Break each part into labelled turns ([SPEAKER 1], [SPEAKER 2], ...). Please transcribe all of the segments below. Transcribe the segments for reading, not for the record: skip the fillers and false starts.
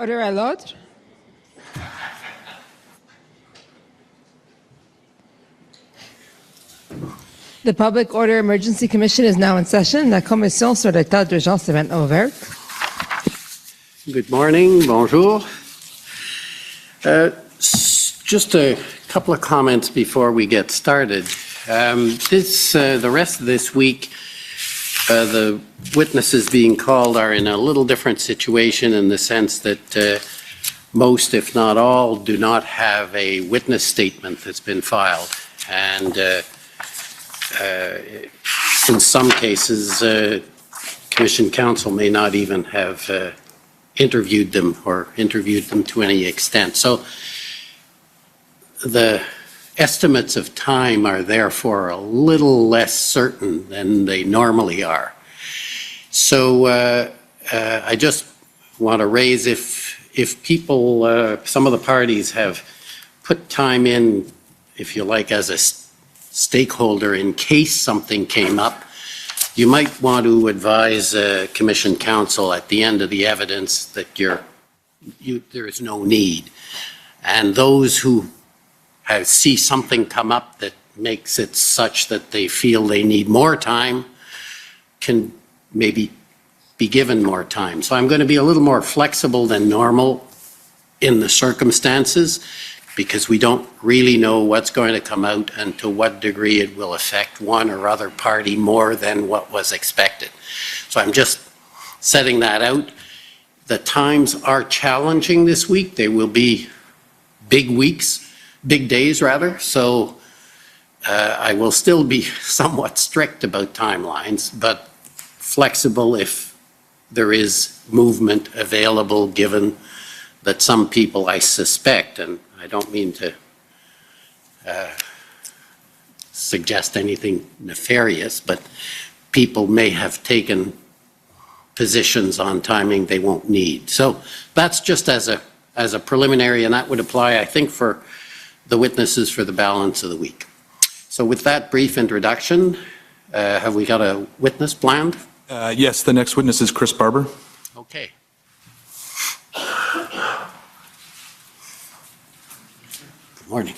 [SPEAKER 1] Order à l'ordre. The Public Order Emergency Commission is now in session. La commission sur l'état d'urgence est maintenant ouverte.
[SPEAKER 2] Good morning, bonjour. Just a couple of comments before we get started. The rest of this week, the witnesses being called are in a little different situation in the sense that most, if not all, do not have a witness statement that's been filed. And in some cases, Commission counsel may not even have interviewed them or interviewed them to any extent. So the estimates of time are therefore a little less certain than they normally are. So I just want to raise if people, some of the parties have put time in, if you like, as a stakeholder in case something came up, you might want to advise Commission counsel at the end of the evidence that there is no need. And those who see something come up that makes it such that they feel they need more time can maybe be given more time. So I'm going to be a little more flexible than normal in the circumstances because we don't really know what's going to come out and to what degree it will affect one or other party more than what was expected. So I'm just setting that out. The times are challenging this week. They will be big weeks, big days rather. So I will still be somewhat strict about timelines, but flexible if there is movement available given that some people I suspect, and I don't mean to suggest anything nefarious, but people may have taken positions on timing they won't need. So that's just as a preliminary, and that would apply, I think, for the witnesses for the balance of the week. So with that brief introduction, have we got a witness planned?
[SPEAKER 3] Yes, the next witness is Chris Barber.
[SPEAKER 2] Okay. Good morning.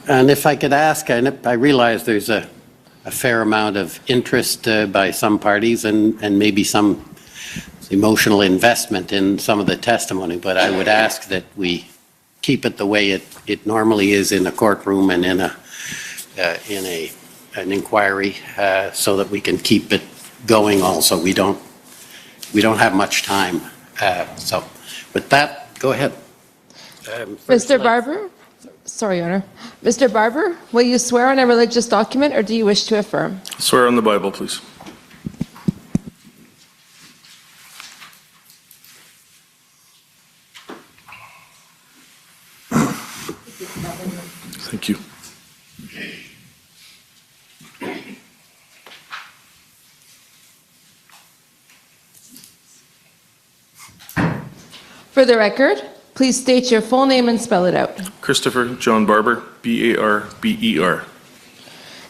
[SPEAKER 2] And if I could ask, I realize there's a fair amount of interest by some parties and maybe some emotional investment in some of the testimony, but I would ask that we keep it the way it normally is in a courtroom and in an inquiry, so that we can keep it going. Also, we don't have much time. So, with that, go ahead.
[SPEAKER 1] Mr. Barber, sorry, Your Honor. Mr. Barber, will you swear on a religious document or do you wish to affirm?
[SPEAKER 3] Swear on the Bible, please. Thank you.
[SPEAKER 1] For the record, please state your full name and spell it out.
[SPEAKER 3] Christopher John Barber, B-A-R-B-E-R.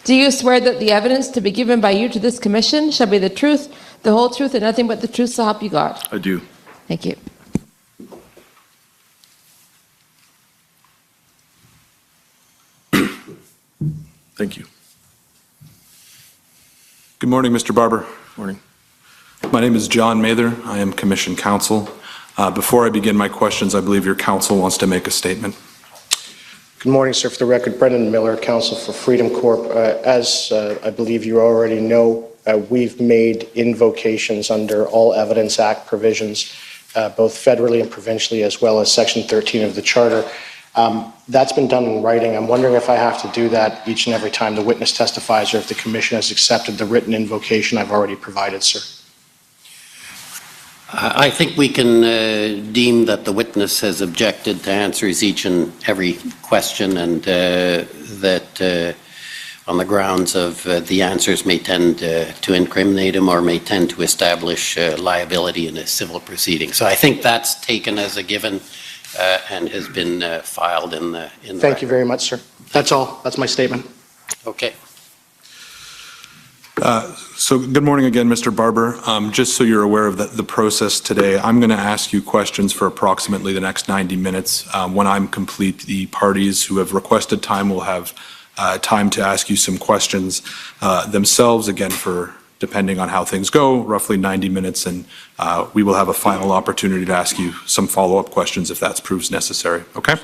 [SPEAKER 1] Do you swear that the evidence to be given by you to this commission shall be the truth, the whole truth, and nothing but the truth, so help you God?
[SPEAKER 3] I do.
[SPEAKER 1] Thank you.
[SPEAKER 3] Thank you. Good morning, Mr. Barber. Morning. My name is John Mather. I am Commission Counsel. Before I begin my questions, I believe your counsel wants to make a statement.
[SPEAKER 4] Good morning, sir. For the record, Brendan Miller, Counsel for Freedom Corp. As I believe you already know, we've made invocations under all Evidence Act provisions, both federally and provincially, as well as Section 13 of the Charter. That's been done in writing. I'm wondering if I have to do that each and every time the witness testifies or if the Commission has accepted the written invocation I've already provided, sir.
[SPEAKER 2] I think we can deem that the witness has objected to answers each and every question, and that on the grounds of the answers may tend to incriminate him or may tend to establish liability in a civil proceeding. So I think that's taken as a given and has been filed in the
[SPEAKER 4] Thank
[SPEAKER 2] record.
[SPEAKER 4] you very much, sir. That's all. That's my statement.
[SPEAKER 2] Okay.
[SPEAKER 3] So good morning again, Mr. Barber. Just so you're aware of the process today, I'm going to ask you questions for approximately the next 90 minutes. When I'm complete, the parties who have requested time will have time to ask you some questions themselves, again, for, depending on how things go, roughly 90 minutes, and we will have a final opportunity to ask you some follow-up questions if that proves necessary. Okay?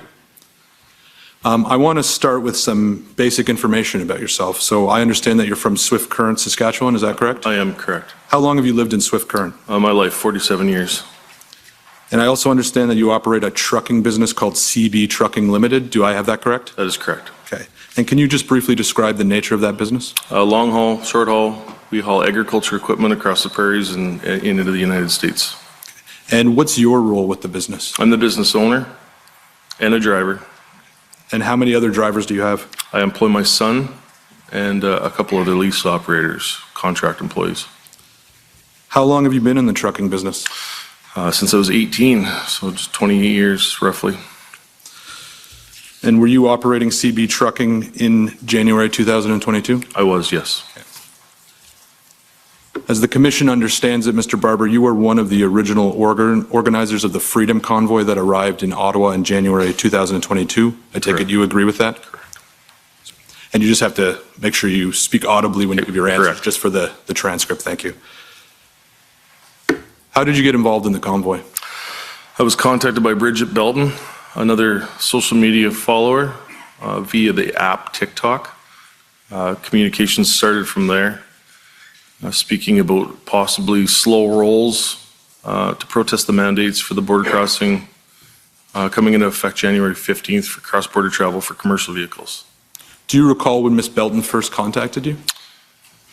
[SPEAKER 3] I want to start with some basic information about yourself. So I understand that you're from Swift Current, Saskatchewan, is that correct?
[SPEAKER 5] I am correct.
[SPEAKER 3] How long have you lived in Swift Current?
[SPEAKER 5] My life, 47 years.
[SPEAKER 3] And I also understand that you operate a trucking business called CB Trucking Limited. Do I have that correct?
[SPEAKER 5] That is correct.
[SPEAKER 3] Okay. And can you just briefly describe the nature of that business?
[SPEAKER 5] Long haul, short haul, we haul agriculture equipment across the prairies and into the United States.
[SPEAKER 3] And what's your role with the business?
[SPEAKER 5] I'm the business owner and a driver.
[SPEAKER 3] And how many other drivers do you have?
[SPEAKER 5] I employ my son and a couple other lease operators, contract employees.
[SPEAKER 3] How long have you been in the trucking business?
[SPEAKER 5] Since I was 18, so just 28 years roughly.
[SPEAKER 3] And were you operating CB Trucking in January 2022?
[SPEAKER 5] I was, yes.
[SPEAKER 3] As the commission understands it, Mr. Barber, you were one of the original organizers of the Freedom Convoy that arrived in Ottawa in January 2022. I take it you agree with that?
[SPEAKER 5] Correct.
[SPEAKER 3] And you just have to make sure you speak audibly when you give your answers,
[SPEAKER 5] Correct.
[SPEAKER 3] just for the transcript. Thank you. How did you get involved in the convoy?
[SPEAKER 5] I was contacted by Bridget Belton, another social media follower, via the app TikTok. Communications started from there. Speaking about possibly slow rolls to protest the mandates for the border crossing coming into effect January 15th for cross-border travel for commercial vehicles.
[SPEAKER 3] Do you recall when Ms. Belton first contacted you?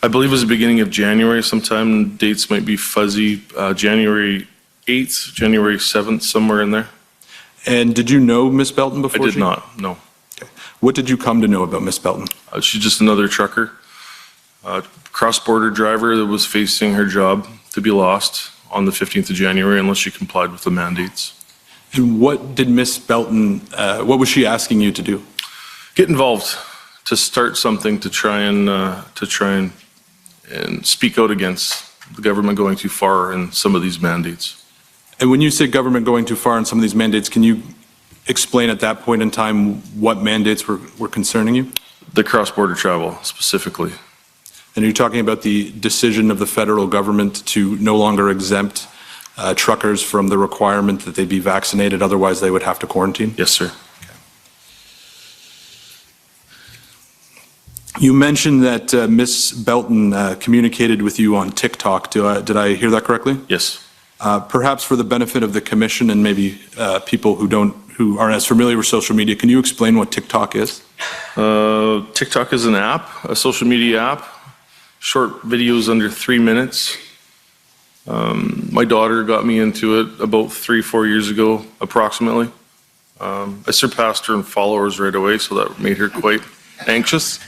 [SPEAKER 5] I believe it was the beginning of January sometime. Dates might be fuzzy. January 8th, January 7th, somewhere in there.
[SPEAKER 3] And did you know Ms. Belton before?
[SPEAKER 5] I did not, no.
[SPEAKER 3] Okay. What did you come to know about Ms. Belton?
[SPEAKER 5] She's just another trucker. Cross-border driver that was facing her job to be lost on the 15th of January unless she complied with the mandates.
[SPEAKER 3] And what did Ms. Belton, what was she asking you to do?
[SPEAKER 5] Get involved, to start something to try and speak out against the government going too far in some of these mandates.
[SPEAKER 3] And when you say government going too far in some of these mandates, can you explain at that point in time what mandates were concerning you?
[SPEAKER 5] The cross-border travel specifically.
[SPEAKER 3] And are you talking about the decision of the federal government to no longer exempt truckers from the requirement that they be vaccinated, otherwise they would have to quarantine?
[SPEAKER 5] Yes, sir.
[SPEAKER 3] You mentioned that Ms. Belton communicated with you on TikTok. Did I hear that correctly?
[SPEAKER 5] Yes.
[SPEAKER 3] Perhaps for the benefit of the commission and maybe people who aren't as familiar with social media, can you explain what TikTok is?
[SPEAKER 5] TikTok is an app, a social media app. Short videos under 3 minutes. My daughter got me into it about 3-4 years ago, approximately. I surpassed her in followers right away, so that made her quite anxious.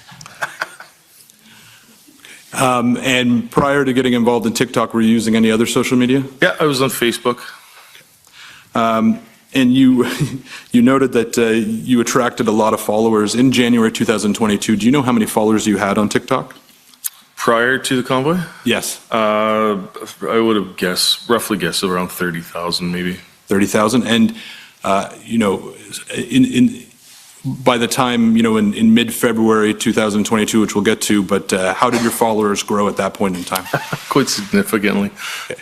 [SPEAKER 3] And prior to getting involved in TikTok, were you using any other social media?
[SPEAKER 5] Yeah, I was on Facebook.
[SPEAKER 3] And you noted that you attracted a lot of followers in January 2022. Do you know how many followers you had on TikTok?
[SPEAKER 5] Prior to the convoy?
[SPEAKER 3] Yes.
[SPEAKER 5] I would have roughly guessed around 30,000 maybe.
[SPEAKER 3] 30,000. And, by the time, in mid-February 2022, which we'll get to, but how did your followers grow at that point in time?
[SPEAKER 5] Quite significantly.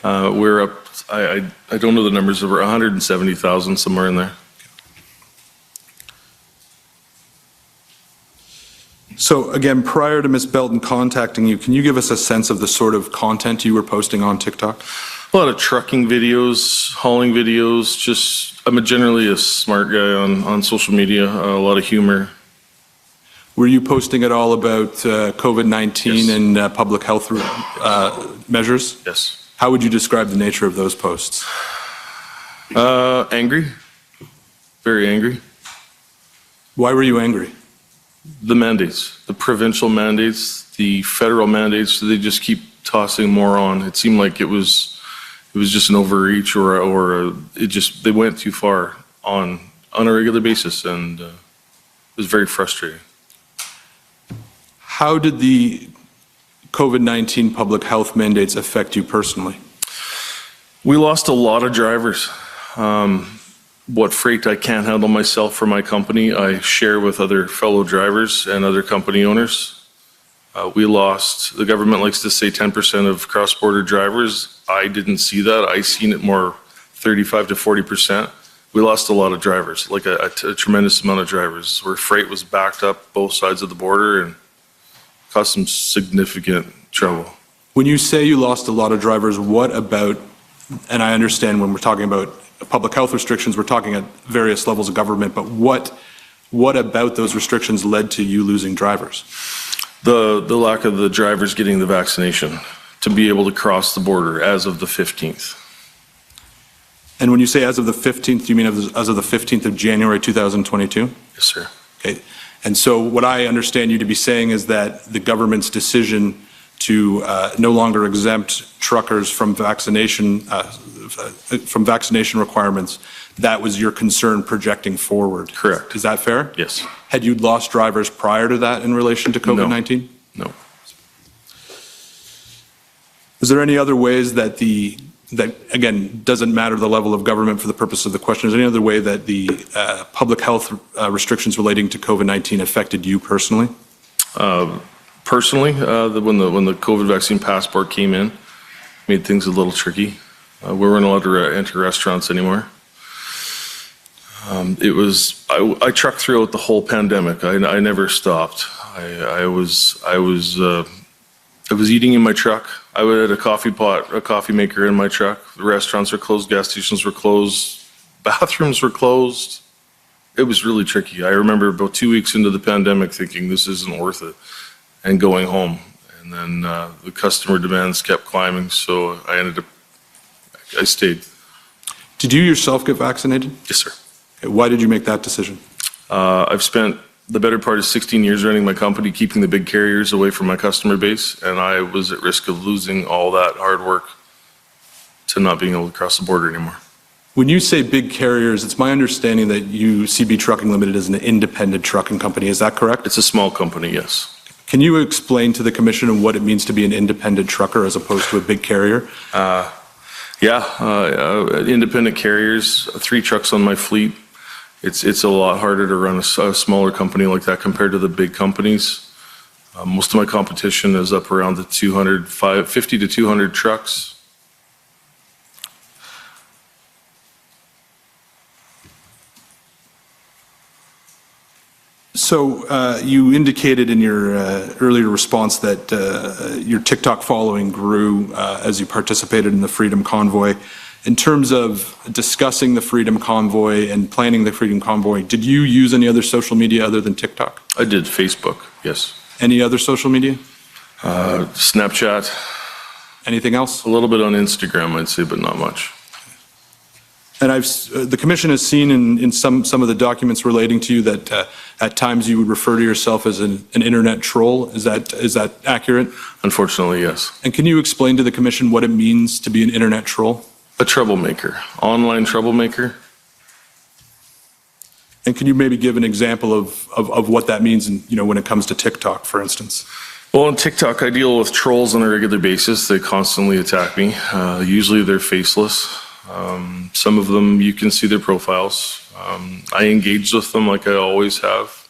[SPEAKER 5] We're up, I don't know the numbers, over 170,000, somewhere in there.
[SPEAKER 3] So again, prior to Ms. Belton contacting you, can you give us a sense of the sort of content you were posting on TikTok?
[SPEAKER 5] A lot of trucking videos, hauling videos, I'm generally a smart guy on social media, a lot of humor.
[SPEAKER 3] Were you posting at all about COVID-19
[SPEAKER 5] Yes.
[SPEAKER 3] and public health measures?
[SPEAKER 5] Yes.
[SPEAKER 3] How would you describe the nature of those posts?
[SPEAKER 5] Angry, very angry.
[SPEAKER 3] Why were you angry?
[SPEAKER 5] The mandates, the provincial mandates, the federal mandates, they just keep tossing more on. It seemed like it was just an overreach or they went too far on a regular basis, and it was very frustrating.
[SPEAKER 3] How did the COVID-19 public health mandates affect you personally?
[SPEAKER 5] We lost a lot of drivers. What freight I can't handle myself for my company, I share with other fellow drivers and other company owners. We lost, the government likes to say 10% of cross-border drivers. I didn't see that. I seen it more 35 to 40%. We lost a lot of drivers, like a tremendous amount of drivers, where freight was backed up both sides of the border and caused some significant trouble.
[SPEAKER 3] When you say you lost a lot of drivers, what about, and I understand when we're talking about public health restrictions, we're talking at various levels of government, but what about those restrictions led to you losing drivers?
[SPEAKER 5] The lack of the drivers getting the vaccination to be able to cross the border as of the 15th.
[SPEAKER 3] And when you say as of the 15th, do you mean as of the 15th of January 2022?
[SPEAKER 5] Yes, sir.
[SPEAKER 3] Okay. And so what I understand you to be saying is that the government's decision to no longer exempt truckers from vaccination requirements, that was your concern projecting forward.
[SPEAKER 5] Correct.
[SPEAKER 3] Is that fair?
[SPEAKER 5] Yes.
[SPEAKER 3] Had you lost drivers prior to that in relation to COVID-19?
[SPEAKER 5] No.
[SPEAKER 3] Is there any other ways that again, doesn't matter the level of government for the purpose of the question, is there any other way that the public health restrictions relating to COVID-19 affected you personally?
[SPEAKER 5] Personally, when the COVID vaccine passport came in, made things a little tricky. We weren't allowed to enter restaurants anymore. I trucked throughout the whole pandemic. I never stopped. I was eating in my truck. I had a coffee maker in my truck. The restaurants were closed, gas stations were closed, bathrooms were closed. It was really tricky. I remember about 2 weeks into the pandemic thinking this isn't worth it and going home. And then the customer demands kept climbing, so I stayed.
[SPEAKER 3] Did you yourself get vaccinated?
[SPEAKER 5] Yes, sir.
[SPEAKER 3] Okay, why did you make that decision?
[SPEAKER 5] I've spent the better part of 16 years running my company, keeping the big carriers away from my customer base, and I was at risk of losing all that hard work to not being able to cross the border anymore.
[SPEAKER 3] When you say big carriers, it's my understanding that CB Trucking Limited is an independent trucking company. Is that correct?
[SPEAKER 5] It's a small company, yes.
[SPEAKER 3] Can you explain to the commission what it means to be an independent trucker as opposed to a big carrier?
[SPEAKER 5] Independent carriers, 3 trucks on my fleet. It's a lot harder to run a smaller company like that compared to the big companies. Most of my competition is up around the 50 to 200 trucks.
[SPEAKER 3] So you indicated in your earlier response that your TikTok following grew as you participated in the Freedom Convoy. In terms of discussing the Freedom Convoy and planning the Freedom Convoy, did you use any other social media other than TikTok?
[SPEAKER 5] I did Facebook, yes.
[SPEAKER 3] Any other social media?
[SPEAKER 5] Snapchat.
[SPEAKER 3] Anything else?
[SPEAKER 5] A little bit on Instagram, I'd say, but not much.
[SPEAKER 3] And the commission has seen in some of the documents relating to you that at times you would refer to yourself as an internet troll. Is that accurate?
[SPEAKER 5] Unfortunately, yes.
[SPEAKER 3] And can you explain to the commission what it means to be an internet troll?
[SPEAKER 5] A troublemaker, online troublemaker.
[SPEAKER 3] And can you maybe give an example of what that means when it comes to TikTok, for instance?
[SPEAKER 5] Well, on TikTok, I deal with trolls on a regular basis. They constantly attack me. Usually they're faceless. Some of them, you can see their profiles. I engage with them like I always have.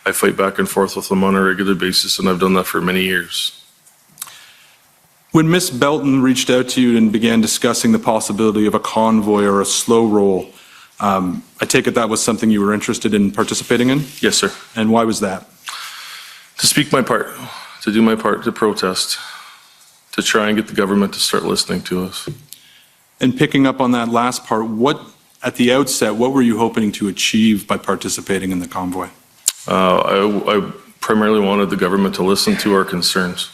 [SPEAKER 5] I fight back and forth with them on a regular basis, and I've done that for many years.
[SPEAKER 3] When Ms. Belton reached out to you and began discussing the possibility of a convoy or a slow roll, I take it that was something you were interested in participating in?
[SPEAKER 5] Yes, sir.
[SPEAKER 3] And why was that?
[SPEAKER 5] To speak my part, to do my part, to protest, to try and get the government to start listening to us.
[SPEAKER 3] And picking up on that last part, at the outset, what were you hoping to achieve by participating in the convoy?
[SPEAKER 5] I primarily wanted the government to listen to our concerns.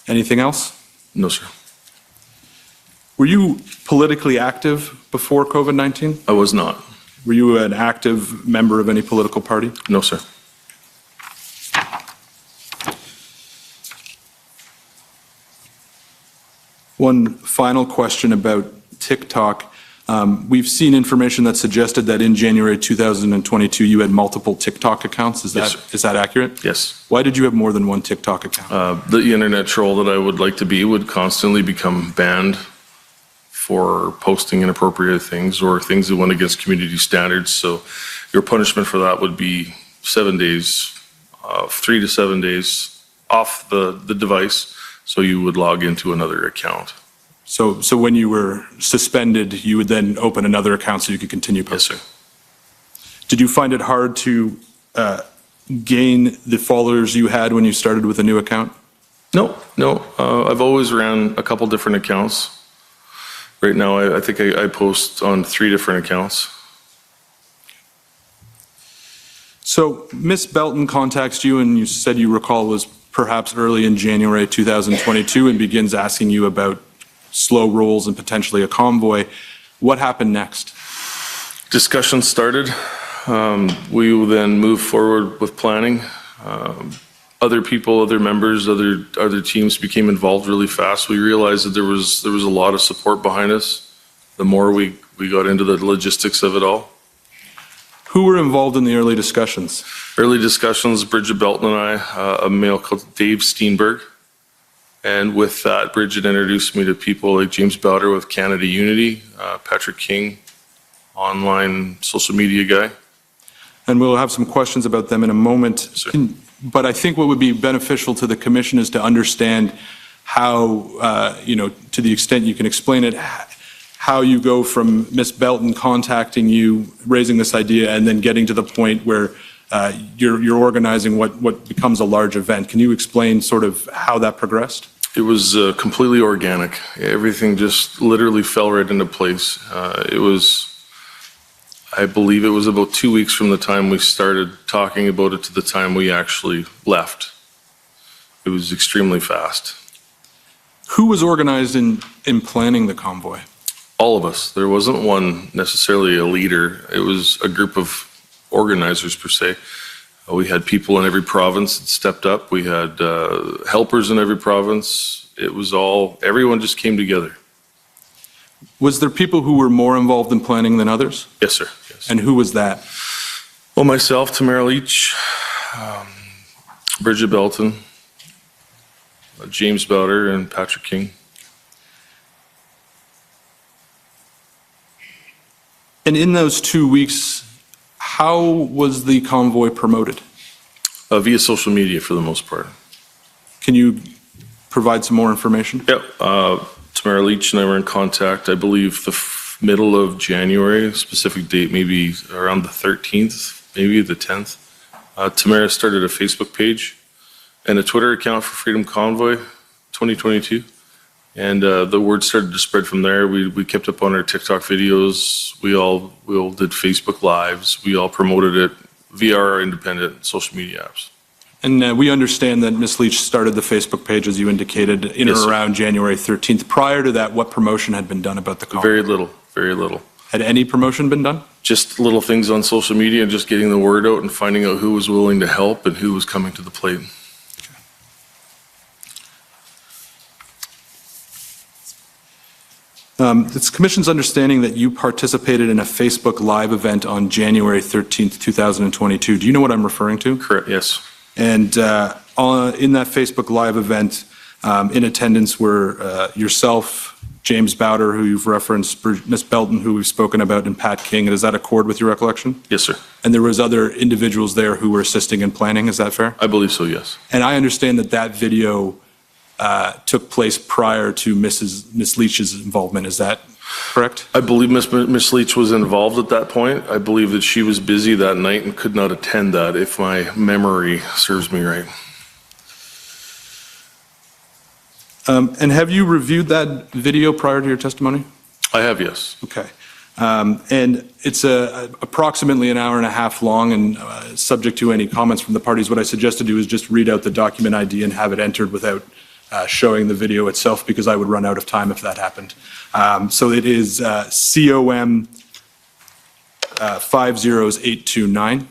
[SPEAKER 3] Anything else?
[SPEAKER 5] No, sir.
[SPEAKER 3] Were you politically active before COVID-19?
[SPEAKER 5] I was not.
[SPEAKER 3] Were you an active member of any political party?
[SPEAKER 5] No, sir.
[SPEAKER 3] One final question about TikTok. We've seen information that suggested that in January 2022, you had multiple TikTok accounts. Is
[SPEAKER 5] Yes,
[SPEAKER 3] that accurate?
[SPEAKER 5] Yes.
[SPEAKER 3] Why did you have more than one TikTok account?
[SPEAKER 5] The internet troll that I would like to be would constantly become banned for posting inappropriate things or things that went against community standards. So your punishment for that would be 7 days, 3 to 7 days off the device, so you would log into another account.
[SPEAKER 3] So when you were suspended, you would then open another account so you could continue
[SPEAKER 5] Yes,
[SPEAKER 3] posting?
[SPEAKER 5] sir.
[SPEAKER 3] Did you find it hard to gain the followers you had when you started with a new account?
[SPEAKER 5] No. I've always ran a couple different accounts. Right now, I think I post on 3 different accounts.
[SPEAKER 3] So Ms. Belton contacts you, and you said you recall was perhaps early in January 2022, and begins asking you about slow rolls and potentially a convoy. What happened next?
[SPEAKER 5] Discussion started. We will then move forward with planning. Other people, other members, other teams became involved really fast. We realized that there was a lot of support behind us. The more we got into the logistics of it all.
[SPEAKER 3] Who were involved in the early discussions?
[SPEAKER 5] Early discussions, Bridget Belton and I, a male called Dave Steenberg. And with that, Bridget introduced me to people like James Bowder with Canada Unity, Patrick King, online social media guy.
[SPEAKER 3] And we'll have some questions about them in a moment.
[SPEAKER 5] Sir.
[SPEAKER 3] But I think what would be beneficial to the commission is to understand how, to the extent you can explain it, how you go from Ms. Belton contacting you, raising this idea, and then getting to the point where you're organizing what becomes a large event. Can you explain sort of how that progressed?
[SPEAKER 5] It was completely organic. Everything just literally fell right into place. I believe it was about 2 weeks from the time we started talking about it to the time we actually left. It was extremely fast.
[SPEAKER 3] Who was organized in planning the convoy?
[SPEAKER 5] All of us. There wasn't one necessarily a leader. It was a group of organizers per se. We had people in every province that stepped up. We had helpers in every province. It was everyone just came together.
[SPEAKER 3] Was there people who were more involved in planning than others?
[SPEAKER 5] Yes, sir. Yes.
[SPEAKER 3] And who was that?
[SPEAKER 5] Well, myself, Tamara, Lich, Bridget Belton, James Bowder, and Patrick King.
[SPEAKER 3] And in those 2 weeks, how was the convoy promoted?
[SPEAKER 5] Via social media for the most part.
[SPEAKER 3] Can you provide some more information?
[SPEAKER 5] Yep. Tamara Lich and I were in contact, I believe, the middle of January, specific date, maybe around the 13th, maybe the 10th. Tamara started a Facebook page and a Twitter account for Freedom Convoy 2022. And the word started to spread from there. We kept up on our TikTok videos. We all did Facebook Lives. We all promoted it via our independent social media apps.
[SPEAKER 3] And we understand that Ms. Leach started the Facebook page, as you indicated, in
[SPEAKER 5] Yes,
[SPEAKER 3] or
[SPEAKER 5] sir.
[SPEAKER 3] around January 13th. Prior to that, what promotion had been done about the convoy?
[SPEAKER 5] Very little, very little.
[SPEAKER 3] Had any promotion been done?
[SPEAKER 5] Just little things on social media, just getting the word out and finding out who was willing to help and who was coming to the plate.
[SPEAKER 3] It's the Commission's understanding that you participated in a Facebook Live event on January 13th, 2022. Do you know what I'm referring to?
[SPEAKER 5] Correct, yes.
[SPEAKER 3] And in that Facebook Live event, in attendance were yourself, James Bowder, who you've referenced, Ms. Belton, who we've spoken about, and Pat King. Does that accord with your recollection?
[SPEAKER 5] Yes, sir.
[SPEAKER 3] And there was other individuals there who were assisting in planning. Is that fair?
[SPEAKER 5] I believe so, yes.
[SPEAKER 3] And I understand that video took place prior to Ms. Leach's involvement. Is that correct?
[SPEAKER 5] I believe Ms. Leach was involved at that point. I believe that she was busy that night and could not attend that, if my memory serves me right.
[SPEAKER 3] And have you reviewed that video prior to your testimony?
[SPEAKER 5] I have, yes.
[SPEAKER 3] Okay. And it's approximately an hour and a half long, and subject to any comments from the parties, what I suggest to do is just read out the document ID and have it entered without showing the video itself, because I would run out of time if that happened. So it is COM 50829.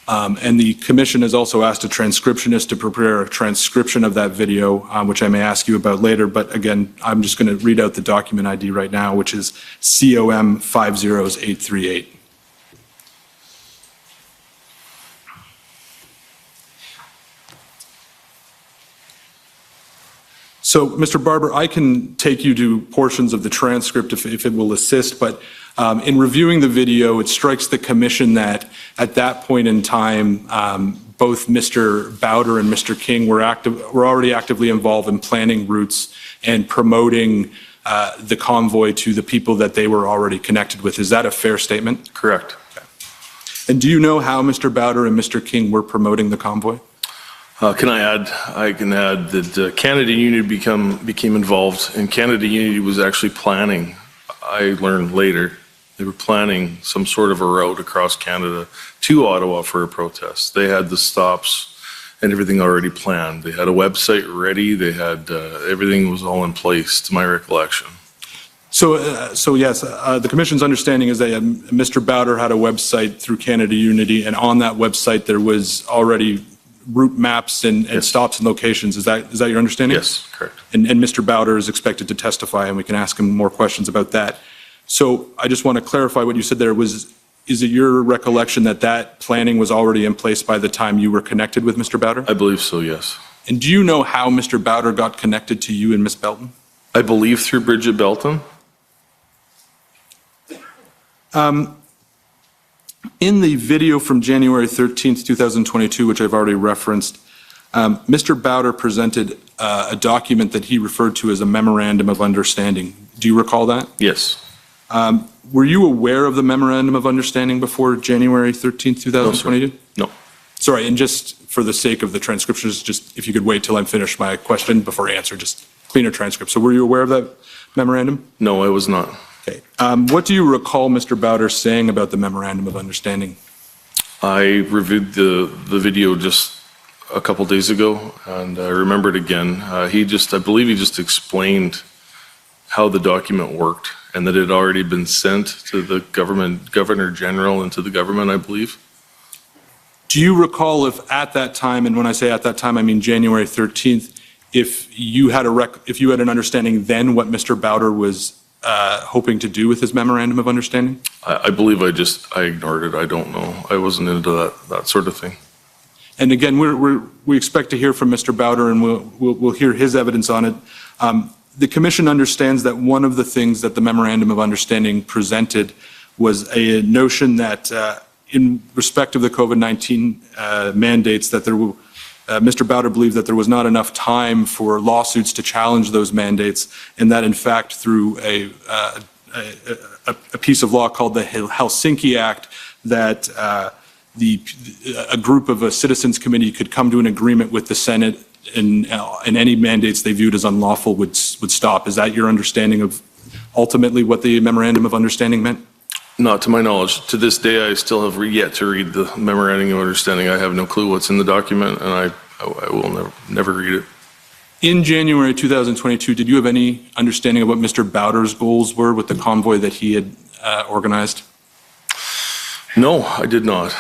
[SPEAKER 3] And the commission has also asked a transcriptionist to prepare a transcription of that video, which I may ask you about later. But again, I'm just going to read out the document ID right now, which is COM 50838. So, Mr. Barber, I can take you to portions of the transcript if it will assist, but in reviewing the video, it strikes the commission that at that point in time, both Mr. Bowder and Mr. King were already actively involved in planning routes and promoting the convoy to the people that they were already connected with. Is that a fair statement?
[SPEAKER 5] Correct.
[SPEAKER 3] And do you know how Mr. Bowder and Mr. King were promoting the convoy?
[SPEAKER 5] Can I add? I can add that Canada Unity became involved, and Canada Unity was actually planning. I learned later they were planning some sort of a route across Canada to Ottawa for a protest. They had the stops and everything already planned. They had a website ready. They had everything was all in place, to my recollection.
[SPEAKER 3] So yes, the commission's understanding is that Mr. Bowder had a website through Canada Unity, and on that website there was already route maps and stops and locations. Is that your understanding?
[SPEAKER 5] Yes, correct.
[SPEAKER 3] And Mr. Bowder is expected to testify, and we can ask him more questions about that. So I just want to clarify what you said there. Is it your recollection that that planning was already in place by the time you were connected with Mr. Bowder? I
[SPEAKER 5] believe so, yes.
[SPEAKER 3] And do you know how Mr. Bowder got connected to you and Ms. Belton?
[SPEAKER 5] I believe through Bridget Belton.
[SPEAKER 3] In the video from January 13th, 2022, which I've already referenced, Mr. Bowder presented a document that he referred to as a memorandum of understanding. Do you recall that?
[SPEAKER 5] Yes.
[SPEAKER 3] Were you aware of the memorandum of understanding before January 13th, 2022?
[SPEAKER 5] No.
[SPEAKER 3] Sorry, and just for the sake of the transcriptions, just if you could wait till I'm finished my question before I answer, just cleaner transcript. So were you aware of that memorandum?
[SPEAKER 5] No, I was not.
[SPEAKER 3] Okay. What do you recall Mr. Bowder saying about the memorandum of understanding?
[SPEAKER 5] I reviewed the video just a couple days ago, and I remember it again. I believe he just explained how the document worked and that it had already been sent to the Governor General and to the government, I believe.
[SPEAKER 3] Do you recall if at that time, and when I say at that time, I mean January 13th, if you had an understanding then what Mr. Bowder was hoping to do with his memorandum of understanding?
[SPEAKER 5] I believe I ignored it. I don't know. I wasn't into that sort of thing.
[SPEAKER 3] And again, we expect to hear from Mr. Bowder, and we'll hear his evidence on it. The commission understands that one of the things that the memorandum of understanding presented was a notion that in respect of the COVID-19 mandates, that Mr. Bowder believed that there was not enough time for lawsuits to challenge those mandates, and that in fact through a piece of law called the Helsinki Act, that a group of a citizens committee could come to an agreement with the Senate, and any mandates they viewed as unlawful would stop. Is that your understanding of ultimately what the memorandum of understanding meant?
[SPEAKER 5] Not to my knowledge. To this day, I still have yet to read the memorandum of understanding. I have no clue what's in the document, and I will never read it.
[SPEAKER 3] In January 2022, did you have any understanding of what Mr. Bowder's goals were with the convoy that he had organized?
[SPEAKER 5] No, I did not.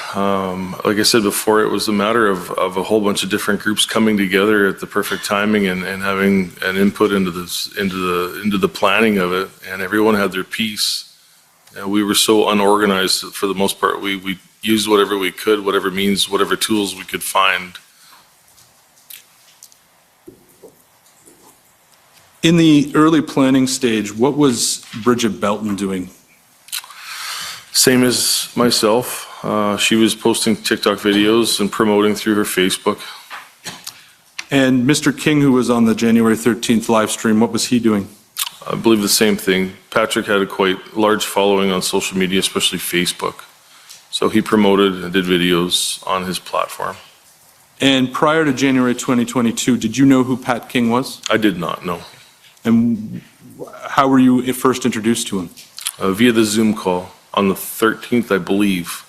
[SPEAKER 5] Like I said before, it was a matter of a whole bunch of different groups coming together at the perfect timing and having an input into the planning of it, and everyone had their piece. We were so unorganized for the most part. We used whatever we could, whatever means, whatever tools we could find.
[SPEAKER 3] In the early planning stage, what was Bridget Belton doing?
[SPEAKER 5] Same as myself. She was posting TikTok videos and promoting through her Facebook.
[SPEAKER 3] And Mr. King, who was on the January 13th live stream, what was he doing?
[SPEAKER 5] I believe the same thing. Patrick had a quite large following on social media, especially Facebook. So he promoted and did videos on his platform.
[SPEAKER 3] And prior to January 2022, did you know who Pat King was?
[SPEAKER 5] I did not, no.
[SPEAKER 3] And how were you first introduced to him?
[SPEAKER 5] Via the Zoom call on the 13th, I believe.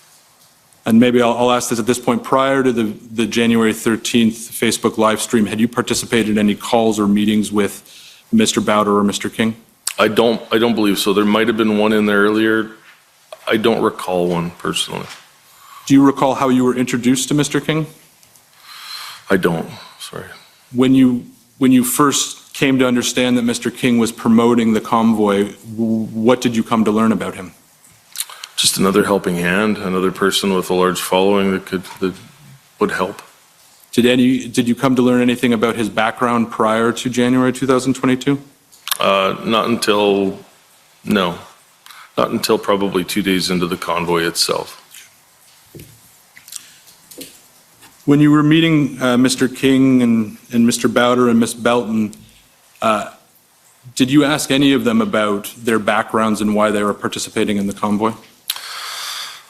[SPEAKER 3] And maybe I'll ask this at this point. Prior to the January 13th Facebook live stream, had you participated in any calls or meetings with Mr. Bowder or Mr. King?
[SPEAKER 5] I don't believe so. There might have been one in there earlier. I don't recall one personally.
[SPEAKER 3] Do you recall how you were introduced to Mr. King?
[SPEAKER 5] I don't, sorry.
[SPEAKER 3] When you first came to understand that Mr. King was promoting the convoy, what did you come to learn about him?
[SPEAKER 5] Just another helping hand, another person with a large following that would help.
[SPEAKER 3] Did you come to learn anything about his background prior to January 2022?
[SPEAKER 5] Not until probably 2 days into the convoy itself.
[SPEAKER 3] When you were meeting Mr. King and Mr. Bowder and Ms. Belton, did you ask any of them about their backgrounds and why they were participating in the convoy?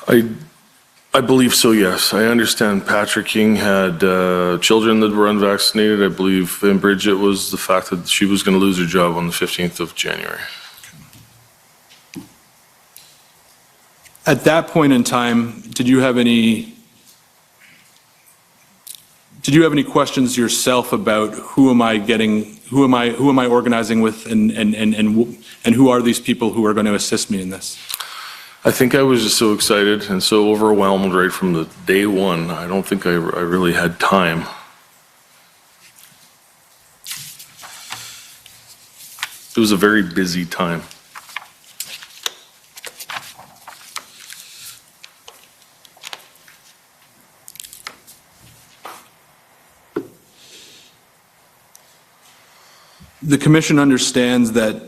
[SPEAKER 5] I believe so, yes. I understand Patrick King had children that were unvaccinated. I believe in Bridget was the fact that she was going to lose her job on the 15th of January.
[SPEAKER 3] At that point in time, did you have any questions yourself about who am I organizing with, and who are these people who are going to assist me in this?
[SPEAKER 5] I think I was just so excited and so overwhelmed right from the day one. I don't think I really had time. It was a very busy time.
[SPEAKER 3] The commission understands that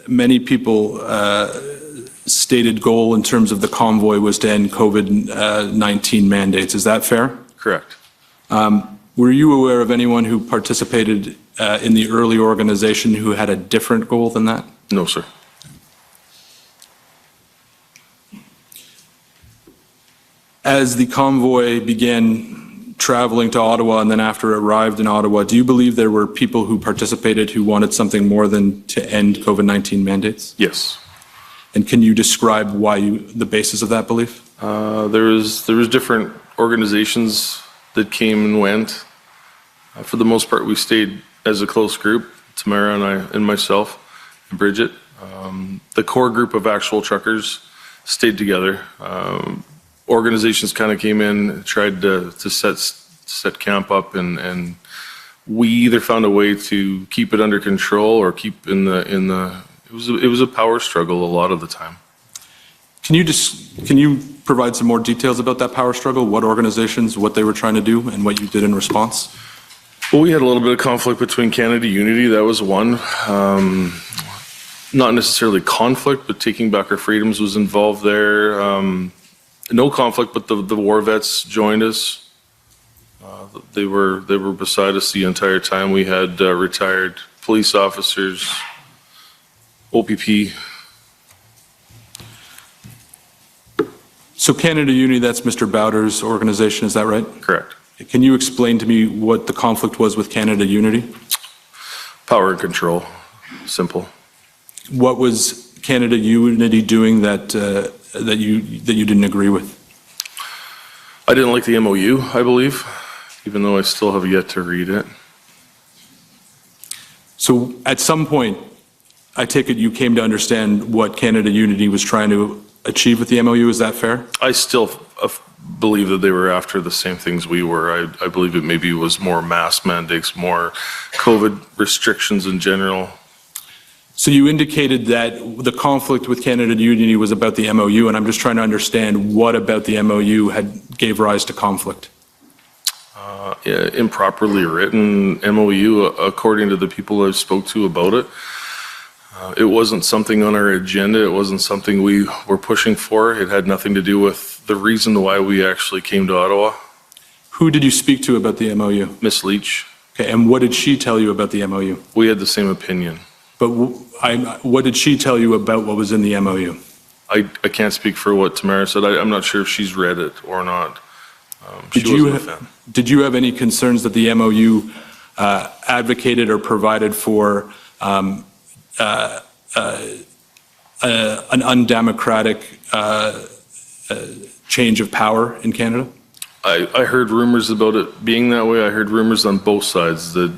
[SPEAKER 3] many people stated goal in terms of the convoy was to end COVID-19 mandates. Is that fair?
[SPEAKER 5] Correct.
[SPEAKER 3] Were you aware of anyone who participated in the early organization who had a different goal than that?
[SPEAKER 5] No, sir.
[SPEAKER 3] As the convoy began traveling to Ottawa and then after it arrived in Ottawa, do you believe there were people who participated who wanted something more than to end COVID-19 mandates?
[SPEAKER 5] Yes.
[SPEAKER 3] And can you describe the basis of that belief?
[SPEAKER 5] There was different organizations that came and went. For the most part, we stayed as a close group, Tamara and I and myself and Bridget. The core group of actual truckers stayed together. Organizations kind of came in, tried to set camp up, and we either found a way to keep it under control or keep in the. It was a power struggle a lot of the time.
[SPEAKER 3] Can you provide some more details about that power struggle? What organizations, what they were trying to do, and what you did in response?
[SPEAKER 5] Well, we had a little bit of conflict between Canada Unity. That was one. Not necessarily conflict, but taking back our freedoms was involved there. No conflict, but the war vets joined us. They were beside us the entire time. We had retired police officers, OPP.
[SPEAKER 3] So Canada Unity, that's Mr. Bowder's organization, is that right?
[SPEAKER 5] Correct.
[SPEAKER 3] Can you explain to me what the conflict was with Canada Unity?
[SPEAKER 5] Power and control, simple.
[SPEAKER 3] What was Canada Unity doing that you didn't agree with?
[SPEAKER 5] I didn't like the MOU, I believe, even though I still have yet to read it.
[SPEAKER 3] So at some point, I take it you came to understand what Canada Unity was trying to achieve with the MOU, is that fair?
[SPEAKER 5] I still believe that they were after the same things we were. I believe it maybe was more mask mandates, more COVID restrictions in general.
[SPEAKER 3] So you indicated that the conflict with Canada Unity was about the MOU, and I'm just trying to understand what about the MOU gave rise to conflict.
[SPEAKER 5] Improperly written MOU, according to the people I spoke to about it. It wasn't something on our agenda. It wasn't something we were pushing for. It had nothing to do with the reason why we actually came to Ottawa.
[SPEAKER 3] Who did you speak to about the MOU?
[SPEAKER 5] Miss Lich.
[SPEAKER 3] Okay, and what did she tell you about the MOU?
[SPEAKER 5] We had the same opinion.
[SPEAKER 3] But what did she tell you about what was in the MOU?
[SPEAKER 5] I can't speak for what Tamara said. I'm not sure if she's read it or not.
[SPEAKER 3] Did you have any concerns that the MOU advocated or provided for an undemocratic change of power in Canada?
[SPEAKER 5] I heard rumors about it being that way. I heard rumors on both sides that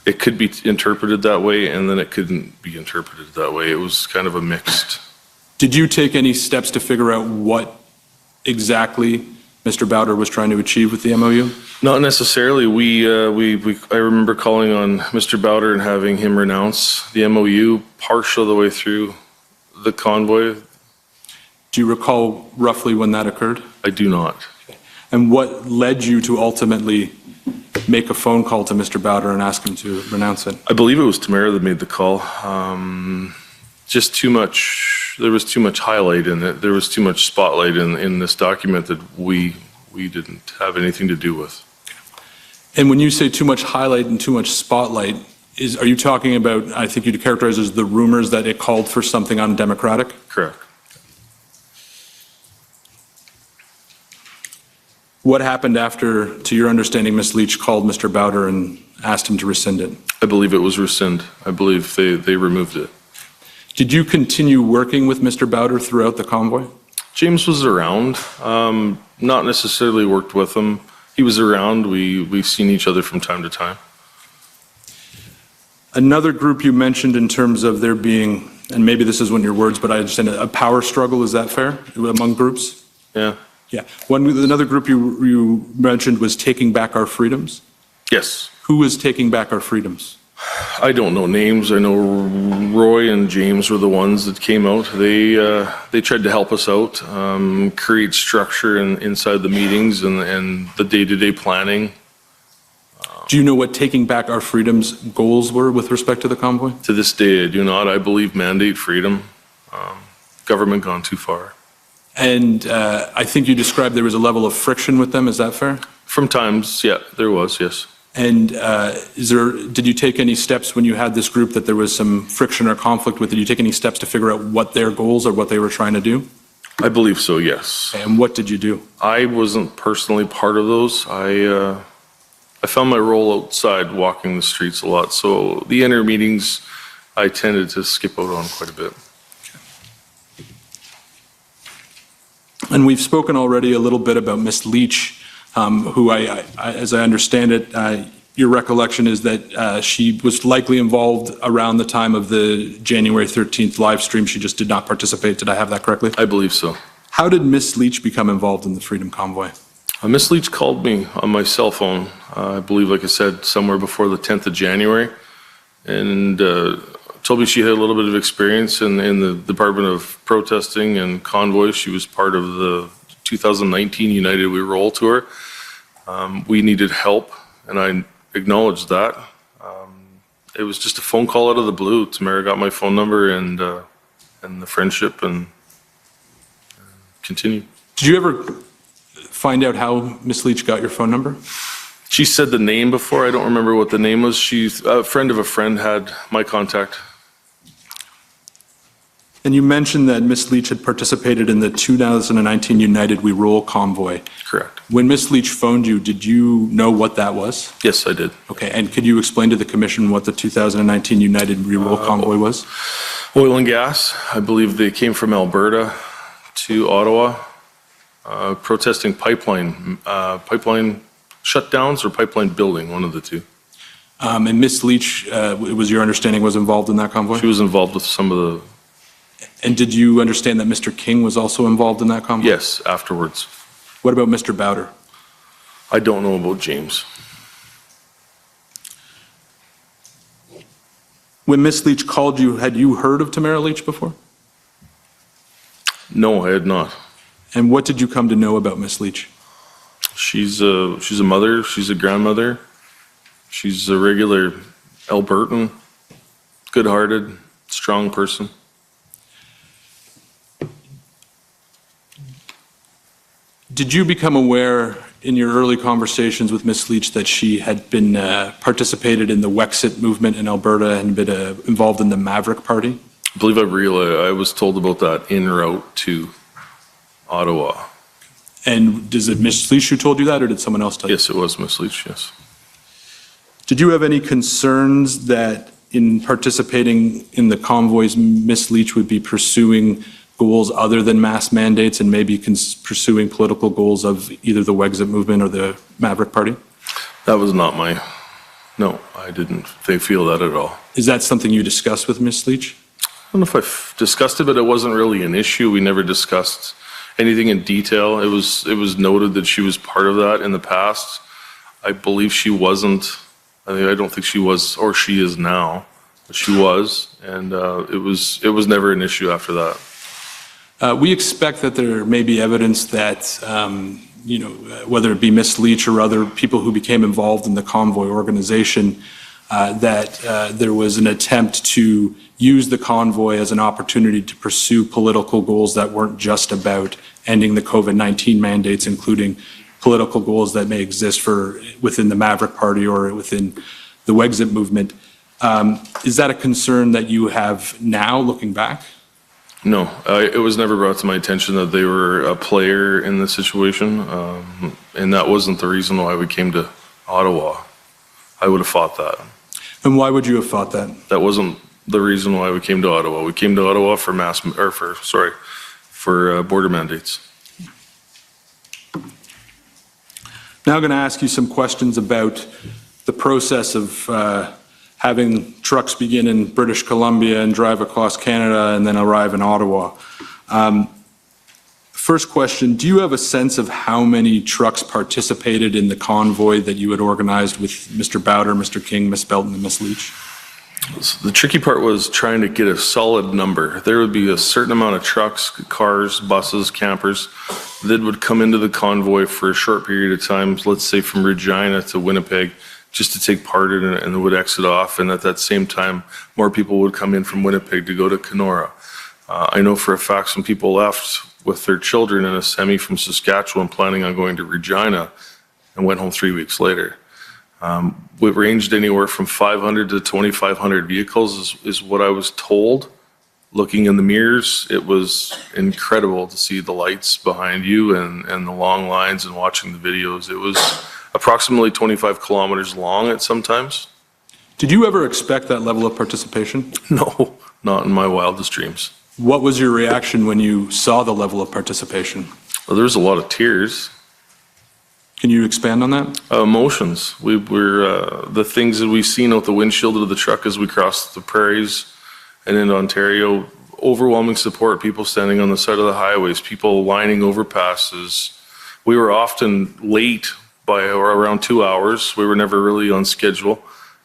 [SPEAKER 5] it could be interpreted that way, and then it couldn't be interpreted that way. It was kind of a mixed.
[SPEAKER 3] Did you take any steps to figure out what exactly Mr. Bowder was trying to achieve with the MOU?
[SPEAKER 5] Not necessarily. I remember calling on Mr. Bowder and having him renounce the MOU partial the way through the convoy.
[SPEAKER 3] Do you recall roughly when that occurred?
[SPEAKER 5] I do not.
[SPEAKER 3] And what led you to ultimately make a phone call to Mr. Bowder and ask him to renounce it?
[SPEAKER 5] I believe it was Tamara that made the call. Just too much, there was too much highlight in it. There was too much spotlight in this document that we didn't have anything to do with.
[SPEAKER 3] And when you say too much highlight and too much spotlight, are you talking about, I think you'd characterize as the rumors that it called for something undemocratic?
[SPEAKER 5] Correct.
[SPEAKER 3] What happened after, to your understanding, Ms. Lich called Mr. Bowder and asked him to rescind it?
[SPEAKER 5] I believe it was rescind. I believe they removed it.
[SPEAKER 3] Did you continue working with Mr. Bowder throughout the convoy?
[SPEAKER 5] James was around, not necessarily worked with him. He was around. We've seen each other from time to time.
[SPEAKER 3] Another group you mentioned in terms of there being, and maybe this isn't your words, but I understand a power struggle, is that fair, among groups?
[SPEAKER 5] Yeah.
[SPEAKER 3] Yeah. Another group you mentioned was taking back our freedoms.
[SPEAKER 5] Yes.
[SPEAKER 3] Who was taking back our freedoms?
[SPEAKER 5] I don't know names. I know Roy and James were the ones that came out. They tried to help us out, create structure inside the meetings and the day-to-day planning.
[SPEAKER 3] Do you know what taking back our freedoms goals were with respect to the convoy?
[SPEAKER 5] To this day, I do not. I believe mandate freedom. Government gone too far.
[SPEAKER 3] And I think you described there was a level of friction with them. Is that fair?
[SPEAKER 5] From times, yeah, there was, yes.
[SPEAKER 3] And did you take any steps when you had this group that there was some friction or conflict with? Did you take any steps to figure out what their goals or what they were trying to do?
[SPEAKER 5] I believe so, yes.
[SPEAKER 3] And what did you do?
[SPEAKER 5] I wasn't personally part of those. I found my role outside walking the streets a lot. So the inner meetings, I tended to skip out on quite a bit.
[SPEAKER 3] And we've spoken already a little bit about Ms. Lich, who as I understand it, your recollection is that she was likely involved around the time of the January 13th live stream. She just did not participate. Did I have that correctly?
[SPEAKER 5] I believe so.
[SPEAKER 3] How did Ms. Lich become involved in the Freedom Convoy?
[SPEAKER 5] Ms. Leach called me on my cell phone, I believe, like I said, somewhere before the 10th of January, and told me she had a little bit of experience in the Department of Protesting and Convoy. She was part of the 2019 United We Roll tour. We needed help, and I acknowledged that. It was just a phone call out of the blue. Tamara got my phone number and the friendship and continued.
[SPEAKER 3] Did you ever find out how Ms. Lich got your phone number?
[SPEAKER 5] She said the name before. I don't remember what the name was. She's a friend of a friend had my contact.
[SPEAKER 3] And you mentioned that Ms. Lich had participated in the 2019 United We Roll convoy.
[SPEAKER 5] Correct.
[SPEAKER 3] When Ms. Lich phoned you, did you know what that was?
[SPEAKER 5] Yes, I did.
[SPEAKER 3] Okay, and could you explain to the commission what the 2019 United We Roll convoy was?
[SPEAKER 5] Oil and gas. I believe they came from Alberta to Ottawa, protesting pipeline shutdowns or pipeline building, one of the two.
[SPEAKER 3] And Ms. Lich, it was your understanding, was involved in that convoy?
[SPEAKER 5] She was involved with some of the...
[SPEAKER 3] And did you understand that Mr. King was also involved in that convoy?
[SPEAKER 5] Yes, afterwards.
[SPEAKER 3] What about Mr. Bowder?
[SPEAKER 5] I don't know about James.
[SPEAKER 3] When Ms. Lich called you, had you heard of Tamara Lich before?
[SPEAKER 5] No, I had not.
[SPEAKER 3] And what did you come to know about Ms. Lich?
[SPEAKER 5] She's a mother. She's a grandmother. She's a regular Albertan, good-hearted, strong person.
[SPEAKER 3] Did you become aware in your early conversations with Ms. Lich that she had been participated in the Wexit movement in Alberta and been involved in the Maverick Party?
[SPEAKER 5] I believe I was told about that en route to Ottawa.
[SPEAKER 3] And is it Ms. Lich who told you that, or did someone else tell you?
[SPEAKER 5] Yes, it was Ms. Leach, yes.
[SPEAKER 3] Did you have any concerns that in participating in the convoys, Ms. Lich would be pursuing goals other than mass mandates and maybe pursuing political goals of either the Wexit movement or the Maverick Party?
[SPEAKER 5] That was not no, I didn't feel that at all.
[SPEAKER 3] Is that something you discussed with Ms. Lich?
[SPEAKER 5] I don't know if I've discussed it, but it wasn't really an issue. We never discussed anything in detail. It was noted that she was part of that in the past. I believe she wasn't. I don't think she was, or she is now. But she was, and it was never an issue after that.
[SPEAKER 3] We expect that there may be evidence that, whether it be Ms. Leach or other people who became involved in the Convoy organization, that there was an attempt to use the Convoy as an opportunity to pursue political goals that weren't just about ending the COVID-19 mandates, including political goals that may exist within the Maverick Party or within the Wexit movement. Is that a concern that you have now, looking back?
[SPEAKER 5] No, it was never brought to my attention that they were a player in the situation, and that wasn't the reason why we came to Ottawa. I would have fought that.
[SPEAKER 3] And why would you have thought that?
[SPEAKER 5] That wasn't the reason why we came to Ottawa. We came to Ottawa for border mandates.
[SPEAKER 3] Now I'm going to ask you some questions about the process of having trucks begin in British Columbia and drive across Canada and then arrive in Ottawa. First question, do you have a sense of how many trucks participated in the convoy that you had organized with Mr. Bowder, Mr. King, Ms. Belton, and Ms. Leach?
[SPEAKER 5] The tricky part was trying to get a solid number. There would be a certain amount of trucks, cars, buses, campers that would come into the convoy for a short period of time, let's say from Regina to Winnipeg, just to take part in it, and they would exit off. And at that same time, more people would come in from Winnipeg to go to Kenora. I know for a fact some people left with their children in a semi from Saskatchewan planning on going to Regina and went home 3 weeks later. We ranged anywhere from 500 to 2,500 vehicles is what I was told. Looking in the mirrors, it was incredible to see the lights behind you and the long lines and watching the videos. It was approximately 25 kilometers long at some times.
[SPEAKER 3] Did you ever expect that level of participation?
[SPEAKER 5] No, not in my wildest dreams.
[SPEAKER 3] What was your reaction when you saw the level of participation?
[SPEAKER 5] Well, there was a lot of tears.
[SPEAKER 3] Can you expand on that?
[SPEAKER 5] Emotions. We were the things that we've seen out the windshield of the truck as we crossed the prairies and into Ontario. Overwhelming support. People standing on the side of the highways. People lining overpasses. We were often late by around 2 hours. We were never really on schedule,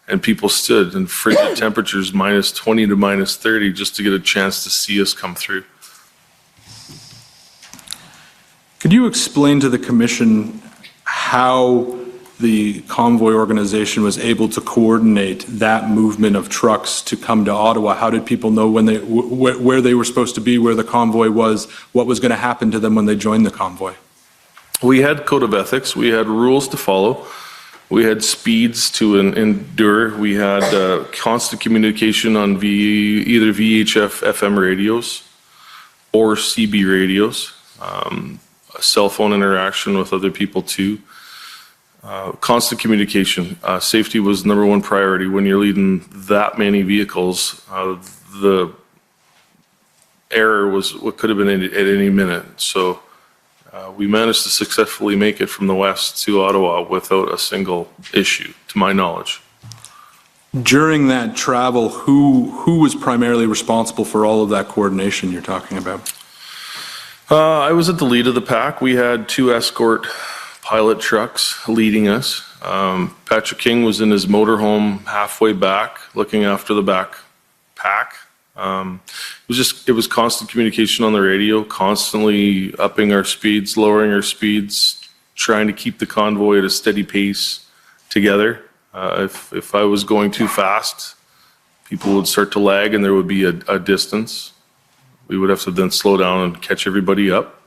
[SPEAKER 5] and people stood in frigid temperatures, minus 20 to minus 30, just to get a chance to see us come through.
[SPEAKER 3] Could you explain to the Commission how the Convoy organization was able to coordinate that movement of trucks to come to Ottawa? How did people know when where they were supposed to be, where the convoy was, what was going to happen to them when they joined the convoy?
[SPEAKER 5] We had code of ethics. We had rules to follow. We had speeds to endure. We had constant communication on either VHF FM radios or CB radios. Cell phone interaction with other people too. Constant communication. Safety was number one priority. When you're leading that many vehicles, the error was what could have been at any minute. So we managed to successfully make it from the west to Ottawa without a single issue, to my knowledge.
[SPEAKER 3] During that travel, who was primarily responsible for all of that coordination you're talking about?
[SPEAKER 5] I was at the lead of the pack. We had 2 escort pilot trucks leading us. Patrick King was in his motorhome halfway back, looking after the back pack. It was constant communication on the radio, constantly upping our speeds, lowering our speeds, trying to keep the convoy at a steady pace together. If I was going too fast, people would start to lag and there would be a distance. We would have to then slow down and catch everybody up.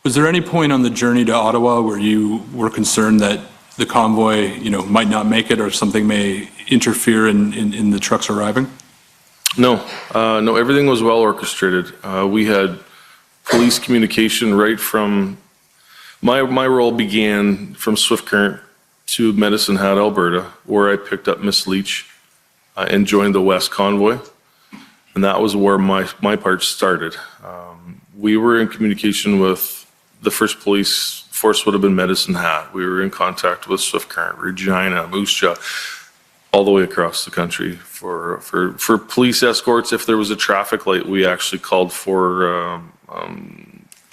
[SPEAKER 3] Was there any point on the journey to Ottawa where you were concerned that the convoy, might not make it or something may interfere in the trucks arriving?
[SPEAKER 5] No, everything was well orchestrated. We had police communication right from, my role began from Swift Current to Medicine Hat, Alberta, where I picked up Miss Leach and joined the West Convoy. And that was where my part started. We were in communication with the first police force would have been Medicine Hat. We were in contact with Swift Current, Regina, Moose Jaw, all the way across the country for police escorts. If there was a traffic light, we actually called for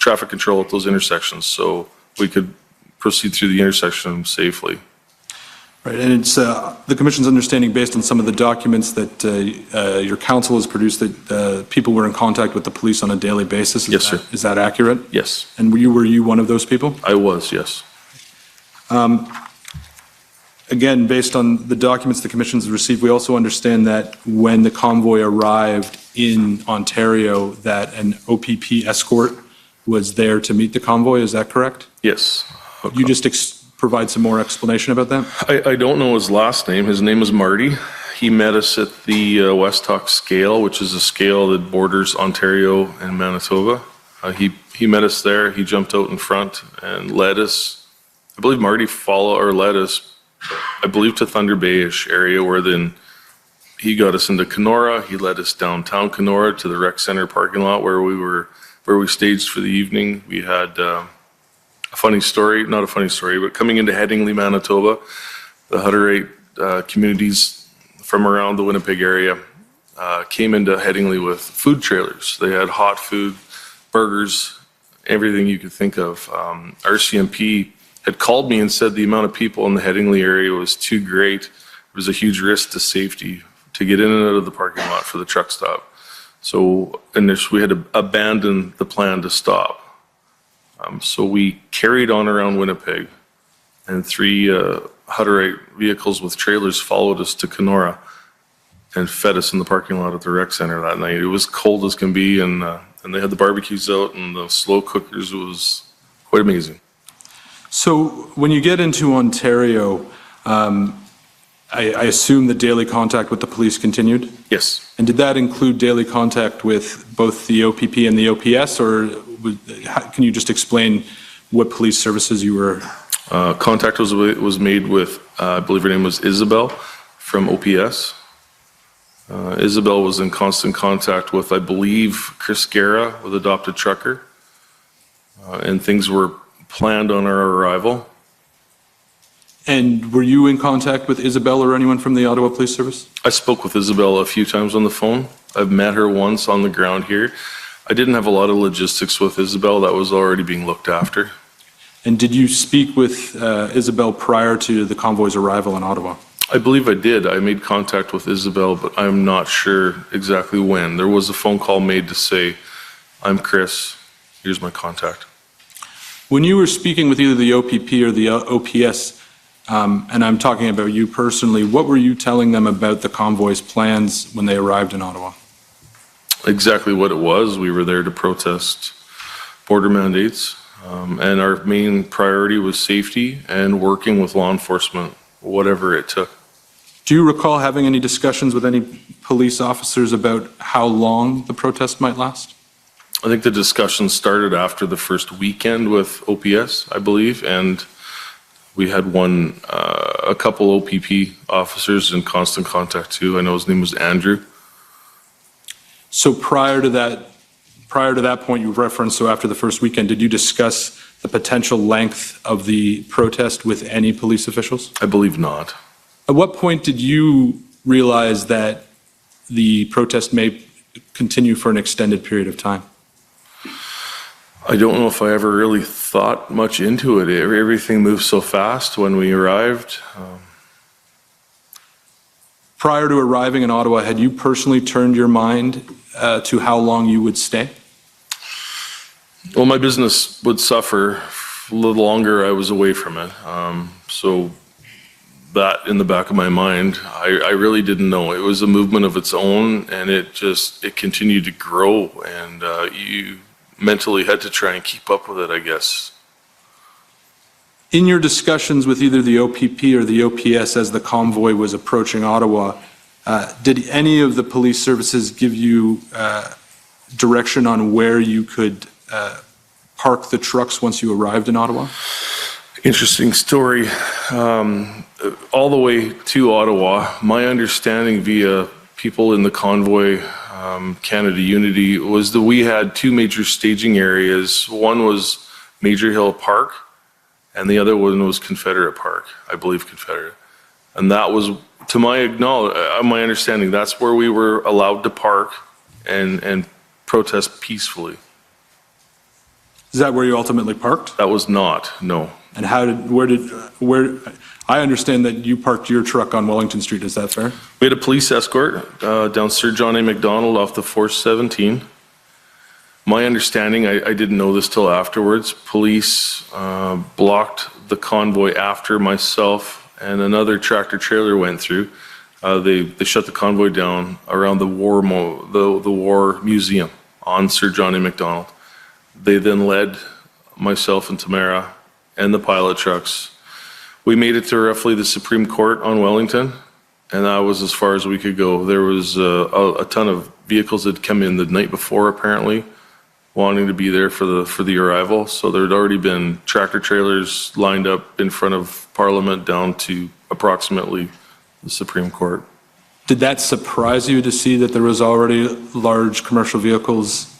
[SPEAKER 5] traffic control at those intersections, so we could proceed through the intersection safely.
[SPEAKER 3] Right, and it's the Commission's understanding, based on some of the documents that your counsel has produced, that people were in contact with the police on a daily basis.
[SPEAKER 5] Yes, sir.
[SPEAKER 3] Is that accurate?
[SPEAKER 5] Yes,
[SPEAKER 3] And were you one of those people?
[SPEAKER 5] I was, yes.
[SPEAKER 3] Again, based on the documents the Commission's received, we also understand that when the convoy arrived in Ontario, that an OPP escort was there to meet the convoy. Is that correct?
[SPEAKER 5] Yes.
[SPEAKER 3] You just provide some more explanation about that?
[SPEAKER 5] I don't know his last name. His name is Marty. He met us at the Westhock scale, which is a scale that borders Ontario and Manitoba. He met us there. He jumped out in front and led us. I believe Marty led us, I believe, to Thunder Bay-ish area, where then he got us into Kenora. He led us downtown Kenora to the rec center parking lot where we staged for the evening. We had a funny story, not a funny story, but coming into Headingley, Manitoba, the Hutterite communities from around the Winnipeg area came into Headingley with food trailers. They had hot food, burgers, everything you could think of. RCMP had called me and said the amount of people in the Headingley area was too great. It was a huge risk to safety to get in and out of the parking lot for the truck stop. So we had to abandon the plan to stop. So we carried on around Winnipeg, and 3 Hutterite vehicles with trailers followed us to Kenora and fed us in the parking lot at the rec center that night. It was cold as can be, and they had the barbecues out and the slow cookers. It was quite amazing.
[SPEAKER 3] So when you get into Ontario, I assume that daily contact with the police continued?
[SPEAKER 5] Yes.
[SPEAKER 3] And did that include daily contact with both the OPP and the OPS, or can you just explain what police services you were?
[SPEAKER 5] Contact was made with, I believe her name was Isabel from OPS. Isabel was in constant contact with, I believe, Chris Guerra, with Adopted Trucker, and things were planned on our arrival.
[SPEAKER 3] And were you in contact with Isabel or anyone from the Ottawa Police Service?
[SPEAKER 5] I spoke with Isabel a few times on the phone. I've met her once on the ground here. I didn't have a lot of logistics with Isabel. That was already being looked after.
[SPEAKER 3] And did you speak with Isabel prior to the convoy's arrival in Ottawa?
[SPEAKER 5] I believe I did. I made contact with Isabel, but I'm not sure exactly when. There was a phone call made to say, "I'm Chris, here's my contact."
[SPEAKER 3] When you were speaking with either the OPP or the OPS, and I'm talking about you personally, what were you telling them about the convoy's plans when they arrived in Ottawa?
[SPEAKER 5] Exactly what it was. We were there to protest border mandates, and our main priority was safety and working with law enforcement, whatever it took.
[SPEAKER 3] Do you recall having any discussions with any police officers about how long the protest might last?
[SPEAKER 5] I think the discussion started after the first weekend with OPS, I believe, and we had a couple OPP officers in constant contact too. I know his name was Andrew.
[SPEAKER 3] So prior to that point you referenced, so after the first weekend, did you discuss the potential length of the protest with any police officials?
[SPEAKER 5] I believe not.
[SPEAKER 3] At what point did you realize that the protest may continue for an extended period of time?
[SPEAKER 5] I don't know if I ever really thought much into it. Everything moved so fast when we arrived.
[SPEAKER 3] Prior to arriving in Ottawa, had you personally turned your mind to how long you would stay?
[SPEAKER 5] Well, my business would suffer a little longer I was away from it. So that in the back of my mind, I really didn't know. It was a movement of its own, and it continued to grow, and you mentally had to try and keep up with it, I guess.
[SPEAKER 3] In your discussions with either the OPP or the OPS as the convoy was approaching Ottawa, did any of the police services give you direction on where you could park the trucks once you arrived in Ottawa?
[SPEAKER 5] Interesting story. All the way to Ottawa, my understanding via people in the Convoy, Canada Unity, was that we had 2 major staging areas. One was Major Hill Park, and the other one was Confederate Park, I believe Confederate. And that was, to my understanding, that's where we were allowed to park and protest peacefully.
[SPEAKER 3] Is that where you ultimately parked?
[SPEAKER 5] That was not, no.
[SPEAKER 3] And I understand that you parked your truck on Wellington Street, is that fair?
[SPEAKER 5] We had a police escort down Sir John A. Macdonald off the 417. My understanding, I didn't know this till afterwards, police blocked the convoy after myself and another tractor trailer went through. They shut the convoy down around the war museum on Sir John A. Macdonald. They then led myself and Tamara and the pilot trucks. We made it to roughly the Supreme Court on Wellington, and that was as far as we could go. There was a ton of vehicles that had come in the night before, apparently, wanting to be there for the arrival. So there had already been tractor trailers lined up in front of Parliament down to approximately the Supreme Court.
[SPEAKER 3] Did that surprise you to see that there was already large commercial vehicles?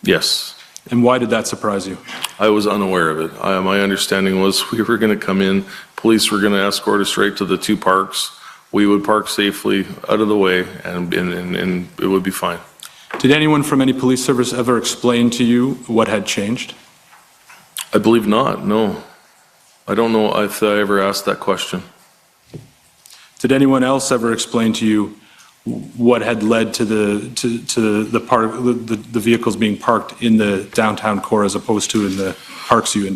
[SPEAKER 5] Yes.
[SPEAKER 3] And why did that surprise you?
[SPEAKER 5] I was unaware of it. My understanding was we were going to come in, police were going to escort us right to the two parks. We would park safely out of the way and it would be fine.
[SPEAKER 3] Did anyone from any police service ever explain to you what had changed?
[SPEAKER 5] I believe not, no. I don't know if I ever asked that question.
[SPEAKER 3] Did anyone else ever explain to you what had led to the vehicles being parked in the downtown core as opposed to in the parks you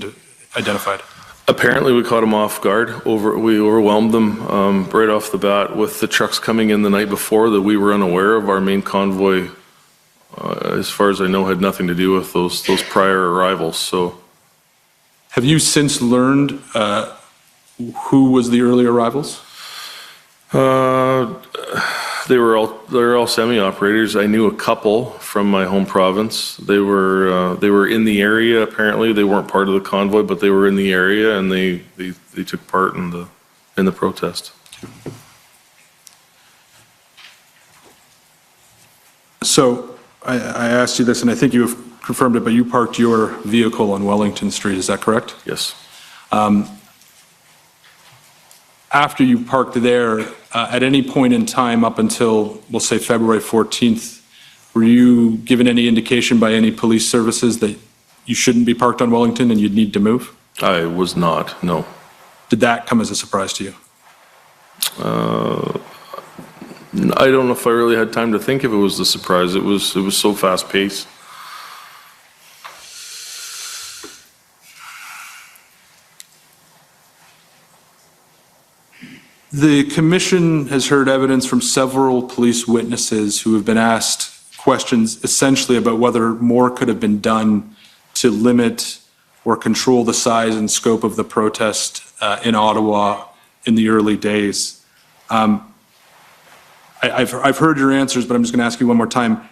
[SPEAKER 3] identified?
[SPEAKER 5] Apparently we caught them off guard. We overwhelmed them right off the bat with the trucks coming in the night before that we were unaware of. Our main convoy, as far as I know, had nothing to do with those prior arrivals. So,
[SPEAKER 3] have you since learned who was the early arrivals?
[SPEAKER 5] They were all semi-operators. I knew a couple from my home province. They were in the area. Apparently, they weren't part of the convoy, but they were in the area and they took part in the protest.
[SPEAKER 3] So I asked you this, and I think you have confirmed it, but you parked your vehicle on Wellington Street. Is that correct?
[SPEAKER 5] Yes.
[SPEAKER 3] After you parked there, at any point in time up until, we'll say, February 14th, were you given any indication by any police services that you shouldn't be parked on Wellington and you'd need to move?
[SPEAKER 5] I was not, no.
[SPEAKER 3] Did that come as a surprise to you?
[SPEAKER 5] I don't know if I really had time to think if it was a surprise. It was so fast-paced.
[SPEAKER 3] The commission has heard evidence from several police witnesses who have been asked questions essentially about whether more could have been done to limit or control the size and scope of the protest in Ottawa in the early days. I've heard your answers, but I'm just going to ask you one more time.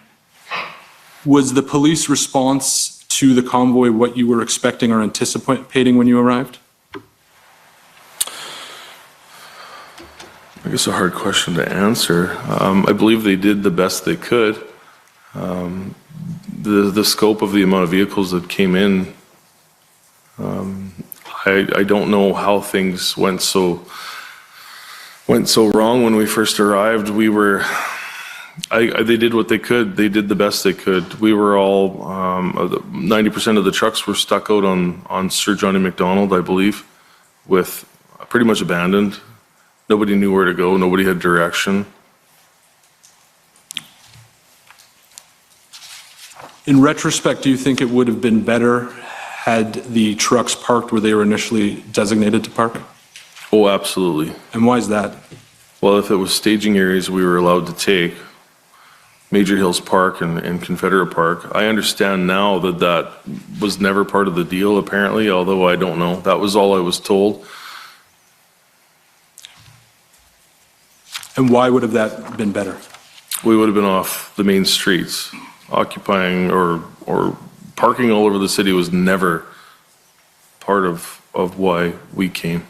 [SPEAKER 3] Was the police response to the convoy what you were expecting or anticipating when you arrived?
[SPEAKER 5] I guess a hard question to answer. I believe they did the best they could. The scope of the amount of vehicles that came in, I don't know how things went so wrong when we first arrived. They did what they could. They did the best they could. We were all 90% of the trucks were stuck out on Sir John A. Macdonald, I believe, with pretty much abandoned. Nobody knew where to go. Nobody had direction.
[SPEAKER 3] In retrospect, do you think it would have been better had the trucks parked where they were initially designated to park?
[SPEAKER 5] Oh, absolutely.
[SPEAKER 3] And why is that?
[SPEAKER 5] Well, if it was staging areas we were allowed to take, Major Hills Park and Confederate Park, I understand now that was never part of the deal, apparently, although I don't know. That was all I was told.
[SPEAKER 3] And why would have that been better?
[SPEAKER 5] We would have been off the main streets. Occupying or parking all over the city was never part of why we came.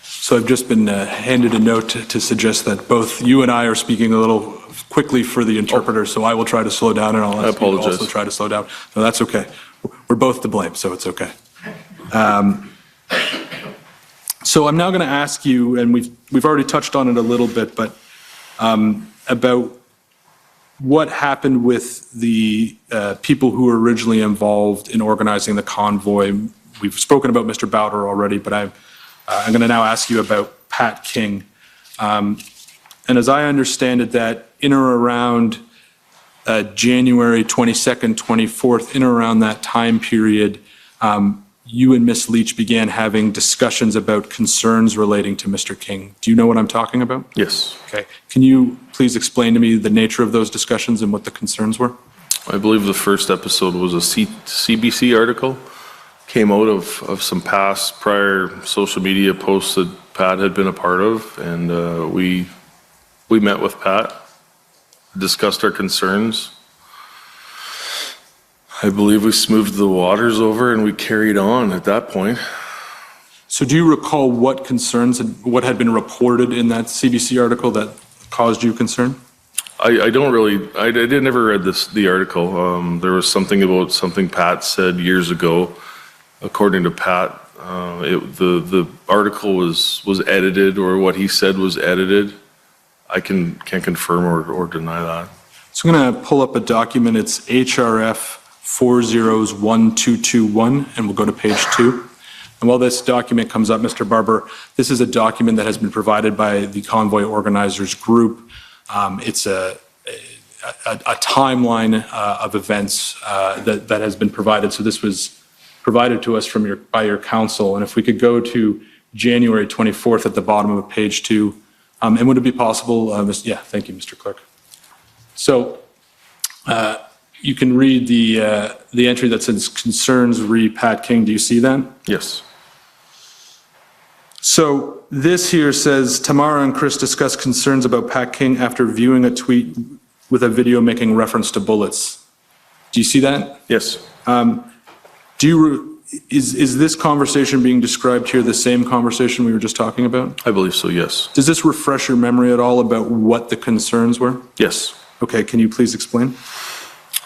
[SPEAKER 3] So I've just been handed a note to suggest that both you and I are speaking a little quickly for the interpreter, so I will try to slow down and I'll ask you to also try to slow down. No, that's okay. We're both to blame, so it's okay. So I'm now going to ask you, and we've already touched on it a little bit, but about what happened with the people who were originally involved in organizing the convoy. We've spoken about Mr. Bowder already, but I'm going to now ask you about Pat King. And as I understand it, that in or around January 22nd, 24th, in or around that time period, you and Ms. Leach began having discussions about concerns relating to Mr. King. Do you know what I'm talking about?
[SPEAKER 5] Yes.
[SPEAKER 3] Okay. Can you please explain to me the nature of those discussions and what the concerns were?
[SPEAKER 5] I believe the first episode was a CBC article, came out of some prior social media posts that Pat had been a part of, and we met with Pat, discussed our concerns. I believe we smoothed the waters over and we carried on at that point.
[SPEAKER 3] So do you recall what concerns, what had been reported in that CBC article that caused you concern?
[SPEAKER 5] I don't really, I never read the article. There was something about something Pat said years ago. According to Pat, the article was edited, or what he said was edited. I can't confirm or deny that.
[SPEAKER 3] So I'm going to pull up a document. It's HRF 401221, and we'll go to page 2. And while this document comes up, Mr. Barber, this is a document that has been provided by the Convoy Organizers Group. It's a timeline of events that has been provided. So this was provided to us by your counsel. And if we could go to January 24th at the bottom of page 2. And would it be possible, yeah, thank you, Mr. Clerk. So you can read the entry that says concerns re Pat King. Do you see that?
[SPEAKER 5] Yes.
[SPEAKER 3] So this here says Tamara and Chris discuss concerns about Pat King after viewing a tweet with a video making reference to bullets. Do you see that?
[SPEAKER 5] Yes.
[SPEAKER 3] Is this conversation being described here the same conversation we were just talking about?
[SPEAKER 5] I believe so, yes.
[SPEAKER 3] Does this refresh your memory at all about what the concerns were?
[SPEAKER 5] Yes.
[SPEAKER 3] Okay, can you please explain?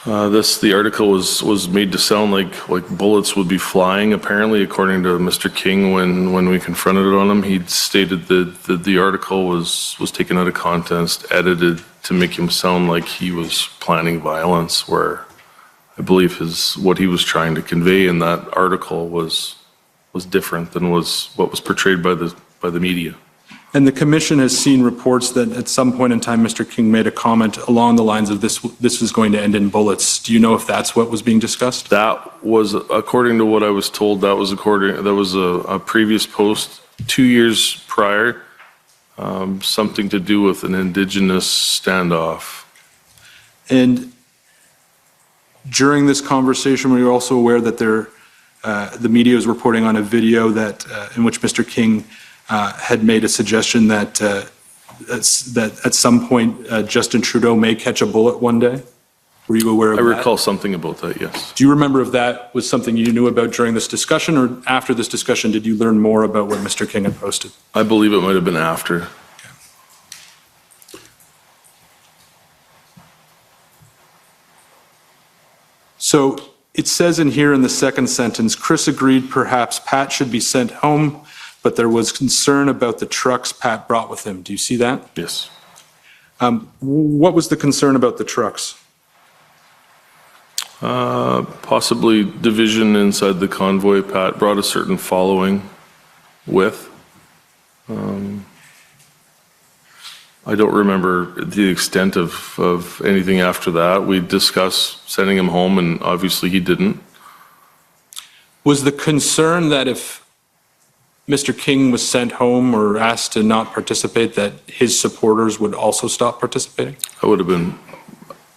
[SPEAKER 5] The article was made to sound like bullets would be flying, apparently, according to Mr. King. When we confronted on him, he'd stated that the article was taken out of context, edited to make him sound like he was planning violence, where I believe what he was trying to convey in that article was different than what was portrayed by the media.
[SPEAKER 3] And the commission has seen reports that at some point in time, Mr. King made a comment along the lines of this is going to end in bullets. Do you know if that's what was being discussed?
[SPEAKER 5] That was, according to what I was told, that was a previous post 2 years prior, something to do with an indigenous standoff.
[SPEAKER 3] And during this conversation, were you also aware that the media was reporting on a video that in which Mr. King had made a suggestion that at some point Justin Trudeau may catch a bullet one day? Were you aware of that?
[SPEAKER 5] I recall something about that, yes.
[SPEAKER 3] Do you remember if that was something you knew about during this discussion, or after this discussion, did you learn more about what Mr. King had posted?
[SPEAKER 5] I believe it might have been after.
[SPEAKER 3] So it says in here in the second sentence, Chris agreed perhaps Pat should be sent home, but there was concern about the trucks Pat brought with him. Do you see that?
[SPEAKER 5] Yes.
[SPEAKER 3] What was the concern about the trucks?
[SPEAKER 5] Possibly division inside the convoy. Pat brought a certain following with. I don't remember the extent of anything after that. We discussed sending him home, and obviously he didn't.
[SPEAKER 3] Was the concern that if Mr. King was sent home or asked to not participate, that his supporters would also stop participating?
[SPEAKER 5] That would have been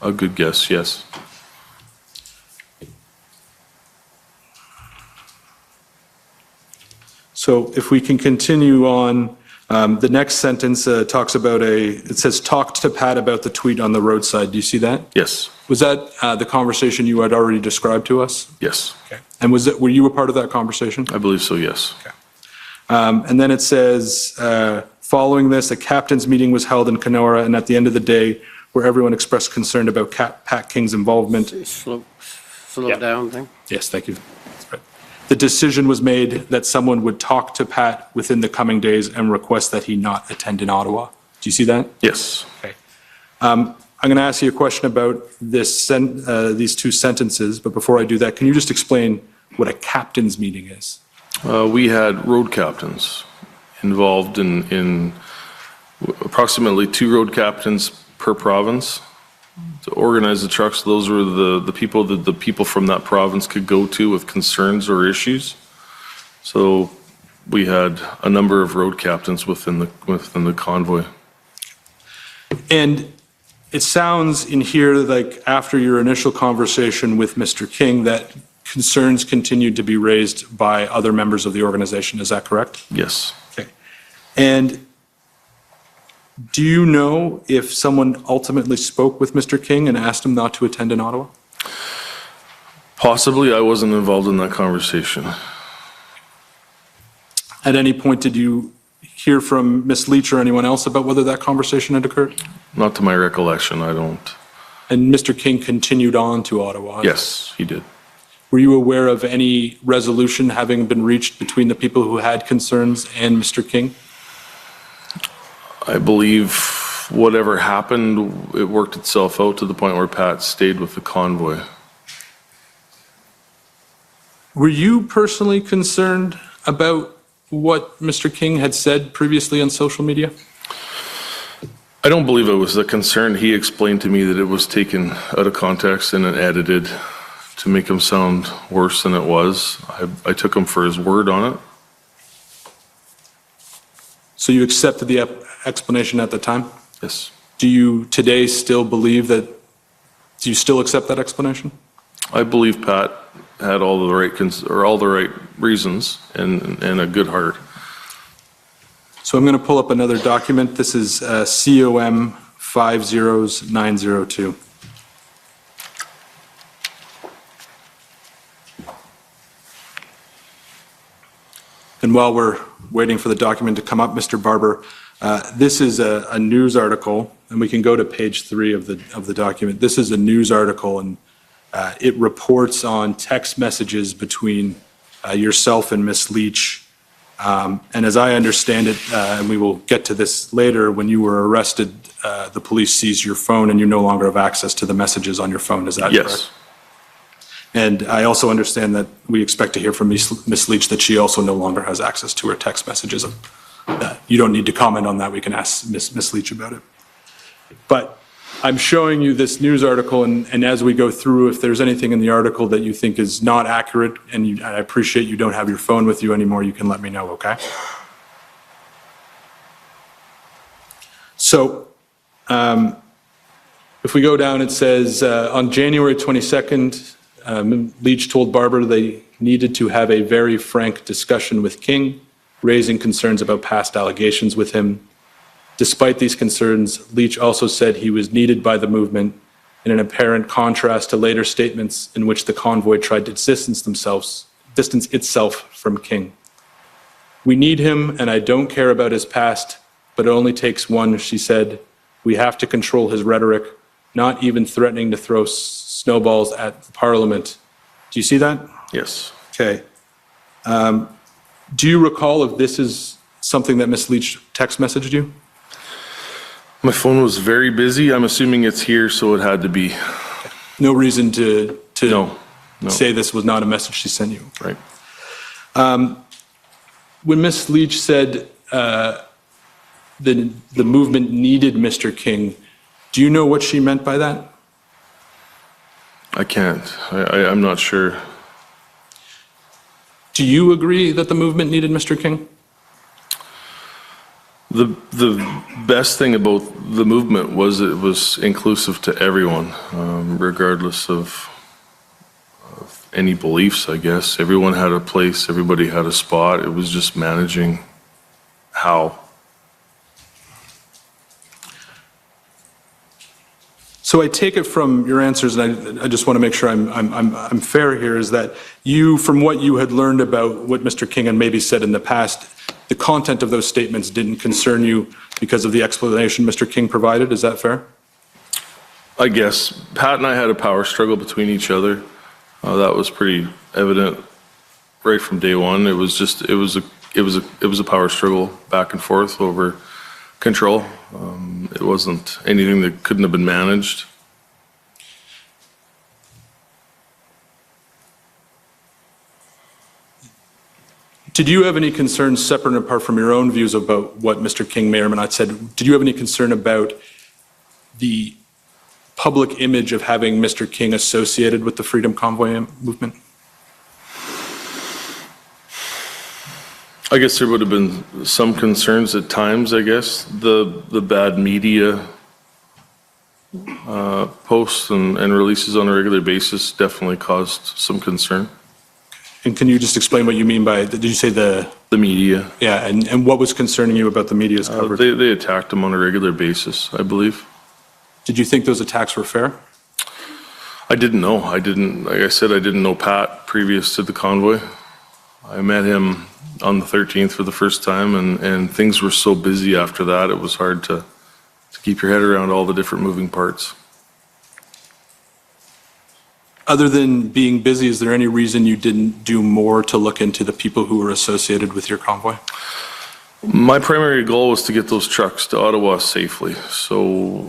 [SPEAKER 5] a good guess, yes.
[SPEAKER 3] So if we can continue on, the next sentence talks about it says, talk to Pat about the tweet on the roadside. Do you see that?
[SPEAKER 5] Yes.
[SPEAKER 3] Was that the conversation you had already described to us?
[SPEAKER 5] Yes.
[SPEAKER 3] Okay. And were you a part of that conversation?
[SPEAKER 5] I believe so, yes.
[SPEAKER 3] Okay. And then it says, following this, a captain's meeting was held in Kenora, and at the end of the day, where everyone expressed concern about Pat King's involvement.
[SPEAKER 2] Slow down thing.
[SPEAKER 3] Yes, thank you. That's right. the decision was made that someone would talk to Pat within the coming days and request that he not attend in Ottawa. Do you see that?
[SPEAKER 5] Yes.
[SPEAKER 3] Okay. I'm going to ask you a question about these two sentences, but before I do that, can you just explain what a captain's meeting is?
[SPEAKER 5] We had road captains involved in approximately 2 road captains per province to organize the trucks. Those were the people that the people from that province could go to with concerns or issues. So we had a number of road captains within the convoy.
[SPEAKER 3] And it sounds in here like after your initial conversation with Mr. King that concerns continued to be raised by other members of the organization. Is that correct?
[SPEAKER 5] Yes.
[SPEAKER 3] Okay. And do you know if someone ultimately spoke with Mr. King and asked him not to attend in Ottawa?
[SPEAKER 5] Possibly. I wasn't involved in that conversation.
[SPEAKER 3] At any point, did you hear from Ms. Leach or anyone else about whether that conversation had occurred?
[SPEAKER 5] Not to my recollection, I don't.
[SPEAKER 3] And Mr. King continued on to Ottawa?
[SPEAKER 5] Yes, he did.
[SPEAKER 3] Were you aware of any resolution having been reached between the people who had concerns and Mr. King?
[SPEAKER 5] I believe whatever happened, it worked itself out to the point where Pat stayed with the convoy.
[SPEAKER 3] Were you personally concerned about what Mr. King had said previously on social media?
[SPEAKER 5] I don't believe it was a concern. He explained to me that it was taken out of context and edited to make him sound worse than it was. I took him for his word on it.
[SPEAKER 3] So you accepted the explanation at the time?
[SPEAKER 5] Yes.
[SPEAKER 3] Do you today still believe that, do you still accept that explanation?
[SPEAKER 5] I believe Pat had all the right reasons and a good heart.
[SPEAKER 3] So I'm going to pull up another document. This is COM 50902. And while we're waiting for the document to come up, Mr. Barber, this is a news article, and we can go to page 3 of the document. This is a news article, and it reports on text messages between yourself and Ms. Leach. And as I understand it, and we will get to this later, when you were arrested, the police seized your phone and you no longer have access to the messages on your phone. Is that correct?
[SPEAKER 5] Yes.
[SPEAKER 3] And I also understand that we expect to hear from Ms. Leach that she also no longer has access to her text messages. You don't need to comment on that. We can ask Ms. Leach about it. But I'm showing you this news article, and as we go through, if there's anything in the article that you think is not accurate, and I appreciate you don't have your phone with you anymore, you can let me know, okay? So, if we go down, it says, on January 22nd, Leach told Barber they needed to have a very frank discussion with King, raising concerns about past allegations with him. Despite these concerns, Leach also said he was needed by the movement, in an apparent contrast to later statements in which the convoy tried to distance itself from King. We need him, and I don't care about his past, but it only takes one, she said. We have to control his rhetoric, not even threatening to throw snowballs at the Parliament. Do you see that?
[SPEAKER 5] Yes.
[SPEAKER 3] Okay. Do you recall if this is something that Ms. Leach text messaged you?
[SPEAKER 5] My phone was very busy. I'm assuming it's here, so it had to be.
[SPEAKER 3] No reason to
[SPEAKER 5] No.
[SPEAKER 3] say this was not a message she sent you.
[SPEAKER 5] Right.
[SPEAKER 3] When Ms. Leach said the movement needed Mr. King, do you know what she meant by that?
[SPEAKER 5] I can't. I'm not sure.
[SPEAKER 3] Do you agree that the movement needed Mr. King?
[SPEAKER 5] The best thing about the movement was it was inclusive to everyone, regardless of any beliefs, I guess. Everyone had a place, everybody had a spot. It was just managing how.
[SPEAKER 3] So I take it from your answers, and I just want to make sure I'm fair here, is that you, from what you had learned about what Mr. King had maybe said in the past, the content of those statements didn't concern you because of the explanation Mr. King provided. Is that fair?
[SPEAKER 5] I guess. Pat and I had a power struggle between each other. That was pretty evident right from day one. It was just, it was a power struggle back and forth over control. It wasn't anything that couldn't have been managed.
[SPEAKER 3] Did you have any concerns separate and apart from your own views about what Mr. King may or may not said? Did you have any concern about the public image of having Mr. King associated with the Freedom Convoy movement?
[SPEAKER 5] I guess there would have been some concerns at times, I guess. The bad media posts and releases on a regular basis definitely caused some concern.
[SPEAKER 3] And can you just explain what you mean by, did you say the
[SPEAKER 5] media?
[SPEAKER 3] Yeah, and what was concerning you about the media's coverage?
[SPEAKER 5] They attacked him on a regular basis, I believe.
[SPEAKER 3] Did you think those attacks were fair?
[SPEAKER 5] I didn't know. Like I said, I didn't know Pat previous to the convoy. I met him on the 13th for the first time, and things were so busy after that, it was hard to keep your head around all the different moving parts.
[SPEAKER 3] Other than being busy, is there any reason you didn't do more to look into the people who were associated with your convoy?
[SPEAKER 5] My primary goal was to get those trucks to Ottawa safely. So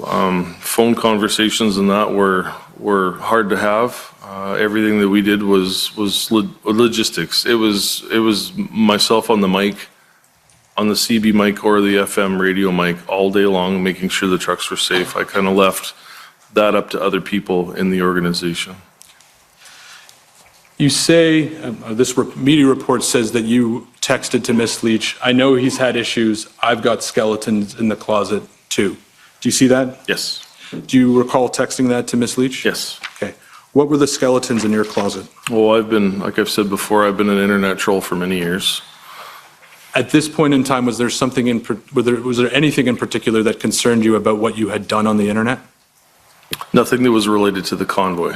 [SPEAKER 5] phone conversations and that were hard to have. Everything that we did was logistics. It was myself on the mic, on the CB mic or the FM radio mic all day long, making sure the trucks were safe. I kind of left that up to other people in the organization.
[SPEAKER 3] You say, this media report says that you texted to Miss Leach, I know he's had issues, I've got skeletons in the closet too. Do you see that?
[SPEAKER 5] Yes.
[SPEAKER 3] Do you recall texting that to Miss Leach?
[SPEAKER 5] Yes.
[SPEAKER 3] Okay. What were the skeletons in your closet?
[SPEAKER 5] Well, like I've said before, I've been an internet troll for many years.
[SPEAKER 3] At this point in time, was there anything in particular that concerned you about what you had done on the internet?
[SPEAKER 5] Nothing that was related to the convoy.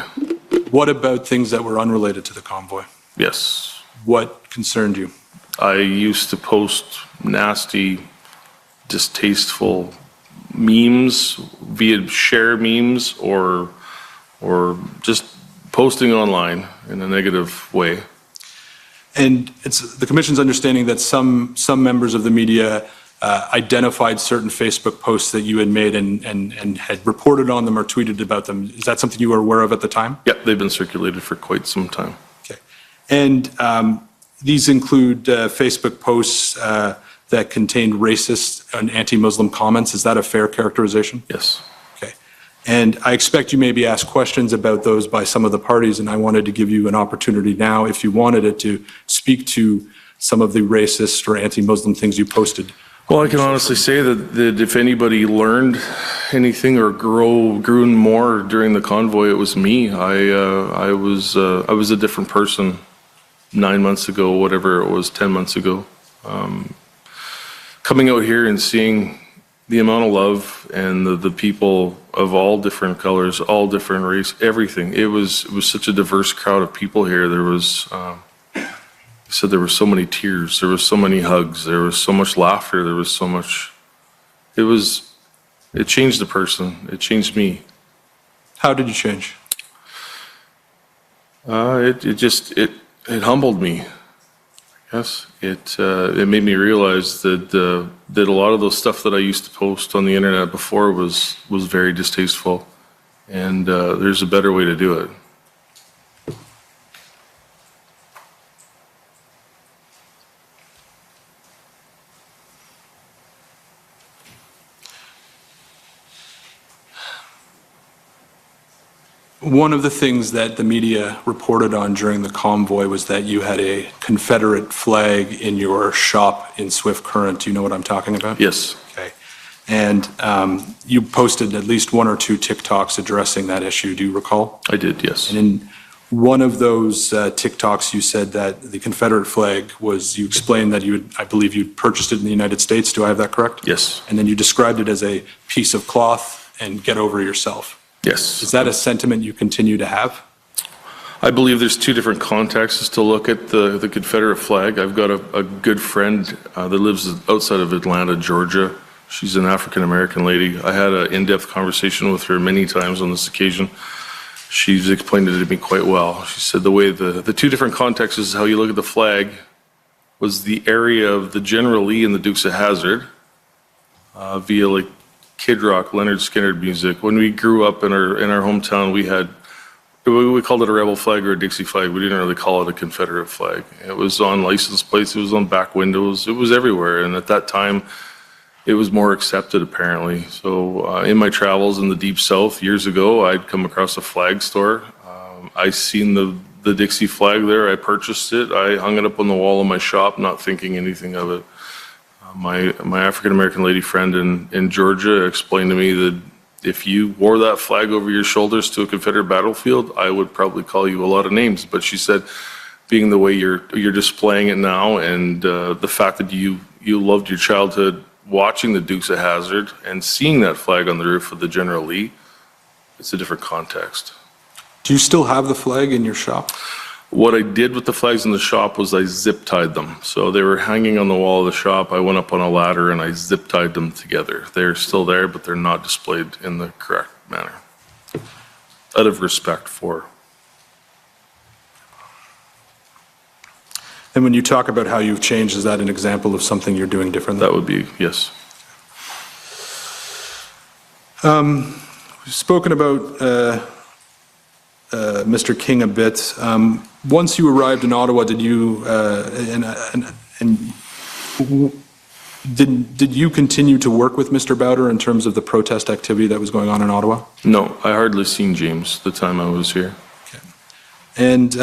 [SPEAKER 3] What about things that were unrelated to the convoy?
[SPEAKER 5] Yes.
[SPEAKER 3] What concerned you?
[SPEAKER 5] I used to post nasty, distasteful memes via share memes or just posting online in a negative way.
[SPEAKER 3] And it's the Commission's understanding that some members of the media identified certain Facebook posts that you had made and had reported on them or tweeted about them. Is that something you were aware of at the time?
[SPEAKER 5] Yep, they've been circulated for quite some time.
[SPEAKER 3] Okay. And these include Facebook posts that contained racist and anti-Muslim comments. Is that a fair characterization?
[SPEAKER 5] Yes.
[SPEAKER 3] Okay. And I expect you may be asked questions about those by some of the parties, and I wanted to give you an opportunity now, if you wanted it, to speak to some of the racist or anti-Muslim things you posted.
[SPEAKER 5] Well, I can honestly say that if anybody learned anything or grew more during the convoy, it was me. I was a different person 9 months ago, whatever it was, 10 months ago. Coming out here and seeing the amount of love and the people of all different colors, all different race, everything. It was such a diverse crowd of people here. There was. So there were so many tears, there was so many hugs, there was so much laughter, there was so much, it changed the person, it changed me.
[SPEAKER 3] How did you change?
[SPEAKER 5] It humbled me, I guess. It made me realize that a lot of those stuff that I used to post on the internet before was very distasteful, and there's a better way to do it.
[SPEAKER 3] One of the things that the media reported on during the convoy was that you had a Confederate flag in your shop in Swift Current. Do you know what I'm talking about?
[SPEAKER 5] Yes.
[SPEAKER 3] Okay. And you posted at least one or two TikToks addressing that issue. Do you recall?
[SPEAKER 5] I did, yes.
[SPEAKER 3] And in one of those TikToks, you said that the Confederate flag you explained that I believe you'd purchased it in the United States. Do I have that correct?
[SPEAKER 5] Yes.
[SPEAKER 3] And then you described it as a piece of cloth and get over yourself.
[SPEAKER 5] Yes.
[SPEAKER 3] Is that a sentiment you continue to have?
[SPEAKER 5] I believe there's two different contexts to look at the Confederate flag. I've got a good friend that lives outside of Atlanta, Georgia. She's an African-American lady. I had an in-depth conversation with her many times on this occasion. She's explained it to me quite well. She said the way the two different contexts is how you look at the flag was the area of the General Lee and the Dukes of Hazzard via like Kid Rock, Leonard Skinner music. When we grew up in our hometown, we called it a rebel flag or a Dixie flag. We didn't really call it a Confederate flag. It was on license plates. It was on back windows. It was everywhere. And at that time, it was more accepted apparently. So in my travels in the Deep South years ago, I'd come across a flag store. I seen the Dixie flag there. I purchased it. I hung it up on the wall of my shop, not thinking anything of it. My African-American lady friend in Georgia explained to me that if you wore that flag over your shoulders to a Confederate battlefield, I would probably call you a lot of names. But she said, being the way you're displaying it now, and the fact that you loved your childhood watching the Dukes of Hazzard and seeing that flag on the roof of the General Lee, it's a different context.
[SPEAKER 3] Do you still have the flag in your shop?
[SPEAKER 5] What I did with the flags in the shop was I zip tied them. So they were hanging on the wall of the shop. I went up on a ladder and I zip tied them together. They're still there, but they're not displayed in the correct manner. Out of respect for.
[SPEAKER 3] And when you talk about how you've changed, is that an example of something you're doing differently?
[SPEAKER 5] That would be, yes.
[SPEAKER 3] We've spoken about Mr. King a bit. Once you arrived in Ottawa, did you did you continue to work with Mr. Bowder in terms of the protest activity that was going on in Ottawa?
[SPEAKER 5] No, I hardly seen James the time I was here.
[SPEAKER 3] Okay. And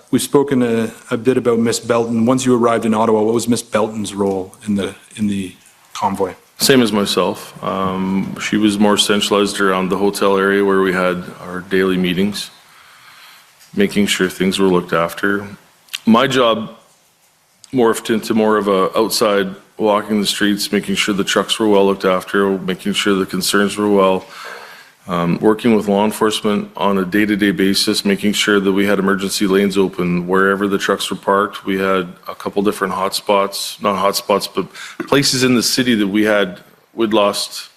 [SPEAKER 3] we've spoken a bit about Miss Belton. Once you arrived in Ottawa, what was Miss Belton's role in the convoy?
[SPEAKER 5] Same as myself. She was more centralized around the hotel area where we had our daily meetings, making sure things were looked after. My job morphed into more of a outside walking the streets, making sure the trucks were well looked after, making sure the concerns were well, working with law enforcement on a day-to-day basis, making sure that we had emergency lanes open wherever the trucks were parked. We had a couple different hotspots, not hotspots, but places in the city that we'd lost.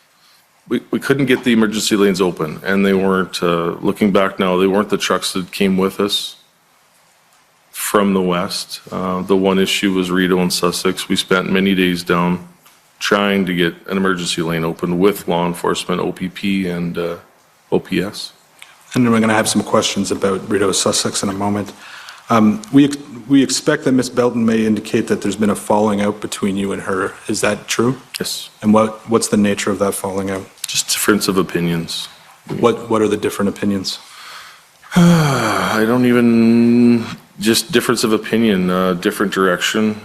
[SPEAKER 5] We couldn't get the emergency lanes open, and they weren't, looking back now, they weren't the trucks that came with us from the west. The one issue was Rideau and Sussex. We spent many days down trying to get an emergency lane open with law enforcement, OPP, and OPS.
[SPEAKER 3] And then we're going to have some questions about Rideau, Sussex in a moment. We expect that Miss Belton may indicate that there's been a falling out between you and her. Is that true?
[SPEAKER 5] Yes.
[SPEAKER 3] And what's the nature of that falling out?
[SPEAKER 5] Just difference of opinions.
[SPEAKER 3] What are the different opinions?
[SPEAKER 5] I don't even, just difference of opinion, different direction.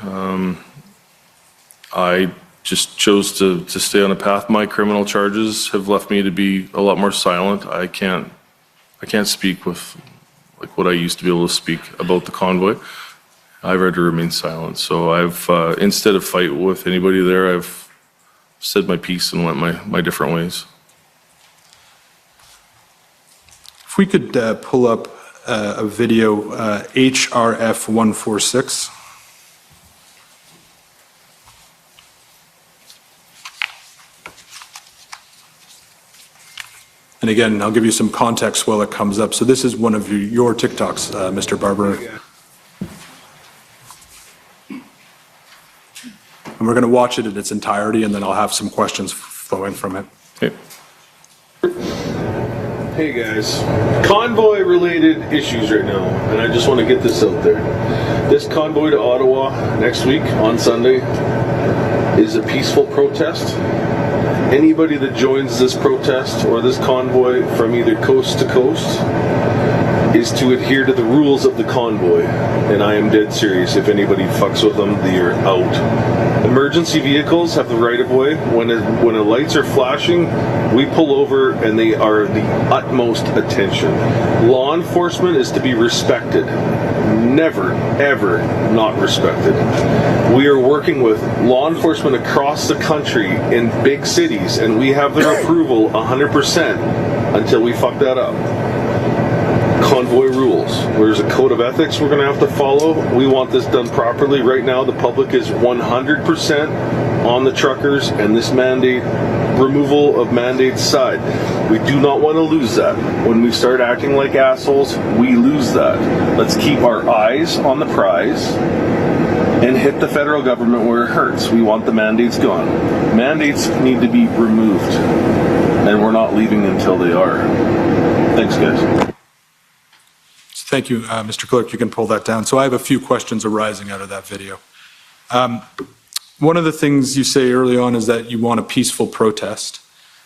[SPEAKER 5] I just chose to stay on a path. My criminal charges have left me to be a lot more silent. I can't speak with like what I used to be able to speak about the convoy. I've had to remain silent. So I've, instead of fight with anybody there, I've said my piece and went my different ways.
[SPEAKER 3] If we could pull up a video, HRF 146. And again, I'll give you some context while it comes up. So this is one of your TikToks, Mr. Barber. And we're going to watch it in its entirety, and then I'll have some questions flowing from it.
[SPEAKER 5] Okay.
[SPEAKER 6] Hey guys, convoy related issues right now, and I just want to get this out there. This convoy to Ottawa next week on Sunday is a peaceful protest. Anybody that joins this protest or this convoy from either coast to coast is to adhere to the rules of the convoy, and I am dead serious. If anybody fucks with them, they're out. Emergency vehicles have the right of way. When the lights are flashing, we pull over and they are the utmost attention. Law enforcement is to be respected. Never, ever not respected. We are working with law enforcement across the country in big cities, and we have their approval 100% until we fuck that up. Convoy rules. There's a code of ethics we're going to have to follow. We want this done properly. Right now, the public is 100% on the truckers, and this mandate removal of mandates side. We do not want to lose that. When we start acting like assholes, we lose that. Let's keep our eyes on the prize and hit the federal government where it hurts. We want the mandates gone. Mandates need to be removed, and we're not leaving until they are. Thanks, guys.
[SPEAKER 3] Thank you, Mr. Clerk. You can pull that down. So I have a few questions arising out of that video. One of the things you say early on is that you want a peaceful protest.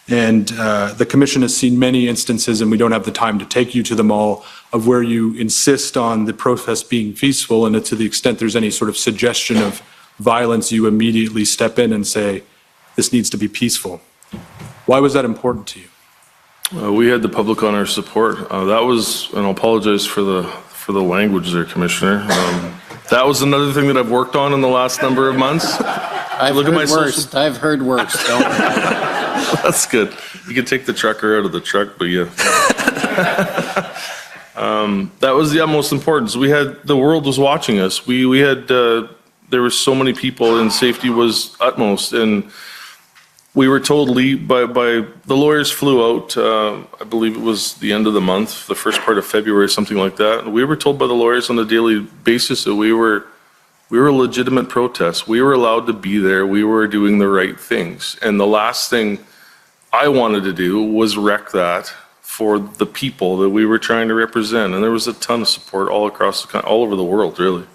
[SPEAKER 3] And the commission has seen many instances, and we don't have the time to take you to them all, of where you insist on the protest being peaceful, and to the extent there's any sort of suggestion of violence, you immediately step in and say, this needs to be peaceful. Why was that important to you?
[SPEAKER 5] We had the public on our support. That was, and I'll apologize for the language there, Commissioner. That was another thing that I've worked on in the last number of months.
[SPEAKER 2] I've heard worse. Don't.
[SPEAKER 5] That's good. You can take the trucker out of the truck, but yeah. That was the utmost importance. We had, the world was watching us. We had, there were so many people, and safety was utmost. And we were told by the lawyers flew out, I believe it was the end of the month, the first part of February, something like that. We were told by the lawyers on a daily basis that we were a legitimate protest. We were allowed to be there. We were doing the right things. And the last thing I wanted to do was wreck that for the people that we were trying to represent. And there was a ton of support all across all over the world, really.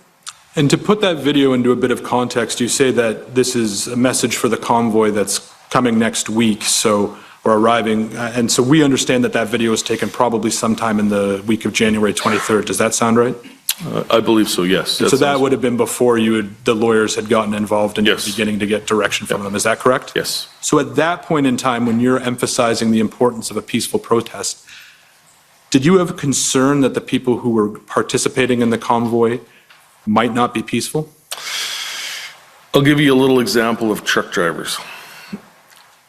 [SPEAKER 3] And to put that video into a bit of context, you say that this is a message for the convoy that's coming next week, or arriving. And so we understand that that video was taken probably sometime in the week of January 23rd. Does that sound right?
[SPEAKER 5] I believe so, yes.
[SPEAKER 3] So that would have been before the lawyers had gotten involved and you were
[SPEAKER 5] Yes.
[SPEAKER 3] beginning to get direction from them. Is that correct?
[SPEAKER 5] Yes.
[SPEAKER 3] So at that point in time, when you're emphasizing the importance of a peaceful protest, did you have a concern that the people who were participating in the convoy might not be peaceful?
[SPEAKER 5] I'll give you a little example of truck drivers.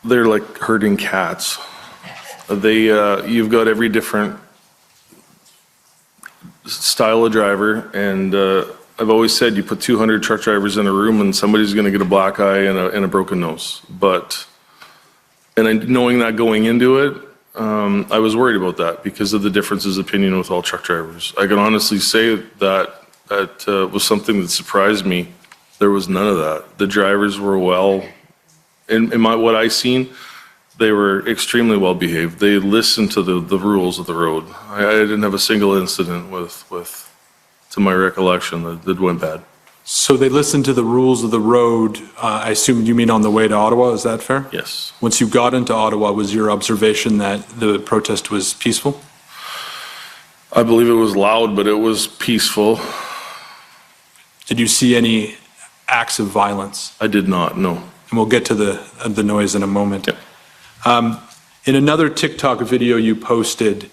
[SPEAKER 5] They're like herding cats. You've got every different style of driver, and I've always said you put 200 truck drivers in a room and somebody's going to get a black eye and a broken nose. Knowing that going into it, I was worried about that because of the differences of opinion with all truck drivers. I can honestly say that was something that surprised me. There was none of that. The drivers were what I seen, they were extremely well behaved. They listened to the rules of the road. I didn't have a single incident to my recollection, that went bad.
[SPEAKER 3] So they listened to the rules of the road. I assume you mean on the way to Ottawa, is that fair?
[SPEAKER 5] Yes.
[SPEAKER 3] Once you got into Ottawa, was your observation that the protest was peaceful?
[SPEAKER 5] I believe it was loud, but it was peaceful.
[SPEAKER 3] Did you see any acts of violence?
[SPEAKER 5] I did not, no.
[SPEAKER 3] And we'll get to the noise in a moment.
[SPEAKER 5] Yep.
[SPEAKER 3] In another TikTok video you posted,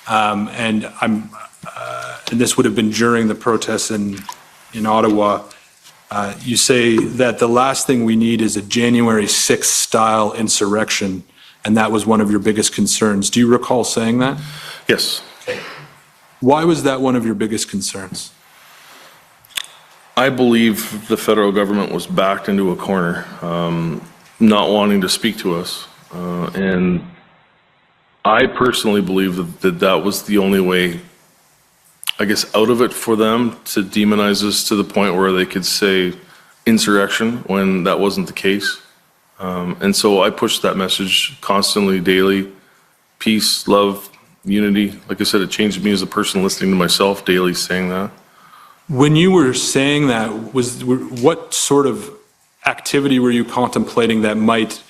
[SPEAKER 3] and this would have been during the protests in Ottawa, you say that the last thing we need is a January 6th style insurrection, and that was one of your biggest concerns. Do you recall saying that?
[SPEAKER 5] Yes.
[SPEAKER 3] Why was that one of your biggest concerns?
[SPEAKER 5] I believe the federal government was backed into a corner, not wanting to speak to us. And I personally believe that was the only way, I guess, out of it for them to demonize us to the point where they could say insurrection when that wasn't the case. And so I pushed that message constantly, daily. Peace, love, unity. Like I said, it changed me as a person listening to myself daily saying that.
[SPEAKER 3] When you were saying that, what sort of activity were you contemplating that might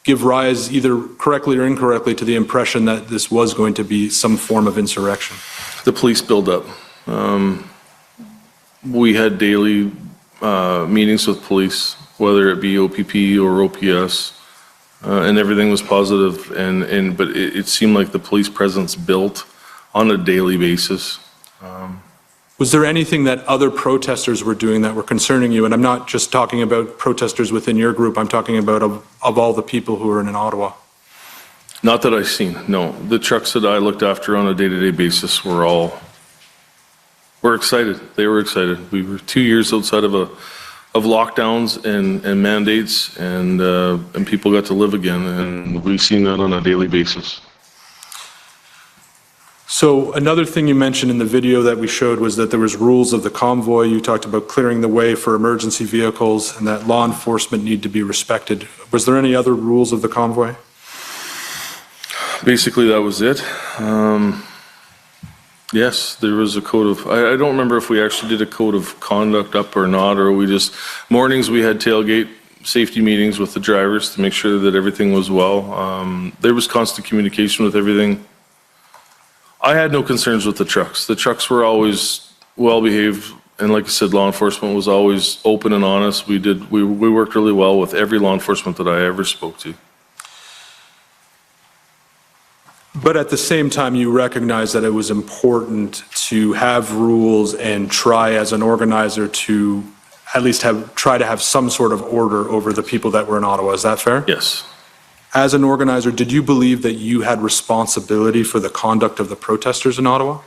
[SPEAKER 3] give rise, either correctly or incorrectly, to the impression that this was going to be some form of insurrection?
[SPEAKER 5] The police buildup. We had daily meetings with police, whether it be OPP or OPS, and everything was positive. But it seemed like the police presence built on a daily basis.
[SPEAKER 3] Was there anything that other protesters were doing that were concerning you? And I'm not just talking about protesters within your group, I'm talking about of all the people who are in Ottawa.
[SPEAKER 5] Not that I've seen, no. The trucks that I looked after on a day-to-day basis were excited. They were excited. We were 2 years outside of lockdowns and mandates, and people got to live again, and we've seen that on a daily basis.
[SPEAKER 3] So another thing you mentioned in the video that we showed was that there was rules of the convoy. You talked about clearing the way for emergency vehicles and that law enforcement need to be respected. Was there any other rules of the convoy?
[SPEAKER 5] Basically, that was it. Yes, there was a code of, I don't remember if we actually did a code of conduct up or not, or we just, mornings we had tailgate safety meetings with the drivers to make sure that everything was well. There was constant communication with everything. I had no concerns with the trucks. The trucks were always well behaved, and like I said, law enforcement was always open and honest. We worked really well with every law enforcement that I ever spoke to.
[SPEAKER 3] But at the same time, you recognize that it was important to have rules and try as an organizer to at least try to have some sort of order over the people that were in Ottawa. Is that fair?
[SPEAKER 5] Yes.
[SPEAKER 3] As an organizer, did you believe that you had responsibility for the conduct of the protesters in Ottawa?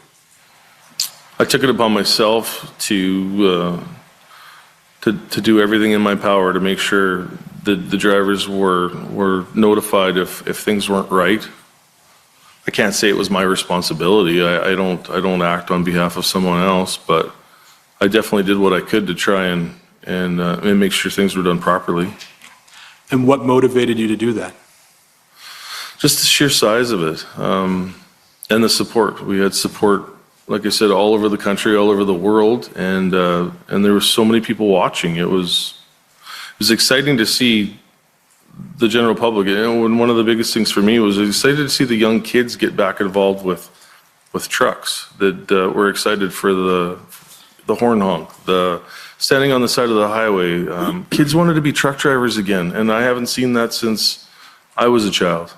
[SPEAKER 5] I took it upon myself to do everything in my power to make sure that the drivers were notified if things weren't right. I can't say it was my responsibility. I don't act on behalf of someone else, but I definitely did what I could to try and make sure things were done properly.
[SPEAKER 3] And what motivated you to do that?
[SPEAKER 5] Just the sheer size of it, and the support. We had support, like I said, all over the country, all over the world, and there were so many people watching. It was exciting to see the general public. And one of the biggest things for me was excited to see the young kids get back involved with trucks that were excited for the horn honk, the standing on the side of the highway. Kids wanted to be truck drivers again, and I haven't seen that since I was a child.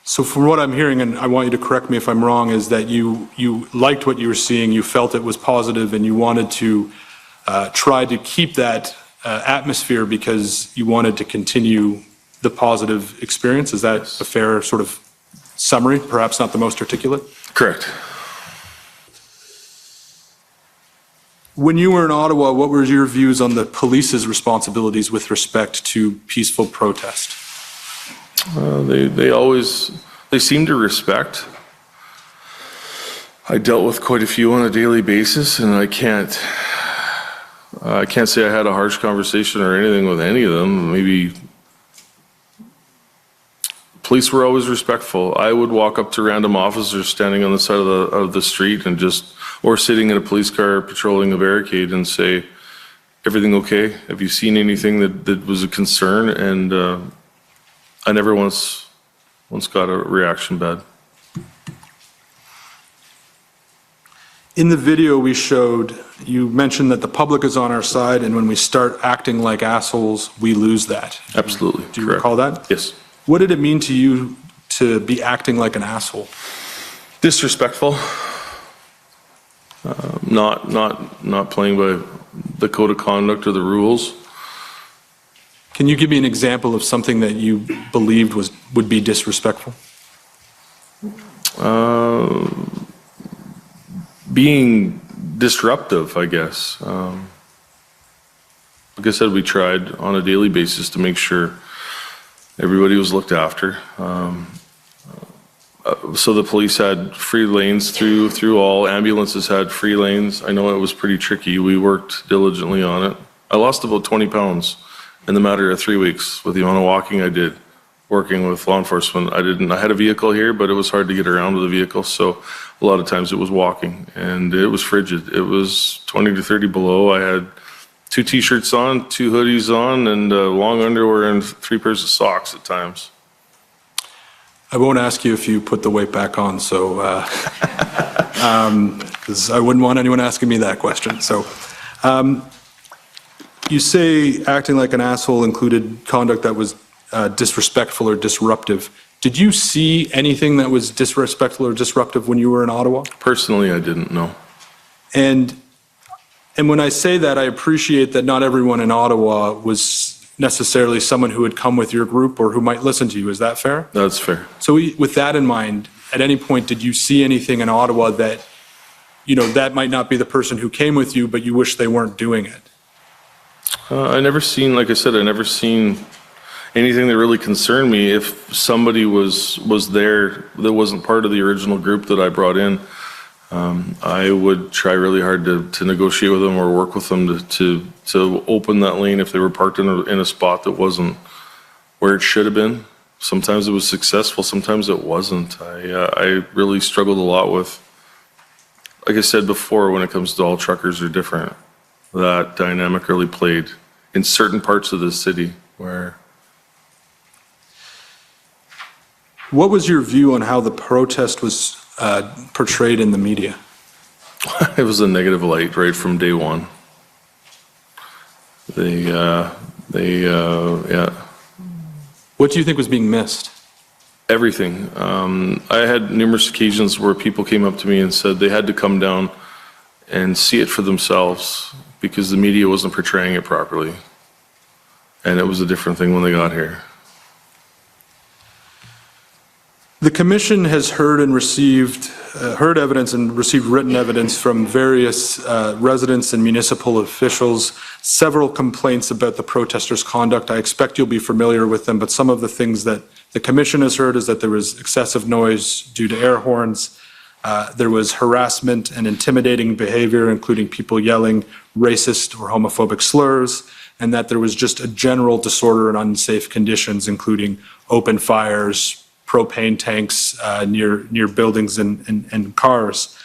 [SPEAKER 3] So from what I'm hearing, and I want you to correct me if I'm wrong, is that you liked what you were seeing, you felt it was positive, and you wanted to try to keep that atmosphere because you wanted to continue the positive experience. Is that a fair sort of summary, perhaps not the most articulate?
[SPEAKER 5] Correct.
[SPEAKER 3] When you were in Ottawa, what were your views on the police's responsibilities with respect to peaceful protest? They seem to respect. I dealt with quite a few on a daily basis, and I can't say I had a harsh conversation or anything with any of them. Maybe police were always respectful. I would walk up to random officers standing on the side of the street or sitting in a police car patrolling a barricade and say, "Everything okay? Have you seen anything that was a concern?" And I never once got a reaction bad. In the video we showed, you mentioned that the public is on our side, and when we start acting like assholes, we lose that.
[SPEAKER 5] Absolutely.
[SPEAKER 3] Do you
[SPEAKER 5] correct.
[SPEAKER 3] recall that?
[SPEAKER 5] Yes.
[SPEAKER 3] What did it mean to you to be acting like an asshole?
[SPEAKER 5] Disrespectful. Not playing by the code of conduct or the rules.
[SPEAKER 3] Can you give me an example of something that you believed would be disrespectful?
[SPEAKER 5] Being disruptive, I guess. Like I said, we tried on a daily basis to make sure everybody was looked after. So the police had free lanes through all. Ambulances had free lanes. I know it was pretty tricky. We worked diligently on it. I lost about 20 pounds in the matter of 3 weeks with the amount of walking I did, working with law enforcement. I had a vehicle here, but it was hard to get around with a vehicle, so a lot of times it was walking, and it was frigid. It was 20 to 30 below. I had 2 t-shirts on, 2 hoodies on, and long underwear and 3 pairs of socks at times.
[SPEAKER 3] I won't ask you if you put the weight back on, so, because I wouldn't want anyone asking me that question. So, you say acting like an asshole included conduct that was disrespectful or disruptive. Did you see anything that was disrespectful or disruptive when you were in Ottawa?
[SPEAKER 5] Personally, I didn't know.
[SPEAKER 3] And when I say that, I appreciate that not everyone in Ottawa was necessarily someone who had come with your group or who might listen to you. Is that fair?
[SPEAKER 5] That's fair.
[SPEAKER 3] So with that in mind, at any point, did you see anything in Ottawa that, that might not be the person who came with you, but you wish they weren't doing it?
[SPEAKER 5] I never seen, like I said, I never seen anything that really concerned me. If somebody was there that wasn't part of the original group that I brought in, I would try really hard to negotiate with them or work with them to open that lane if they were parked in a spot that wasn't where it should have been. Sometimes it was successful, sometimes it wasn't. I really struggled a lot with, like I said before, when it comes to all truckers are different. That dynamic really played in certain parts of the city where.
[SPEAKER 3] What was your view on how the protest was portrayed in the media?
[SPEAKER 5] It was a negative light right from day one. Yeah.
[SPEAKER 3] What do you think was being missed?
[SPEAKER 5] Everything. I had numerous occasions where people came up to me and said they had to come down and see it for themselves because the media wasn't portraying it properly. And it was a different thing when they got here.
[SPEAKER 3] The commission has heard evidence and received written evidence from various residents and municipal officials, several complaints about the protesters' conduct. I expect you'll be familiar with them, but some of the things that the commission has heard is that there was excessive noise due to air horns. There was harassment and intimidating behavior, including people yelling racist or homophobic slurs, and that there was just a general disorder and unsafe conditions, including open fires, propane tanks near buildings and cars.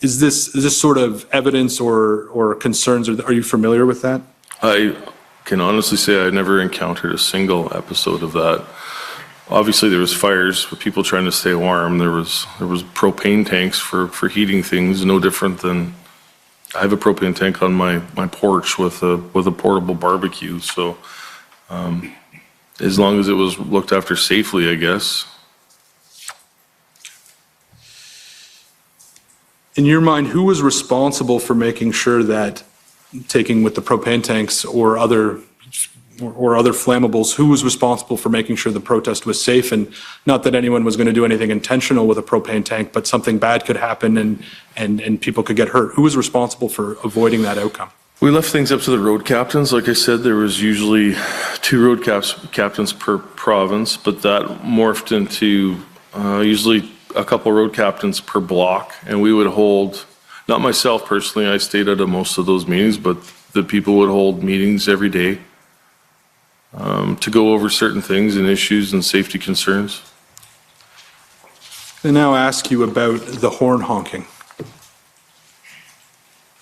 [SPEAKER 3] Is this sort of evidence or concerns? Are you familiar with that?
[SPEAKER 5] I can honestly say I never encountered a single episode of that. Obviously, there was fires with people trying to stay warm. There was propane tanks for heating things, no different than I have a propane tank on my porch with a portable barbecue. So as long as it was looked after safely, I guess.
[SPEAKER 3] In your mind, who was responsible for making sure that, taking with the propane tanks or other flammables, who was responsible for making sure the protest was safe? And not that anyone was going to do anything intentional with a propane tank, but something bad could happen and people could get hurt. Who was responsible for avoiding that outcome?
[SPEAKER 5] We left things up to the road captains. Like I said, there was usually 2 road captains per province, but that morphed into usually a couple road captains per block. And we would hold, not myself personally, I stayed out of most of those meetings, but the people would hold meetings every day to go over certain things and issues and safety concerns.
[SPEAKER 3] I now ask you about the horn honking.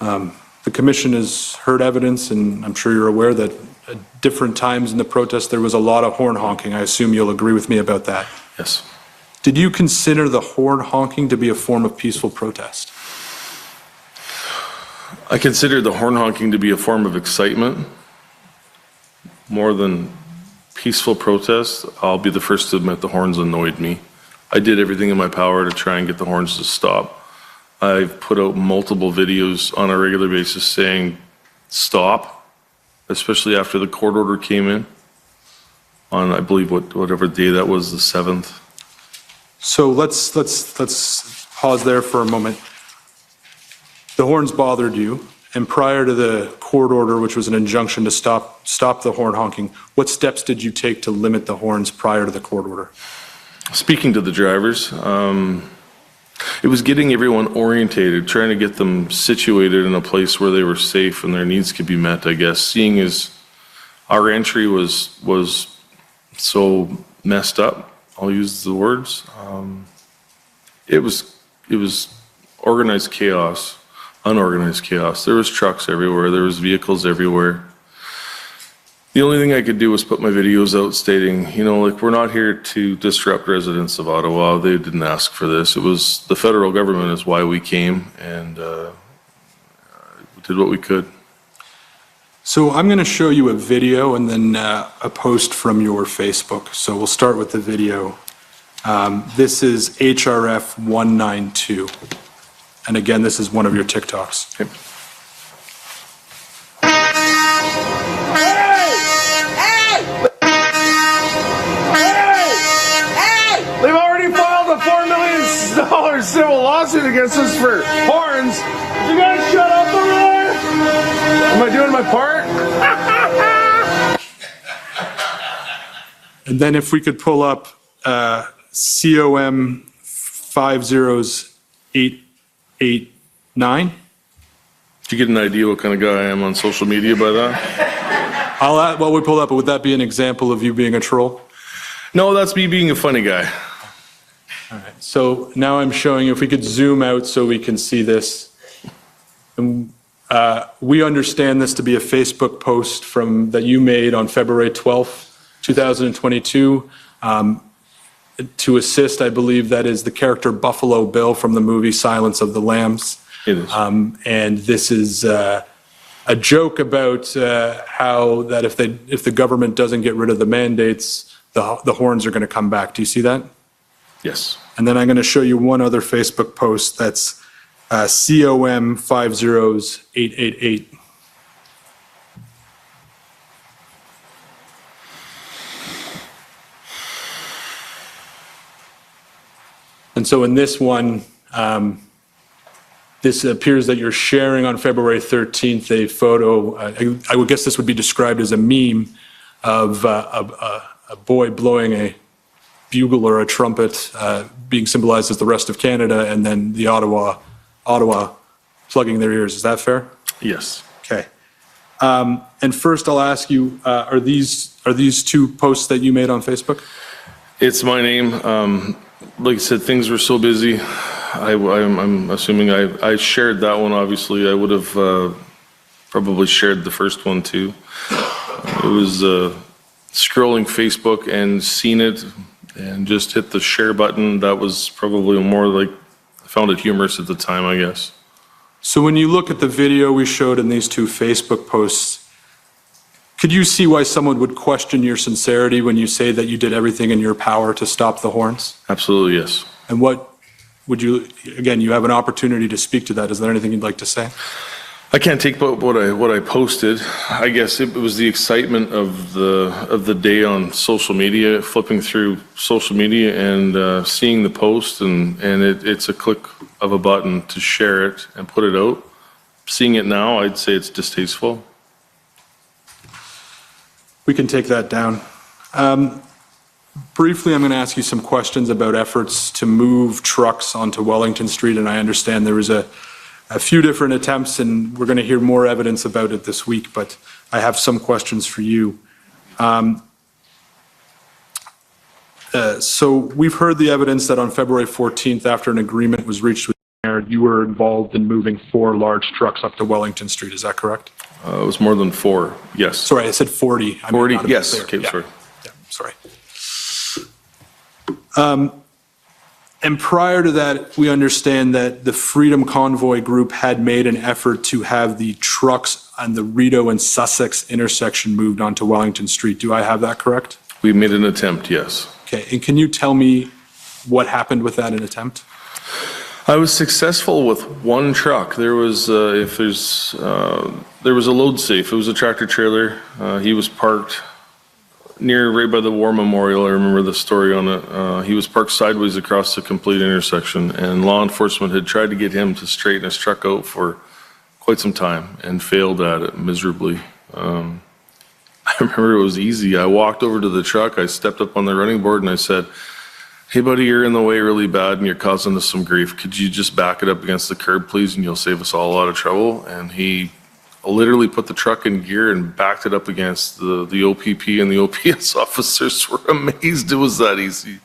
[SPEAKER 3] The commission has heard evidence, and I'm sure you're aware that at different times in the protest there was a lot of horn honking. I assume you'll agree with me about that.
[SPEAKER 5] Yes.
[SPEAKER 3] Did you consider the horn honking to be a form of peaceful protest?
[SPEAKER 5] I consider the horn honking to be a form of excitement more than peaceful protest. I'll be the first to admit the horns annoyed me. I did everything in my power to try and get the horns to stop. I've put out multiple videos on a regular basis saying stop, especially after the court order came in on, I believe, whatever day that was, the 7th.
[SPEAKER 3] So let's pause there for a moment. The horns bothered you, and prior to the court order, which was an injunction to stop the horn honking, what steps did you take to limit the horns prior to the court order?
[SPEAKER 5] Speaking to the drivers, it was getting everyone orientated, trying to get them situated in a place where they were safe and their needs could be met, I guess. Seeing as our entry was so messed up, I'll use the words, it was organized chaos, unorganized chaos. There was trucks everywhere, there was vehicles everywhere. The only thing I could do was put my videos out stating, like, we're not here to disrupt residents of Ottawa. They didn't ask for this. It was the federal government is why we came, and did what we could.
[SPEAKER 3] So I'm going to show you a video and then a post from your Facebook. So we'll start with the video. This is HRF 192. And again, this is one of your TikToks.
[SPEAKER 5] Okay.
[SPEAKER 6] They've already filed a $4 million civil lawsuit against us for horns. You guys shut up over there? Am I doing my part?
[SPEAKER 3] And then if we could pull up COM 50889.
[SPEAKER 5] Did you get an idea what kind of guy I am on social media by that?
[SPEAKER 3] Well, we pulled up, but would that be an example of you being a troll?
[SPEAKER 5] No, that's me being a funny guy.
[SPEAKER 3] All right, so now I'm showing you, if we could zoom out so we can see this. And, we understand this to be a Facebook post that you made on February 12th, 2022. To assist, I believe that is the character Buffalo Bill from the movie Silence of the Lambs.
[SPEAKER 5] It is.
[SPEAKER 3] And this is a joke about how that if the government doesn't get rid of the mandates, the horns are going to come back. Do you see that?
[SPEAKER 5] Yes.
[SPEAKER 3] And then I'm going to show you one other Facebook post that's COM 50888. And so in this one, this appears that you're sharing on February 13th a photo. I would guess this would be described as a meme of a boy blowing a bugle or a trumpet, being symbolized as the rest of Canada, and then the Ottawa plugging their ears. Is that fair?
[SPEAKER 5] Yes.
[SPEAKER 3] Okay. And first, I'll ask you: are these two posts that you made on Facebook?
[SPEAKER 5] It's my name. Like I said, things were so busy. I'm assuming I shared that one. Obviously, I would have probably shared the first one too. It was scrolling Facebook and seen it and just hit the share button. That was probably more like, I found it humorous at the time, I guess.
[SPEAKER 3] So when you look at the video we showed in these two Facebook posts, could you see why someone would question your sincerity when you say that you did everything in your power to stop the horns?
[SPEAKER 5] Absolutely, yes.
[SPEAKER 3] And what would you, again, you have an opportunity to speak to that. Is there anything you'd like to say?
[SPEAKER 5] I can't take back what I posted. I guess it was the excitement of the day on social media, flipping through social media and seeing the post, and it's a click of a button to share it and put it out. Seeing it now, I'd say it's distasteful.
[SPEAKER 3] We can take that down. Briefly, I'm going to ask you some questions about efforts to move trucks onto Wellington Street, and I understand there was a few different attempts, and we're going to hear more evidence about it this week, but I have some questions for you. So we've heard the evidence that on February 14th, after an agreement was reached with the mayor, you were involved in moving 4 large trucks up to Wellington Street. Is that correct?
[SPEAKER 5] It was more than 4, yes.
[SPEAKER 3] Sorry, I said 40.
[SPEAKER 5] 40, yes. Okay,
[SPEAKER 3] yeah.
[SPEAKER 5] sorry.
[SPEAKER 3] Yeah, sorry. And prior to that, we understand that the Freedom Convoy group had made an effort to have the trucks on the Rideau and Sussex intersection moved onto Wellington Street. Do I have that correct?
[SPEAKER 5] We made an attempt, yes.
[SPEAKER 3] Okay, and can you tell me what happened with that attempt?
[SPEAKER 5] I was successful with one truck. There was there was a load safe. It was a tractor trailer. He was parked right by the War Memorial. I remember the story on it. He was parked sideways across the complete intersection, and law enforcement had tried to get him to straighten his truck out for quite some time and failed at it miserably. I remember it was easy. I walked over to the truck. I stepped up on the running board and I said, "Hey buddy, you're in the way really bad and you're causing us some grief. Could you just back it up against the curb, please, and you'll save us all a lot of trouble?" And he literally put the truck in gear and backed it up against the OPP, and the OPS officers were amazed it was that easy.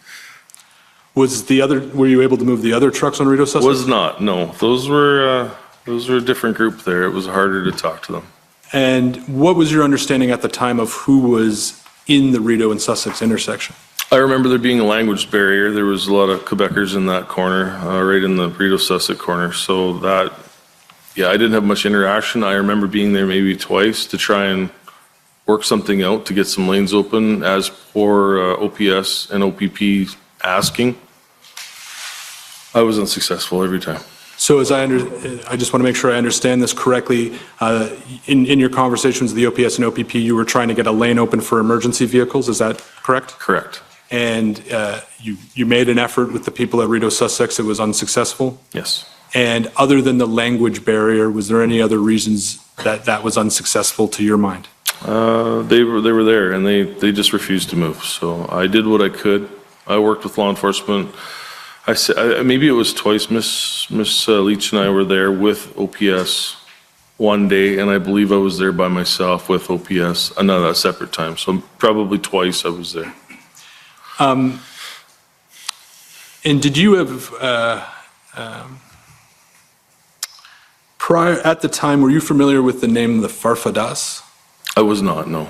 [SPEAKER 3] Were you able to move the other trucks on Rideau Sussex?
[SPEAKER 5] Was not, no. Those were a different group there. It was harder to talk to them.
[SPEAKER 3] And what was your understanding at the time of who was in the Rideau and Sussex intersection?
[SPEAKER 5] I remember there being a language barrier. There was a lot of Quebecers in that corner, right in the Rideau Sussex corner. So that, yeah, I didn't have much interaction. I remember being there maybe twice to try and work something out to get some lanes open as per OPS and OPP asking. I was unsuccessful every time.
[SPEAKER 3] So I just want to make sure I understand this correctly. In your conversations with the OPS and OPP, you were trying to get a lane open for emergency vehicles, is that correct?
[SPEAKER 5] Correct.
[SPEAKER 3] And you made an effort with the people at Rideau Sussex, it was unsuccessful?
[SPEAKER 5] Yes.
[SPEAKER 3] And other than the language barrier, was there any other reasons that that was unsuccessful to your mind?
[SPEAKER 5] They were there, and they just refused to move. So I did what I could. I worked with law enforcement. Maybe it was twice. Miss Lich and I were there with OPS one day, and I believe I was there by myself with OPS another separate time. So probably twice I was there.
[SPEAKER 3] And did you have, prior, at the time, were you familiar with the name the Farfadas?
[SPEAKER 5] I was not, no.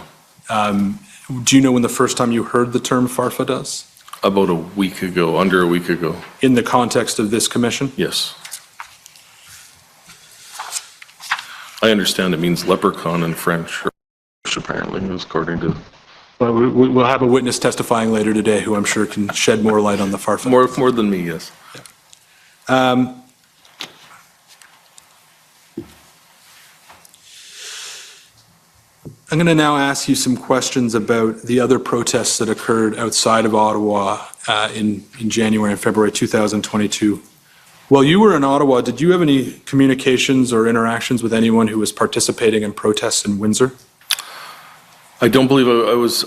[SPEAKER 3] Do you know when the first time you heard the term Farfadas?
[SPEAKER 5] About a week ago, under a week ago.
[SPEAKER 3] In the context of this commission?
[SPEAKER 5] Yes. I understand it means leprechaun in French, apparently, according to...
[SPEAKER 3] Well, we'll have a witness testifying later today who I'm sure can shed more light on the Farfadas.
[SPEAKER 5] More than me, yes.
[SPEAKER 3] I'm going to now ask you some questions about the other protests that occurred outside of Ottawa in January and February 2022. While you were in Ottawa, did you have any communications or interactions with anyone who was participating in protests in Windsor?
[SPEAKER 5] I don't believe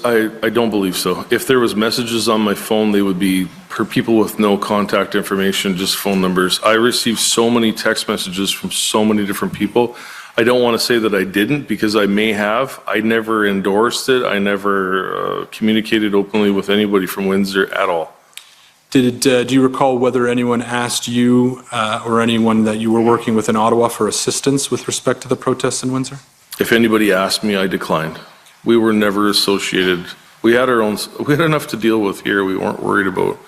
[SPEAKER 5] I don't believe so. If there was messages on my phone, they would be for people with no contact information, just phone numbers. I received so many text messages from so many different people. I don't want to say that I didn't, because I may have. I never endorsed it. I never communicated openly with anybody from Windsor at all.
[SPEAKER 3] Do you recall whether anyone asked you or anyone that you were working with in Ottawa for assistance with respect to the protests in Windsor?
[SPEAKER 5] If anybody asked me, I declined. We were never associated. We had enough to deal with here. We weren't worried about.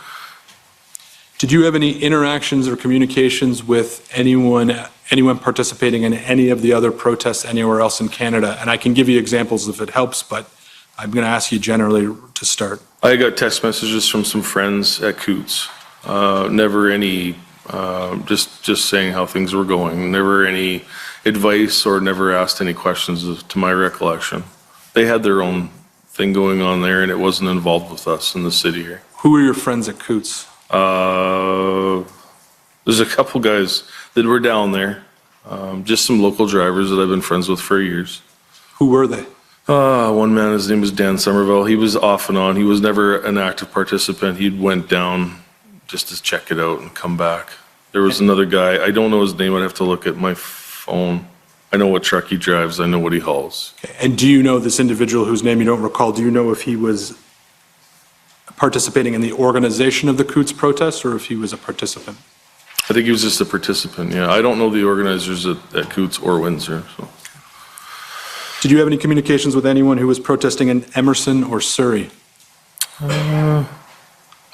[SPEAKER 3] Did you have any interactions or communications with anyone participating in any of the other protests anywhere else in Canada? And I can give you examples if it helps, but I'm going to ask you generally to start.
[SPEAKER 5] I got text messages from some friends at Coots. Never any, just saying how things were going. Never any advice or never asked any questions to my recollection. They had their own thing going on there, and it wasn't involved with us in the city here.
[SPEAKER 3] Who were your friends at Coots?
[SPEAKER 5] There's a couple guys that were down there, just some local drivers that I've been friends with for years.
[SPEAKER 3] Who were they?
[SPEAKER 5] One man, his name was Dan Somerville. He was off and on. He was never an active participant. He went down just to check it out and come back. There was another guy. I don't know his name. I'd have to look at my phone. I know what truck he drives. I know what he hauls.
[SPEAKER 3] Okay. And do you know this individual whose name you don't recall? Do you know if he was participating in the organization of the Coots protests or if he was a participant?
[SPEAKER 5] I think he was just a participant, yeah. I don't know the organizers at Coots or Windsor. So.
[SPEAKER 3] Did you have any communications with anyone who was protesting in Emerson or Surrey?
[SPEAKER 5] I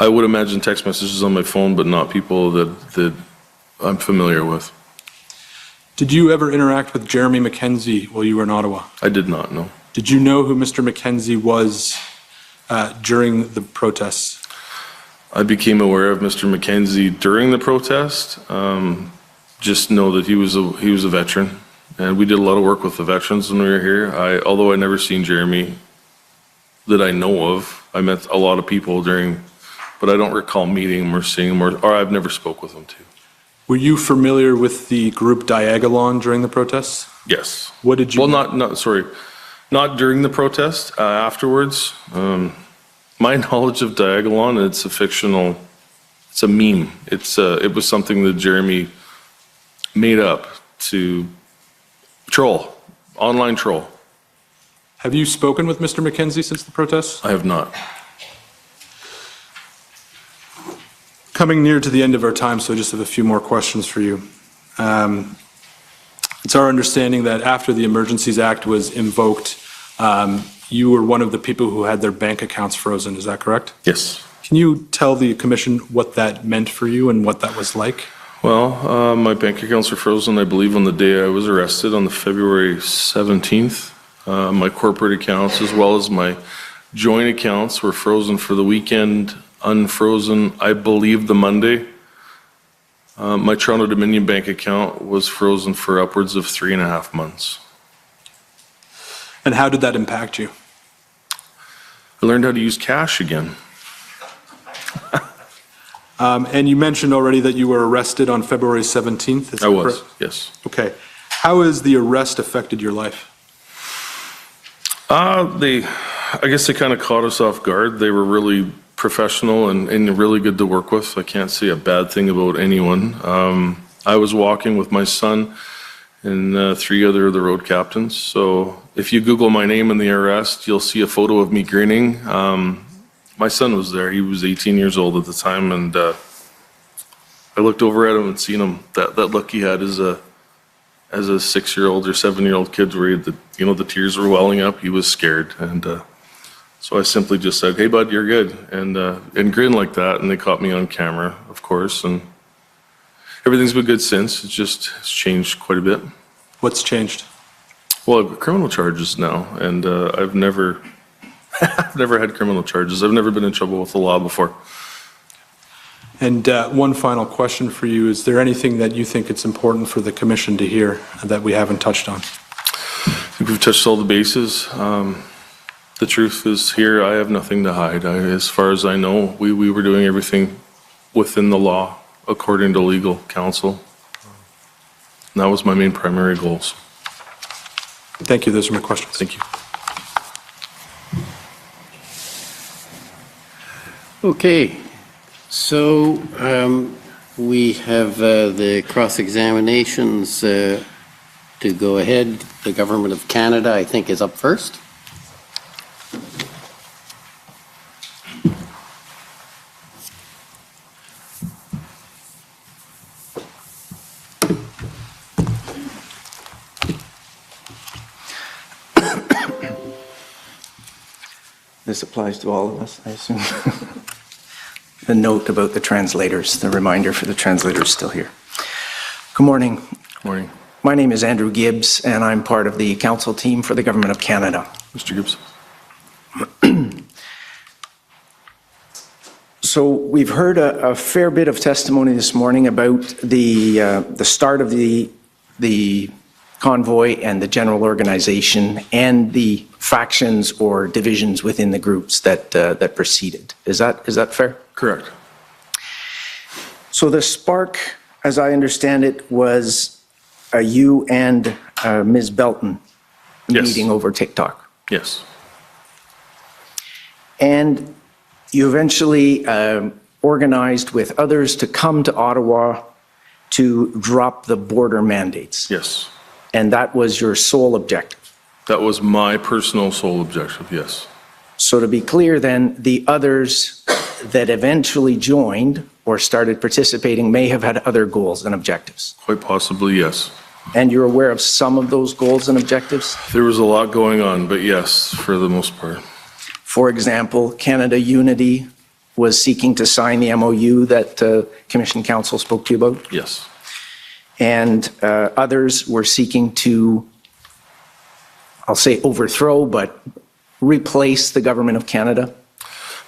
[SPEAKER 5] would imagine text messages on my phone, but not people that I'm familiar with.
[SPEAKER 3] Did you ever interact with Jeremy McKenzie while you were in Ottawa?
[SPEAKER 5] I did not, no.
[SPEAKER 3] Did you know who Mr. McKenzie was during the protests?
[SPEAKER 5] I became aware of Mr. McKenzie during the protest. Just know that he was a veteran, and we did a lot of work with the veterans when we were here. Although I never seen Jeremy that I know of, I met a lot of people but I don't recall meeting him or seeing him, or I've never spoke with him too.
[SPEAKER 3] Were you familiar with the group Diagolon during the protests?
[SPEAKER 5] Yes.
[SPEAKER 3] What did you?
[SPEAKER 5] Well, not during the protest. Afterwards, my knowledge of Diagolon, it's a fictional, it's a meme. It was something that Jeremy made up to troll, online troll.
[SPEAKER 3] Have you spoken with Mr. McKenzie since the protests?
[SPEAKER 5] I have not.
[SPEAKER 3] Coming near to the end of our time, so I just have a few more questions for you. It's our understanding that after the Emergencies Act was invoked, you were one of the people who had their bank accounts frozen, is that correct?
[SPEAKER 5] Yes.
[SPEAKER 3] Can you tell the commission what that meant for you and what that was like?
[SPEAKER 5] Well, my bank accounts were frozen, I believe, on the day I was arrested on the February 17th. My corporate accounts as well as my joint accounts were frozen for the weekend, unfrozen, I believe, the Monday. My Toronto Dominion bank account was frozen for upwards of 3.5 months.
[SPEAKER 3] And how did that impact you?
[SPEAKER 5] I learned how to use cash again.
[SPEAKER 3] And you mentioned already that you were arrested on February 17th. Is
[SPEAKER 5] I
[SPEAKER 3] that
[SPEAKER 5] was,
[SPEAKER 3] correct?
[SPEAKER 5] yes.
[SPEAKER 3] Okay. How has the arrest affected your life?
[SPEAKER 5] I guess they kind of caught us off guard. They were really professional and really good to work with. I can't say a bad thing about anyone. I was walking with my son and 3 other of the road captains. So if you Google my name in the arrest, you'll see a photo of me grinning. My son was there. He was 18 years old at the time, and I looked over at him and seen him. That look he had as a 6-year-old or 7-year-old kid, where the tears were welling up. He was scared, and so I simply just said, "Hey, bud, you're good," and grinned like that. And they caught me on camera, of course, and everything's been good since. It's changed quite a bit.
[SPEAKER 3] What's changed?
[SPEAKER 5] Well, I've got criminal charges now, and I've never had criminal charges. I've never been in trouble with the law before.
[SPEAKER 3] And one final question for you. Is there anything that you think it's important for the commission to hear that we haven't touched on?
[SPEAKER 5] I think we've touched all the bases. The truth is here, I have nothing to hide. As far as I know, we were doing everything within the law, according to legal counsel. And that was my main primary goals.
[SPEAKER 3] Thank you. Those are my questions.
[SPEAKER 5] Thank you.
[SPEAKER 2] Okay, so we have the cross-examinations to go ahead. The Government of Canada, I think, is up first.
[SPEAKER 7] This applies to all of us, I assume. The note about the translators, the reminder for the translators still here. Good morning.
[SPEAKER 5] Good morning.
[SPEAKER 7] My name is Andrew Gibbs, and I'm part of the council team for the Government of Canada.
[SPEAKER 5] Mr. Gibbs.
[SPEAKER 7] So we've heard a fair bit of testimony this morning about the start of the convoy and the general organization and the factions or divisions within the groups that preceded. Is that fair?
[SPEAKER 5] Correct.
[SPEAKER 7] So the spark, as I understand it, was you and Ms. Belton
[SPEAKER 5] Yes.
[SPEAKER 7] meeting over TikTok.
[SPEAKER 5] Yes.
[SPEAKER 7] And you eventually organized with others to come to Ottawa to drop the border mandates.
[SPEAKER 5] Yes.
[SPEAKER 7] And that was your sole objective.
[SPEAKER 5] That was my personal sole objective, yes.
[SPEAKER 7] So to be clear then, the others that eventually joined or started participating may have had other goals and objectives.
[SPEAKER 5] Quite possibly, yes.
[SPEAKER 7] And you're aware of some of those goals and objectives?
[SPEAKER 5] There was a lot going on, but yes, for the most part.
[SPEAKER 7] For example, Canada Unity was seeking to sign the MOU that Commission Council spoke to you about,
[SPEAKER 5] Yes.
[SPEAKER 7] and others were seeking to, I'll say overthrow, but replace the Government of Canada.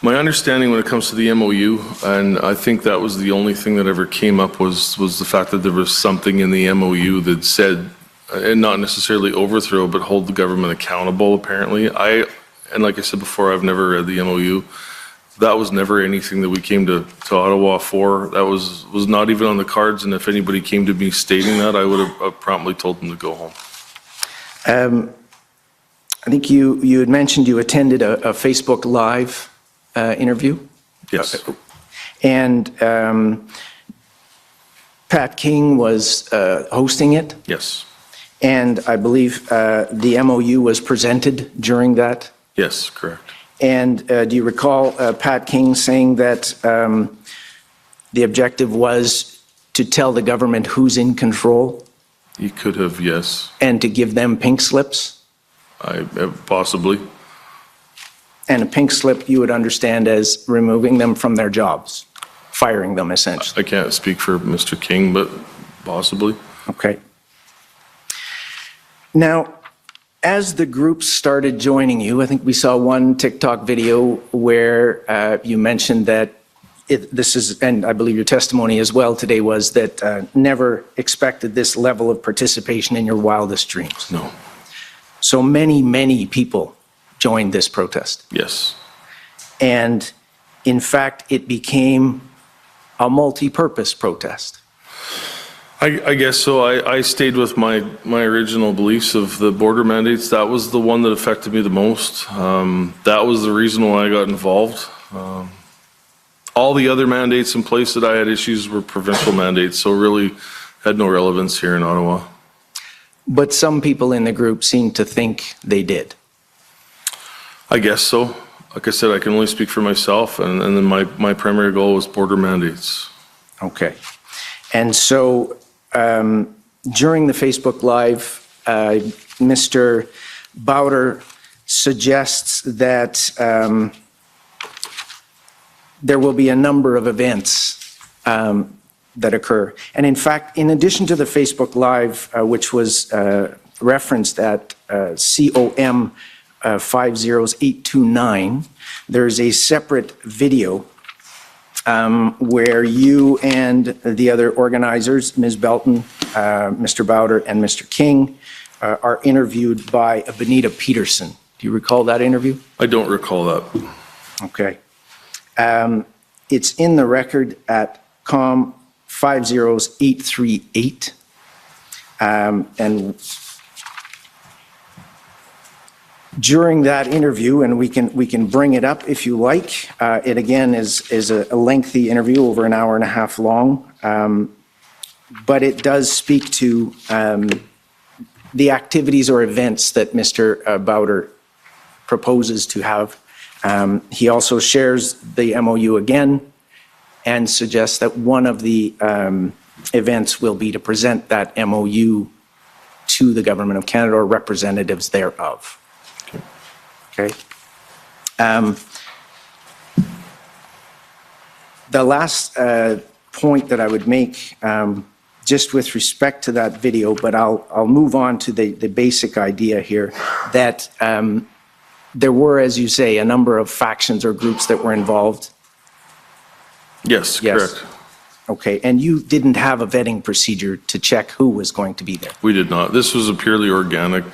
[SPEAKER 5] My understanding when it comes to the MOU, and I think that was the only thing that ever came up, was the fact that there was something in the MOU that said, and not necessarily overthrow, but hold the government accountable, apparently. And like I said before, I've never read the MOU. That was never anything that we came to Ottawa for. That was not even on the cards, and if anybody came to me stating that, I would have promptly told them to go home.
[SPEAKER 7] I think you had mentioned you attended a Facebook Live interview.
[SPEAKER 5] Yes.
[SPEAKER 7] And Pat King was hosting it.
[SPEAKER 5] Yes.
[SPEAKER 7] And I believe the MOU was presented during that.
[SPEAKER 5] Yes, correct.
[SPEAKER 7] And do you recall Pat King saying that the objective was to tell the government who's in control
[SPEAKER 5] He could have, yes.
[SPEAKER 7] and to give them pink slips?
[SPEAKER 5] Possibly.
[SPEAKER 7] And a pink slip you would understand as removing them from their jobs, firing them essentially.
[SPEAKER 5] I can't speak for Mr. King, but possibly.
[SPEAKER 7] Okay. Now, as the groups started joining you, I think we saw one TikTok video where you mentioned that this is, and I believe your testimony as well today was that never expected this level of participation in your wildest dreams.
[SPEAKER 5] No.
[SPEAKER 7] So many people joined this protest.
[SPEAKER 5] Yes.
[SPEAKER 7] And in fact, it became a multi-purpose protest.
[SPEAKER 5] I guess so. I stayed with my original beliefs of the border mandates. That was the one that affected me the most. That was the reason why I got involved. All the other mandates in place that I had issues were provincial mandates, so really had no relevance here in Ottawa.
[SPEAKER 7] But some people in the group seem to think they did.
[SPEAKER 5] I guess so. Like I said, I can only speak for myself, and then my primary goal was border mandates.
[SPEAKER 7] Okay. And so during the Facebook Live, Mr. Bowder suggests that there will be a number of events that occur. And in fact, in addition to the Facebook Live, which was referenced at COM 50829, there's a separate video where you and the other organizers, Ms. Belton, Mr. Bowder, and Mr. King, are interviewed by Benita Peterson. Do you recall that interview?
[SPEAKER 5] I don't recall that.
[SPEAKER 7] Okay. It's in the record at COM 50838. And during that interview, and we can bring it up if you like, it again is a lengthy interview, over an hour and a half long, but it does speak to the activities or events that Mr. Bowder proposes to have. He also shares the MOU again and suggests that one of the events will be to present that MOU to the Government of Canada or representatives thereof. Okay. The last point that I would make, just with respect to that video, but I'll move on to the basic idea here, that there were, as you say, a number of factions or groups that were involved.
[SPEAKER 5] Yes, correct.
[SPEAKER 7] Okay, and you didn't have a vetting procedure to check who was going to be there?
[SPEAKER 5] We did not. This was a purely organic.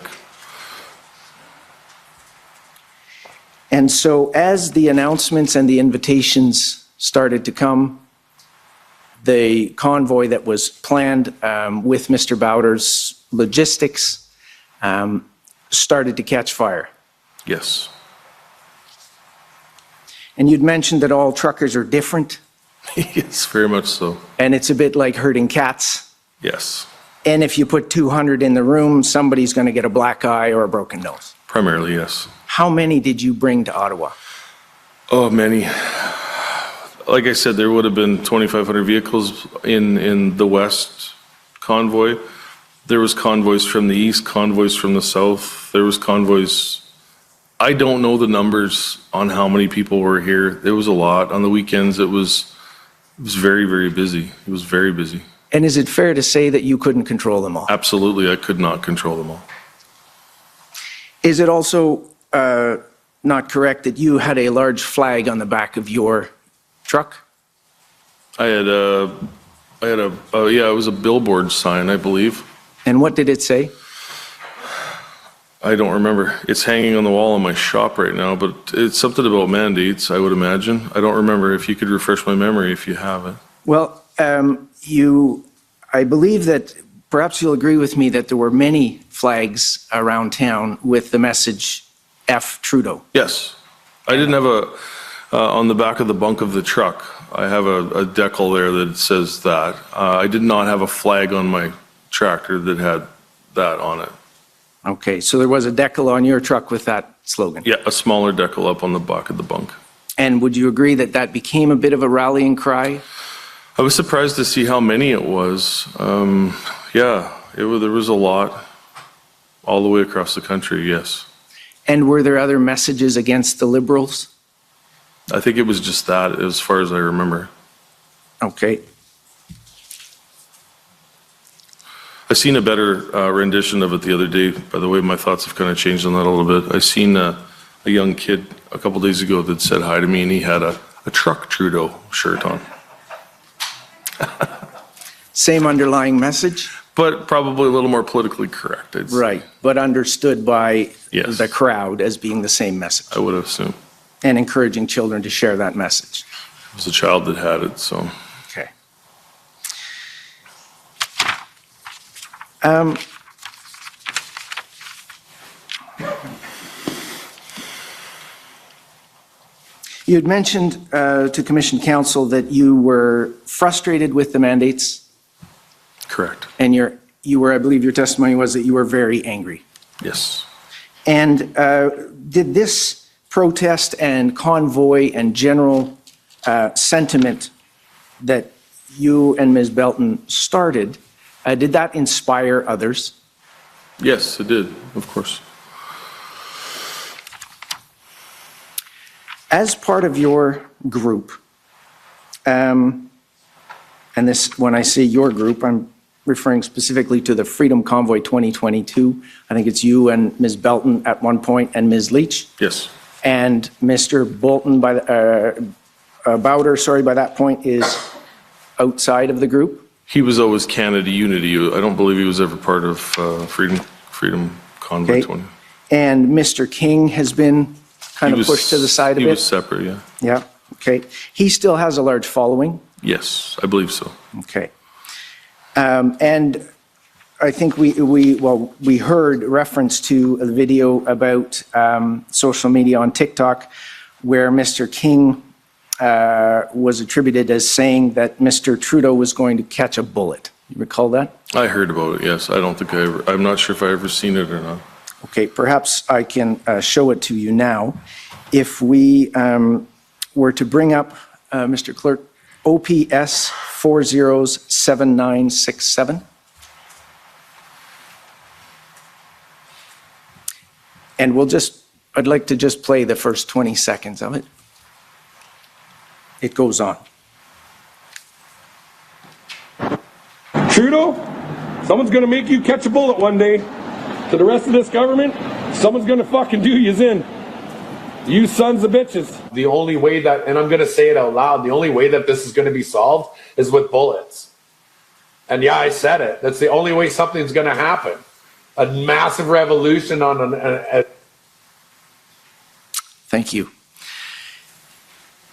[SPEAKER 7] And so as the announcements and the invitations started to come, the convoy that was planned with Mr. Bowder's logistics started to catch fire.
[SPEAKER 5] Yes.
[SPEAKER 7] And you'd mentioned that all truckers are different.
[SPEAKER 5] Yes, very much so.
[SPEAKER 7] And it's a bit like herding cats.
[SPEAKER 5] Yes.
[SPEAKER 7] And if you put 200 in the room, somebody's going to get a black eye or a broken nose.
[SPEAKER 5] Primarily, yes.
[SPEAKER 7] How many did you bring to Ottawa?
[SPEAKER 5] Oh, many. Like I said, there would have been 2,500 vehicles in the West convoy. There was convoys from the East, convoys from the South. There was convoys. I don't know the numbers on how many people were here. There was a lot. On the weekends, it was very, very busy. It was very busy.
[SPEAKER 7] And is it fair to say that you couldn't control them all?
[SPEAKER 5] Absolutely, I could not control them all.
[SPEAKER 7] Is it also not correct that you had a large flag on the back of your truck?
[SPEAKER 5] It was a billboard sign, I believe.
[SPEAKER 7] And what did it say?
[SPEAKER 5] I don't remember. It's hanging on the wall in my shop right now, but it's something about mandates, I would imagine. I don't remember. If you could refresh my memory if you have it.
[SPEAKER 7] Well, I believe that perhaps you'll agree with me that there were many flags around town with the message F. Trudeau.
[SPEAKER 5] Yes. I didn't have on the back of the bunk of the truck, I have a decal there that says that. I did not have a flag on my tractor that had that on it.
[SPEAKER 7] Okay, so there was a decal on your truck with that slogan?
[SPEAKER 5] Yeah, a smaller decal up on the back of the bunk.
[SPEAKER 7] And would you agree that that became a bit of a rallying cry?
[SPEAKER 5] I was surprised to see how many it was. There was a lot all the way across the country, yes.
[SPEAKER 7] And were there other messages against the Liberals?
[SPEAKER 5] I think it was just that, as far as I remember.
[SPEAKER 7] Okay.
[SPEAKER 5] I seen a better rendition of it the other day. By the way, my thoughts have kind of changed on that a little bit. I seen a young kid a couple days ago that said hi to me, and he had a Truck Trudeau shirt on.
[SPEAKER 7] Same underlying message?
[SPEAKER 5] But probably a little more politically correct, I'd say.
[SPEAKER 7] Right, but understood by
[SPEAKER 5] Yes.
[SPEAKER 7] the crowd as being the same message.
[SPEAKER 5] I would assume.
[SPEAKER 7] And encouraging children to share that message.
[SPEAKER 5] It was a child that had it, so.
[SPEAKER 7] Okay. You had mentioned to Commission Counsel that you were frustrated with the mandates,
[SPEAKER 5] Correct.
[SPEAKER 7] and you were, I believe your testimony was that you were very angry.
[SPEAKER 5] Yes.
[SPEAKER 7] And did this protest and convoy and general sentiment that you and Ms. Belton started, did that inspire others?
[SPEAKER 5] Yes, it did, of course.
[SPEAKER 7] As part of your group, and this, when I say your group, I'm referring specifically to the Freedom Convoy 2022. I think it's you and Ms. Belton at one point and Ms. Leach.
[SPEAKER 5] Yes.
[SPEAKER 7] And Mr. Bolton, Bowder, sorry, by that point is outside of the group?
[SPEAKER 5] He was always Canada Unity. I don't believe he was ever part of Freedom Convoy
[SPEAKER 7] Okay.
[SPEAKER 5] 20.
[SPEAKER 7] And Mr. King has been kind of pushed to the side a
[SPEAKER 5] He
[SPEAKER 7] bit?
[SPEAKER 5] was separate, yeah.
[SPEAKER 7] Yeah, okay. He still has a large following?
[SPEAKER 5] Yes, I believe so.
[SPEAKER 7] Okay. And I think we heard reference to a video about social media on TikTok where Mr. King was attributed as saying that Mr. Trudeau was going to catch a bullet. You recall that?
[SPEAKER 5] I heard about it, yes. I don't think I'm not sure if I ever seen it or not.
[SPEAKER 7] Okay, perhaps I can show it to you now. If we were to bring up, Mr. Clerk, OPS 407967. And I'd like to just play the first 20 seconds of it. It goes on.
[SPEAKER 8] Trudeau, someone's gonna make you catch a bullet one day. To the rest of this government, someone's gonna fucking do yous in. You sons of bitches.
[SPEAKER 9] The only way that, and I'm going to say it out loud, the only way that this is going to be solved is with bullets. And yeah, I said it. That's the only way something's going to happen. A massive revolution on
[SPEAKER 7] Thank you.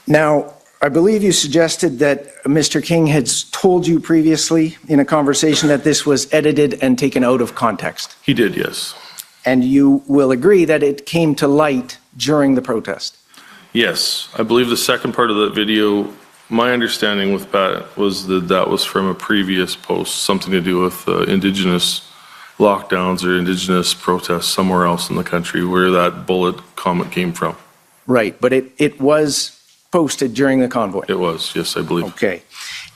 [SPEAKER 7] Now, I believe you suggested that Mr. King had told you previously in a conversation that this was edited and taken out of context.
[SPEAKER 5] He did, yes.
[SPEAKER 7] And you will agree that it came to light during the protest.
[SPEAKER 5] Yes, I believe the second part of that video, my understanding with Pat was that that was from a previous post, something to do with Indigenous lockdowns or Indigenous protests somewhere else in the country where that bullet comment came from.
[SPEAKER 7] Right, but it was posted during the convoy.
[SPEAKER 5] It was, yes, I believe.
[SPEAKER 7] Okay.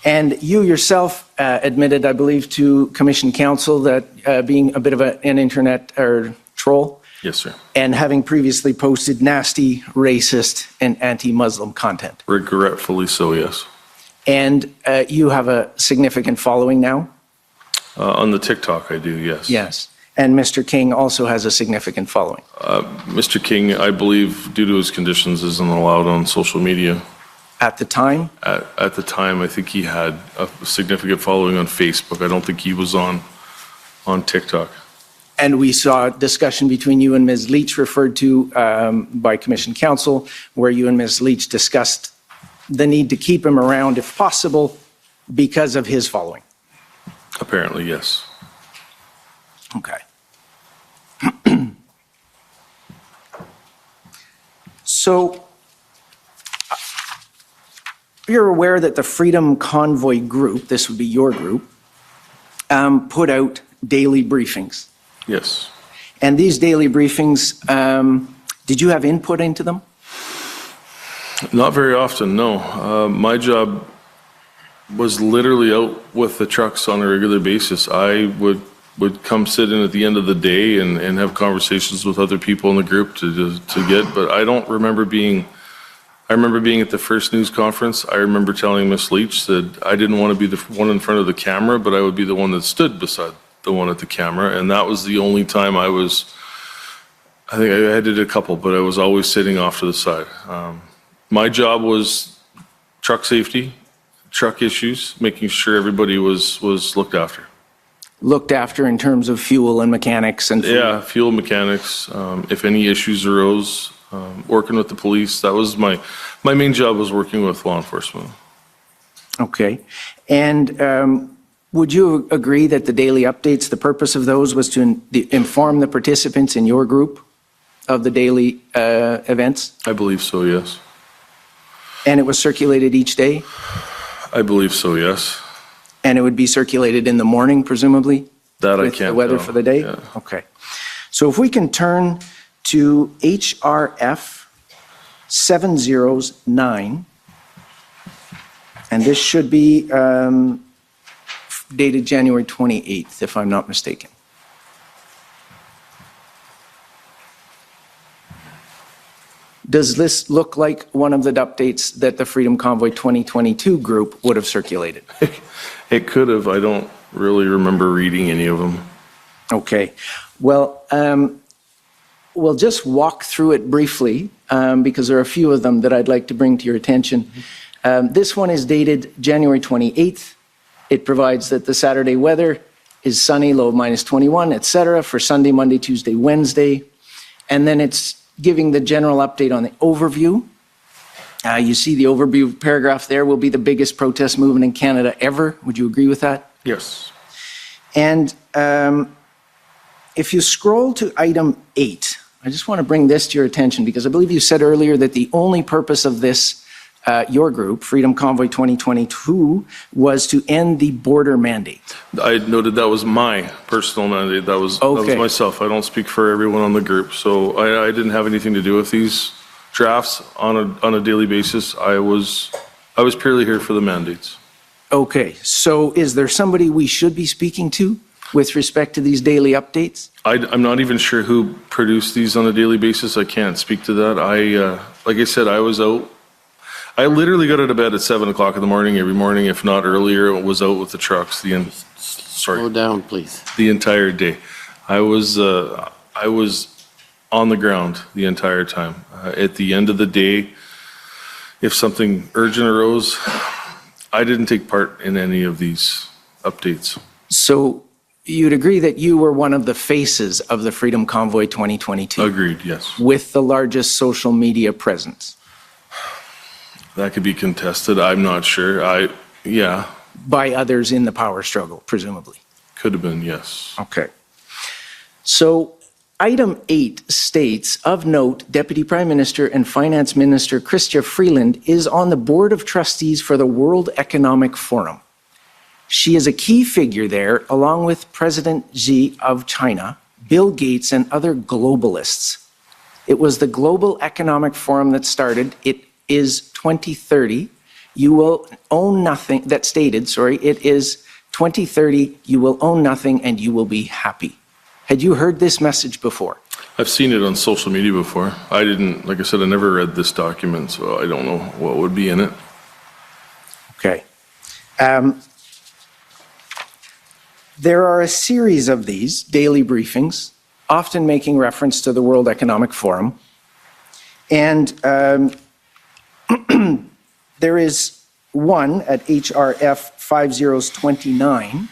[SPEAKER 7] And you yourself admitted, I believe, to Commission Counsel that being a bit of an internet or troll.
[SPEAKER 5] Yes, sir.
[SPEAKER 7] And having previously posted nasty, racist, and anti-Muslim content.
[SPEAKER 5] Regretfully so, yes.
[SPEAKER 7] And you have a significant following now?
[SPEAKER 5] On the TikTok, I do, yes.
[SPEAKER 7] Yes. And Mr. King also has a significant following.
[SPEAKER 5] Mr. King, I believe, due to his conditions, isn't allowed on social media.
[SPEAKER 7] At the time?
[SPEAKER 5] At the time, I think he had a significant following on Facebook. I don't think he was on TikTok.
[SPEAKER 7] And we saw a discussion between you and Ms. Leach referred to by Commission Counsel, where you and Ms. Leach discussed the need to keep him around if possible because of his following.
[SPEAKER 5] Apparently, yes.
[SPEAKER 7] Okay. So you're aware that the Freedom Convoy group, this would be your group, put out daily briefings.
[SPEAKER 5] Yes.
[SPEAKER 7] And these daily briefings, did you have input into them?
[SPEAKER 5] Not very often, no. My job was literally out with the trucks on a regular basis. I would come sit in at the end of the day and have conversations with other people in the group to get, but I don't remember I remember being at the first news conference. I remember telling Ms. Leach that I didn't want to be the one in front of the camera, but I would be the one that stood beside the one at the camera, and that was the only time I think I did a couple, but I was always sitting off to the side. My job was truck safety, truck issues, making sure everybody was looked after.
[SPEAKER 7] Looked after in terms of fuel and mechanics and food?
[SPEAKER 5] Yeah, fuel mechanics, if any issues arose, working with the police. That was my main job, was working with law enforcement.
[SPEAKER 7] Okay. And Would you agree that the daily updates, the purpose of those was to inform the participants in your group of the daily events?
[SPEAKER 5] I believe so, yes.
[SPEAKER 7] And it was circulated each day?
[SPEAKER 5] I believe so, yes.
[SPEAKER 7] And it would be circulated in the morning, presumably?
[SPEAKER 5] That I
[SPEAKER 7] With
[SPEAKER 5] can't
[SPEAKER 7] the weather
[SPEAKER 5] tell.
[SPEAKER 7] for the day?
[SPEAKER 5] Yeah.
[SPEAKER 7] Okay. So if we can turn to HRF 709, and this should be dated January 28th, if I'm not mistaken. Does this look like one of the updates that the Freedom Convoy 2022 group would have circulated?
[SPEAKER 5] It could have. I don't really remember reading any of them.
[SPEAKER 7] Okay. Well, we'll just walk through it briefly because there are a few of them that I'd like to bring to your attention. This one is dated January 28th. It provides that the Saturday weather is sunny, low of -21, etc. for Sunday, Monday, Tuesday, Wednesday. And then it's giving the general update on the overview. You see the overview paragraph there will be the biggest protest movement in Canada ever. Would you agree with that?
[SPEAKER 5] Yes.
[SPEAKER 7] And if you scroll to item 8, I just want to bring this to your attention because I believe you said earlier that the only purpose of this, your group, Freedom Convoy 2022, was to end the border mandate.
[SPEAKER 5] I noted that was my personal mandate. That was
[SPEAKER 7] Okay.
[SPEAKER 5] myself. I don't speak for everyone on the group. So I didn't have anything to do with these drafts on a daily basis. I was purely here for the mandates.
[SPEAKER 7] Okay, so is there somebody we should be speaking to with respect to these daily updates?
[SPEAKER 5] I'm not even sure who produced these on a daily basis. I can't speak to that. Like I said, I was out. I literally got out of bed at 7 o'clock in the morning every morning, if not earlier. Was out with the trucks
[SPEAKER 2] Slow down, please.
[SPEAKER 5] the entire day. I was on the ground the entire time. At the end of the day, if something urgent arose, I didn't take part in any of these updates.
[SPEAKER 7] So you'd agree that you were one of the faces of the Freedom Convoy 2022?
[SPEAKER 5] Agreed, yes.
[SPEAKER 7] With the largest social media presence?
[SPEAKER 5] That could be contested. I'm not sure. Yeah,
[SPEAKER 7] By others in the power struggle, presumably?
[SPEAKER 5] could have been, yes.
[SPEAKER 7] Okay. So item 8 states, of note, Deputy Prime Minister and Finance Minister Chrystia Freeland is on the Board of Trustees for the World Economic Forum. She is a key figure there, along with President Xi of China, Bill Gates, and other globalists. It was the Global Economic Forum that started. It is 2030. You will own nothing, that stated, it is 2030, you will own nothing and you will be happy. Had you heard this message before?
[SPEAKER 5] I've seen it on social media before. I didn't, like I said, I never read this document, so I don't know what would be in it.
[SPEAKER 7] Okay. There are a series of these daily briefings, often making reference to the World Economic Forum. And there is one at HRF 5029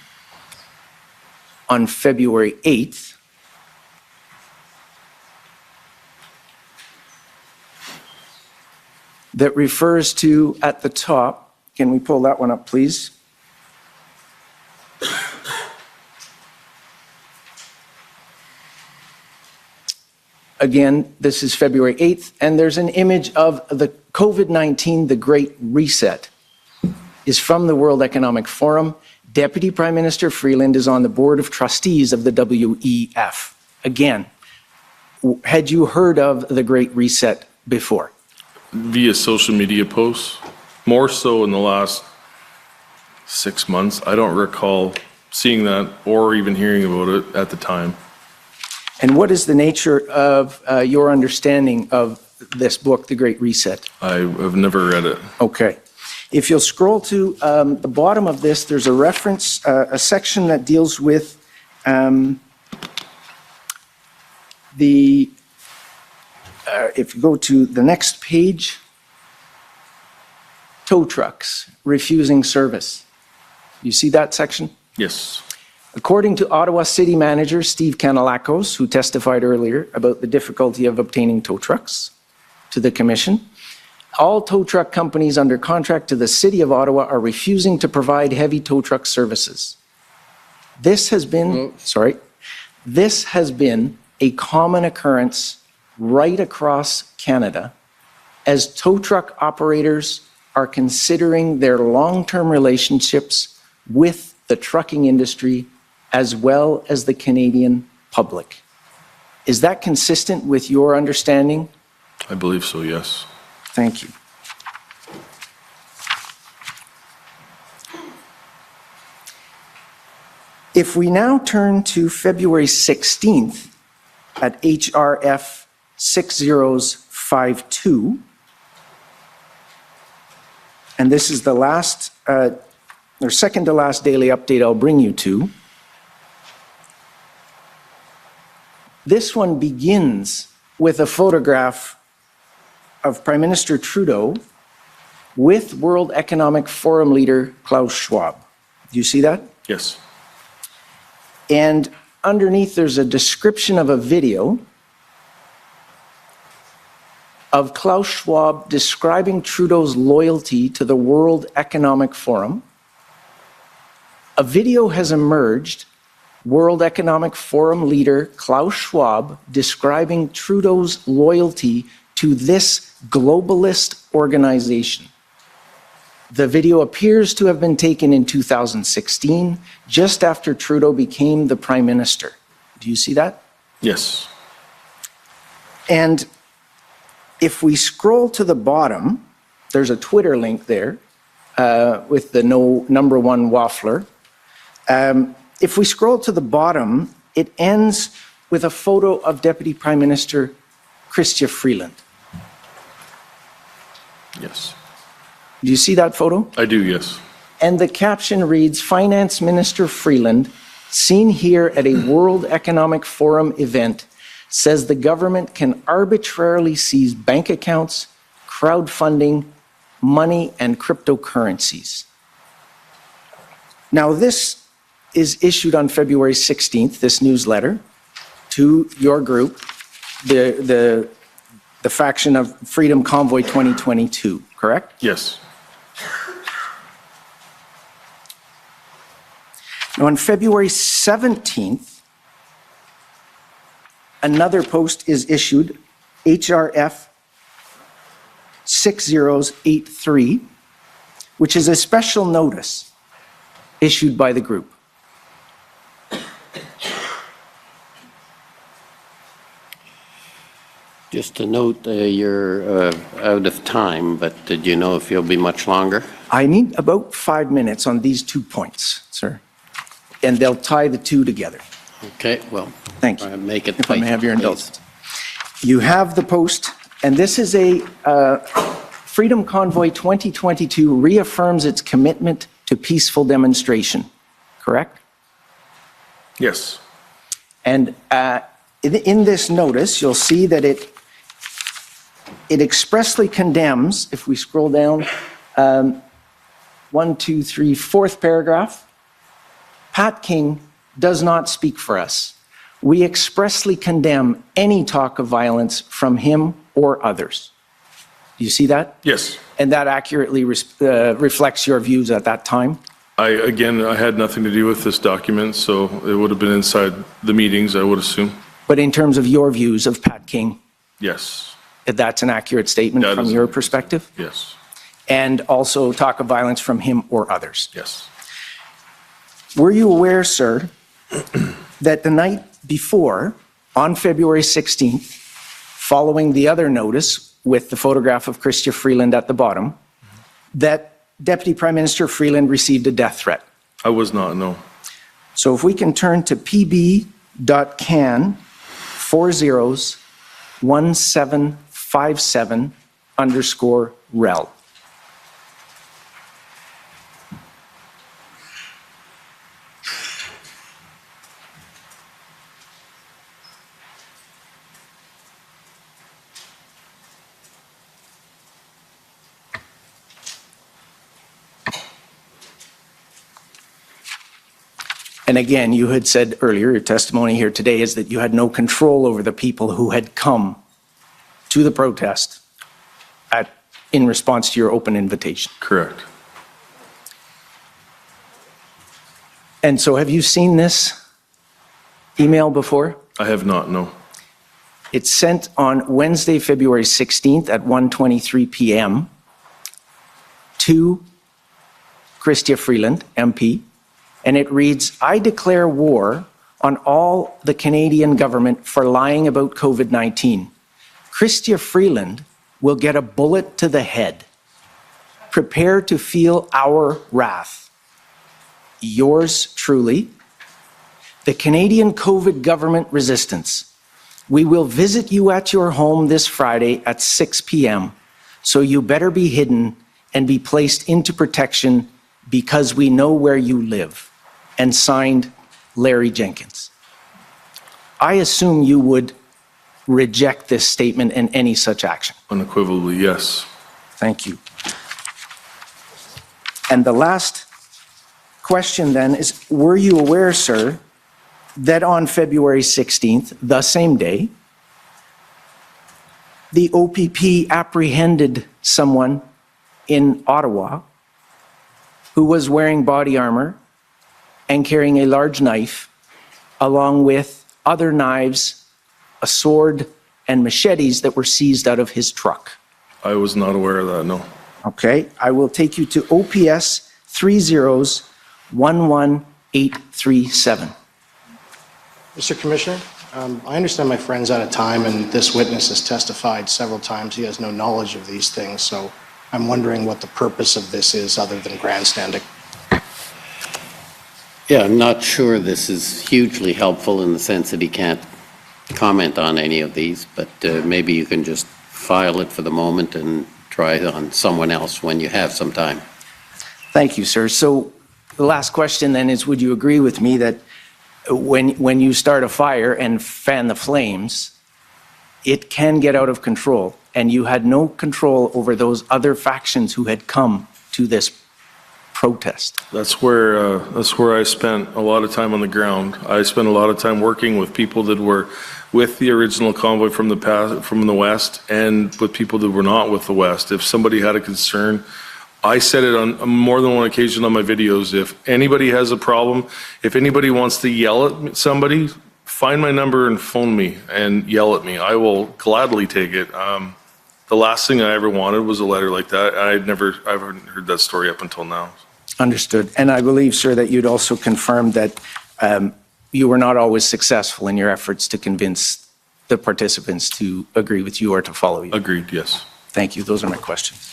[SPEAKER 7] on February 8th. That refers to, at the top, can we pull that one up, please? Again, this is February 8th, and there's an image of the COVID-19, the Great Reset, is from the World Economic Forum. Deputy Prime Minister Freeland is on the Board of Trustees of the WEF. Again, had you heard of the Great Reset before?
[SPEAKER 5] Via social media posts, more so in the last 6 months. I don't recall seeing that or even hearing about it at the time.
[SPEAKER 7] And what is the nature of your understanding of this book, The Great Reset?
[SPEAKER 5] I have never read it.
[SPEAKER 7] Okay. If you'll scroll to the bottom of this, there's a reference, a section that deals with if you go to the next page, tow trucks refusing service. You see that section?
[SPEAKER 5] Yes.
[SPEAKER 7] According to Ottawa City Manager Steve Kanalakos, who testified earlier about the difficulty of obtaining tow trucks to the Commission, all tow truck companies under contract to the City of Ottawa are refusing to provide heavy tow truck services. This has been, this has been a common occurrence right across Canada as tow truck operators are considering their long-term relationships with the trucking industry as well as the Canadian public. Is that consistent with your understanding?
[SPEAKER 5] I believe so, yes.
[SPEAKER 7] Thank you. If we now turn to February 16th at HRF 6052, and this is the last, or second to last daily update I'll bring you to. This one begins with a photograph of Prime Minister Trudeau with World Economic Forum leader Klaus Schwab. Do you see that?
[SPEAKER 5] Yes.
[SPEAKER 7] And underneath there's a description of a video of Klaus Schwab describing Trudeau's loyalty to the World Economic Forum. A video has emerged, World Economic Forum leader Klaus Schwab describing Trudeau's loyalty to this globalist organization. The video appears to have been taken in 2016, just after Trudeau became the Prime Minister. Do you see that?
[SPEAKER 5] Yes.
[SPEAKER 7] And if we scroll to the bottom, there's a Twitter link there with the number one waffler. If we scroll to the bottom, it ends with a photo of Deputy Prime Minister Chrystia Freeland.
[SPEAKER 5] Yes.
[SPEAKER 7] Do you see that photo?
[SPEAKER 5] I do, yes.
[SPEAKER 7] And the caption reads, Finance Minister Freeland, seen here at a World Economic Forum event, says the government can arbitrarily seize bank accounts, crowdfunding, money, and cryptocurrencies. Now, this is issued on February 16th, this newsletter, to your group, the faction of Freedom Convoy 2022, correct?
[SPEAKER 5] Yes.
[SPEAKER 7] Now, on February 17th, another post is issued, HRF 6083, which is a special notice issued by the group.
[SPEAKER 2] Just to note, you're out of time, but did you know if you'll be much longer?
[SPEAKER 7] I need about 5 minutes on these 2 points, sir, and they'll tie the two together.
[SPEAKER 2] Okay, well,
[SPEAKER 7] Thank you.
[SPEAKER 2] make it
[SPEAKER 7] If I may
[SPEAKER 2] tight,
[SPEAKER 7] have your
[SPEAKER 2] please.
[SPEAKER 7] indulgence. You have the post, and this is a Freedom Convoy 2022 reaffirms its commitment to peaceful demonstration, correct?
[SPEAKER 5] Yes.
[SPEAKER 7] And in this notice, you'll see that it expressly condemns, if we scroll down, 1, 2, 3, fourth paragraph, Pat King does not speak for us. We expressly condemn any talk of violence from him or others. Do you see that?
[SPEAKER 5] Yes.
[SPEAKER 7] And that accurately reflects your views at that time?
[SPEAKER 5] I had nothing to do with this document, so it would have been inside the meetings, I would assume.
[SPEAKER 7] But in terms of your views of Pat King,
[SPEAKER 5] Yes.
[SPEAKER 7] that's an accurate statement
[SPEAKER 5] That
[SPEAKER 7] from
[SPEAKER 5] is
[SPEAKER 7] your
[SPEAKER 5] accurate.
[SPEAKER 7] perspective?
[SPEAKER 5] Yes.
[SPEAKER 7] And also talk of violence from him or others?
[SPEAKER 5] Yes.
[SPEAKER 7] Were you aware, sir, that the night before, on February 16th, following the other notice with the photograph of Chrystia Freeland at the bottom, that Deputy Prime Minister Freeland received a death threat?
[SPEAKER 5] I was not, no.
[SPEAKER 7] So if we can turn to pb.can 401757_rel. And again, you had said earlier, your testimony here today is that you had no control over the people who had come to the protest in response to your open invitation.
[SPEAKER 5] Correct.
[SPEAKER 7] And so have you seen this email before?
[SPEAKER 5] I have not, no.
[SPEAKER 7] It's sent on Wednesday, February 16th at 1:23 p.m. to Chrystia Freeland, MP, and it reads, I declare war on all the Canadian government for lying about COVID-19. Chrystia Freeland will get a bullet to the head. Prepare to feel our wrath. Yours truly, the Canadian COVID government resistance. We will visit you at your home this Friday at 6 p.m., so you better be hidden and be placed into protection because we know where you live. And signed, Larry Jenkins. I assume you would reject this statement and any such action.
[SPEAKER 5] Unequivocally, yes.
[SPEAKER 7] Thank you. And the last question then is, were you aware, sir, that on February 16th, the same day, the OPP apprehended someone in Ottawa who was wearing body armor and carrying a large knife, along with other knives, a sword, and machetes that were seized out of his truck?
[SPEAKER 5] I was not aware of that, no.
[SPEAKER 7] Okay, I will take you to OPS 3011837.
[SPEAKER 4] Mr. Commissioner, I understand my friend's out of time, and this witness has testified several times. He has no knowledge of these things, so I'm wondering what the purpose of this is other than grandstanding.
[SPEAKER 2] Yeah, I'm not sure this is hugely helpful in the sense that he can't comment on any of these, but maybe you can just file it for the moment and try it on someone else when you have some time.
[SPEAKER 7] Thank you, sir. So the last question then is, would you agree with me that when you start a fire and fan the flames, it can get out of control, and you had no control over those other factions who had come to this protest?
[SPEAKER 5] That's where I spent a lot of time on the ground. I spent a lot of time working with people that were with the original convoy from the past, from the West, and with people that were not with the West. If somebody had a concern, I said it on more than one occasion on my videos. If anybody has a problem, if anybody wants to yell at somebody, find my number and phone me and yell at me. I will gladly take it. The last thing I ever wanted was a letter like that. I haven't heard that story up until now.
[SPEAKER 7] Understood. And I believe, sir, that you'd also confirmed that you were not always successful in your efforts to convince the participants to agree with you or to follow you.
[SPEAKER 5] Agreed, yes.
[SPEAKER 7] Thank you. Those are my questions.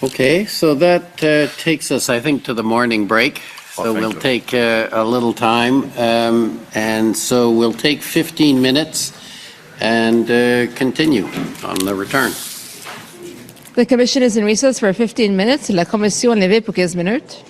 [SPEAKER 2] Okay, so that takes us, I think, to the morning break. So
[SPEAKER 5] thank
[SPEAKER 2] we'll
[SPEAKER 5] you.
[SPEAKER 2] take a little time, and so we'll take 15 minutes and continue on the return.
[SPEAKER 1] The commission is in recess for 15 minutes. La commission est levée pour 15 minutes.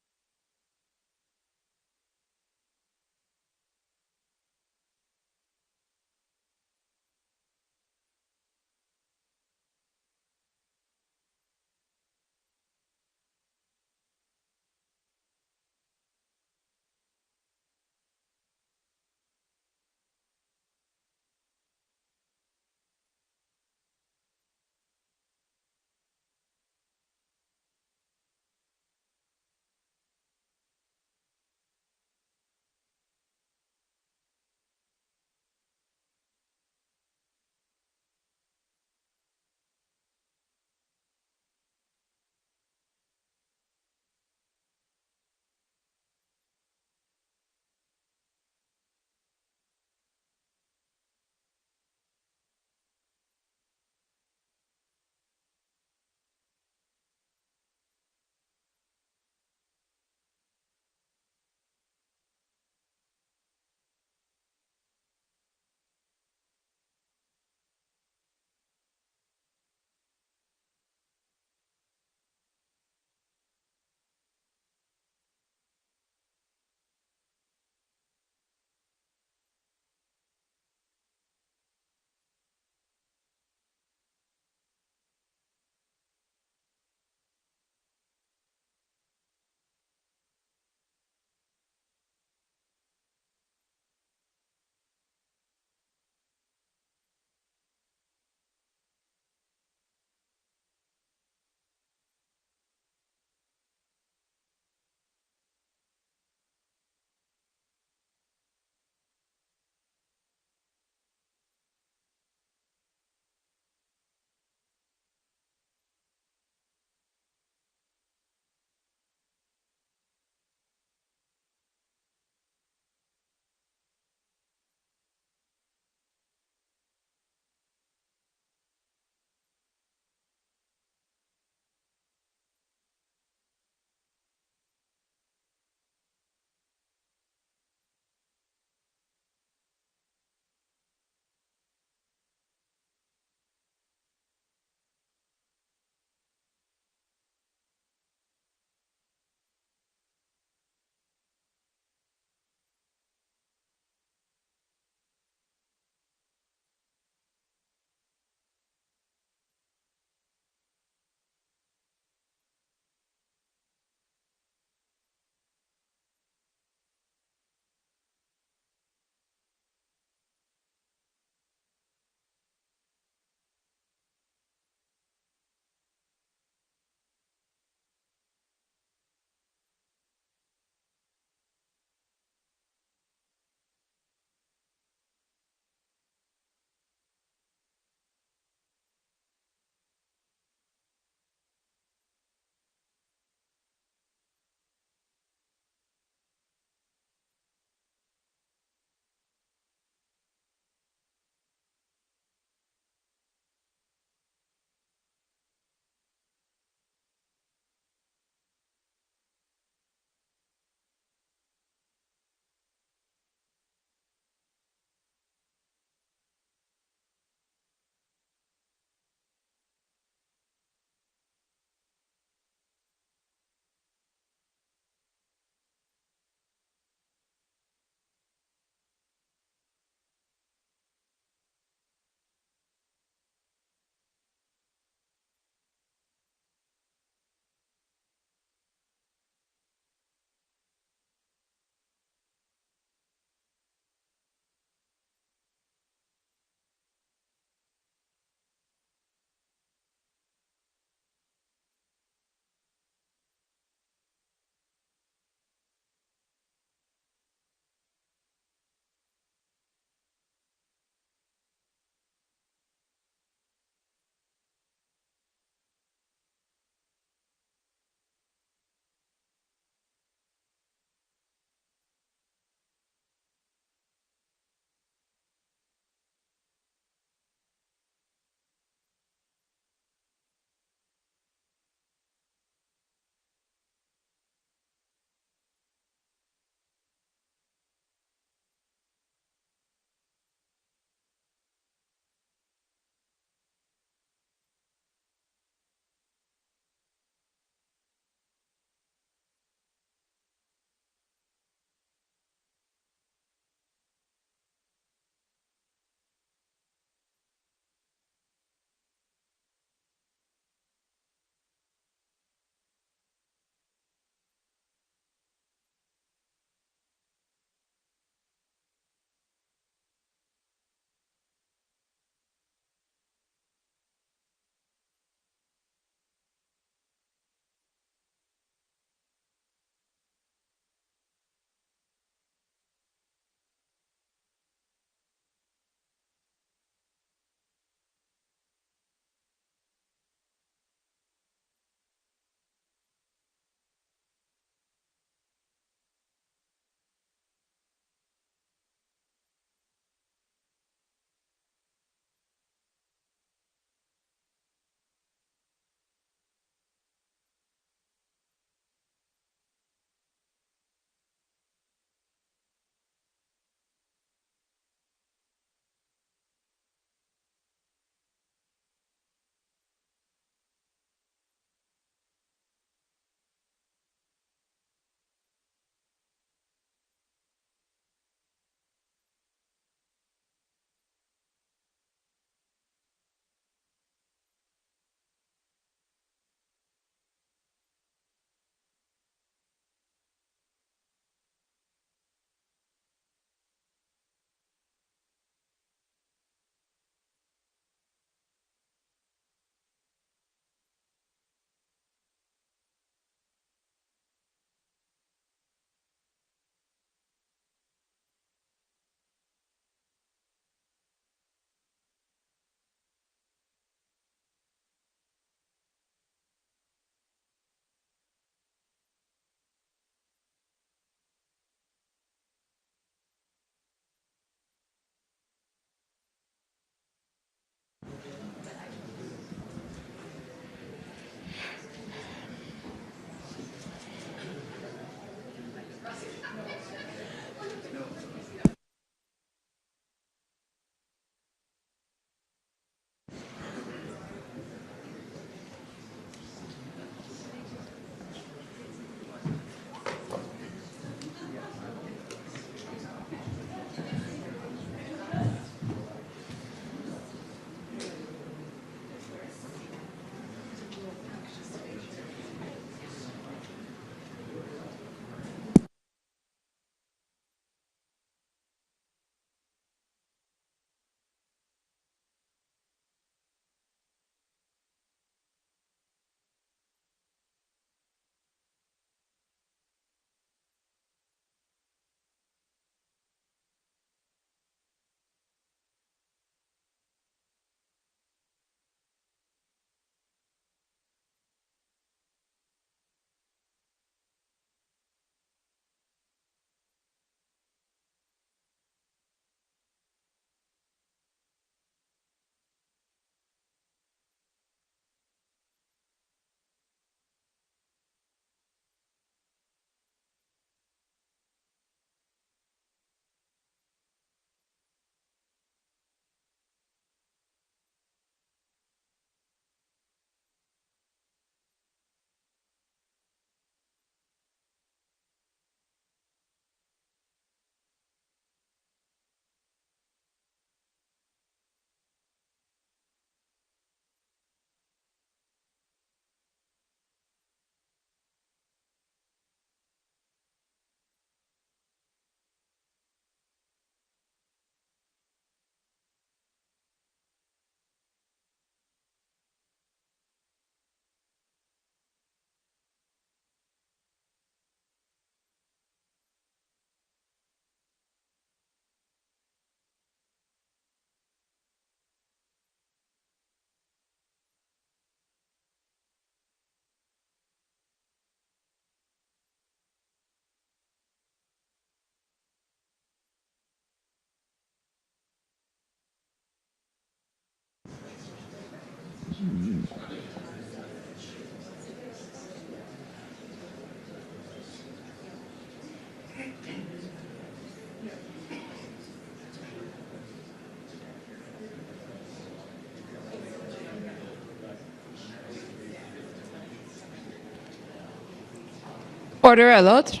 [SPEAKER 1] Order à l'autre.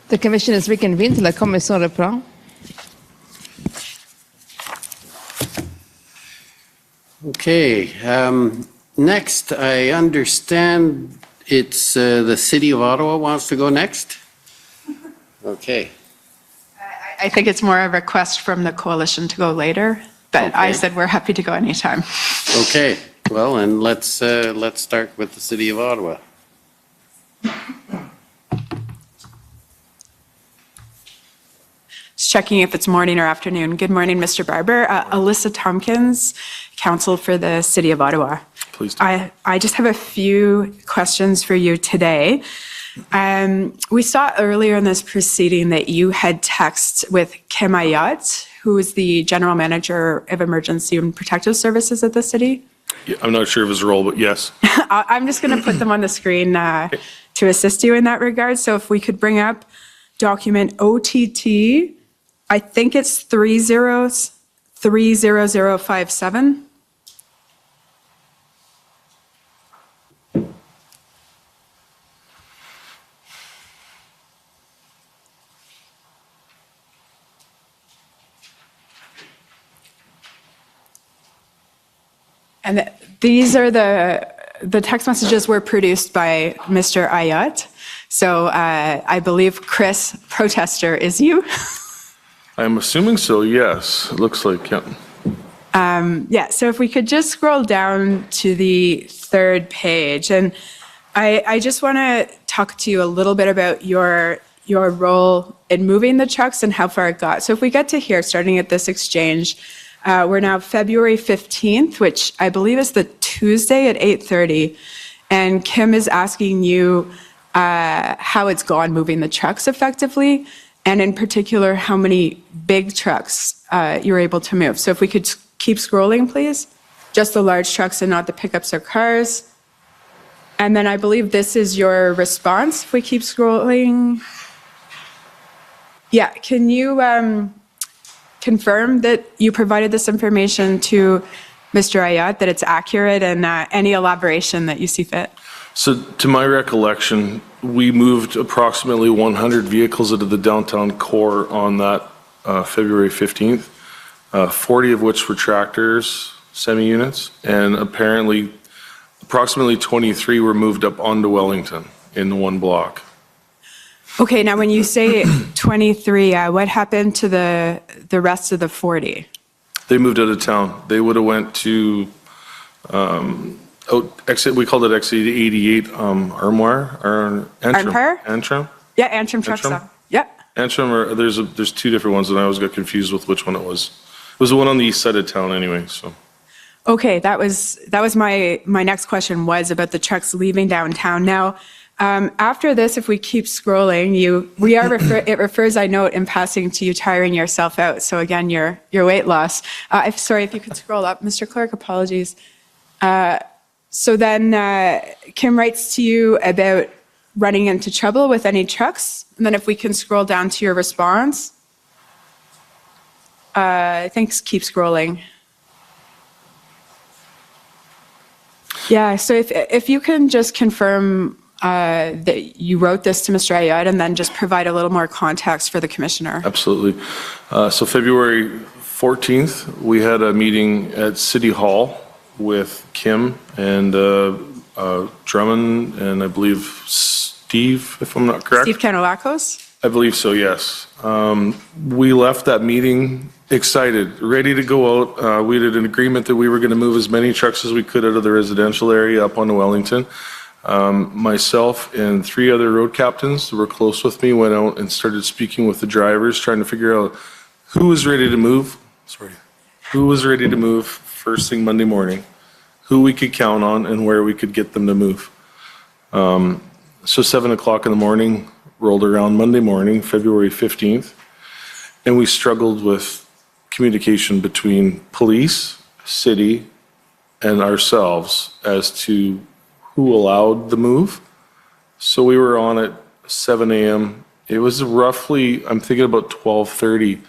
[SPEAKER 1] The commission is reconvened. La commission reprend.
[SPEAKER 2] Okay, next, I understand it's the City of Ottawa wants to go next? Okay,
[SPEAKER 10] I think it's more a request from the coalition to go later, but I
[SPEAKER 2] Okay.
[SPEAKER 10] said we're happy to go anytime.
[SPEAKER 2] okay, well, and let's start with the City of Ottawa.
[SPEAKER 10] Just checking if it's morning or afternoon. Good morning, Mr. Barber. Alyssa Tompkins, counsel for the City of Ottawa.
[SPEAKER 5] Please do.
[SPEAKER 10] I just have a few questions for you today. We saw earlier in this proceeding that you had text with Kim Ayat, who is the General Manager of Emergency and Protective Services at the city.
[SPEAKER 5] Yeah, I'm not sure of his role, but yes.
[SPEAKER 10] I'm just going to put them on the screen to assist you in that regard. So if we could bring up document OTT, I think it's 30057. And these are the text messages were produced by Mr. Ayat. So I believe Chris, protester, is you.
[SPEAKER 5] I'm assuming so, yes. It looks like, yeah.
[SPEAKER 10] Yeah, so if we could just scroll down to the third page. And I just want to talk to you a little bit about your role in moving the trucks and how far it got. So if we get to here, starting at this exchange, we're now February 15th, which I believe is the Tuesday at 8:30. And Kim is asking you how it's gone moving the trucks effectively, and in particular, how many big trucks you're able to move. So if we could keep scrolling, please. Just the large trucks and not the pickups or cars. And then I believe this is your response. If we keep scrolling. Yeah, can you confirm that you provided this information to Mr. Ayat, that it's accurate, and any elaboration that you see fit?
[SPEAKER 5] So to my recollection, we moved approximately 100 vehicles into the downtown core on that February 15th, 40 of which were tractors, semi-units, and apparently approximately 23 were moved up onto Wellington in one block.
[SPEAKER 10] Okay, now when you say 23, what happened to the rest of the 40?
[SPEAKER 5] They moved out of town. They would have went to exit. We called it exit 88, Armoire or Antrim.
[SPEAKER 10] Empire?
[SPEAKER 5] Antrim.
[SPEAKER 10] Yeah, Antrim truck
[SPEAKER 5] Antrim?
[SPEAKER 10] stop. Yeah.
[SPEAKER 5] Antrim. Or there's two different ones, and I always got confused with which one it was. It was the one on the east side of town, anyway. So.
[SPEAKER 10] Okay, that was my next question was about the trucks leaving downtown. Now, after this, if we keep scrolling, it refers, I note, in passing to you tiring yourself out. So again, your weight loss. Sorry, if you could scroll up, Mr. Clerk, apologies. So then Kim writes to you about running into trouble with any trucks. And then if we can scroll down to your response. I think keep scrolling. Yeah, so if you can just confirm that you wrote this to Mr. Ayat and then just provide a little more context for the commissioner.
[SPEAKER 5] Absolutely. So February 14th, we had a meeting at City Hall with Kim and Drummond and I believe Steve, if I'm not correct.
[SPEAKER 10] Steve Kanalakos?
[SPEAKER 5] I believe so, yes. We left that meeting excited, ready to go out. We did an agreement that we were going to move as many trucks as we could out of the residential area up onto Wellington. Myself and 3 other road captains that were close with me went out and started speaking with the drivers, trying to figure out who was ready to move. Who was ready to move first thing Monday morning, who we could count on, and where we could get them to move. So 7 o'clock in the morning rolled around Monday morning, February 15th, And we struggled with communication between police, city, and ourselves as to who allowed the move. So we were on at 7 a.m. It was roughly, I'm thinking about 12:30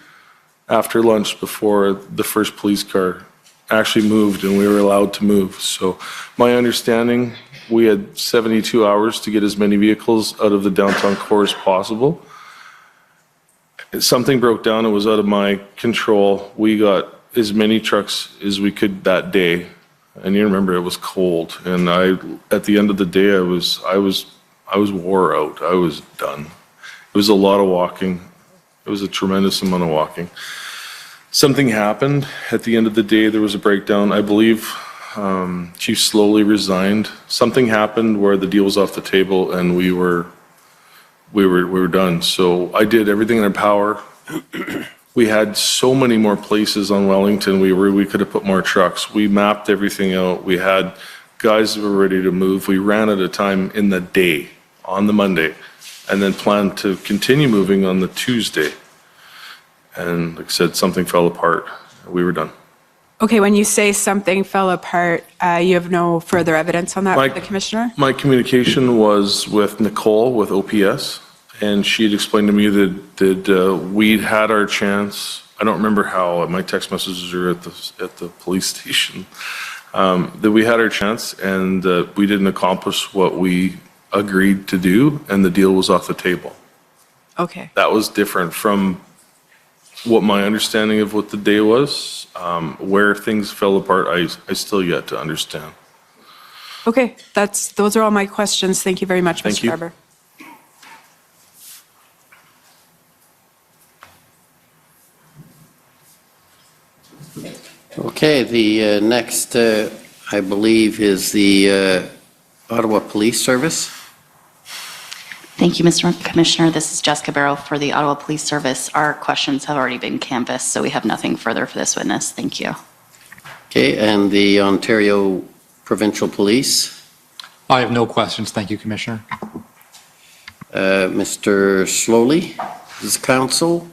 [SPEAKER 5] after lunch before the first police car actually moved and we were allowed to move. So my understanding, we had 72 hours to get as many vehicles out of the downtown core as possible. Something broke down, it was out of my control. We got as many trucks as we could that day. And you remember it was cold. And at the end of the day, I was wore out. I was done. It was a lot of walking. It was a tremendous amount of walking. Something happened. At the end of the day, there was a breakdown. I believe Chief Slowly resigned. Something happened where the deal was off the table and we were done. So I did everything in our power. We had so many more places on Wellington. We could have put more trucks. We mapped everything out. We had guys that were ready to move. We ran at a time in the day on the Monday and then planned to continue moving on the Tuesday. And like I said, something fell apart. We were done.
[SPEAKER 10] Okay, when you say something fell apart, you have no further evidence on that for the commissioner?
[SPEAKER 5] My communication was with Nicole with OPS, and she had explained to me that we'd had our chance. I don't remember how. My text messages are at the police station. That we had our chance, and we didn't accomplish what we agreed to do, and the deal was off the table.
[SPEAKER 10] Okay.
[SPEAKER 5] That was different from what my understanding of what the day was. Where things fell apart, I still yet to understand.
[SPEAKER 10] Okay, those are all my questions. Thank you very much,
[SPEAKER 5] Thank
[SPEAKER 10] Mr.
[SPEAKER 5] you.
[SPEAKER 10] Barber.
[SPEAKER 2] Okay, the next, I believe, is the Ottawa Police Service.
[SPEAKER 11] Thank you, Mr. Commissioner. This is Jessica Barrow for the Ottawa Police Service. Our questions have already been canvassed, so we have nothing further for this witness. Thank you.
[SPEAKER 2] Okay, and the Ontario Provincial Police.
[SPEAKER 12] I have no questions. Thank you, Commissioner.
[SPEAKER 2] Mr. Slowly, is counsel.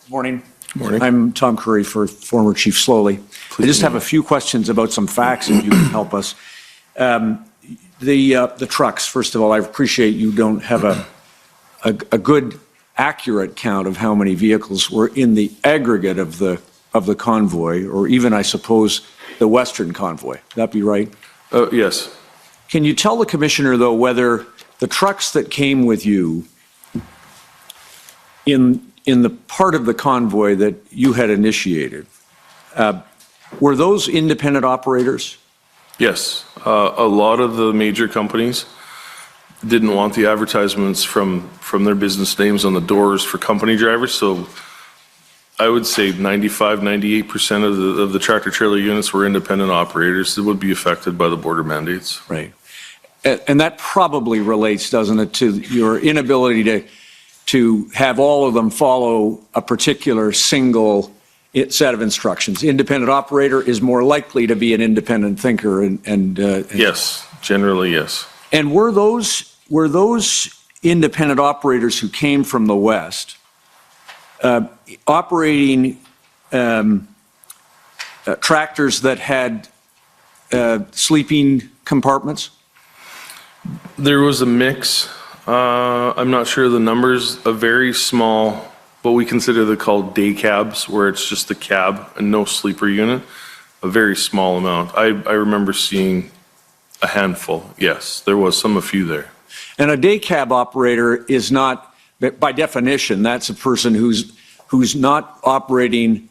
[SPEAKER 13] Morning.
[SPEAKER 5] Morning.
[SPEAKER 13] I'm Tom Curry for former Chief Slowly. I just have a few questions about some facts, if you can help us. The trucks, first of all, I appreciate you don't have a good, accurate count of how many vehicles were in the aggregate of the convoy, or even, I suppose, the Western convoy. Would that be right?
[SPEAKER 5] Yes.
[SPEAKER 13] Can you tell the Commissioner, though, whether the trucks that came with you in the part of the convoy that you had initiated, were those independent operators?
[SPEAKER 5] Yes. A lot of the major companies didn't want the advertisements from their business names on the doors for company drivers, so I would say 95, 98% of the tractor trailer units were independent operators that would be affected by the border mandates.
[SPEAKER 13] Right. And that probably relates, doesn't it, to your inability to have all of them follow a particular single set of instructions. Independent operator is more likely to be an independent thinker and
[SPEAKER 5] Yes, generally, yes.
[SPEAKER 13] And were those independent operators who came from the West operating tractors that had sleeping compartments?
[SPEAKER 5] There was a mix. I'm not sure of the numbers. A very small, what we consider called day cabs, where it's just the cab and no sleeper unit. A very small amount. I remember seeing a handful. Yes, there was a few there.
[SPEAKER 13] And a day cab operator is not, by definition, that's a person who's not operating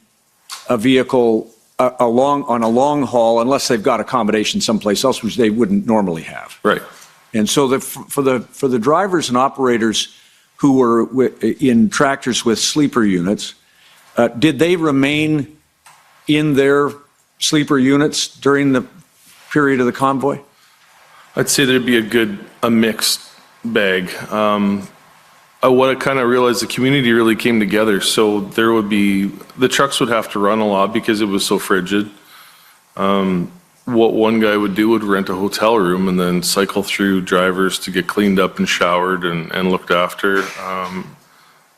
[SPEAKER 13] a vehicle on a long haul unless they've got accommodation someplace else, which they wouldn't normally have.
[SPEAKER 5] Right.
[SPEAKER 13] And so for the drivers and operators who were in tractors with sleeper units, did they remain in their sleeper units during the period of the convoy?
[SPEAKER 5] I'd say there'd be a mixed bag. What I kind of realized, the community really came together, so there would be, the trucks would have to run a lot because it was so frigid. what one guy would do would rent a hotel room and then cycle through drivers to get cleaned up and showered and looked after.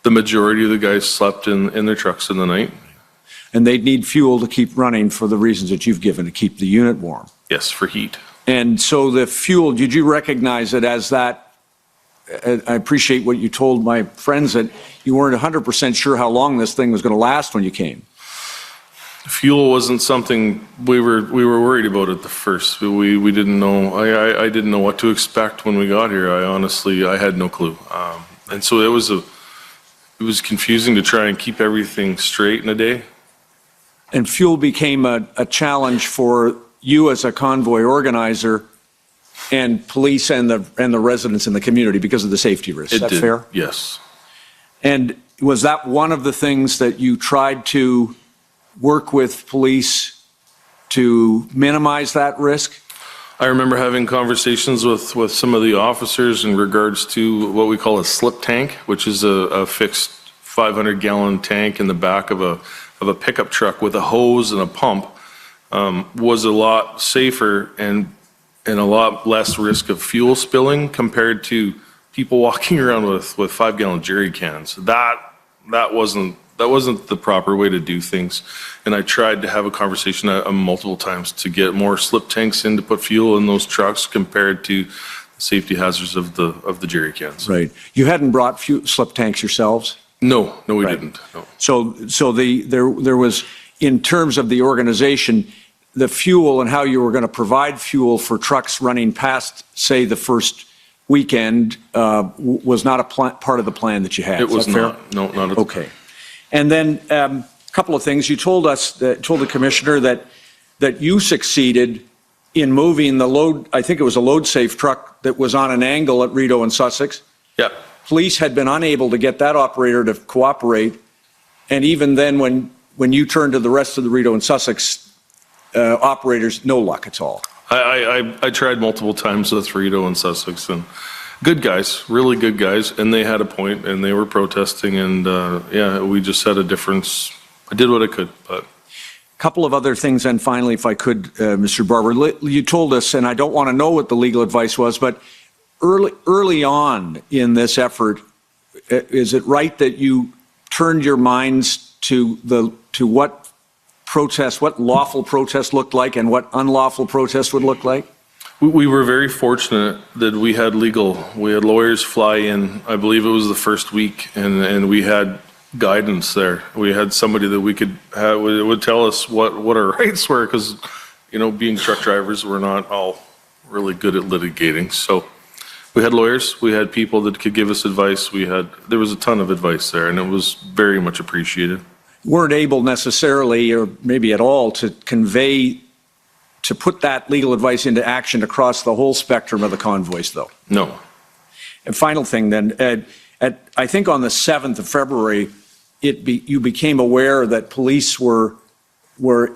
[SPEAKER 5] The majority of the guys slept in their trucks in the night.
[SPEAKER 13] And they'd need fuel to keep running for the reasons that you've given, to keep the unit warm.
[SPEAKER 5] Yes, for heat.
[SPEAKER 13] And so the fuel, did you recognize it as that? I appreciate what you told my friends, that you weren't 100% sure how long this thing was going to last when you came.
[SPEAKER 5] Fuel wasn't something we were worried about at the first. We didn't know. I didn't know what to expect when we got here. I had no clue. And so it was confusing to try and keep everything straight in a day.
[SPEAKER 13] And fuel became a challenge for you as a convoy organizer and police and the residents in the community because of the safety risks. Is that fair?
[SPEAKER 5] Yes.
[SPEAKER 13] And was that one of the things that you tried to work with police to minimize that risk?
[SPEAKER 5] I remember having conversations with some of the officers in regards to what we call a slip tank, which is a fixed 500-gallon tank in the back of a pickup truck with a hose and a pump. Was a lot safer and a lot less risk of fuel spilling compared to people walking around with 5-gallon jerry cans. That wasn't the proper way to do things. And I tried to have a conversation multiple times to get more slip tanks in to put fuel in those trucks compared to the safety hazards of the jerry cans.
[SPEAKER 13] Right. You hadn't brought slip tanks yourselves?
[SPEAKER 5] No, we didn't. No.
[SPEAKER 13] So there was, in terms of the organization, the fuel and how you were going to provide fuel for trucks running past, say, the first weekend was not a part of the plan that you had.
[SPEAKER 5] It was
[SPEAKER 13] not.
[SPEAKER 5] Fair? No, not at all.
[SPEAKER 13] Okay. And then a couple of things. You told the commissioner that you succeeded in moving the load, I think it was a load-safe truck that was on an angle at Rideau and Sussex.
[SPEAKER 5] Yeah.
[SPEAKER 13] Police had been unable to get that operator to cooperate. And even then, when you turned to the rest of the Rideau and Sussex operators, no luck at all.
[SPEAKER 5] I tried multiple times with Rideau and Sussex, and good guys, really good guys, and they had a point, and they were protesting, and we just had a difference. I did what I could, but.
[SPEAKER 13] A couple of other things, and finally, if I could, Mr. Barber, you told us, and I don't want to know what the legal advice was, but early on in this effort, is it right that you turned your minds to what lawful protest looked like and what unlawful protest would look like?
[SPEAKER 5] We were very fortunate that we had lawyers fly in, I believe it was the first week, and we had guidance there. We had somebody that we could have, would tell us what our rights were, because, being truck drivers, we're not all really good at litigating. So we had lawyers, we had people that could give us advice. There was a ton of advice there, and it was very much appreciated.
[SPEAKER 13] Weren't able necessarily, or maybe at all, to put that legal advice into action across the whole spectrum of the convoys, though?
[SPEAKER 5] No.
[SPEAKER 13] And final thing then, I think on the 7th of February, you became aware that police were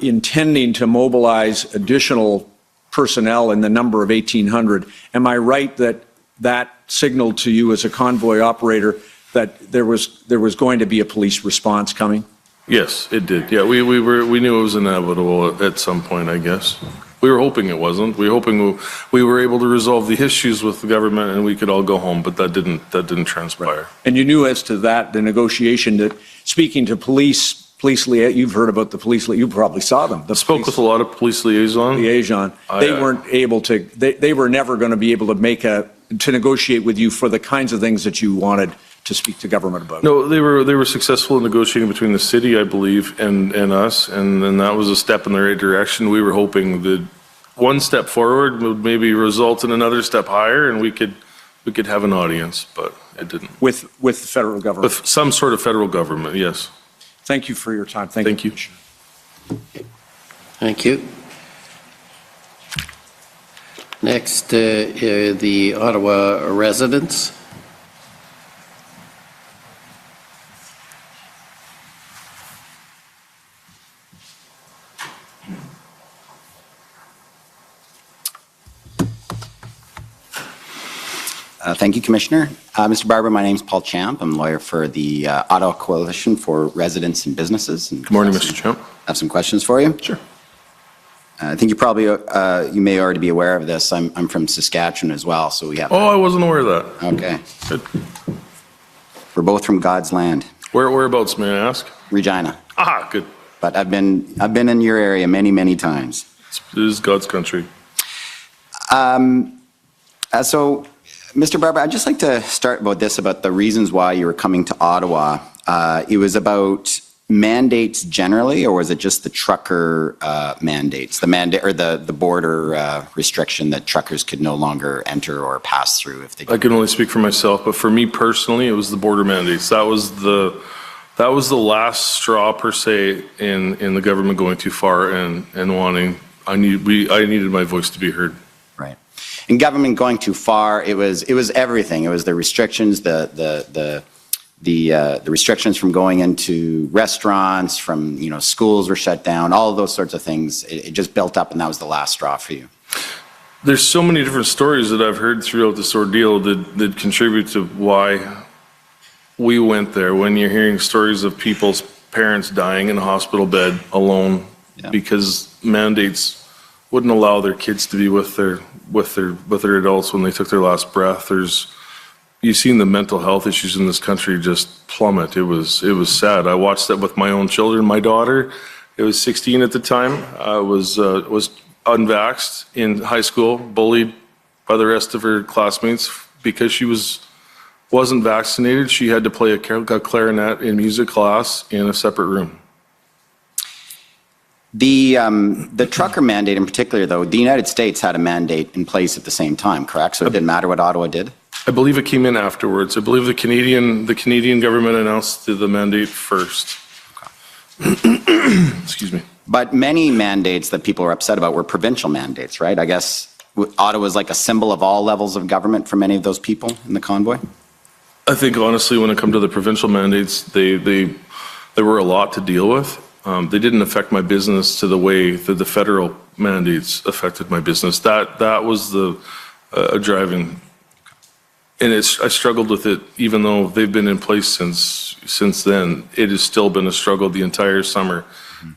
[SPEAKER 13] intending to mobilize additional personnel in the number of 1,800. Am I right that signaled to you as a convoy operator that there was going to be a police response coming?
[SPEAKER 5] Yes, it did. Yeah, we knew it was inevitable at some point, I guess. We were hoping it wasn't. We were hoping we were able to resolve the issues with the government and we could all go home, but that didn't transpire.
[SPEAKER 13] And you knew as to that, the negotiation, that speaking to police you've heard about the police, you probably saw them.
[SPEAKER 5] Spoke with a lot of police liaison.
[SPEAKER 13] They weren't able to, they were never going to be able to negotiate with you for the kinds of things that you wanted to speak to government about.
[SPEAKER 5] No, they were successful in negotiating between the city, I believe, and us, and then that was a step in the right direction. We were hoping that one step forward would maybe result in another step higher, and we could have an audience, but it didn't.
[SPEAKER 13] With the federal government?
[SPEAKER 5] With some sort of federal government, yes.
[SPEAKER 13] Thank you for your time.
[SPEAKER 5] Thank you.
[SPEAKER 2] Thank you. Next, the Ottawa residents.
[SPEAKER 14] Thank you, Commissioner. Mr. Barber, my name is Paul Champ. I'm a lawyer for the Ottawa Coalition for Residents and Businesses. And
[SPEAKER 5] good morning, Mr. Champ.
[SPEAKER 14] I have some questions for you.
[SPEAKER 5] Sure.
[SPEAKER 14] I think you probably, you may already be aware of this. I'm from Saskatchewan as well, so we have.
[SPEAKER 5] Oh, I wasn't aware of that.
[SPEAKER 14] Okay.
[SPEAKER 5] Good.
[SPEAKER 14] We're both from God's land.
[SPEAKER 5] Whereabouts, may I ask?
[SPEAKER 14] Regina.
[SPEAKER 5] Ah, good.
[SPEAKER 14] But I've been in your area many, many times.
[SPEAKER 5] It is God's country.
[SPEAKER 14] So, Mr. Barber, I'd just like to start about the reasons why you were coming to Ottawa. It was about mandates generally, or was it just the trucker mandates, the mandate or the border restriction that truckers could no longer enter or pass through if they?
[SPEAKER 5] I can only speak for myself, but for me personally, it was the border mandates. That was the last straw per se in the government going too far and wanting. I needed my voice to be heard.
[SPEAKER 14] Right. In government going too far, it was everything. It was the restrictions, the restrictions from going into restaurants, from schools were shut down, all of those sorts of things. It just built up, and that was the last straw for you.
[SPEAKER 5] There's so many different stories that I've heard throughout this ordeal that contribute to why we went there. When you're hearing stories of people's parents dying in a hospital bed alone because mandates wouldn't allow their kids to be with their adults when they took their last breath. You've seen the mental health issues in this country just plummet. It was sad. I watched that with my own children. My daughter, it was 16 at the time, was unvaxxed in high school, bullied by the rest of her classmates because she wasn't vaccinated. She had to play a clarinet in music class in a separate room.
[SPEAKER 14] The trucker mandate in particular, though, the United States had a mandate in place at the same time, correct? So it didn't matter what Ottawa did?
[SPEAKER 5] I believe it came in afterwards. I believe the Canadian government announced the mandate first. Excuse me.
[SPEAKER 14] But many mandates that people were upset about were provincial mandates, right? I guess Ottawa was like a symbol of all levels of government for many of those people in the convoy?
[SPEAKER 5] I think honestly, when it comes to the provincial mandates, they were a lot to deal with. They didn't affect my business to the way that the federal mandates affected my business. That was the driving. And I struggled with it, even though they've been in place since then. It has still been a struggle the entire summer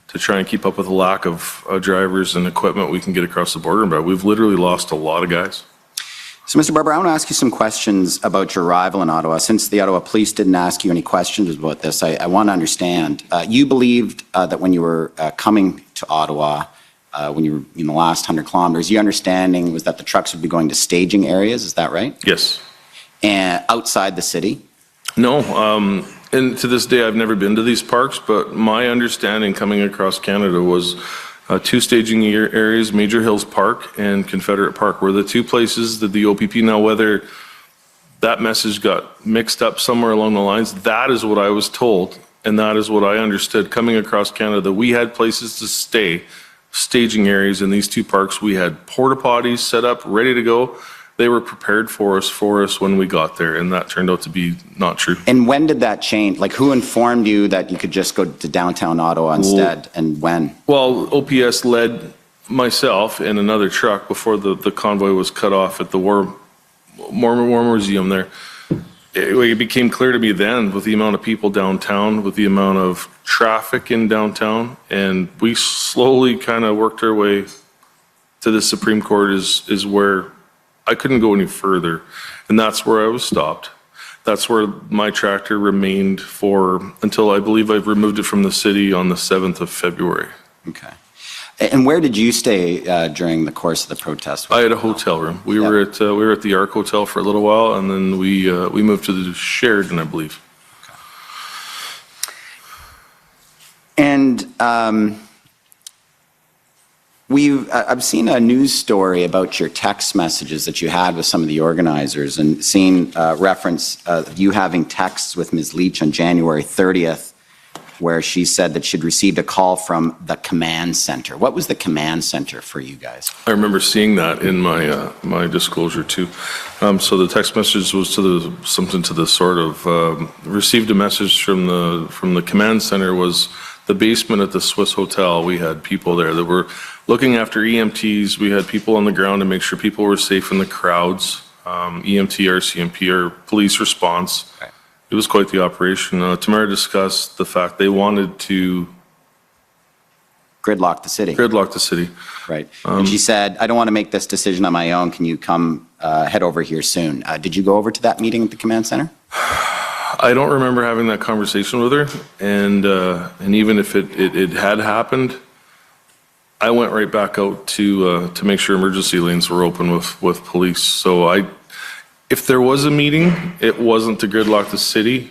[SPEAKER 5] to try and keep up with the lack of drivers and equipment we can get across the border. But we've literally lost a lot of guys.
[SPEAKER 14] So, Mr. Barber, I want to ask you some questions about your arrival in Ottawa. Since the Ottawa Police didn't ask you any questions about this, I want to understand. You believed that when you were coming to Ottawa, when you were in the last 100 kilometers, your understanding was that the trucks would be going to staging areas. Is that right?
[SPEAKER 5] Yes.
[SPEAKER 14] And outside the city?
[SPEAKER 5] No. And to this day, I've never been to these parks, but my understanding coming across Canada was two staging areas, Major Hills Park and Confederate Park, were the two places that the OPP, now whether that message got mixed up somewhere along the lines, that is what I was told, and that is what I understood coming across Canada, that we had places to stay, staging areas in these two parks. We had porta potties set up, ready to go. They were prepared for us when we got there, and that turned out to be not true.
[SPEAKER 14] And when did that change? Like, who informed you that you could just go to downtown Ottawa instead, and when?
[SPEAKER 5] Well, OPS led myself and another truck before the convoy was cut off at the War Museum there. It became clear to me then, with the amount of people downtown, with the amount of traffic in downtown, and we slowly kind of worked our way to the Supreme Court is where I couldn't go any further, and that's where I was stopped. That's where my tractor remained until I believe I've removed it from the city on the 7th of February.
[SPEAKER 14] Okay. And where did you stay during the course of the protest?
[SPEAKER 5] I had a hotel room. We were at the Arc Hotel for a little while, and then we moved to the Sheraton, I believe.
[SPEAKER 14] Okay. And I've seen a news story about your text messages that you had with some of the organizers, and seen reference you having texts with Ms. Lich on January 30th, where she said that she'd received a call from the command center. What was the command center for you guys?
[SPEAKER 5] I remember seeing that in my disclosure too. So the text message was something to the sort of received a message from the command center. Was the basement at the Swiss Hotel. We had people there that were looking after EMTs. We had people on the ground to make sure people were safe in the crowds. EMT, RCMP, or police response. Okay. It was quite the operation. Tamara discussed the fact they wanted to
[SPEAKER 14] Gridlock the city.
[SPEAKER 5] Gridlock the city.
[SPEAKER 14] Right. And she said, I don't want to make this decision on my own. Can you come head over here soon? Did you go over to that meeting at the command center?
[SPEAKER 5] I don't remember having that conversation with her, and even if it had happened, I went right back out to make sure emergency lanes were open with police. So if there was a meeting, it wasn't to gridlock the city.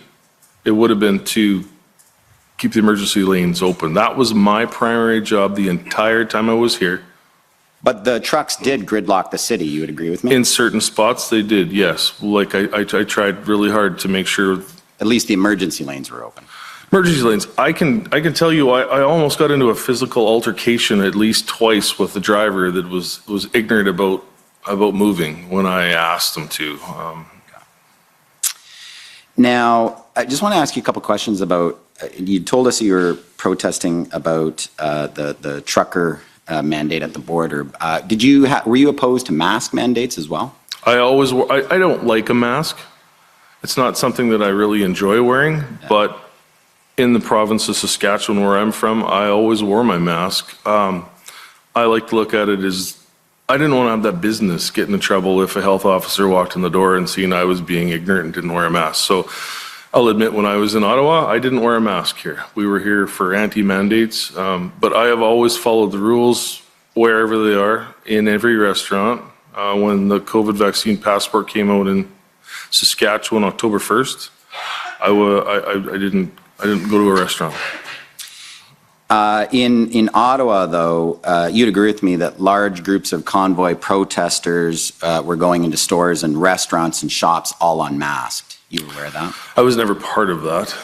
[SPEAKER 5] It would have been to keep the emergency lanes open. That was my primary job the entire time I was here.
[SPEAKER 14] But the trucks did gridlock the city, you would agree with me?
[SPEAKER 5] In certain spots, they did, yes. Like I tried really hard to make sure.
[SPEAKER 14] At least the emergency lanes were open.
[SPEAKER 5] Emergency lanes, I can tell you, I almost got into a physical altercation at least twice with the driver that was ignorant about moving when I asked him to.
[SPEAKER 14] Now, I just want to ask you a couple questions about, you told us you were protesting about the trucker mandate at the border. Were you opposed to mask mandates as well?
[SPEAKER 5] I don't like a mask. It's not something that I really enjoy wearing, but in the province of Saskatchewan where I'm from, I always wore my mask. I like to look at it as, I didn't want to have that business get into trouble if a health officer walked in the door and seen I was being ignorant and didn't wear a mask. So I'll admit, when I was in Ottawa, I didn't wear a mask here. We were here for anti-mandates, but I have always followed the rules wherever they are, in every restaurant. When the COVID vaccine passport came out in Saskatchewan, October 1st, I didn't go to a restaurant.
[SPEAKER 14] In Ottawa, though, you'd agree with me that large groups of Convoy protesters were going into stores and restaurants and shops all unmasked. You were aware of that?
[SPEAKER 5] I was never part of that.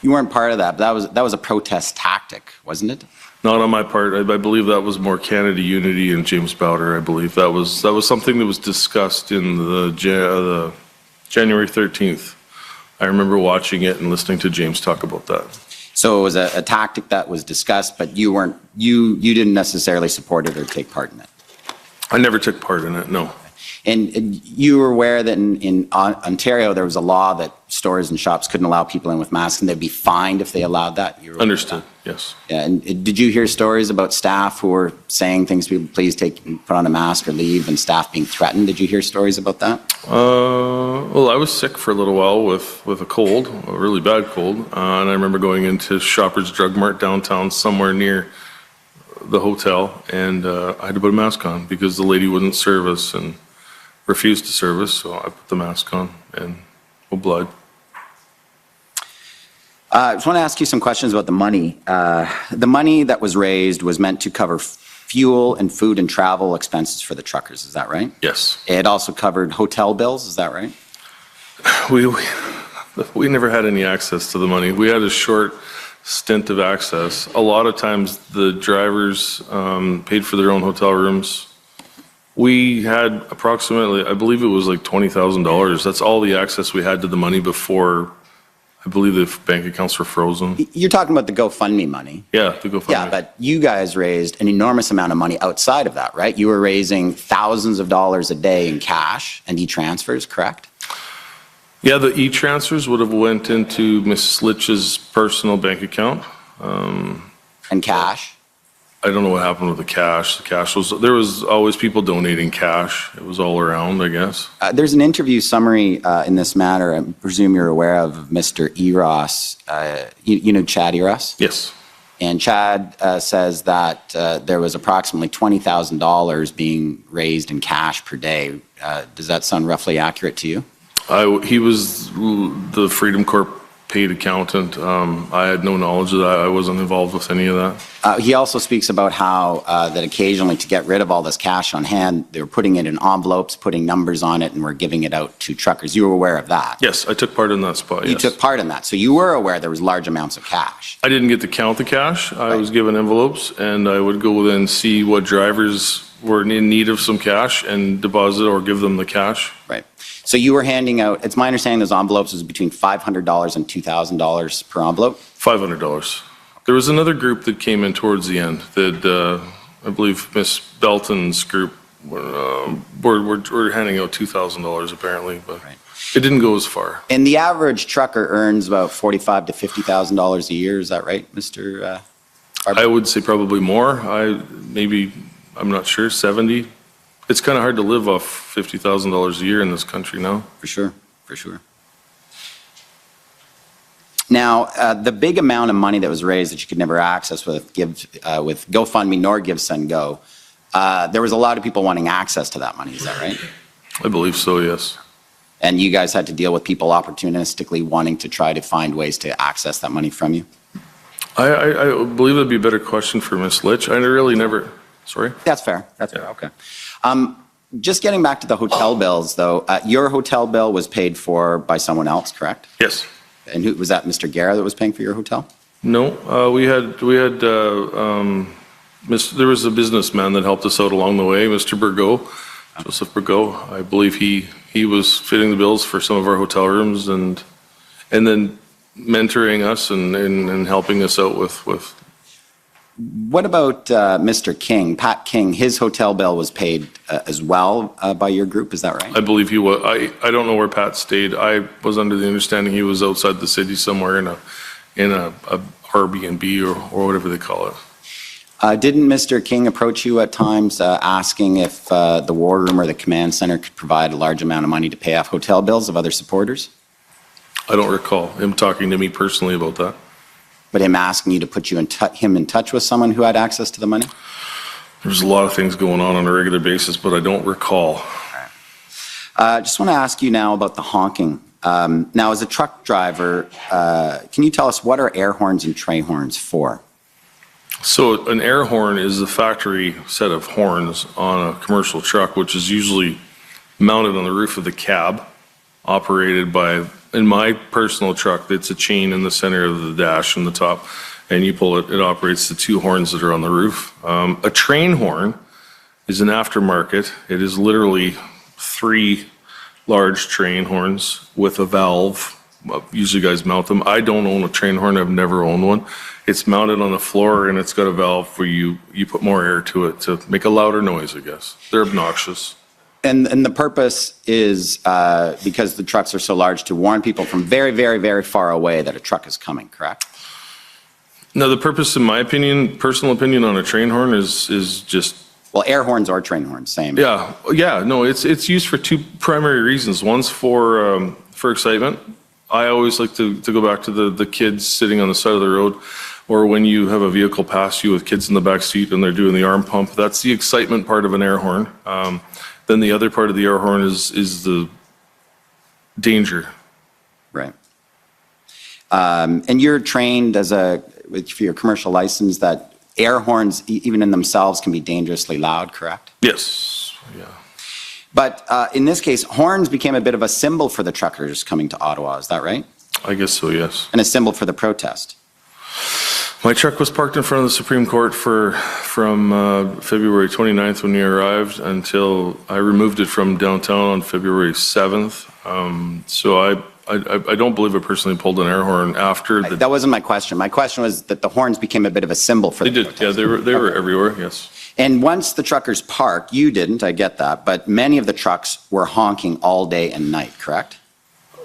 [SPEAKER 14] You weren't part of that, but that was a protest tactic, wasn't it?
[SPEAKER 5] Not on my part. I believe that was more Canada Unity and James Bowder. I believe that was something that was discussed in the January 13th. I remember watching it and listening to James talk about that.
[SPEAKER 14] So it was a tactic that was discussed, but you didn't necessarily support it or take part in it?
[SPEAKER 5] I never took part in it, no.
[SPEAKER 14] And you were aware that in Ontario, there was a law that stores and shops couldn't allow people in with masks, and they'd be fined if they allowed that?
[SPEAKER 5] Understood, yes.
[SPEAKER 14] Yeah, and did you hear stories about staff who were saying things to people, please put on a mask or leave, and staff being threatened? Did you hear stories about that?
[SPEAKER 5] Well, I was sick for a little while with a cold, a really bad cold, and I remember going into Shoppers Drug Mart downtown somewhere near the hotel, and I had to put a mask on because the lady wouldn't serve us and refused to serve us, so I put the mask on and no blood.
[SPEAKER 14] I just want to ask you some questions about the money. The money that was raised was meant to cover fuel and food and travel expenses for the truckers, is that right?
[SPEAKER 5] Yes.
[SPEAKER 14] It also covered hotel bills, is that right?
[SPEAKER 5] We never had any access to the money. We had a short stint of access. A lot of times the drivers paid for their own hotel rooms. We had approximately, I believe it was like $20,000. That's all the access we had to the money before, I believe, the bank accounts were frozen.
[SPEAKER 14] You're talking about the GoFundMe money.
[SPEAKER 5] Yeah, the GoFundMe.
[SPEAKER 14] Yeah, but you guys raised an enormous amount of money outside of that, right? You were raising thousands of dollars a day in cash and e-transfers, correct?
[SPEAKER 5] Yeah, the e-transfers would have went into Ms. Lich's personal bank account.
[SPEAKER 14] And cash?
[SPEAKER 5] I don't know what happened with the cash. There was always people donating cash. It was all around, I guess.
[SPEAKER 14] There's an interview summary in this matter, I presume you're aware of Mr. Eros. You know Chad Eros?
[SPEAKER 5] Yes.
[SPEAKER 14] And Chad says that there was approximately $20,000 being raised in cash per day. Does that sound roughly accurate to you?
[SPEAKER 5] He was the Freedom Corp paid accountant. I had no knowledge of that. I wasn't involved with any of that.
[SPEAKER 14] He also speaks about how that occasionally to get rid of all this cash on hand, they were putting it in envelopes, putting numbers on it, and were giving it out to truckers. You were aware of that?
[SPEAKER 5] Yes, I took part in that spot,
[SPEAKER 14] You took part in that. So you were aware there was large amounts of cash?
[SPEAKER 5] I didn't get to count the cash. I was given envelopes, and I would go and see what drivers were in need of some cash and deposit or give them the cash.
[SPEAKER 14] Right. So you were handing out, it's my understanding those envelopes was between $500 and $2,000 per envelope?
[SPEAKER 5] $500. There was another group that came in towards the end that I believe Miss Belton's group were handing out $2,000 apparently, but it didn't go as far.
[SPEAKER 14] And the average trucker earns about $45,000 to $50,000 a year, is that right, Mr.?
[SPEAKER 5] I would say probably more. I'm not sure, 70. It's kind of hard to live off $50,000 a year in this country now.
[SPEAKER 14] For sure, for sure. Now, the big amount of money that was raised that you could never access with GoFundMe nor GiveSendGo, there was a lot of people wanting access to that money, is that right?
[SPEAKER 5] I believe so, yes.
[SPEAKER 14] And you guys had to deal with people opportunistically wanting to try to find ways to access that money from you?
[SPEAKER 5] I believe that'd be a better question for Ms. Lich. I really never, sorry?
[SPEAKER 14] That's fair, that's fair, okay. Just getting back to the hotel bills, though, your hotel bill was paid for by someone else, correct?
[SPEAKER 5] Yes.
[SPEAKER 14] And who was that, Mr. Guerra, that was paying for your hotel?
[SPEAKER 5] No, there was a businessman that helped us out along the way, Mr. Burgo, Joseph Burgo. I believe he was fitting the bills for some of our hotel rooms and then mentoring us and helping us out with.
[SPEAKER 14] What about Mr. King, Pat King? His hotel bill was paid as well by your group, is that right?
[SPEAKER 5] I believe he was. I don't know where Pat stayed. I was under the understanding he was outside the city somewhere in a Airbnb or whatever they call it.
[SPEAKER 14] Didn't Mr. King approach you at times asking if the war room or the command center could provide a large amount of money to pay off hotel bills of other supporters?
[SPEAKER 5] I don't recall him talking to me personally about that.
[SPEAKER 14] But him asking you to put him in touch with someone who had access to the money?
[SPEAKER 5] There's a lot of things going on a regular basis, but I don't recall.
[SPEAKER 14] Just want to ask you now about the honking. Now, as a truck driver, can you tell us what are air horns and tray horns for?
[SPEAKER 5] So an air horn is a factory set of horns on a commercial truck, which is usually mounted on the roof of the cab, operated by, in my personal truck, it's a chain in the center of the dash in the top, and you pull it, it operates the two horns that are on the roof. A train horn is an aftermarket. It is literally 3 large train horns with a valve. Usually guys mount them. I don't own a train horn. I've never owned one. It's mounted on the floor and it's got a valve where you put more air to it to make a louder noise, I guess. They're obnoxious.
[SPEAKER 14] And the purpose is because the trucks are so large to warn people from very, very, very far away that a truck is coming, correct?
[SPEAKER 5] No, the purpose, in my opinion, personal opinion on a train horn is just...
[SPEAKER 14] Well, air horns or train horns, same.
[SPEAKER 5] Yeah, no, it's used for 2 primary reasons. One's for excitement. I always like to go back to the kids sitting on the side of the road, or when you have a vehicle pass you with kids in the back seat and they're doing the arm pump. That's the excitement part of an air horn. Then the other part of the air horn is the danger.
[SPEAKER 14] Right. And you're trained for your commercial license that air horns, even in themselves, can be dangerously loud, correct?
[SPEAKER 5] Yes, yeah.
[SPEAKER 14] But in this case, horns became a bit of a symbol for the truckers coming to Ottawa, is that right?
[SPEAKER 5] I guess so, yes.
[SPEAKER 14] And a symbol for the protest.
[SPEAKER 5] My truck was parked in front of the Supreme Court from February 29th when we arrived until I removed it from downtown on February 7th. So I don't believe I personally pulled an air horn after the...
[SPEAKER 14] That wasn't my question. My question was that the horns became a bit of a symbol for the protest.
[SPEAKER 5] Yeah, they were everywhere, yes.
[SPEAKER 14] And once the truckers parked, you didn't, I get that, but many of the trucks were honking all day and night, correct?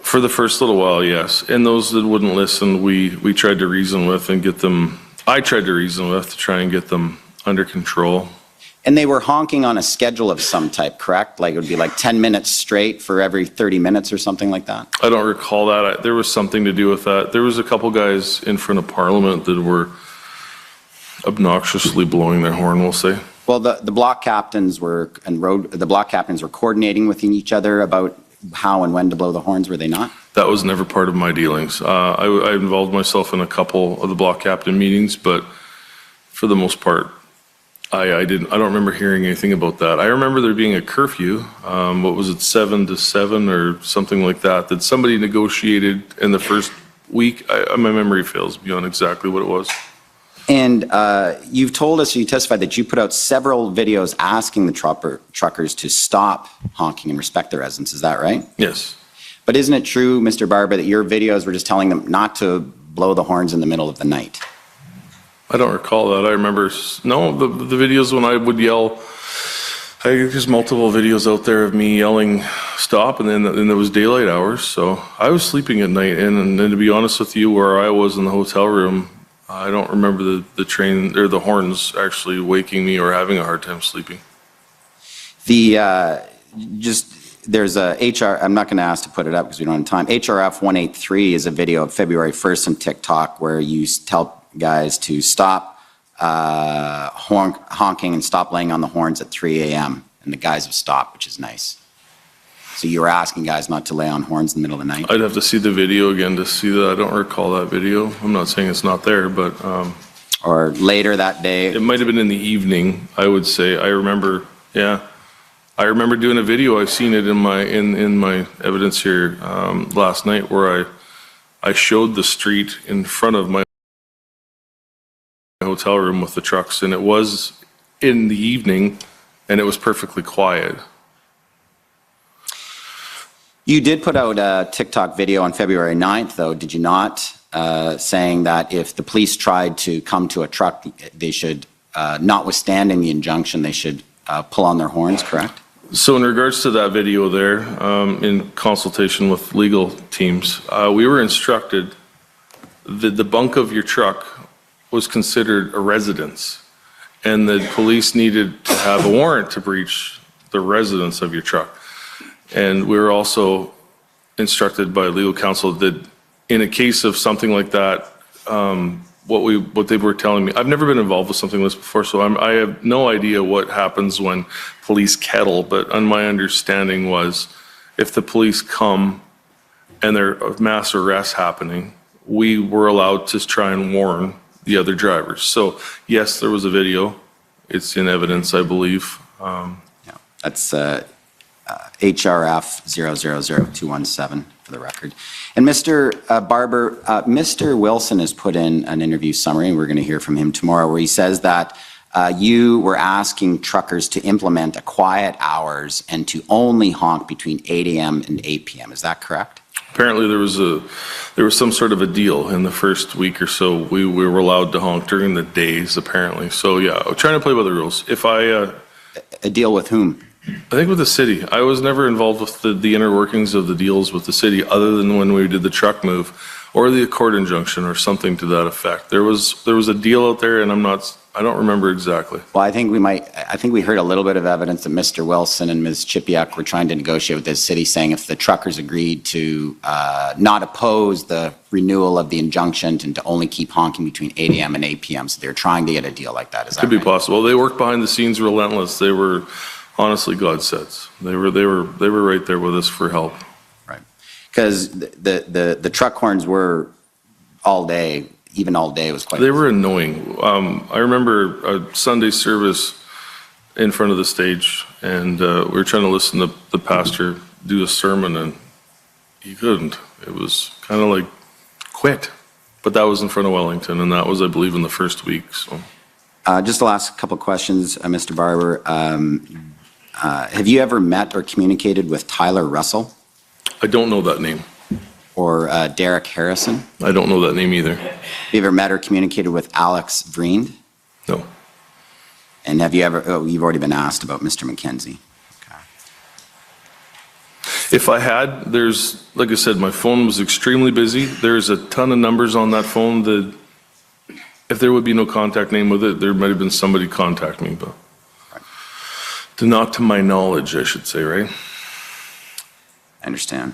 [SPEAKER 5] For the first little while, yes. And those that wouldn't listen, we tried to reason with and get them, I tried to reason with to try and get them under control.
[SPEAKER 14] And they were honking on a schedule of some type, correct? Like it would be like 10 minutes straight for every 30 minutes or something like that?
[SPEAKER 5] I don't recall that. There was something to do with that. There was a couple guys in front of Parliament that were obnoxiously blowing their horn, we'll say.
[SPEAKER 14] Well, the block captains were coordinating with each other about how and when to blow the horns, were they not?
[SPEAKER 5] That was never part of my dealings. I involved myself in a couple of the block captain meetings, but for the most part, I don't remember hearing anything about that. I remember there being a curfew, what was it, 7 to 7 or something like that somebody negotiated in the first week. My memory fails beyond exactly what it was.
[SPEAKER 14] And you've told us, you testified that you put out several videos asking the truckers to stop honking and respect their residents. Is that right?
[SPEAKER 5] Yes.
[SPEAKER 14] But isn't it true, Mr. Barber, that your videos were just telling them not to blow the horns in the middle of the night?
[SPEAKER 5] I don't recall that. I remember, no, the videos when I would yell, there's multiple videos out there of me yelling stop, and then there was daylight hours, so I was sleeping at night, and to be honest with you, where I was in the hotel room, I don't remember the train or the horns actually waking me or having a hard time sleeping.
[SPEAKER 14] There's a HR, I'm not going to ask to put it up because we don't have time. HRF 183 is a video of February 1st on TikTok where you tell guys to stop honking and stop laying on the horns at 3 a.m. And the guys have stopped, which is nice. So you were asking guys not to lay on horns in the middle of the night?
[SPEAKER 5] I'd have to see the video again to see that. I don't recall that video. I'm not saying it's not there, but...
[SPEAKER 14] or later that day?
[SPEAKER 5] It might have been in the evening, I would say. I remember, yeah. I remember doing a video. I've seen it in my evidence here last night where I showed the street in front of my hotel room with the trucks, and it was in the evening, and it was perfectly quiet.
[SPEAKER 14] You did put out a TikTok video on February 9th, though, did you not? Saying that if the police tried to come to a truck, they should, notwithstanding the injunction, they should pull on their horns, correct?
[SPEAKER 5] So in regards to that video there, in consultation with legal teams, we were instructed that the bunk of your truck was considered a residence, and the police needed to have a warrant to breach the residence of your truck. And we were also instructed by legal counsel that in a case of something like that, what they were telling me, I've never been involved with something like this before, so I have no idea what happens when police kettle, but on my understanding was if the police come and there are mass arrests happening, we were allowed to try and warn the other drivers. So yes, there was a video. It's in evidence, I believe.
[SPEAKER 14] That's HRF 000217 for the record. And Mr. Barber, Mr. Wilson has put in an interview summary, and we're going to hear from him tomorrow, where he says that you were asking truckers to implement a quiet hours and to only honk between 8 a.m. and 8 p.m. Is that correct?
[SPEAKER 5] Apparently there was some sort of a deal in the first week or so. We were allowed to honk during the days, apparently. So yeah, I'm trying to play by the rules. If I...
[SPEAKER 14] a deal with whom?
[SPEAKER 5] I think with the city. I was never involved with the inner workings of the deals with the city other than when we did the truck move or the court injunction or something to that effect. There was a deal out there, and I don't remember exactly.
[SPEAKER 14] Well, I think we heard a little bit of evidence that Mr. Wilson and Ms. Chipiak were trying to negotiate with the city, saying if the truckers agreed to not oppose the renewal of the injunction and to only keep honking between 8 a.m. and 8 p.m. So they're trying to get a deal like that. Is that
[SPEAKER 5] Could be
[SPEAKER 14] right?
[SPEAKER 5] possible. They worked behind the scenes relentless. They were honestly godsends. They were right there with us for help.
[SPEAKER 14] Right. Because the truck horns were all day. Even all day was quite...
[SPEAKER 5] They were annoying. I remember a Sunday service in front of the stage, and we were trying to listen to the pastor do a sermon, and he couldn't. It was kind of like, quit. But that was in front of Wellington, and that was, I believe, in the first week. So,
[SPEAKER 14] just the last couple of questions, Mr. Barber. Have you ever met or communicated with Tyler Russell?
[SPEAKER 5] I don't know that name.
[SPEAKER 14] Or Derek Harrison?
[SPEAKER 5] I don't know that name either.
[SPEAKER 14] Have you ever met or communicated with Alex Vriend?
[SPEAKER 5] No.
[SPEAKER 14] And have you ever, you've already been asked about Mr. McKenzie. Okay.
[SPEAKER 5] If I had, like I said, my phone was extremely busy. There's a ton of numbers on that phone that if there would be no contact name with it, there might have been somebody contact me, but not to my knowledge, I should say, right?
[SPEAKER 14] I understand.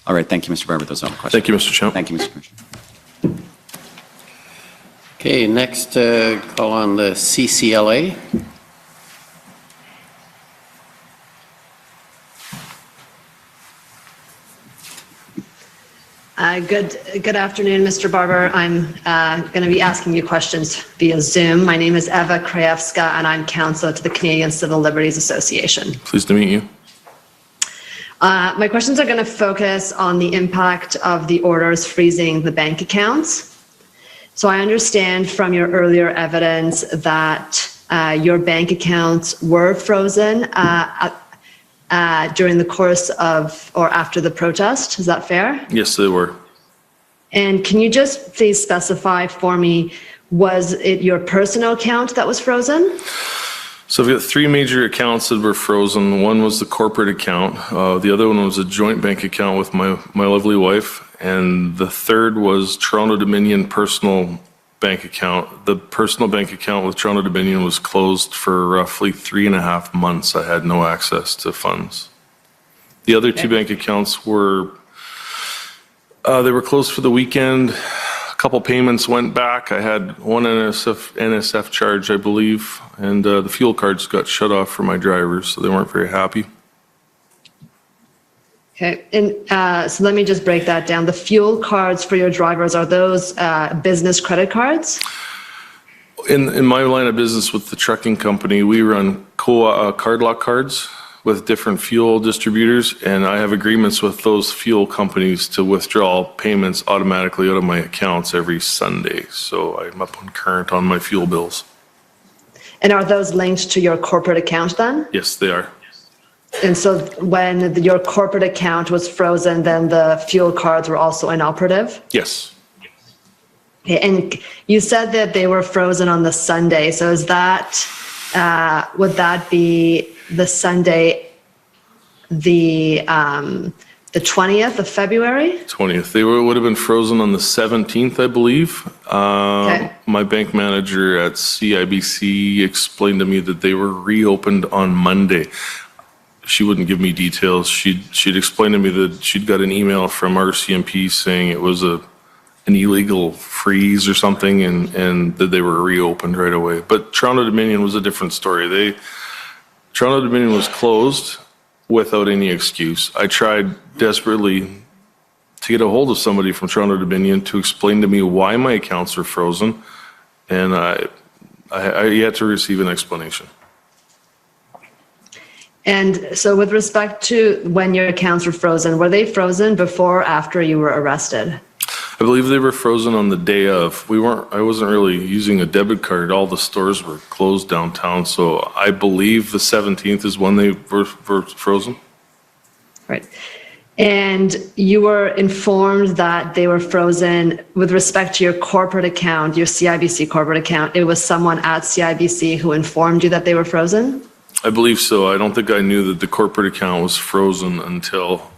[SPEAKER 14] All right, thank you, Mr. Barber. Those are all the questions.
[SPEAKER 5] Thank you, Mr. Champ.
[SPEAKER 14] Thank you, Mr. Commissioner.
[SPEAKER 2] Okay, next call on the CCLA.
[SPEAKER 15] Good afternoon, Mr. Barber. I'm going to be asking you questions via Zoom. My name is Eva Krajewska, and I'm counsel to the Canadian Civil Liberties Association.
[SPEAKER 5] Pleased to meet you.
[SPEAKER 15] My questions are going to focus on the impact of the orders freezing the bank accounts. So I understand from your earlier evidence that your bank accounts were frozen during the course of or after the protest. Is that fair?
[SPEAKER 5] Yes, they were.
[SPEAKER 15] And can you just please specify for me, was it your personal account that was frozen?
[SPEAKER 5] So we've got three major accounts that were frozen. One was the corporate account. The other one was a joint bank account with my lovely wife. and the third was Toronto Dominion personal bank account. The personal bank account with Toronto Dominion was closed for roughly 3.5 months. I had no access to funds. The other two bank accounts were, they were closed for the weekend. A couple payments went back. I had one NSF charge, I believe, and the fuel cards got shut off for my drivers, so they weren't very happy.
[SPEAKER 15] Okay, and so let me just break that down. The fuel cards for your drivers, are those business credit cards?
[SPEAKER 5] In my line of business with the trucking company, we run card lock cards with different fuel distributors, and I have agreements with those fuel companies to withdraw payments automatically out of my accounts every Sunday. So I'm up on current on my fuel bills.
[SPEAKER 15] And are those linked to your corporate account then?
[SPEAKER 5] Yes, they are.
[SPEAKER 15] And so when your corporate account was frozen, then the fuel cards were also inoperative?
[SPEAKER 5] Yes.
[SPEAKER 15] Okay, and you said that they were frozen on the Sunday. So is that, would that be the Sunday, the 20th of February?
[SPEAKER 5] 20th. They would have been frozen on the 17th, I believe. My bank manager at CIBC explained to me that they were reopened on Monday. She wouldn't give me details. She'd explained to me that she'd got an email from RCMP saying it was an illegal freeze or something, and that they were reopened right away. But Toronto Dominion was a different story. Toronto Dominion was closed without any excuse. I tried desperately to get a hold of somebody from Toronto Dominion to explain to me why my accounts were frozen, and I yet to receive an explanation.
[SPEAKER 15] And so with respect to when your accounts were frozen, were they frozen before or after you were arrested?
[SPEAKER 5] I believe they were frozen on the day of. I wasn't really using a debit card. All the stores were closed downtown, so I believe the 17th is when they were frozen.
[SPEAKER 15] Right. And you were informed that they were frozen with respect to your corporate account, your CIBC corporate account. It was someone at CIBC who informed you that they were frozen?
[SPEAKER 5] I believe so. I don't think I knew that the corporate account was frozen until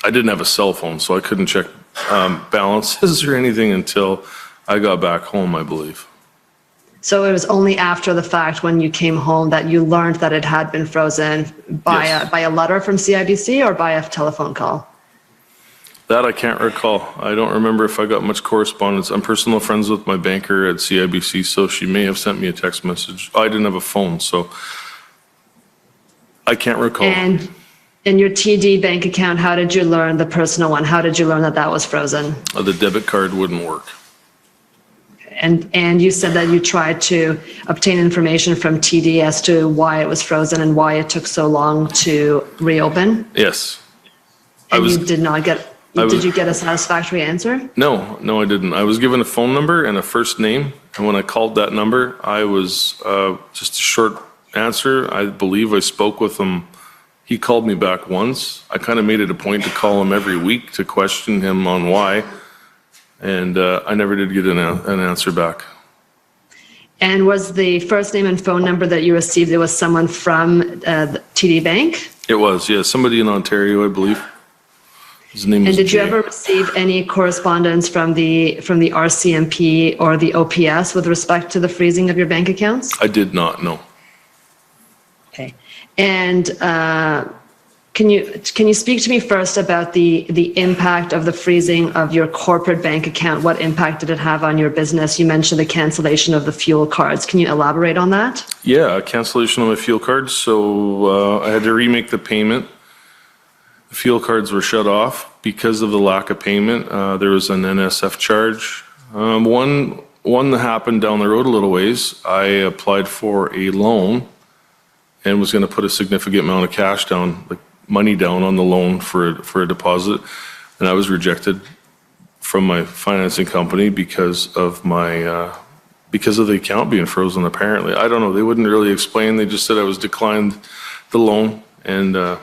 [SPEAKER 5] I didn't have a cell phone, so I couldn't check balances or anything until I got back home, I believe.
[SPEAKER 15] So it was only after the fact when you came home that you learned that it had been frozen by a letter from CIBC or by a telephone call?
[SPEAKER 5] That I can't recall. I don't remember if I got much correspondence. I'm personal friends with my banker at CIBC, so she may have sent me a text message. I didn't have a phone, so I can't recall.
[SPEAKER 15] And in your TD bank account, how did you learn, the personal one, how did you learn that that was frozen?
[SPEAKER 5] The debit card wouldn't work.
[SPEAKER 15] And you said that you tried to obtain information from TD as to why it was frozen and why it took so long to reopen?
[SPEAKER 5] Yes.
[SPEAKER 15] You did not get, did you get a satisfactory answer?
[SPEAKER 5] No, I didn't. I was given a phone number and a first name, and when I called that number, I was just a short answer. I believe I spoke with him. He called me back once. I kind of made it a point to call him every week to question him on why, and I never did get an answer back.
[SPEAKER 15] And was the first name and phone number that you received, it was someone from the TD Bank?
[SPEAKER 5] It was, yeah, somebody in Ontario, I believe. His name is
[SPEAKER 15] And did you
[SPEAKER 5] Jay.
[SPEAKER 15] ever receive any correspondence from the RCMP or the OPS with respect to the freezing of your bank accounts?
[SPEAKER 5] I did not, no.
[SPEAKER 15] Okay. And can you speak to me first about the impact of the freezing of your corporate bank account? What impact did it have on your business? You mentioned the cancellation of the fuel cards. Can you elaborate on that?
[SPEAKER 5] Yeah, cancellation of my fuel cards. So I had to remake the payment. The fuel cards were shut off because of the lack of payment. There was an NSF charge. One that happened down the road a little ways. I applied for a loan and was going to put a significant amount of cash down, like money down on the loan for a deposit, and I was rejected from my financing company because of the account being frozen. Apparently, I don't know. They wouldn't really explain. They just said I was declined the loan, and I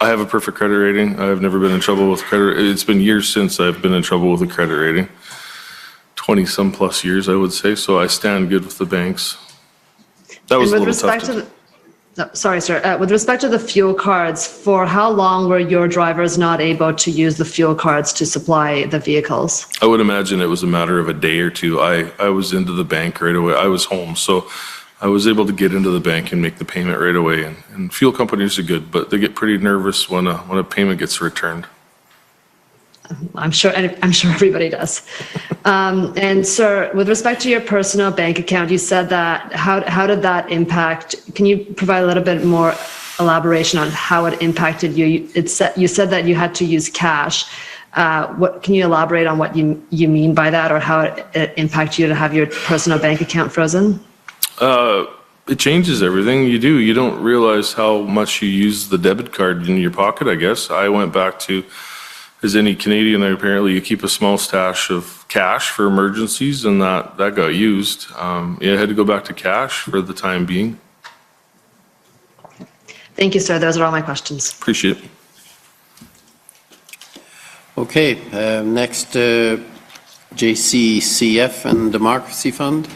[SPEAKER 5] have a perfect credit rating. I've never been in trouble with credit. It's been years since I've been in trouble with a credit rating. 20-some plus years, I would say. So I stand good with the banks. That was a little tough.
[SPEAKER 15] Sorry, sir. With respect to the fuel cards, for how long were your drivers not able to use the fuel cards to supply the vehicles?
[SPEAKER 5] I would imagine it was a matter of a day or two. I was into the bank right away. I was home, so I was able to get into the bank and make the payment right away. And fuel companies are good, but they get pretty nervous when a payment gets returned.
[SPEAKER 15] I'm sure everybody does. And sir, with respect to your personal bank account, you said that, how did that impact? Can you provide a little bit more elaboration on how it impacted you? You said that you had to use cash. Can you elaborate on what you mean by that, or how it impacted you to have your personal bank account frozen?
[SPEAKER 5] It changes everything you do. You don't realize how much you use the debit card in your pocket, I guess. I went back to, as any Canadian, apparently you keep a small stash of cash for emergencies, and that got used. I had to go back to cash for the time being.
[SPEAKER 15] Thank you, sir. Those are all my questions.
[SPEAKER 5] Appreciate it.
[SPEAKER 2] Okay, next, JCCF and Democracy Fund.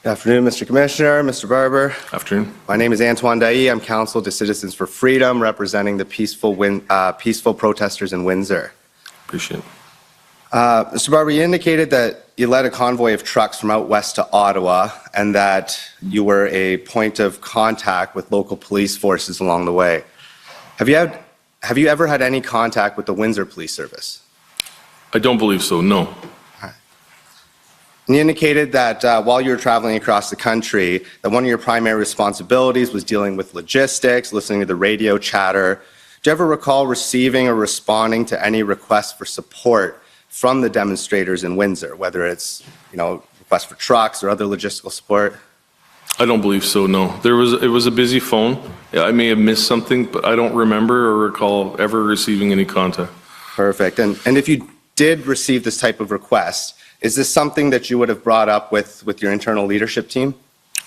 [SPEAKER 16] Good afternoon, Mr. Commissioner, Mr. Barber.
[SPEAKER 5] Afternoon.
[SPEAKER 16] My name is Antoine Dailly. I'm counsel to Citizens for Freedom, representing the peaceful protesters in Windsor.
[SPEAKER 5] Appreciate it.
[SPEAKER 16] Mr. Barber, you indicated that you led a convoy of trucks from out west to Ottawa and that you were a point of contact with local police forces along the way. Have you ever had any contact with the Windsor Police Service?
[SPEAKER 5] I don't believe so, no.
[SPEAKER 16] And you indicated that while you were traveling across the country, that one of your primary responsibilities was dealing with logistics, listening to the radio chatter. Do you ever recall receiving or responding to any requests for support from the demonstrators in Windsor, whether it's, requests for trucks or other logistical support?
[SPEAKER 5] I don't believe so, no. It was a busy phone. Yeah, I may have missed something, but I don't remember or recall ever receiving any contact.
[SPEAKER 16] Perfect. And if you did receive this type of request, is this something that you would have brought up with your internal leadership team?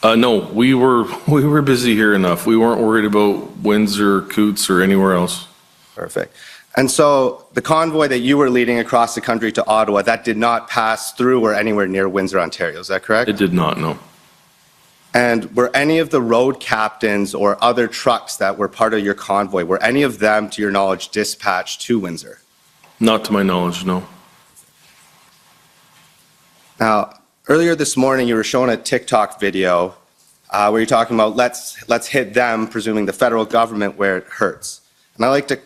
[SPEAKER 5] No, we were busy here enough. We weren't worried about Windsor, Coots, or anywhere else.
[SPEAKER 16] Perfect. And so the convoy that you were leading across the country to Ottawa, that did not pass through or anywhere near Windsor, Ontario. Is that correct?
[SPEAKER 5] It did not, no.
[SPEAKER 16] And were any of the road captains or other trucks that were part of your convoy, were any of them, to your knowledge, dispatched to Windsor?
[SPEAKER 5] Not to my knowledge, no.
[SPEAKER 16] Now, earlier this morning, you were showing a TikTok video where you're talking about let's hit them, presuming the federal government, where it hurts. And I'd like to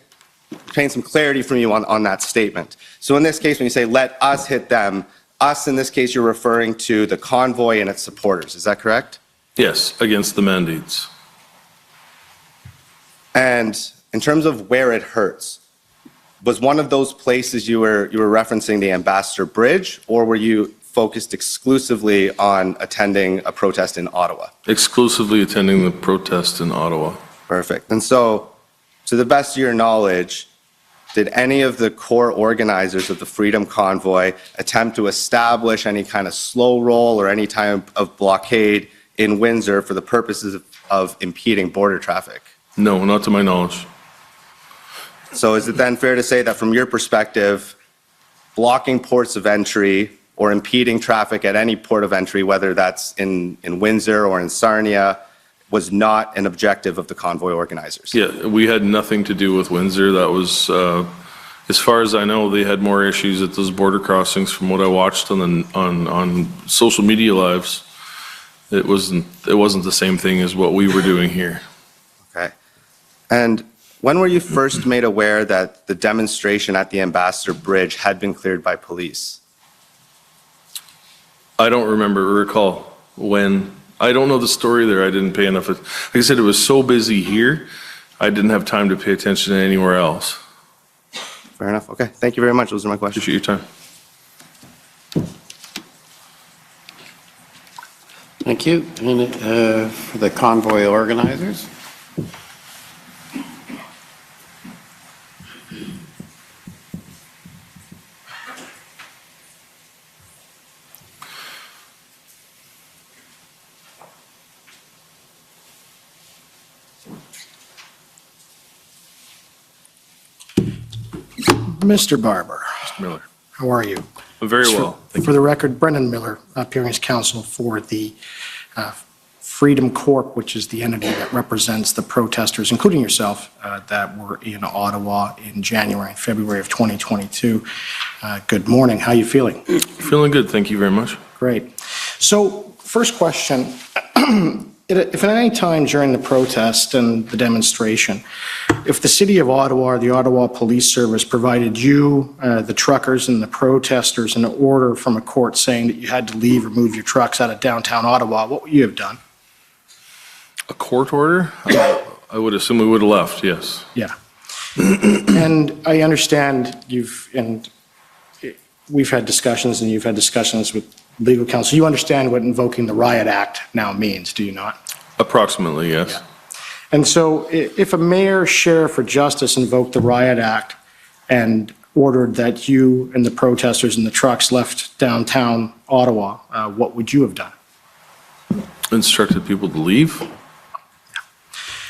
[SPEAKER 16] obtain some clarity from you on that statement. So in this case, when you say let us hit them, us in this case, you're referring to the convoy and its supporters. Is that correct?
[SPEAKER 5] Yes, against the mandates.
[SPEAKER 16] And in terms of where it hurts, was one of those places you were referencing the Ambassador Bridge, or were you focused exclusively on attending a protest in Ottawa?
[SPEAKER 5] Exclusively attending the protest in Ottawa.
[SPEAKER 16] Perfect. And so, to the best of your knowledge, did any of the core organizers of the Freedom Convoy attempt to establish any kind of slow roll or any type of blockade in Windsor for the purposes of impeding border traffic?
[SPEAKER 5] No, not to my knowledge.
[SPEAKER 16] So is it then fair to say that from your perspective, blocking ports of entry or impeding traffic at any port of entry, whether that's in Windsor or in Sarnia, was not an objective of the convoy organizers?
[SPEAKER 5] Yeah, we had nothing to do with Windsor. That was, as far as I know, they had more issues at those border crossings from what I watched on social media lives. It wasn't the same thing as what we were doing here.
[SPEAKER 16] Okay. And when were you first made aware that the demonstration at the Ambassador Bridge had been cleared by police?
[SPEAKER 5] I don't recall when. I don't know the story there. I didn't pay enough. Like I said, it was so busy here, I didn't have time to pay attention to anywhere else.
[SPEAKER 16] Fair enough. Okay. Thank you very much. Those are my questions.
[SPEAKER 5] Appreciate your time.
[SPEAKER 2] Thank you. And for the convoy organizers?
[SPEAKER 4] Mr. Barber,
[SPEAKER 5] Mr. Miller.
[SPEAKER 4] how are you?
[SPEAKER 5] I'm very well. Thank
[SPEAKER 4] For
[SPEAKER 5] you.
[SPEAKER 4] the record, Brendan Miller, appearing as counsel for the Freedom Corp, which is the entity that represents the protesters, including yourself, that were in Ottawa in January and February of 2022. Good morning. How are you feeling?
[SPEAKER 5] Feeling good. Thank you very much.
[SPEAKER 4] Great. So, first question. If at any time during the protest and the demonstration, if the City of Ottawa or the Ottawa Police Service provided you, the truckers and the protesters, an order from a court saying that you had to leave or move your trucks out of downtown Ottawa, what would you have done?
[SPEAKER 5] A court order? I would assume we would have left, yes.
[SPEAKER 4] Yeah. And I understand we've had discussions and you've had discussions with legal counsel. You understand what invoking the Riot Act now means, do you not?
[SPEAKER 5] Approximately, yes.
[SPEAKER 4] Yeah. And so if a mayor, sheriff, or justice invoked the Riot Act and ordered that you and the protesters and the trucks left downtown Ottawa, what would you have done?
[SPEAKER 5] Instructed people to leave?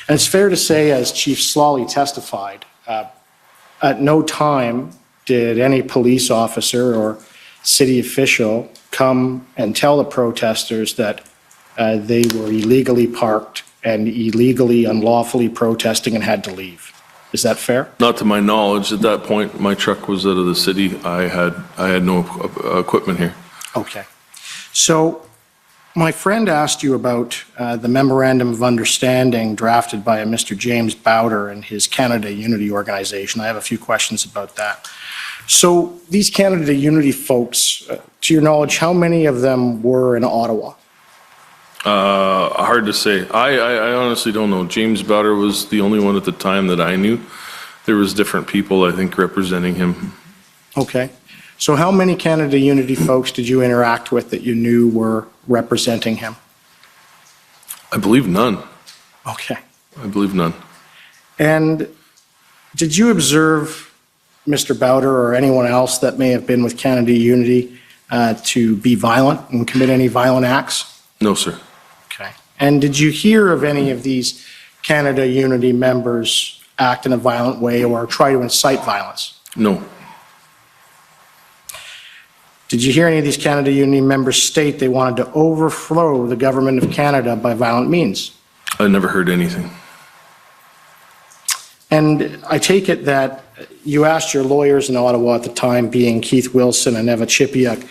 [SPEAKER 4] And it's fair to say, as Chief Slawley testified, at no time did any police officer or city official come and tell the protesters that they were illegally parked and illegally, unlawfully protesting and had to leave. Is that fair?
[SPEAKER 5] Not to my knowledge. At that point, my truck was out of the city. I had no equipment here.
[SPEAKER 4] Okay. So my friend asked you about the Memorandum of Understanding drafted by a Mr. James Bowder and his Canada Unity organization. I have a few questions about that. So these Canada Unity folks, to your knowledge, how many of them were in Ottawa?
[SPEAKER 5] Hard to say. I honestly don't know. James Bowder was the only one at the time that I knew. There was different people, I think, representing him.
[SPEAKER 4] Okay. So how many Canada Unity folks did you interact with that you knew were representing him?
[SPEAKER 5] I believe none.
[SPEAKER 4] Okay.
[SPEAKER 5] I believe none.
[SPEAKER 4] And did you observe Mr. Bowder or anyone else that may have been with Canada Unity to be violent and commit any violent acts?
[SPEAKER 5] No, sir.
[SPEAKER 4] Okay. And did you hear of any of these Canada Unity members act in a violent way or try to incite violence?
[SPEAKER 5] No.
[SPEAKER 4] Did you hear any of these Canada Unity members state they wanted to overthrow the government of Canada by violent means?
[SPEAKER 5] I never heard anything.
[SPEAKER 4] And I take it that you asked your lawyers in Ottawa at the time, being Keith Wilson and Eva Chipiuk,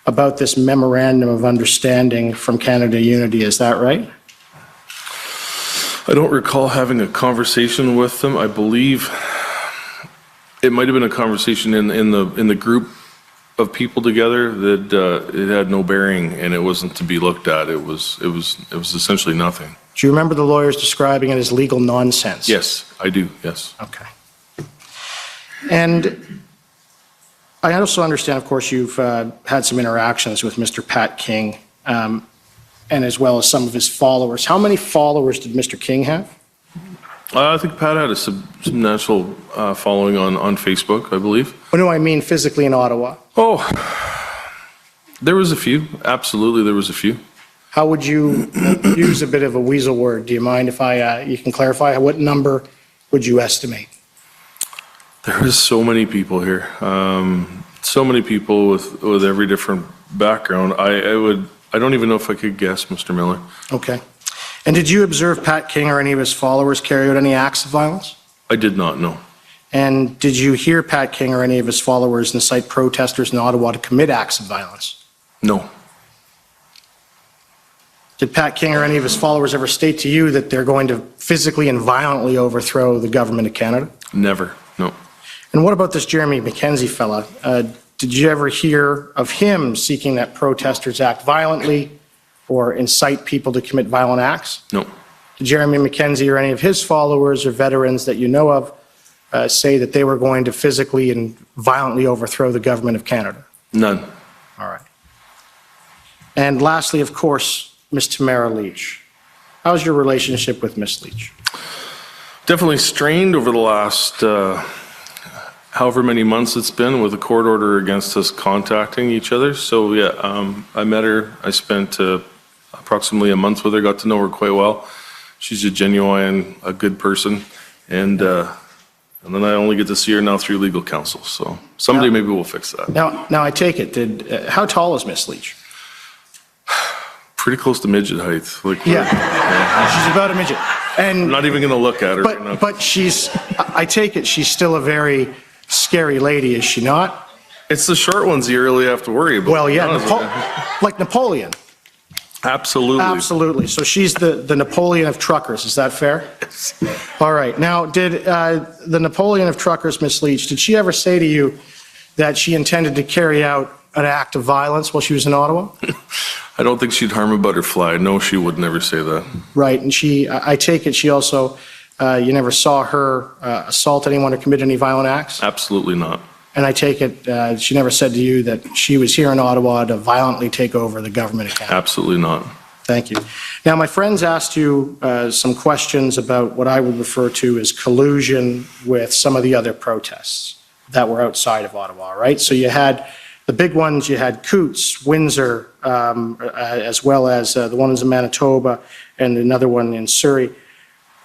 [SPEAKER 4] about this Memorandum of Understanding from Canada Unity. Is that right?
[SPEAKER 5] I don't recall having a conversation with them. I believe it might have been a conversation in the group of people together that it had no bearing and it wasn't to be looked at. It was essentially nothing.
[SPEAKER 4] Do you remember the lawyers describing it as legal nonsense?
[SPEAKER 5] Yes, I do. Yes.
[SPEAKER 4] Okay. And I also understand, of course, you've had some interactions with Mr. Pat King, and as well as some of his followers. How many followers did Mr. King have?
[SPEAKER 5] I think Pat had a substantial following on Facebook, I believe.
[SPEAKER 4] What do I mean physically in Ottawa?
[SPEAKER 5] Oh, there was a few. Absolutely, there was a few.
[SPEAKER 4] How would you use a bit of a weasel word? Do you mind if you can clarify? What number would you estimate?
[SPEAKER 5] There is so many people here. So many people with every different background. I don't even know if I could guess, Mr. Miller.
[SPEAKER 4] Okay. And did you observe Pat King or any of his followers carry out any acts of violence?
[SPEAKER 5] I did not know.
[SPEAKER 4] And did you hear Pat King or any of his followers incite protesters in Ottawa to commit acts of violence?
[SPEAKER 5] No.
[SPEAKER 4] Did Pat King or any of his followers ever state to you that they're going to physically and violently overthrow the government of Canada?
[SPEAKER 5] Never. No.
[SPEAKER 4] And what about this Jeremy McKenzie fella? Did you ever hear of him seeking that protesters act violently or incite people to commit violent acts?
[SPEAKER 5] No.
[SPEAKER 4] Did Jeremy McKenzie or any of his followers or veterans that you know of say that they were going to physically and violently overthrow the government of Canada?
[SPEAKER 5] None.
[SPEAKER 4] All right. And lastly, of course, Ms. Tamara Lich. How's your relationship with Ms. Lich?
[SPEAKER 5] Definitely strained over the last however many months it's been, with a court order against us contacting each other. So yeah, I met her. I spent approximately a month with her, got to know her quite well. She's a genuine, a good person, and And then I only get to see her now through legal counsel. So someday maybe we'll fix that.
[SPEAKER 7] Now I take it, how tall is Miss Leach?
[SPEAKER 5] Pretty close to midget height. Like,
[SPEAKER 7] Yeah, she's about a midget.
[SPEAKER 5] I'm
[SPEAKER 7] And,
[SPEAKER 5] not even going to look at her right now.
[SPEAKER 7] but I take it she's still a very scary lady, is she not?
[SPEAKER 5] It's the short ones you really have to worry about.
[SPEAKER 7] Well, yeah,
[SPEAKER 5] to be honest with you.
[SPEAKER 7] like Napoleon.
[SPEAKER 5] Absolutely.
[SPEAKER 7] Absolutely. So she's the Napoleon of truckers, is that fair? All right. Now, did the Napoleon of truckers, Miss Leach, did she ever say to you that she intended to carry out an act of violence while she was in Ottawa?
[SPEAKER 5] I don't think she'd harm a butterfly. No, she would never say that.
[SPEAKER 7] Right. And I take it she also, you never saw her assault anyone or commit any violent acts?
[SPEAKER 5] Absolutely not.
[SPEAKER 7] And I take it she never said to you that she was here in Ottawa to violently take over the government account?
[SPEAKER 5] Absolutely not.
[SPEAKER 7] Thank you. Now, my friends asked you some questions about what I would refer to as collusion with some of the other protests that were outside of Ottawa, right? So you had the big ones, you had Coutts, Windsor, as well as the ones in Manitoba and another one in Surrey.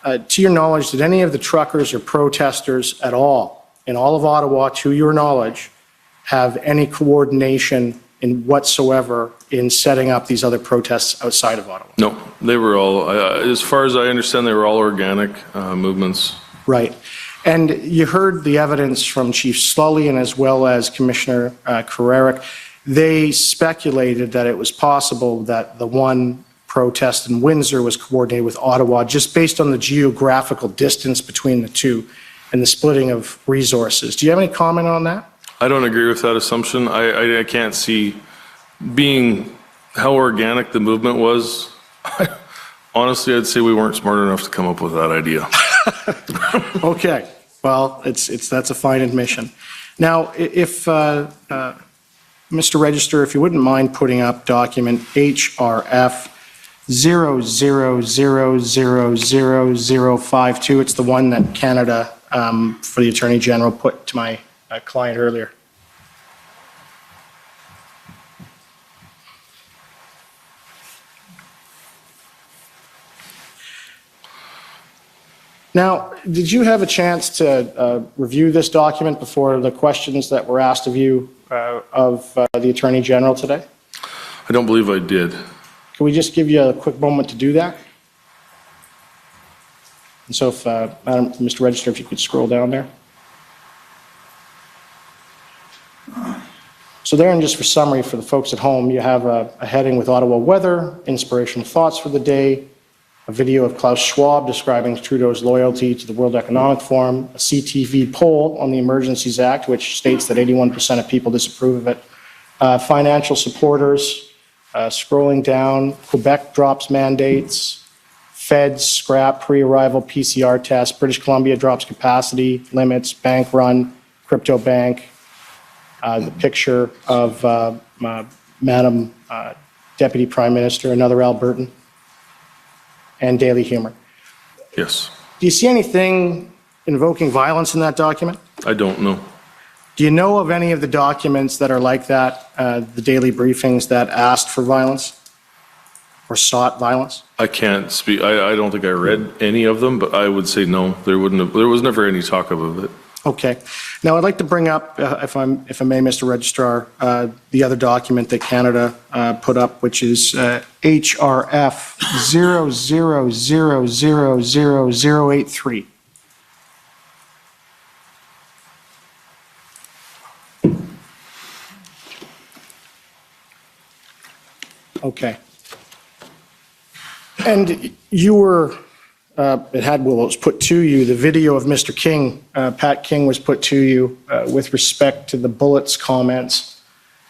[SPEAKER 7] To your knowledge, did any of the truckers or protesters at all in all of Ottawa, to your knowledge, have any coordination in whatsoever in setting up these other protests outside of Ottawa?
[SPEAKER 5] No, they were all, as far as I understand, they were all organic movements.
[SPEAKER 7] Right. And you heard the evidence from Chief Slullian as well as Commissioner Carrerick. They speculated that it was possible that the one protest in Windsor was coordinated with Ottawa just based on the geographical distance between the two and the splitting of resources. Do you have any comment on that?
[SPEAKER 5] I don't agree with that assumption. I can't see being how organic the movement was. Honestly, I'd say we weren't smart enough to come up with that idea.
[SPEAKER 7] Okay. Well, that's a fine admission. Now, if Mr. Register, if you wouldn't mind putting up document HRF 0000052. It's the one that Canada, for the Attorney General, put to my client earlier. Now, did you have a chance to review this document before the questions that were asked of you of the Attorney General today?
[SPEAKER 5] I don't believe I did.
[SPEAKER 7] Can we just give you a quick moment to do that? And so if, Mr. Register, if you could scroll down there. So there, and just for summary for the folks at home, you have a heading with Ottawa weather, inspirational thoughts for the day, a video of Klaus Schwab describing Trudeau's loyalty to the World Economic Forum, a CTV poll on the Emergencies Act, which states that 81% of people disapprove of it, financial supporters, scrolling down, Quebec drops mandates, Feds scrap pre-arrival PCR tests, British Columbia drops capacity limits, bank run, crypto bank, the picture of Madam Deputy Prime Minister, another Albertan, and Daily Humor.
[SPEAKER 5] Yes.
[SPEAKER 7] Do you see anything invoking violence in that document?
[SPEAKER 5] I don't know.
[SPEAKER 7] Do you know of any of the documents that are like that, the daily briefings that asked for violence or sought violence?
[SPEAKER 5] I can't speak. I don't think I read any of them, but I would say no. There was never any talk of it.
[SPEAKER 7] Okay. Now, I'd like to bring up, if I may, Mr. Registrar, the other document that Canada put up, which is HRF 0000083. Okay. And you were, it was put to you, the video of Mr. King, Pat King was put to you with respect to the Bullets comments.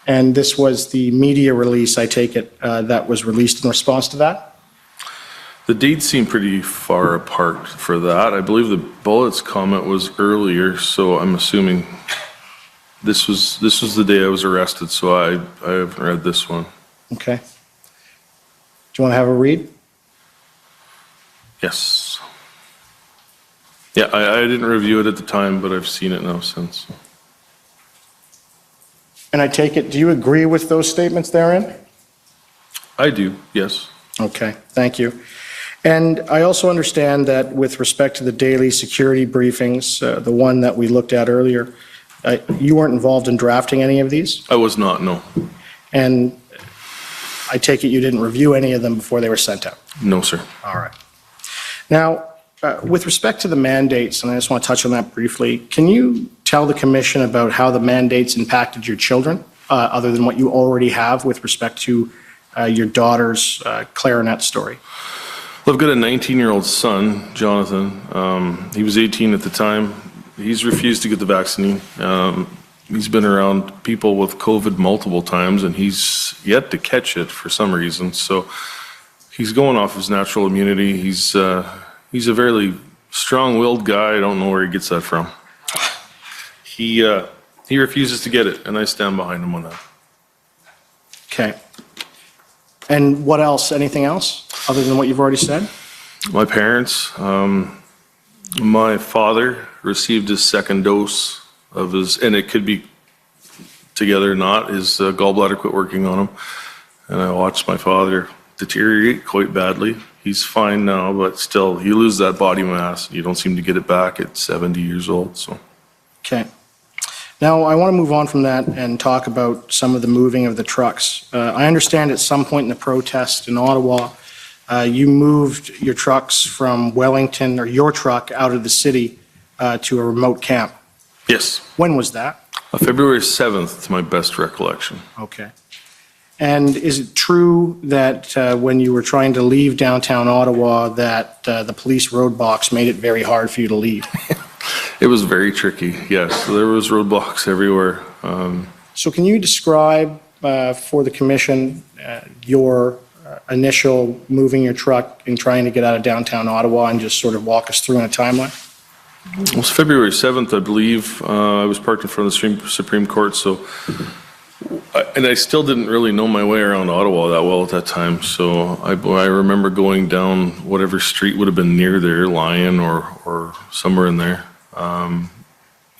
[SPEAKER 7] And this was the media release, I take it, that was released in response to that?
[SPEAKER 5] The dates seem pretty far apart for that. I believe the Bullets comment was earlier, so I'm assuming this was the day I was arrested, so I haven't read this one.
[SPEAKER 7] Okay. Do you want to have a read?
[SPEAKER 5] Yes. Yeah, I didn't review it at the time, but I've seen it now since.
[SPEAKER 7] And I take it, do you agree with those statements therein?
[SPEAKER 5] I do, yes.
[SPEAKER 7] Okay, thank you.
[SPEAKER 4] And I also understand that with respect to the daily security briefings, the one that we looked at earlier, you weren't involved in drafting any of these?
[SPEAKER 5] I was not, no.
[SPEAKER 4] And I take it you didn't review any of them before they were sent out?
[SPEAKER 5] No, sir.
[SPEAKER 4] All right. Now, with respect to the mandates, and I just want to touch on that briefly, can you tell the commission about how the mandates impacted your children, other than what you already have with respect to your daughter's clarinet story?
[SPEAKER 5] Well, I've got a 19-year-old son, Jonathan. He was 18 at the time. He's refused to get the vaccine. He's been around people with COVID multiple times, and he's yet to catch it for some reason. So he's going off his natural immunity. He's a very strong-willed guy. I don't know where he gets that from. He refuses to get it, and I stand behind him on that.
[SPEAKER 4] Okay. And what else? Anything else other than what you've already said?
[SPEAKER 5] My parents, my father received his second dose of his, and it could be together or not, his gallbladder quit working on him. And I watched my father deteriorate quite badly. He's fine now, but still, you lose that body mass. You don't seem to get it back at 70 years old. So.
[SPEAKER 4] Okay. Now, I want to move on from that and talk about some of the moving of the trucks. I understand at some point in the protest in Ottawa, you moved your trucks from Wellington, or your truck, out of the city to a remote camp.
[SPEAKER 5] Yes.
[SPEAKER 4] When was that?
[SPEAKER 5] February 7th, to my best recollection.
[SPEAKER 4] Okay. And is it true that when you were trying to leave downtown Ottawa that the police roadblocks made it very hard for you to leave?
[SPEAKER 5] It was very tricky, yes. There was roadblocks everywhere.
[SPEAKER 4] So can you describe for the commission your initial moving your truck and trying to get out of downtown Ottawa, and just sort of walk us through in a timeline?
[SPEAKER 5] It was February 7th, I believe. I was parked in front of the Supreme Court, and I still didn't really know my way around Ottawa that well at that time. So I remember going down whatever street would have been near there, Lyon or somewhere in there.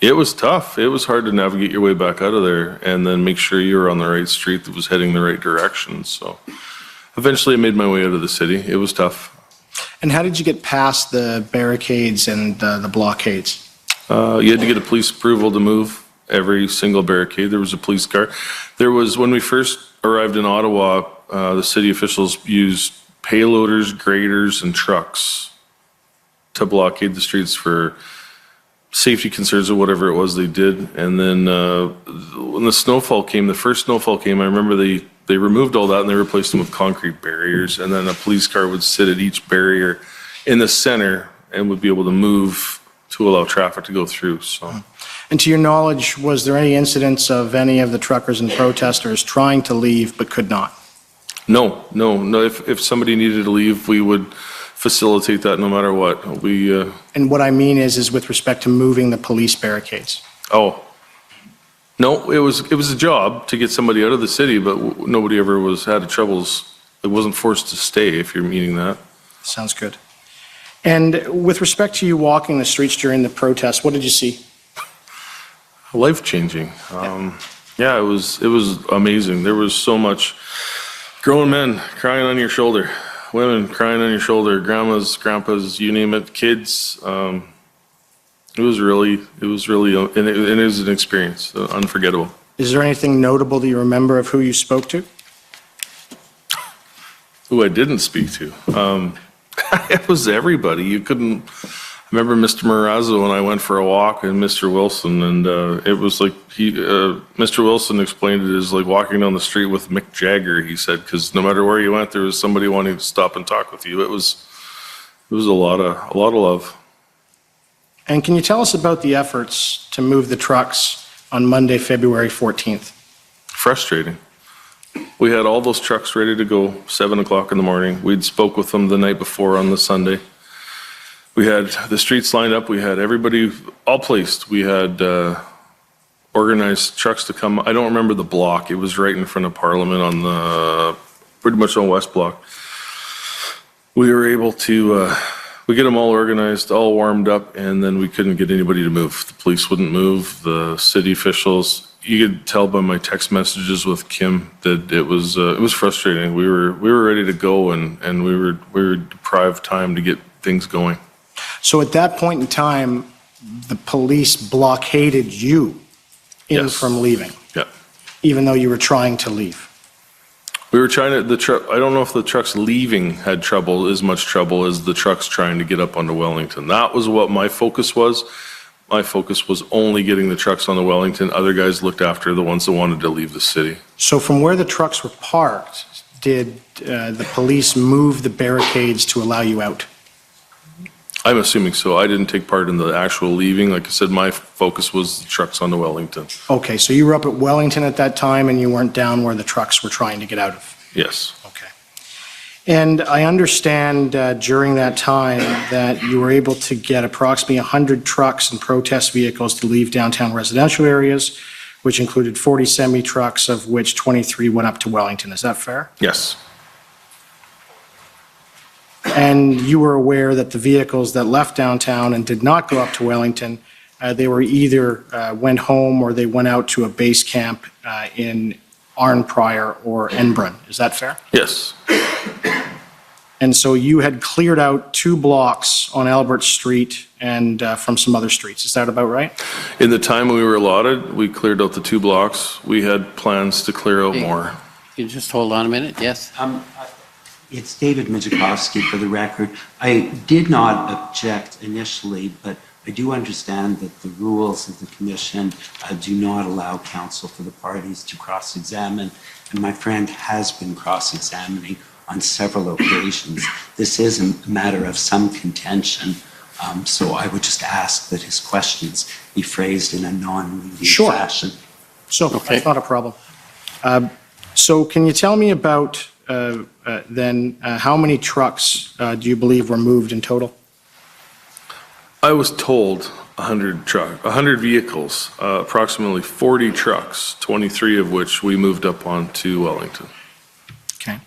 [SPEAKER 5] It was tough. It was hard to navigate your way back out of there and then make sure you were on the right street that was heading the right direction. So eventually I made my way out of the city. It was tough.
[SPEAKER 4] And how did you get past the barricades and the blockades?
[SPEAKER 5] You had to get a police approval to move every single barricade. There was a police car. There was, when we first arrived in Ottawa, the city officials used payloaders, graders, and trucks to blockade the streets for safety concerns or whatever it was they did. And then when the snowfall came, the first snowfall came, I remember they removed all that and they replaced them with concrete barriers. And then a police car would sit at each barrier in the center and would be able to move to allow traffic to go through. So.
[SPEAKER 4] And to your knowledge, was there any incidents of any of the truckers and protesters trying to leave but could not?
[SPEAKER 5] No. If somebody needed to leave, we would facilitate that no matter what.
[SPEAKER 4] And what I mean is with respect to moving the police barricades.
[SPEAKER 5] Oh. No, it was a job to get somebody out of the city, but nobody ever had troubles. It wasn't forced to stay, if you're meaning that.
[SPEAKER 4] Sounds good. And with respect to you walking the streets during the protest, what did you see?
[SPEAKER 5] Life-changing. Yeah, it was amazing. There was so much grown men crying on your shoulder, women crying on your shoulder, grandmas, grandpas, you name it, kids. It was really, and it was an experience, unforgettable.
[SPEAKER 4] Is there anything notable that you remember of who you spoke to?
[SPEAKER 5] Who I didn't speak to? It was everybody. You couldn't. I remember Mr. Marazzo when I went for a walk, and Mr. Wilson, and it was like Mr. Wilson explained it as like walking down the street with Mick Jagger. He said, because no matter where you went, there was somebody wanting to stop and talk with you. It was a lot of love.
[SPEAKER 4] And can you tell us about the efforts to move the trucks on Monday, February 14th?
[SPEAKER 5] Frustrating. We had all those trucks ready to go, 7 o'clock in the morning. We'd spoke with them the night before on the Sunday. We had the streets lined up. We had everybody all placed. We had organized trucks to come. I don't remember the block. It was right in front of Parliament pretty much on West Block. We were able to We get them all organized, all warmed up, and then we couldn't get anybody to move. The police wouldn't move, the city officials. You could tell by my text messages with Kim that it was frustrating. We were ready to go, and we were deprived time to get things going.
[SPEAKER 4] So at that point in time, the police blockaded you in from leaving?
[SPEAKER 5] Yeah.
[SPEAKER 4] Even though you were trying to leave?
[SPEAKER 5] We were trying to, I don't know if the trucks leaving had as much trouble as the trucks trying to get up onto Wellington. That was what my focus was. My focus was only getting the trucks on the Wellington. Other guys looked after the ones that wanted to leave the city.
[SPEAKER 4] So from where the trucks were parked, did the police move the barricades to allow you out?
[SPEAKER 5] I'm assuming so. I didn't take part in the actual leaving. Like I said, my focus was the trucks on the Wellington.
[SPEAKER 4] Okay, so you were up at Wellington at that time and you weren't down where the trucks were trying to get out of?
[SPEAKER 5] Yes.
[SPEAKER 4] Okay. And I understand during that time that you were able to get approximately 100 trucks and protest vehicles to leave downtown residential areas, which included 40 semi-trucks, of which 23 went up to Wellington. Is that fair?
[SPEAKER 5] Yes.
[SPEAKER 4] And you were aware that the vehicles that left downtown and did not go up to Wellington, they were either went home or they went out to a base camp in Arnprior or Enbrun. Is that fair?
[SPEAKER 5] Yes.
[SPEAKER 4] And so you had cleared out 2 blocks on Albert Street and from some other streets. Is that about right?
[SPEAKER 5] In the time we were allotted, we cleared out the 2 blocks. We had plans to clear out more.
[SPEAKER 2] You just hold on a minute, yes?
[SPEAKER 17] It's David Mijakowski for the record. I did not object initially, but I do understand that the rules of the commission do not allow counsel for the parties to cross-examine, and my friend has been cross-examining on several occasions. This is a matter of some contention, so I would just ask that his questions be phrased in a non-leading fashion.
[SPEAKER 4] So that's not a problem. So can you tell me about then how many trucks do you believe were moved in total?
[SPEAKER 5] I was told 100 vehicles, approximately 40 trucks, 23 of which we moved up onto Wellington.
[SPEAKER 4] Okay.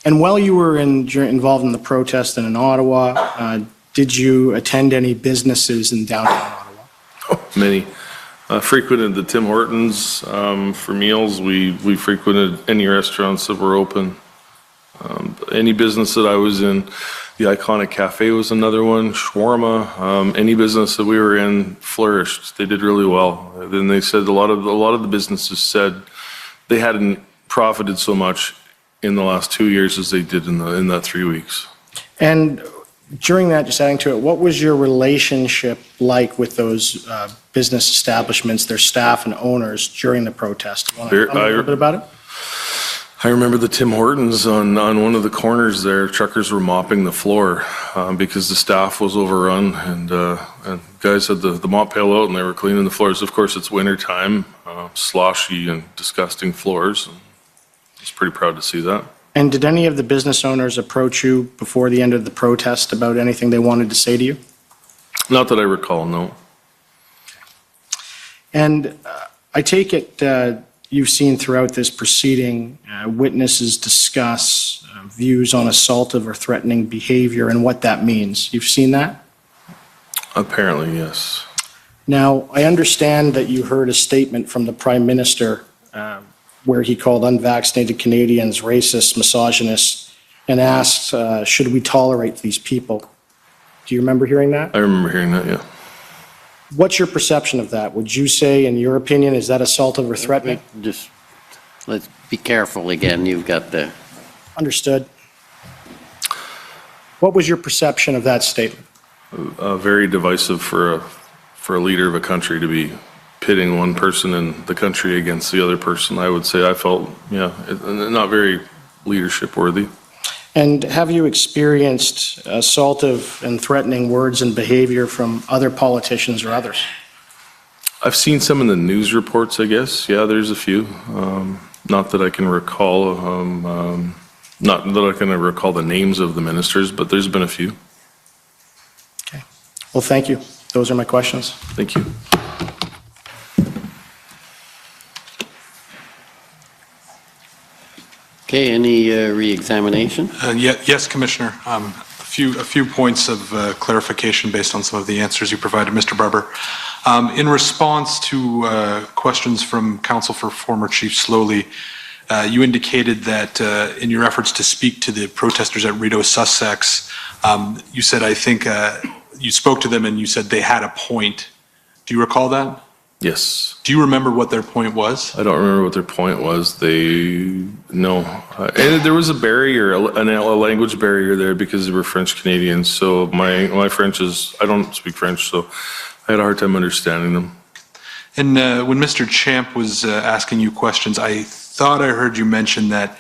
[SPEAKER 4] And while you were involved in the protest and in Ottawa, did you attend any businesses in downtown Ottawa?
[SPEAKER 5] Oh, many. Frequented the Tim Hortons for meals. We frequented any restaurants that were open. Any business that I was in, the Iconic Cafe was another one, shawarma, any business that we were in flourished. They did really well. Then they said a lot of the businesses said they hadn't profited so much in the last 2 years as they did in that 3 weeks.
[SPEAKER 4] And during that, just adding to it, what was your relationship like with those business establishments, their staff and owners during the protest? You want to tell me a little bit about it?
[SPEAKER 5] I remember the Tim Hortons on one of the corners there. Truckers were mopping the floor because the staff was overrun, and guys had the mop pail out and they were cleaning the floors. Of course, it's winter time, sloshy and disgusting floors. I was pretty proud to see that.
[SPEAKER 4] And did any of the business owners approach you before the end of the protest about anything they wanted to say to you?
[SPEAKER 5] Not that I recall, no.
[SPEAKER 4] And I take it you've seen throughout this proceeding witnesses discuss views on assaultive or threatening behavior and what that means. You've seen that?
[SPEAKER 5] Apparently, yes.
[SPEAKER 4] Now, I understand that you heard a statement from the Prime Minister where he called unvaccinated Canadians racist, misogynist, and asked, should we tolerate these people? Do you remember hearing that?
[SPEAKER 5] I remember hearing that, yeah.
[SPEAKER 4] What's your perception of that? Would you say, in your opinion, is that assaultive or threatening?
[SPEAKER 2] Just let's be careful again. You've got the...
[SPEAKER 4] Understood. What was your perception of that statement?
[SPEAKER 5] Very divisive for a leader of a country to be pitting one person in the country against the other person. I would say I felt, not very leadership worthy.
[SPEAKER 4] And have you experienced assaultive and threatening words and behavior from other politicians or others?
[SPEAKER 5] I've seen some in the news reports, I guess. Yeah, there's a few. Not that I can recall, not that I can recall the names of the ministers, but there's been a few.
[SPEAKER 4] Okay. Well, thank you. Those are my questions.
[SPEAKER 5] Thank you.
[SPEAKER 2] Okay, any re-examination?
[SPEAKER 3] Yes, Commissioner. A few points of clarification based on some of the answers you provided, Mr. Barber. In response to questions from counsel for former Chief Slowly, you indicated that in your efforts to speak to the protesters at Rito Sussex, you said, I think, you spoke to them and you said they had a point. Do you recall that?
[SPEAKER 5] Yes.
[SPEAKER 3] Do you remember what their point was?
[SPEAKER 5] I don't remember what their point was. No. And there was a barrier, a language barrier there because they were French Canadians. So my French is, I don't speak French, so I had a hard time understanding them.
[SPEAKER 3] And when Mr. Champ was asking you questions, I thought I heard you mention that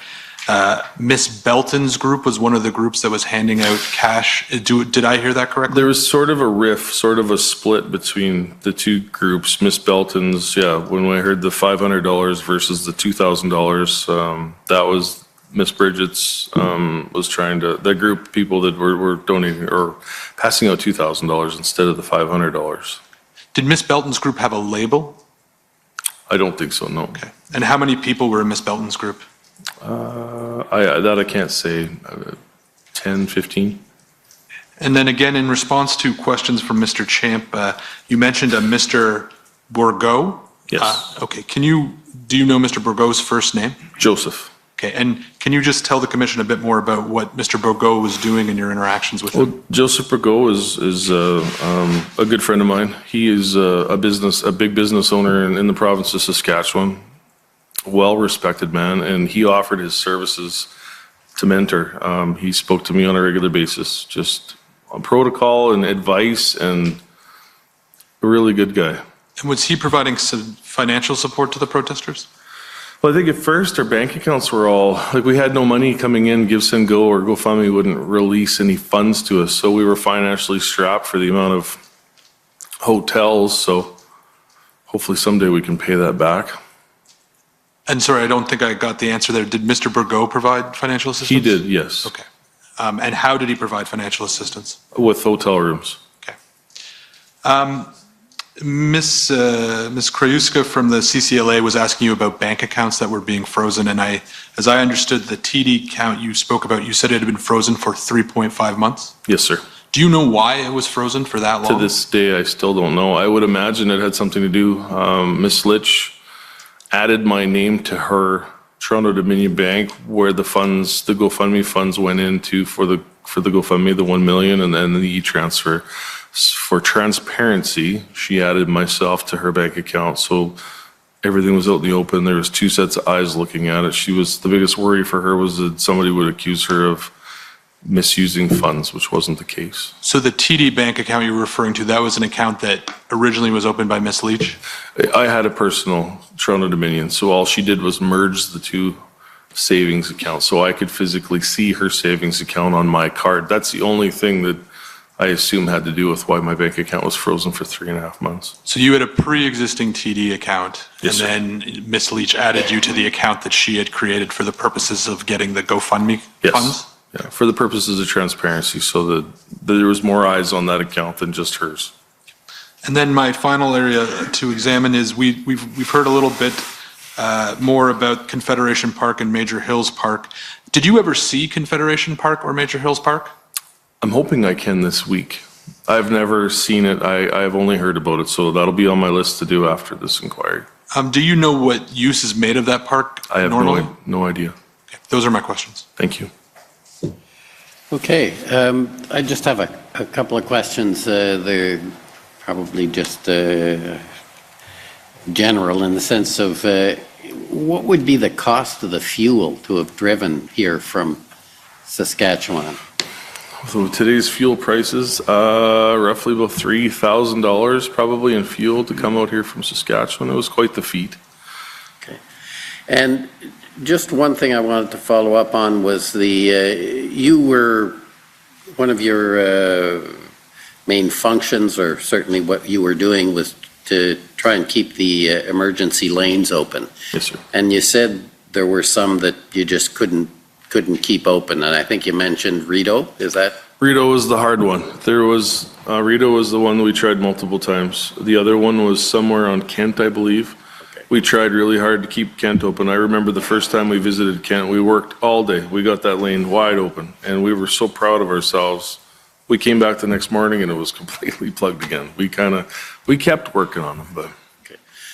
[SPEAKER 3] Miss Belton's group was one of the groups that was handing out cash. Did I hear that correctly?
[SPEAKER 5] There was sort of a riff, sort of a split between the two groups. Miss Belton's, when I heard the $500 versus the $2,000, that was Miss Bridget's, was trying to, that group of people that were donating or passing out $2,000 instead of the $500.
[SPEAKER 3] Did Miss Belton's group have a label?
[SPEAKER 5] I don't think so, no.
[SPEAKER 3] Okay. And how many people were in Miss Belton's group?
[SPEAKER 5] I can't say, 10, 15.
[SPEAKER 3] And then again, in response to questions from Mr. Champ, you mentioned a Mr. Bourgault?
[SPEAKER 5] Yes.
[SPEAKER 3] Okay, do you know Mr. Bourgault's first name?
[SPEAKER 5] Joseph.
[SPEAKER 3] Okay, and can you just tell the commission a bit more about what Mr. Bourgault was doing in your interactions with him?
[SPEAKER 5] Joseph Bourgault is a good friend of mine. He is a big business owner in the province of Saskatchewan. Well-respected man, and he offered his services to mentor. He spoke to me on a regular basis, just on protocol and advice, and a really good guy.
[SPEAKER 3] And was he providing some financial support to the protesters?
[SPEAKER 5] Well, I think at first our bank accounts were all, like we had no money coming in, Give, Send, Go or GoFundMe wouldn't release any funds to us, so we were financially strapped for the amount of hotels, so hopefully someday we can pay that back.
[SPEAKER 3] And sorry, I don't think I got the answer there. Did Mr. Bourgault provide financial assistance?
[SPEAKER 5] He did, yes.
[SPEAKER 3] Okay. And how did he provide financial assistance?
[SPEAKER 5] With hotel rooms.
[SPEAKER 3] Okay. Ms. Krajewska from the CCLA was asking you about bank accounts that were being frozen, and as I understood the TD account you spoke about, you said it had been frozen for 3.5 months?
[SPEAKER 5] Yes, sir.
[SPEAKER 3] Do you know why it was frozen for that long?
[SPEAKER 5] To this day, I still don't know. I would imagine it had something to do, Ms. Lich added my name to her Toronto Dominion Bank where the funds, the GoFundMe funds went into for the GoFundMe, the 1 million, and then the e-transfer. For transparency, she added myself to her bank account. So everything was out in the open. There was two sets of eyes looking at it. The biggest worry for her was that somebody would accuse her of misusing funds, which wasn't the case.
[SPEAKER 3] So the TD bank account you were referring to, that was an account that originally was opened by Ms. Leach?
[SPEAKER 5] I had a personal Toronto Dominion, so all she did was merge the two savings accounts, so I could physically see her savings account on my card. That's the only thing that I assume had to do with why my bank account was frozen for 3.5 months.
[SPEAKER 3] So you had a pre-existing TD account,
[SPEAKER 5] yes,
[SPEAKER 3] and then Ms. Leach added you to the account that she had created for the purposes of getting the GoFundMe funds?
[SPEAKER 5] Yeah, for the purposes of transparency, so that there was more eyes on that account than just hers.
[SPEAKER 3] And then my final area to examine is we've heard a little bit more about Confederation Park and Major Hills Park. Did you ever see Confederation Park or Major Hills Park?
[SPEAKER 5] I'm hoping I can this week. I've never seen it. I've only heard about it, so that'll be on my list to do after this inquiry.
[SPEAKER 3] Do you know what use is made of that park
[SPEAKER 5] I have
[SPEAKER 3] normally?
[SPEAKER 5] no idea.
[SPEAKER 3] Okay, those are my questions.
[SPEAKER 5] Thank you.
[SPEAKER 2] Okay, I just have a couple of questions. They're probably just general in the sense of what would be the cost of the fuel to have driven here from Saskatchewan?
[SPEAKER 5] So today's fuel prices, roughly about $3,000 probably in fuel to come out here from Saskatchewan. It was quite the feat.
[SPEAKER 2] Okay, and just one thing I wanted to follow up on was one of your main functions, or certainly what you were doing, was to try and keep the emergency lanes open.
[SPEAKER 5] Yes, sir.
[SPEAKER 2] And you said there were some that you just couldn't keep open, and I think you mentioned Rito, is that?
[SPEAKER 5] Rito was the hard one. Rito was the one that we tried multiple times. The other one was somewhere on Kent, I believe.
[SPEAKER 2] Okay.
[SPEAKER 5] We tried really hard to keep Kent open. I remember the first time we visited Kent, we worked all day. We got that lane wide open, and we were so proud of ourselves. We came back the next morning, and it was completely plugged again. We kept working on them, but.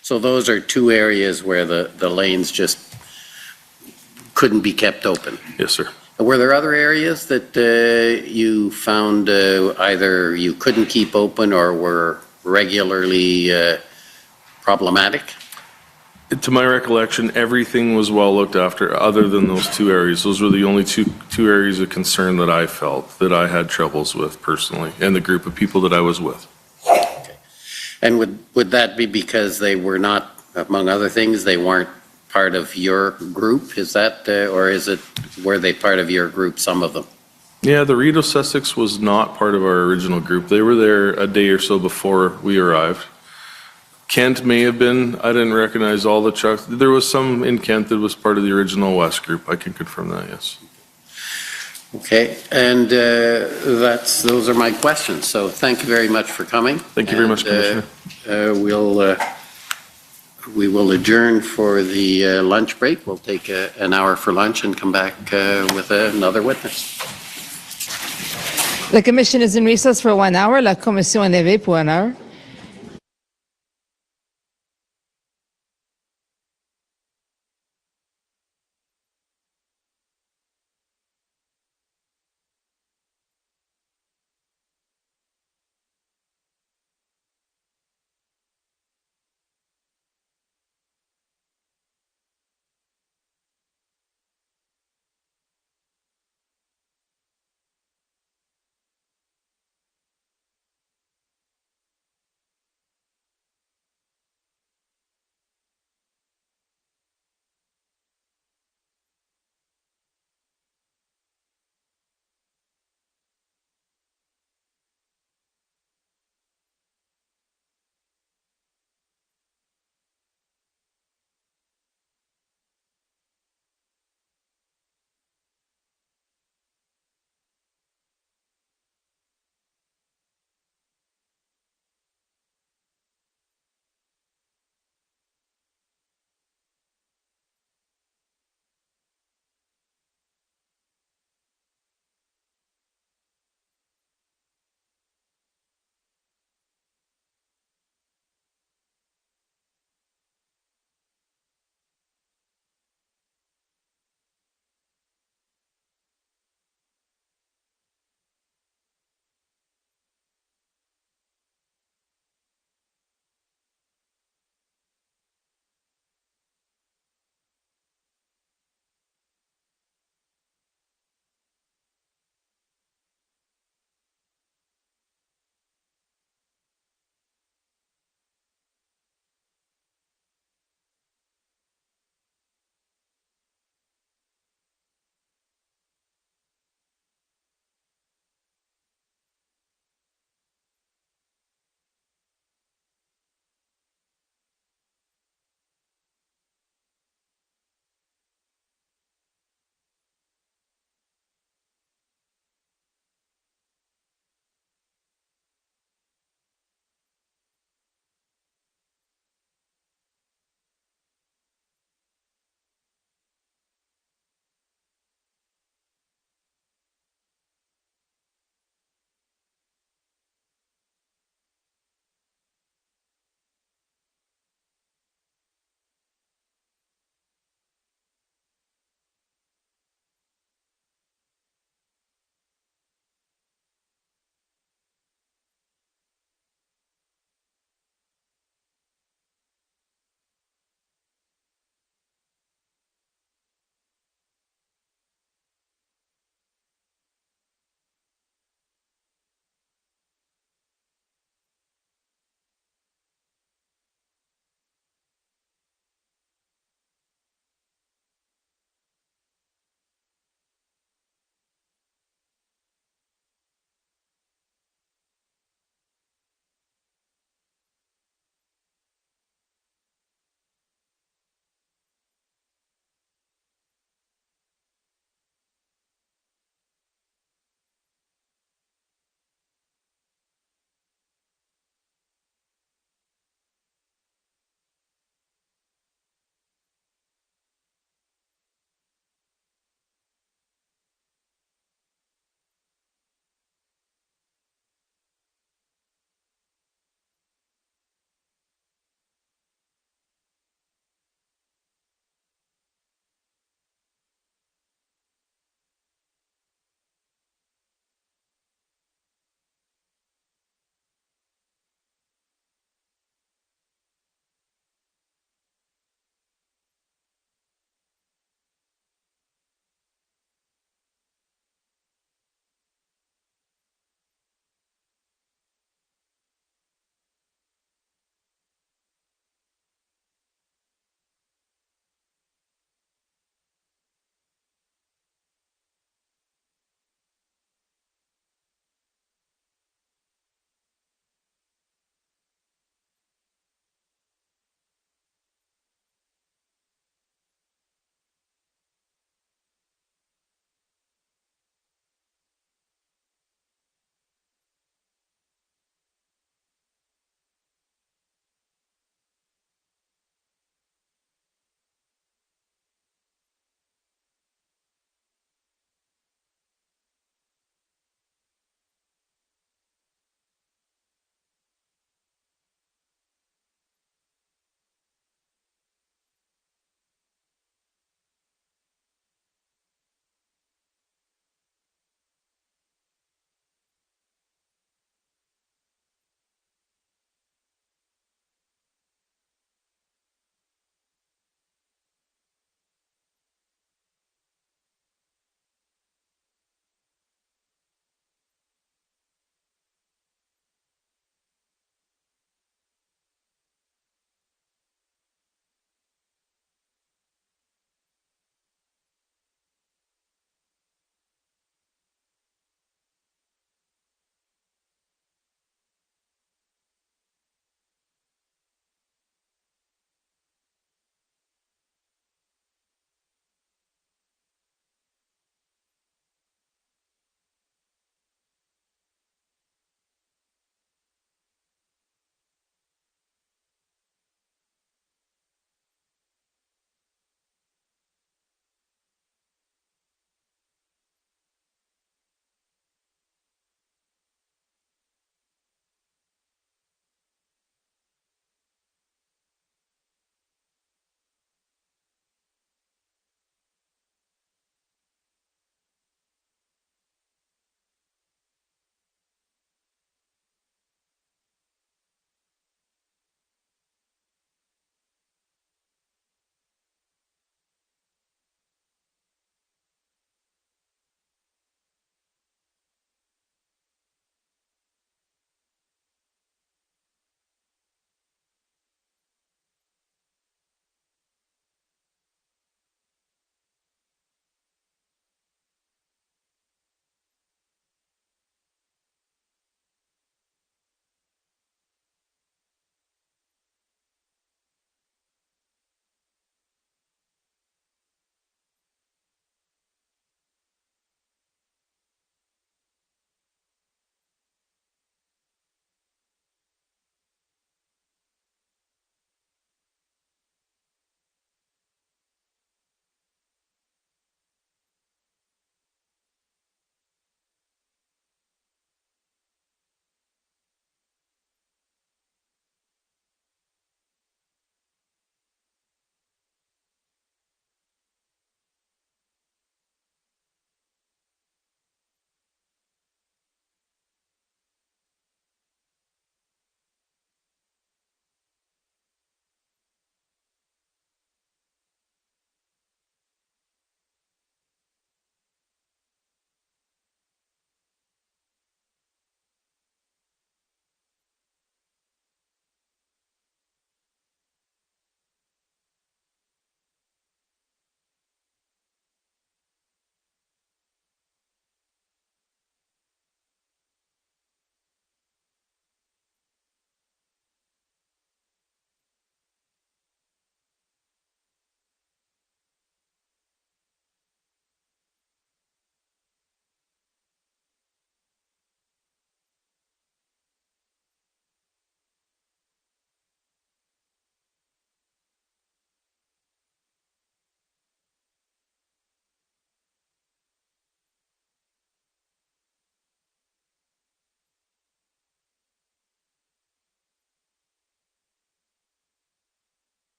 [SPEAKER 2] So those are two areas where the lanes just couldn't be kept open?
[SPEAKER 5] Yes, sir.
[SPEAKER 2] Were there other areas that you found either you couldn't keep open or were regularly problematic?
[SPEAKER 5] To my recollection, everything was well looked after other than those two areas. Those were the only two areas of concern that I felt that I had troubles with personally and the group of people that I was with.
[SPEAKER 2] Okay. And would that be because they were not, among other things, they weren't part of your group? Is that, or were they part of your group, some of them?
[SPEAKER 5] Yeah, the Rideau Sussex was not part of our original group. They were there a day or so before we arrived. Kent may have been. I didn't recognize all the trucks. There was some in Kent that was part of the original West group. I can confirm that, yes.
[SPEAKER 2] Okay, and those are my questions. So thank you very much for coming.
[SPEAKER 5] Thank you very much, Commissioner.
[SPEAKER 2] We will adjourn for the lunch break. We'll take an hour for lunch and come back with another witness.
[SPEAKER 1] The commission is in recess for 1 hour. La commission est levée pour 1 heure.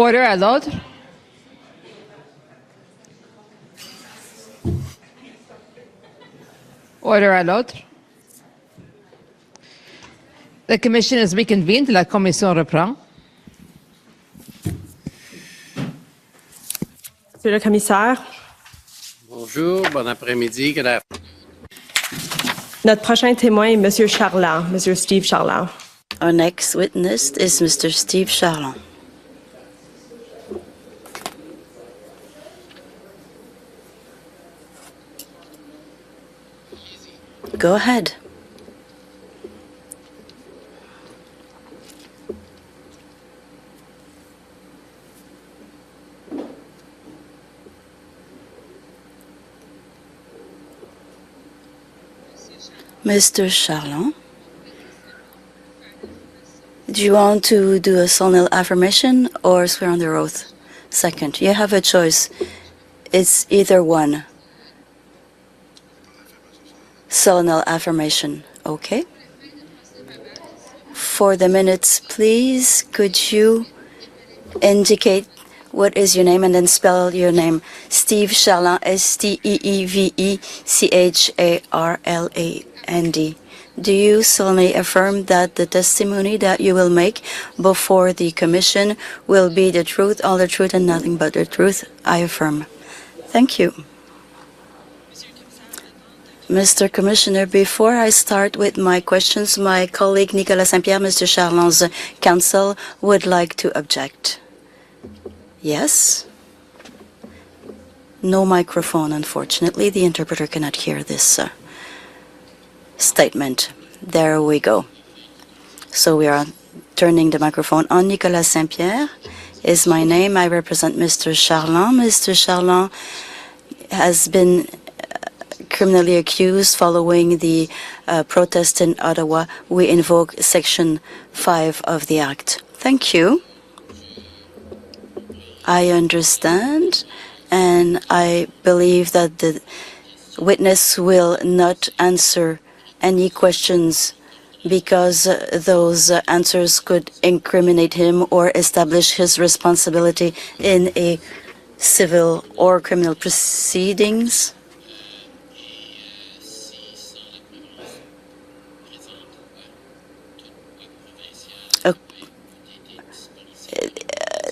[SPEAKER 1] Order à l'ordre. Order à l'ordre. The commission is reconvened. La commission reprend.
[SPEAKER 18] Monsieur le commissaire,
[SPEAKER 2] Bonjour, bon après-midi. Good afternoon.
[SPEAKER 18] notre prochain témoin est Monsieur Charland, Monsieur Steve Charland.
[SPEAKER 19] Our next witness is Mr. Steve Charland. Go ahead. Mr. Charland, do you want to do a solemn affirmation or swear under oath? Second, you have a choice. It's either one. Solemn affirmation, okay? For the minutes, please, could you indicate what is your name and then spell your name? Steve Charland, Stevecharland. Do you solemnly affirm that the testimony that you will make before the commission will be the truth, all the truth, and nothing but the truth? I affirm. Thank you. Mr. Commissioner, before I start with my questions, my colleague Nicolas Saint-Pierre, Mr. Charland's counsel, would like to object. Yes? No microphone, unfortunately. The interpreter cannot hear this statement. There we go. So we are turning the microphone on. Nicolas Saint-Pierre is my name. I represent Mr. Charland. Mr. Charland has been criminally accused following the protest in Ottawa. We invoke Section 5 of the Act. Thank you. I understand, and I believe that the witness will not answer any questions because those answers could incriminate him or establish his responsibility in a civil or criminal proceedings.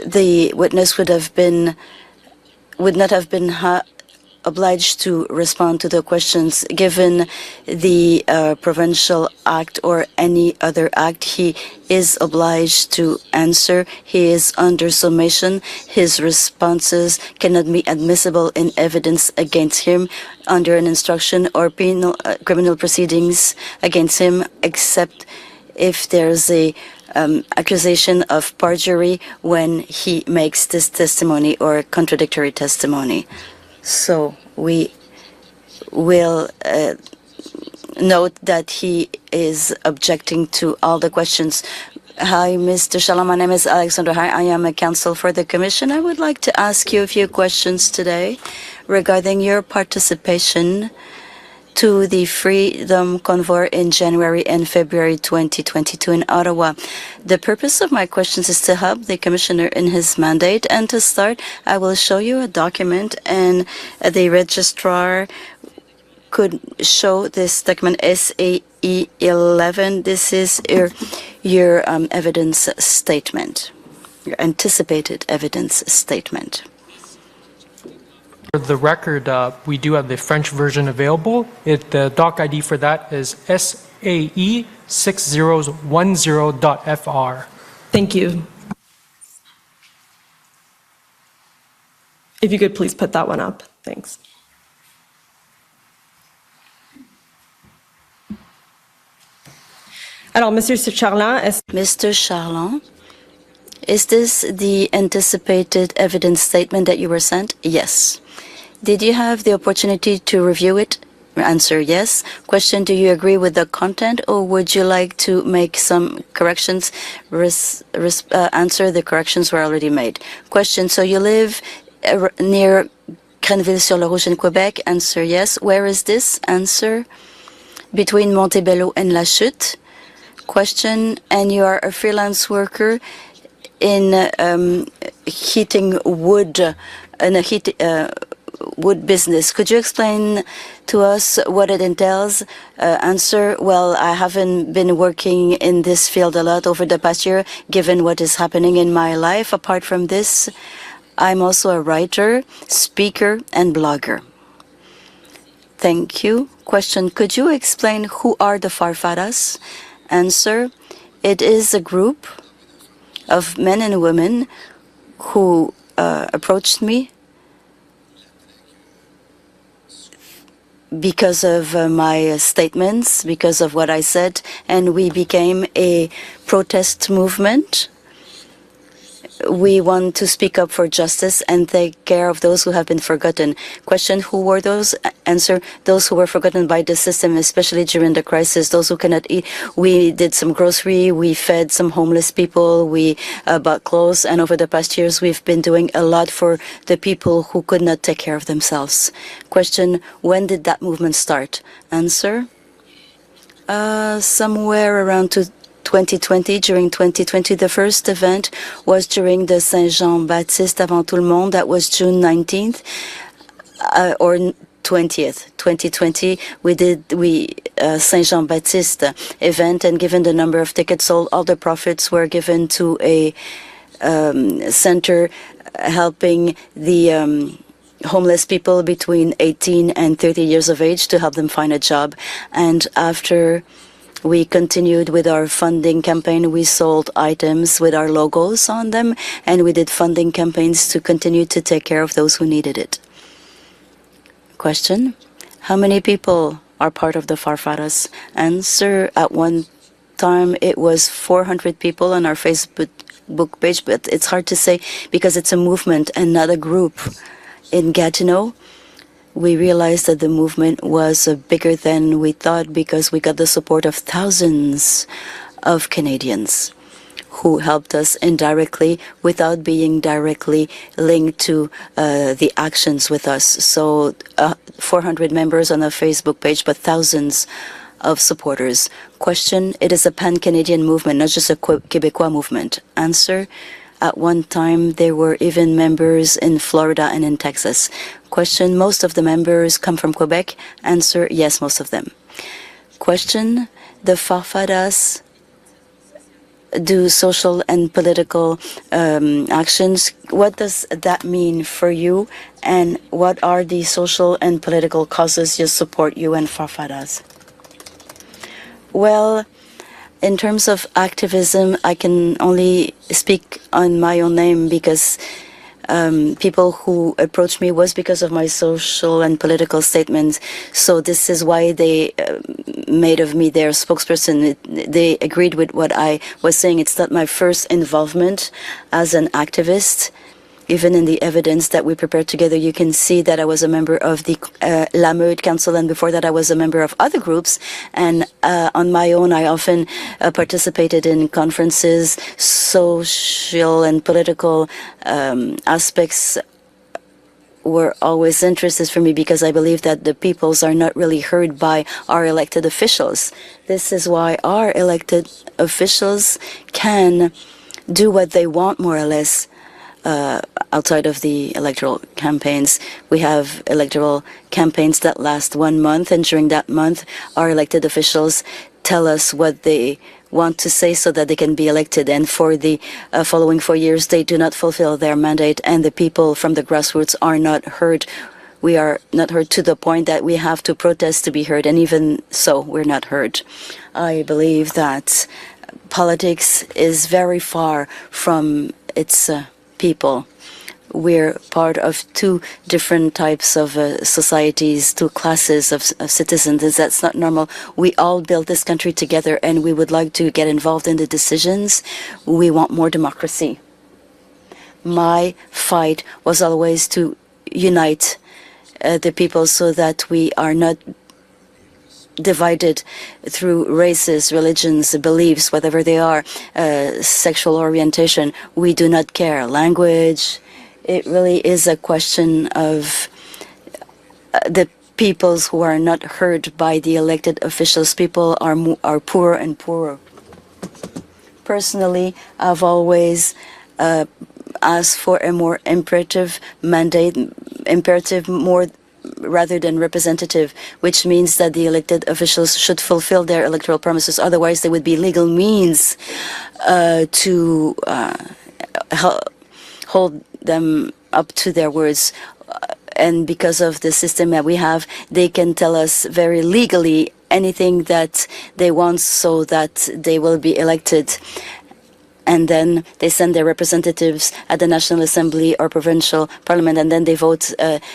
[SPEAKER 19] The witness would not have been obliged to respond to the questions given the Provincial Act or any other act. He is obliged to answer. He is under summation. His responses cannot be admissible in evidence against him under an instruction or penal criminal proceedings against him, except if there's a accusation of perjury when he makes this testimony or contradictory testimony. So we will note that he is objecting to all the questions. Hi, Mr. Charland. My name is Alexander. Hi, I am a counsel for the Commission. I would like to ask you a few questions today regarding your participation to the Freedom Convoy in January and February 2022 in Ottawa. The purpose of my questions is to help the Commissioner in his mandate. And to start, I will show you a document, and the registrar could show this document, SAE 11. This is your evidence statement, your anticipated evidence statement.
[SPEAKER 20] For the record, we do have the French version available. The doc ID for that is SAE 6010.FR.
[SPEAKER 18] Thank you. If you could please put that one up. Thanks. Alors, Monsieur Charland,
[SPEAKER 19] Mr. Charland, is this the anticipated evidence statement that you were sent? Yes. Did you have the opportunity to review it? Answer, yes. Question, do you agree with the content, or would you like to make some corrections? Answer, the corrections were already made. Question, so you live near Grenville-sur-le-Rouge in Quebec? Answer, yes. Where is this? Answer, between Montebello and La Chute. Question, and you are a freelance worker in heating wood in a wood business. Could you explain to us what it entails? Answer, well, I haven't been working in this field a lot over the past year, given what is happening in my life. Apart from this, I'm also a writer, speaker, and blogger. Thank you. Question, could you explain who are the Farfadas? Answer, it is a group of men and women who approached me because of my statements, because of what I said, and we became a protest movement. We want to speak up for justice and take care of those who have been forgotten. Question, who were those? Answer, those who were forgotten by the system, especially during the crisis, those who cannot eat. We did some grocery, we fed some homeless people, we bought clothes, and over the past years we've been doing a lot for the people who could not take care of themselves. Question, when did that movement start? Answer, somewhere around 2020, during 2020, the first event was during the Saint-Jean-Baptiste avant tout le monde. That was June 19th or 20th, 2020. We did Saint-Jean-Baptiste event, and given the number of tickets sold, all the profits were given to a center helping the homeless people between 18 and 30 years of age to help them find a job. And after we continued with our funding campaign. We sold items with our logos on them, and we did funding campaigns to continue to take care of those who needed it. Question, how many people are part of the Farfadas? Answer, at one time it was 400 people on our Facebook page, but it's hard to say because it's a movement and not a group. In Gatineau, we realized that the movement was bigger than we thought because we got the support of thousands of Canadians who helped us indirectly without being directly linked to the actions with us. So 400 members on a Facebook page, but thousands of supporters. Question, it is a pan-Canadian movement, not just a Québécois movement. Answer, at one time, there were even members in Florida and in Texas. Question, most of the members come from Quebec. Answer, yes, most of them. Question, the Farfadas do social and political actions. What does that mean for you? And what are the social and political causes you support, you and Farfadas? Well, in terms of activism, I can only speak on my own name because people who approached me was because of my social and political statements. So this is why they made of me their spokesperson. They agreed with what I was saying. It's not my first involvement as an activist. Even in the evidence that we prepared together, you can see that I was a member of the Lameute Council, and before that I was a member of other groups. And on my own, I often participated in conferences. Social and political aspects were always interested for me because I believe that the peoples are not really heard by our elected officials. This is why our elected officials can do what they want, more or less, outside of the electoral campaigns. We have electoral campaigns that last 1 month, and during that month, our elected officials tell us what they want to say so that they can be elected. And for the following 4 years, they do not fulfill their mandate, and the people from the grassroots are not heard. We are not heard to the point that we have to protest to be heard, and even so, we're not heard. I believe that politics is very far from its people. We're part of two different types of societies, two classes of citizens. That's not normal. We all built this country together, and we would like to get involved in the decisions. We want more democracy. My fight was always to unite the people so that we are not divided through races, religions, beliefs, whatever they are, sexual orientation. We do not care. Language, it really is a question of the peoples who are not heard by the elected officials. People are poorer and poorer. Personally, I've always ask for a more imperative mandate, more rather than representative, which means that the elected officials should fulfill their electoral promises. Otherwise, there would be legal means to hold them up to their words. And because of the system that we have, they can tell us very legally anything that they want so that they will be elected. And then they send their representatives at the National Assembly or provincial parliament, and then they vote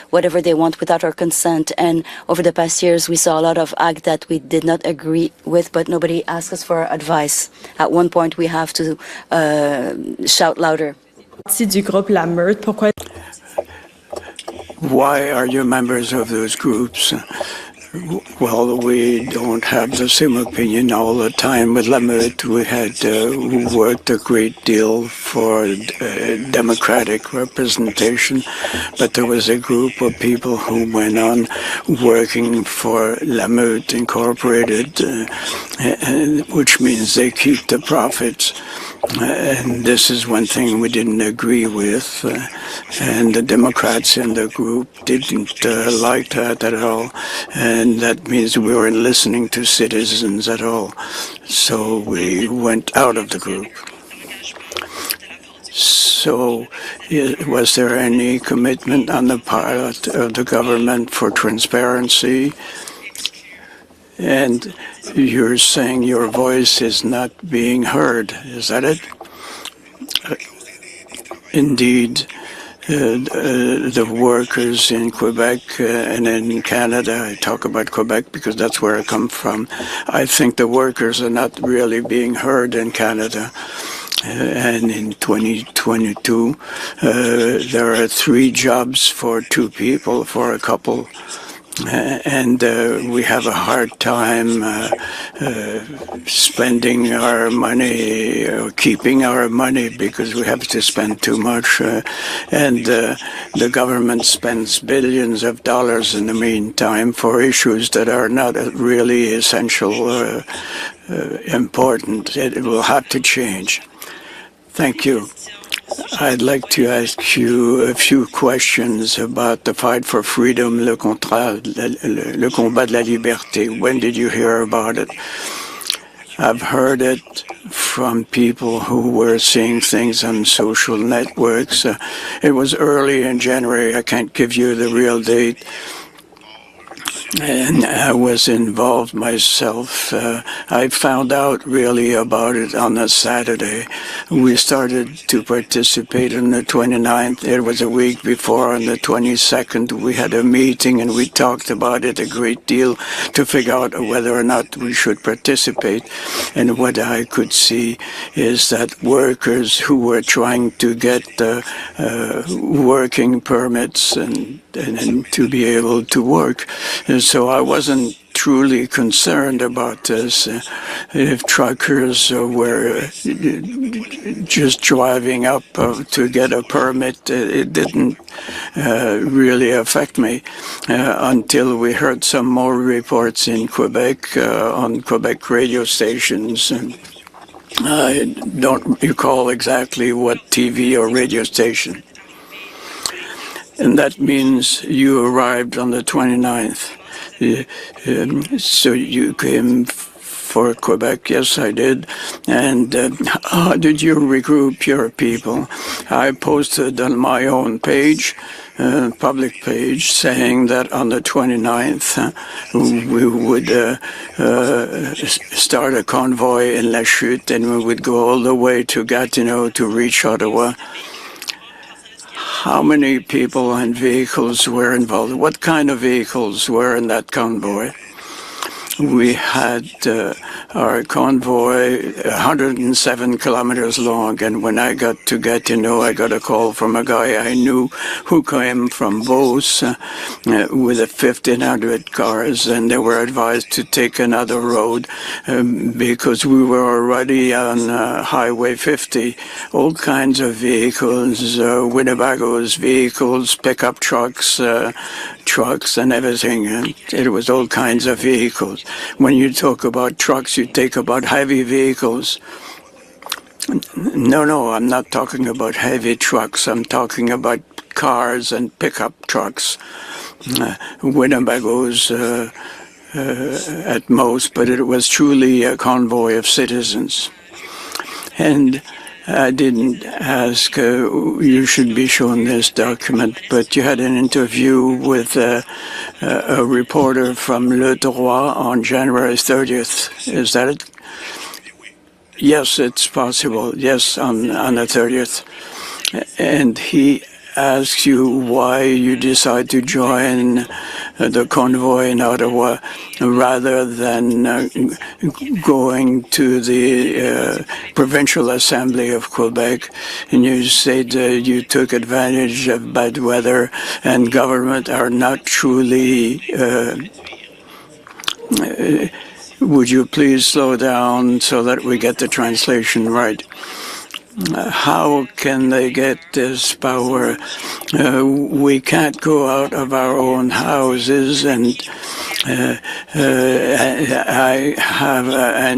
[SPEAKER 19] whatever they want without our consent. And over the past years, we saw a lot of acts that we did not agree with, but nobody asked us for advice. At one point, we have to shout louder.
[SPEAKER 21] Why are you members of those groups? Well, we don't have the same opinion all the time. With Lameute, we had worked a great deal for democratic representation, but there was a group of people who went on working for Lameute Incorporated, which means they keep the profits. And this is one thing we didn't agree with, and the Democrats in the group didn't like that at all, and that means we weren't listening to citizens at all, so we went out of the group. So was there any commitment on the part of the government for transparency? And you're saying your voice is not being heard, is that it? Indeed, the workers in Quebec and in Canada, I talk about Quebec because that's where I come from, I think the workers are not really being heard in Canada. And in 2022, there are 3 jobs for 2 people, for a couple. And we have a hard time spending our money, or keeping our money, because we have to spend too much. And the government spends billions of dollars in the meantime for issues that are not really essential or important. It will have to change. Thank you. I'd like to ask you a few questions about the fight for freedom, le combat de la liberté. When did you hear about it? I've heard it from people who were seeing things on social networks. It was early in January. I can't give you the real date. And I was involved myself. I found out really about it on a Saturday. We started to participate on the 29th. It was a week before. On the 22nd, we had a meeting and we talked about it a great deal to figure out whether or not we should participate. And what I could see is that workers who were trying to get working permits and to be able to work. And so I wasn't truly concerned about this. If truckers were just driving up to get a permit, it didn't really affect me until we heard some more reports in Quebec on Quebec radio stations. And I don't recall exactly what TV or radio station. And that means you arrived on the 29th. So you came for Quebec? Yes, I did. And how did you regroup your people? I posted on my own page, public page, saying that on the 29th we would start a convoy in La Chute, and we would go all the way to Gatineau to reach Ottawa. How many people and vehicles were involved? What kind of vehicles were in that convoy? We had our convoy 107 kilometers long, and when I got to Gatineau, I got a call from a guy I knew who came from Beauce with 1,500 cars, and they were advised to take another road because we were already on Highway 50. All kinds of vehicles, Winnebagos vehicles, pickup trucks, and everything. And it was all kinds of vehicles. When you talk about trucks, you talk about heavy vehicles. No, I'm not talking about heavy trucks. I'm talking about cars and pickup trucks, Winnebagos at most, but it was truly a convoy of citizens. And I didn't ask, you should be shown this document, but you had an interview with a reporter from Le Droit on January 30th. Is that it? Yes, it's possible. Yes, on the 30th. And he asks you why you decide to join the convoy in Ottawa rather than going to the Provincial Assembly of Quebec. And you said you took advantage of bad weather and government are not truly... would you please slow down so that we get the translation right? How can they get this power? We can't go out of our own houses, and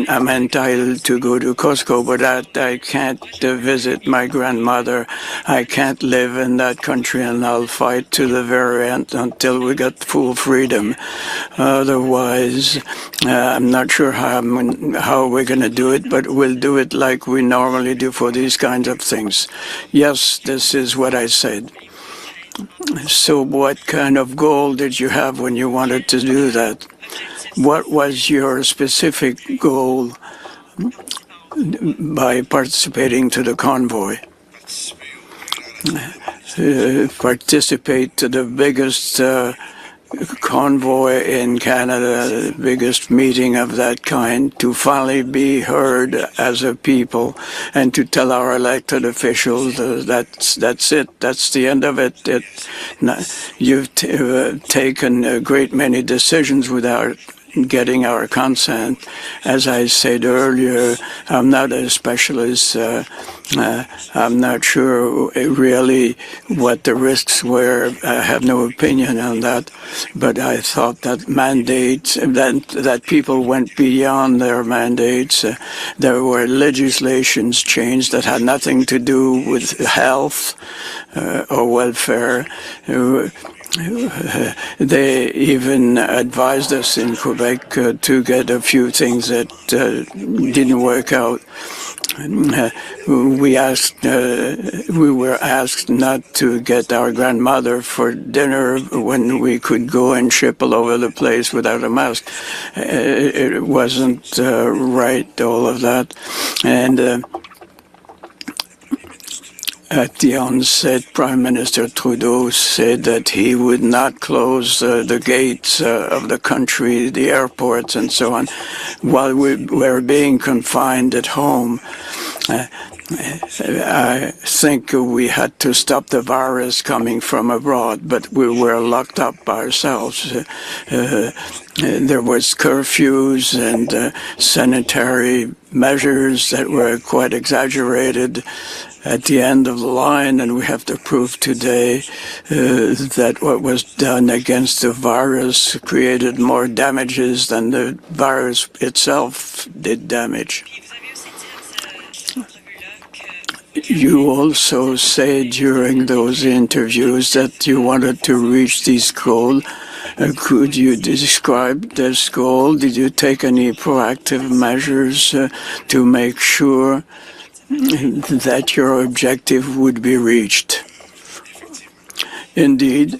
[SPEAKER 21] I'm entitled to go to Costco, but I can't visit my grandmother. I can't live in that country, and I'll fight to the very end until we get full freedom. Otherwise, I'm not sure how we're going to do it, but we'll do it like we normally do for these kinds of things. Yes, this is what I said. So what kind of goal did you have when you wanted to do that? What was your specific goal by participating to the convoy? Participate to the biggest convoy in Canada, the biggest meeting of that kind, to finally be heard as a people and to tell our elected officials that's it, that's the end of it. You've taken a great many decisions without getting our consent. As I said earlier, I'm not a specialist. I'm not sure really what the risks were. I have no opinion on that. But I thought that mandates, that people went beyond their mandates. There were legislations changed that had nothing to do with health or welfare. They even advised us in Quebec to get a few things that didn't work out. We were asked not to get our grandmother for dinner when we could go and ship all over the place without a mask. It wasn't right, all of that. And at the onset, Prime Minister Trudeau said that he would not close the gates of the country, the airports and so on, while we were being confined at home. I think we had to stop the virus coming from abroad, but we were locked up ourselves. There was curfews and sanitary measures that were quite exaggerated at the end of the line, and we have to prove today that what was done against the virus created more damages than the virus itself did damage. You also said during those interviews that you wanted to reach this goal. Could you describe this goal? Did you take any proactive measures to make sure that your objective would be reached? Indeed,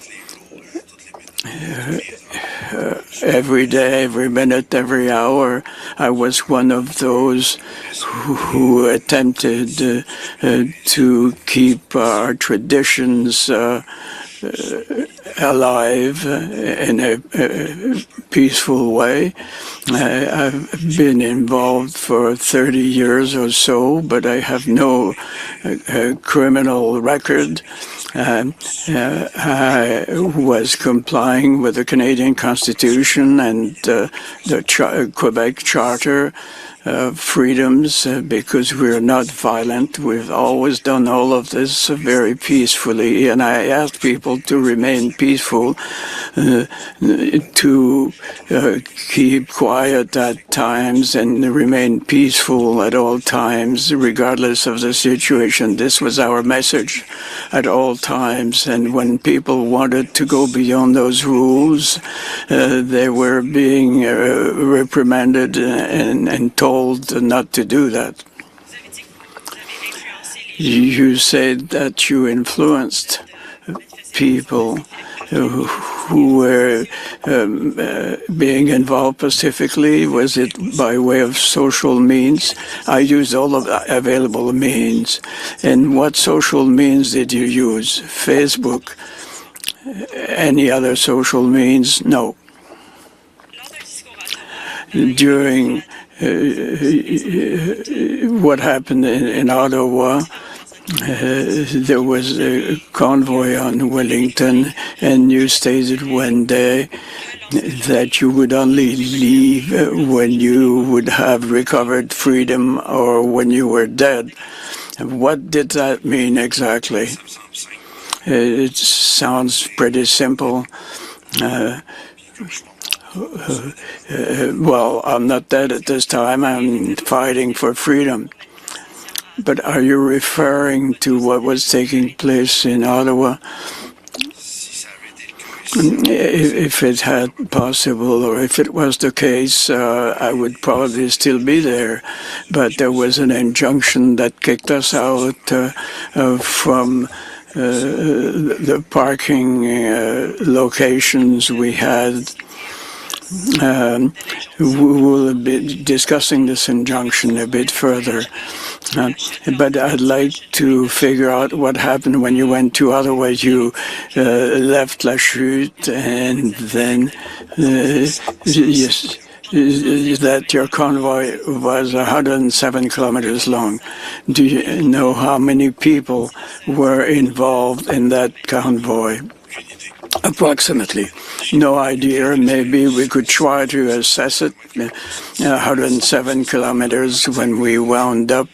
[SPEAKER 21] every day, every minute, every hour, I was one of those who attempted to keep our traditions alive in a peaceful way. I've been involved for 30 years or so, but I have no criminal record. I was complying with the Canadian Constitution and the Quebec Charter freedoms because we're not violent. We've always done all of this very peacefully, and I asked people to remain peaceful. peaceful, to keep quiet at times and remain peaceful at all times, regardless of the situation. This was our message at all times. And when people wanted to go beyond those rules, they were being reprimanded and told not to do that. You said that you influenced people who were being involved pacifically. Was it by way of social means? I used all of the available means. And what social means did you use? Facebook? Any other social means? No. During what happened in Ottawa, there was a convoy on Wellington, and you stated one day that you would only leave when you would have recovered freedom or when you were dead. What did that mean exactly? It sounds pretty simple. Well, I'm not dead at this time. I'm fighting for freedom. But are you referring to what was taking place in Ottawa? If it had possible, or if it was the case, I would probably still be there. But there was an injunction that kicked us out from the parking locations we had. We will be discussing this injunction a bit further. But I'd like to figure out what happened when you went to Ottawa. You left La Chute, and then that your convoy was 107 kilometers long. Do you know how many people were involved in that convoy? Approximately. No idea. Maybe we could try to assess it. 107 kilometers. When we wound up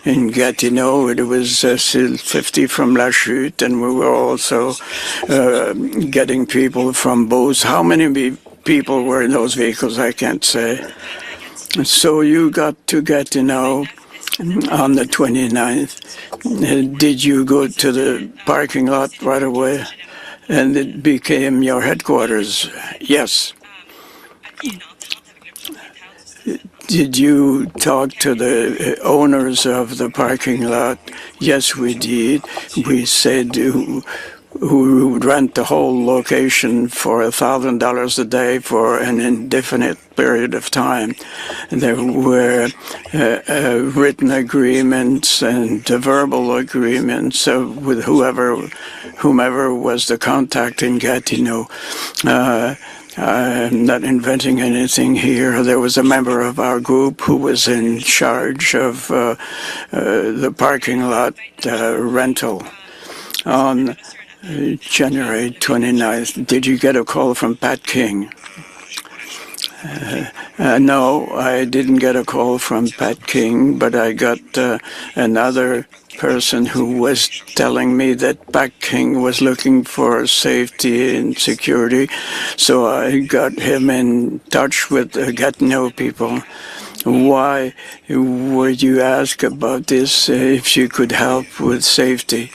[SPEAKER 21] in Gatineau, it was still 50 from La Chute, and we were also getting people from both. How many people were in those vehicles? I can't say. So you got to Gatineau on the 29th. Did you go to the parking lot right away? And it became your headquarters? Yes. Did you talk to the owners of the parking lot? Yes, we did. We said who would rent the whole location for $1,000 a day for an indefinite period of time. There were written agreements and verbal agreements with whomever was the contact in Gatineau. I'm not inventing anything here. There was a member of our group who was in charge of the parking lot rental. On January 29th, did you get a call from Pat King? No, I didn't get a call from Pat King, but I got another person who was telling me that Pat King was looking for safety and security. So I got him in touch with the Gatineau people. Why would you ask about this if you could help with safety?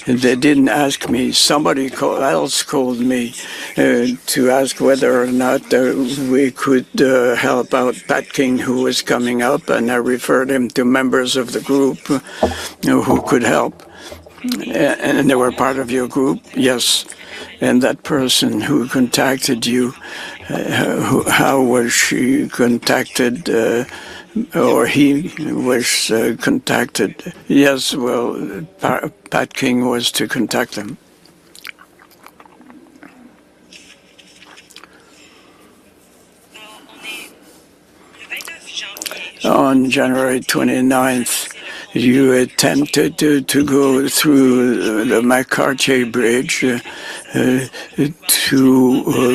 [SPEAKER 21] They didn't ask me. Somebody else called me to ask whether or not we could help out Pat King, who was coming up, and I referred him to members of the group who could help. And they were part of your group? Yes. And that person who contacted you, how was she contacted, or he was contacted? Yes, well, Pat King was to contact them. On January 29th, you attempted to go through the McCarthy Bridge to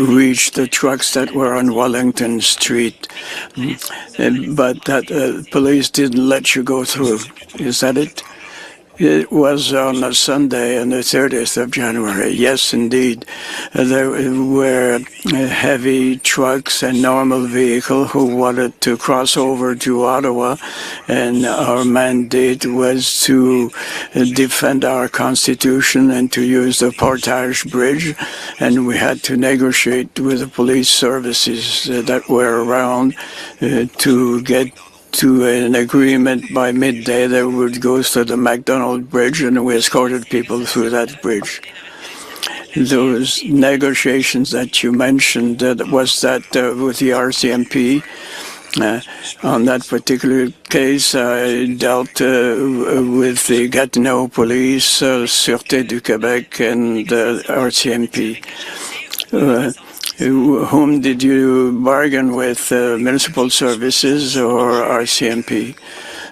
[SPEAKER 21] reach the trucks that were on Wellington Street, but that police didn't let you go through. Is that it? It was on a Sunday, on the 30th of January. Yes, indeed. There were heavy trucks and normal vehicles who wanted to cross over to Ottawa, and our mandate was to defend our Constitution and to use the Portage Bridge, and we had to negotiate with the police services that were around to get to an agreement by midday that would go through the MacDonald Bridge, and we escorted people through that bridge. Those negotiations that you mentioned, was that with the RCMP? On that particular case, I dealt with the Gatineau Police, Sûreté du Québec, and RCMP. Whom did you bargain with, municipal services or RCMP?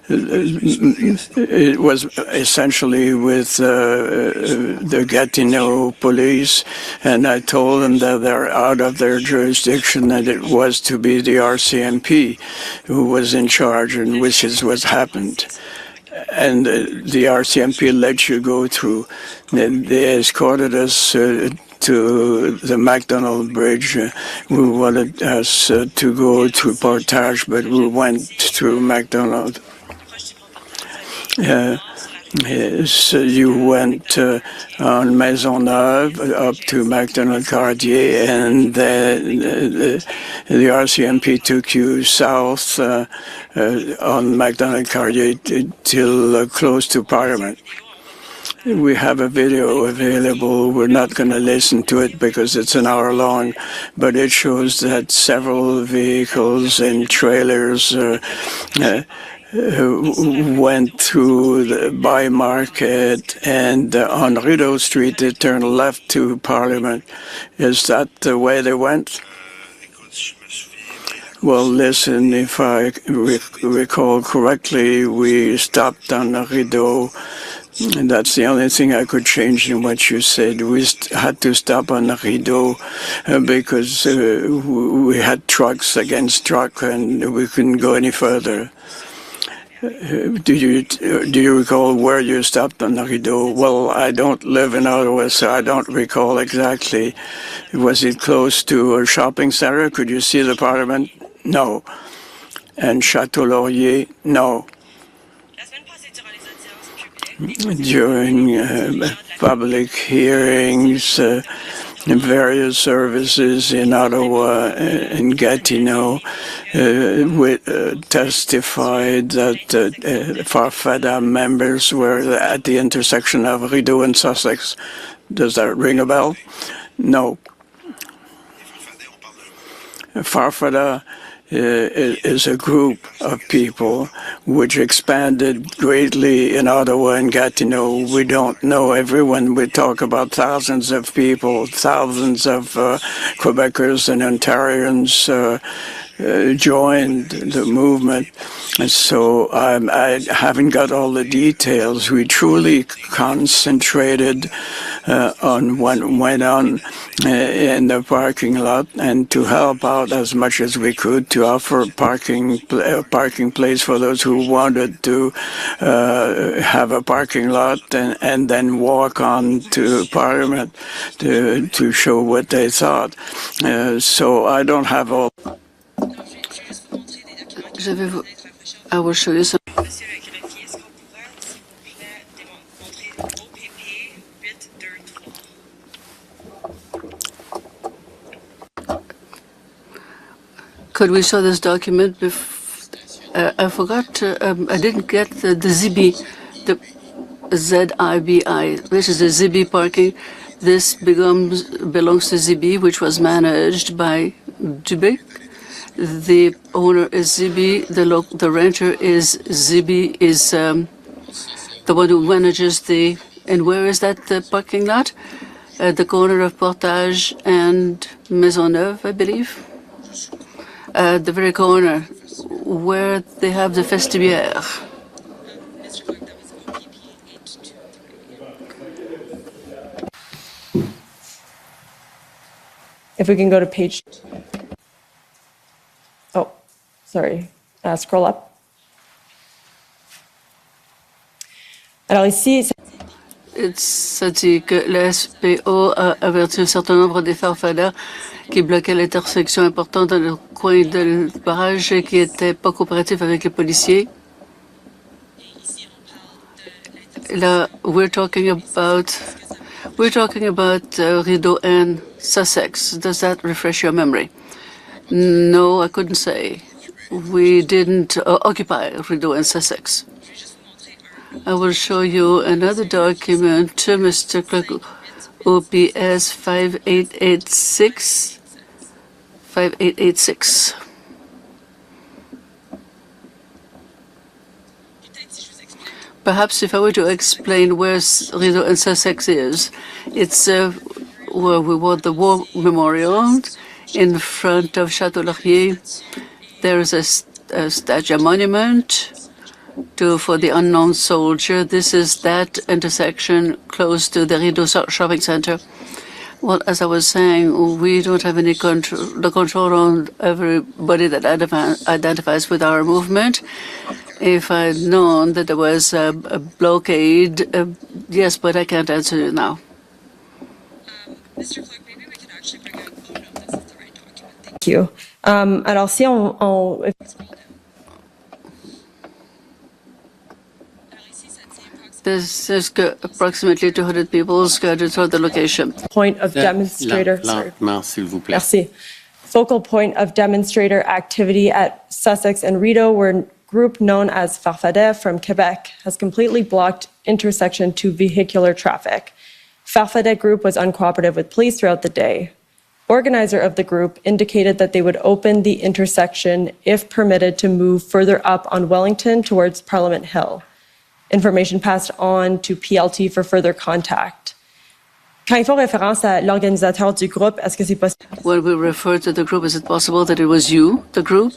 [SPEAKER 21] It was essentially with the Gatineau police, and I told them that they're out of their jurisdiction, that it was to be the RCMP who was in charge, and which is what happened. And the RCMP let you go through. They escorted us to the MacDonald Bridge. We wanted us to go to Portage, but we went through MacDonald. So you went on Maisonneuve up to MacDonald-Cartier, and the RCMP took you south on MacDonald-Cartier till close to Parliament. We have a video available. We're not going to listen to it because it's an hour long, but it shows that several vehicles and trailers went through the Bay Market, and on Rideau Street they turned left to Parliament. Is that the way they went? Well, listen, if I recall correctly, we stopped on Rideau. And that's the only thing I could change in what you said. We had to stop on Rideau because we had trucks against truck, and we couldn't go any further. Do you recall where you stopped on Rideau? Well, I don't live in Ottawa, so I don't recall exactly. Was it close to a shopping center? Could you see the Parliament? No. And Chateau Laurier? No. During public hearings, various services in Ottawa and Gatineau testified that Farfadas members were at the intersection of Rideau and Sussex. Does that ring a bell? No. Farfadas is a group of people which expanded greatly in Ottawa and Gatineau. We don't know everyone. We talk about thousands of people, thousands of Quebecers and Ontarians joined the movement. And so I haven't got all the details. We truly concentrated on what went on in the parking lot, and to help out as much as we could to offer parking place for those who wanted to have a parking lot and then walk on to Parliament to show what they thought. So I don't have all.
[SPEAKER 6] I will show you some. Could we show this document? I forgot, I didn't get the ZB, the ZIBI, which is the ZB parking. This belongs to ZB, which was managed by Dubé. The owner is ZB, the renter is ZB, is the one who manages the, and where is that the parking lot? At the corner of Portage and Maisonneuve, I believe. The very corner where they have the vestibuaire.
[SPEAKER 18] If we can go to page. Oh, sorry. Scroll up. Alors ici,
[SPEAKER 6] Ça dit que le SPO a averti un certain nombre des Farfadas qui bloquaient l'intersection importante dans le coin de barrage et qui n'étaient pas coopératifs avec les policiers. Là, we're talking about Rideau and Sussex. Does that refresh your memory? No, I couldn't say. We didn't occupy Rideau and Sussex. I will show you another document, Mr. Clerk, OPS 5886. 5886. Perhaps if I were to explain where Rideau and Sussex is, it's where we were the War Memorial in front of Chateau Laurier. There is a statue, a monument for the unknown soldier. This is that intersection close to the Rideau Shopping Center. Well, as I was saying, we don't have any control on everybody that identifies with our movement. If I'd known that there was a blockade, yes, but I can't answer you now.
[SPEAKER 18] Mr. Clerk, maybe we could actually bring out a photo if this is the right document. Thank you. Alors si on
[SPEAKER 6] There's approximately 200 people scattered throughout the location.
[SPEAKER 18] Point of demonstrator.
[SPEAKER 2] Lentement, s'il vous plaît.
[SPEAKER 18] Merci. Focal point of demonstrator activity at Sussex and Rideau, where a group known as Farfadas from Quebec has completely blocked intersection to vehicular traffic. Farfadas group was uncooperative with police throughout the day. Organizer of the group indicated that they would open the intersection if permitted to move further up on Wellington towards Parliament Hill. Information passed on to PLT for further contact. Quand ils font référence à l'organisateur du groupe, est-ce que c'est possible?
[SPEAKER 6] When we refer to the group, is it possible that it was you, the group?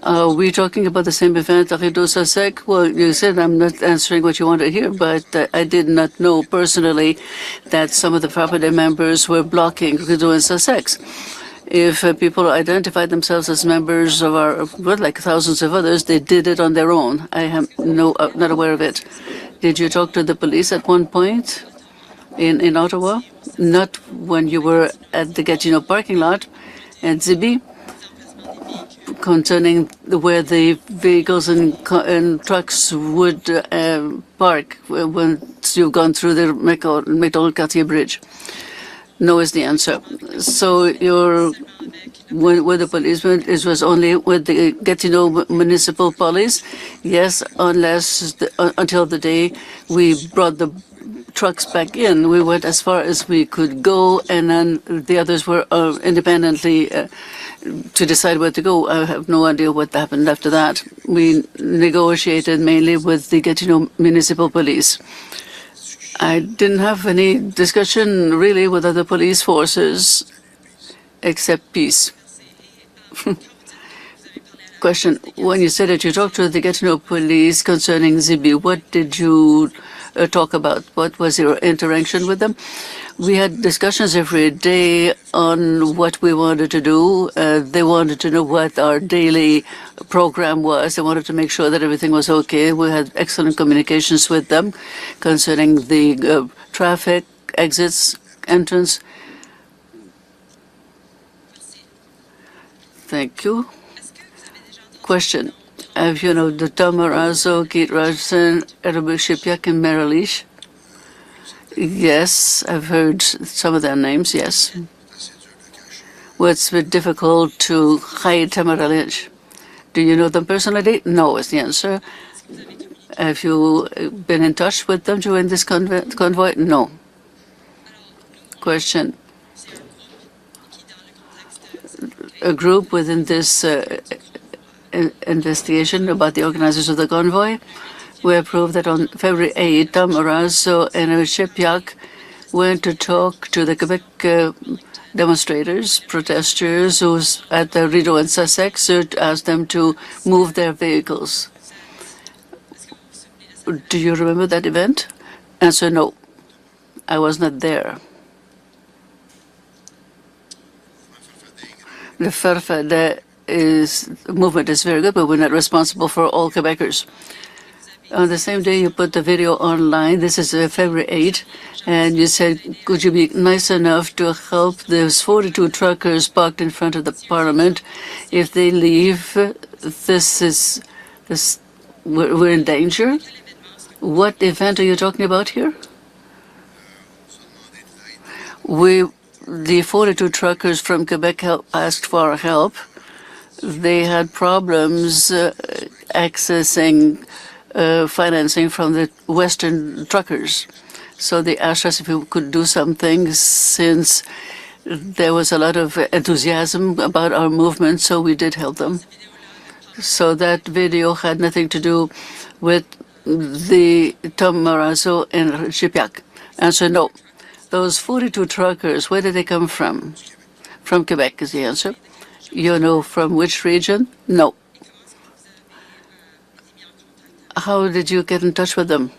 [SPEAKER 6] Are we talking about the same event, Rideau Sussex? Well, you said I'm not answering what you want to hear, but I did not know personally that some of the Farfadas members were blocking Rideau and Sussex. If people identified themselves as members of our, well, like thousands of others, they did it on their own. I am not aware of it. Did you talk to the police at one point in Ottawa? Not when you were at the Gatineau parking lot at Zibi, concerning where the vehicles and trucks would park once you've gone through the McDonald-Cartier Bridge. No is the answer. So with the policemen, it was only with the Gatineau Municipal Police? Yes, until the day we brought the trucks back in. We went as far as we could go, and then the others were independently to decide where to go. I have no idea what happened after that. We negotiated mainly with the Gatineau Municipal Police. I didn't have any discussion really with other police forces except peace. Question, when you said that you talked to the Gatineau police concerning Zibi, what did you talk about? What was your interaction with them? We had discussions every day on what we wanted to do. They wanted to know what our daily program was. They wanted to make sure that everything was okay. We had excellent communications with them concerning the traffic, exits, entrance. Thank you. Question. Have you know the Tamara, Keith Rogerson, Edinburgh Shipyard, and Mary Lich? Yes, I've heard some of their names, yes. Well, it's a bit difficult to hide Tamara Lich. Do you know them personally? No is the answer. Have you been in touch with them during this convoy? No. Question. A group within this investigation about the organizers of the convoy. We approved that on February 8, Tamara and a shipyard went to talk to the Quebec demonstrators, protesters who was at the Rideau and Sussex to ask them to move their vehicles. Do you remember that event? Answer, no. I was not there. The Farfadas movement is very good, but we're not responsible for all Quebecers. On the same day you put the video online, this is February 8, and you said, could you be nice enough to help those 42 truckers parked in front of the Parliament? If they leave, we're in danger? What event are you talking about here? The 42 truckers from Quebec asked for our help. They had problems accessing financing from the Western truckers. So they asked us if we could do something, since there was a lot of enthusiasm about our movement, so we did help them. So that video had nothing to do with the Tamara and Shipyard. Answer, no. Those 42 truckers, where did they come from? From Quebec is the answer. You know from which region? No. How did you get in touch with them?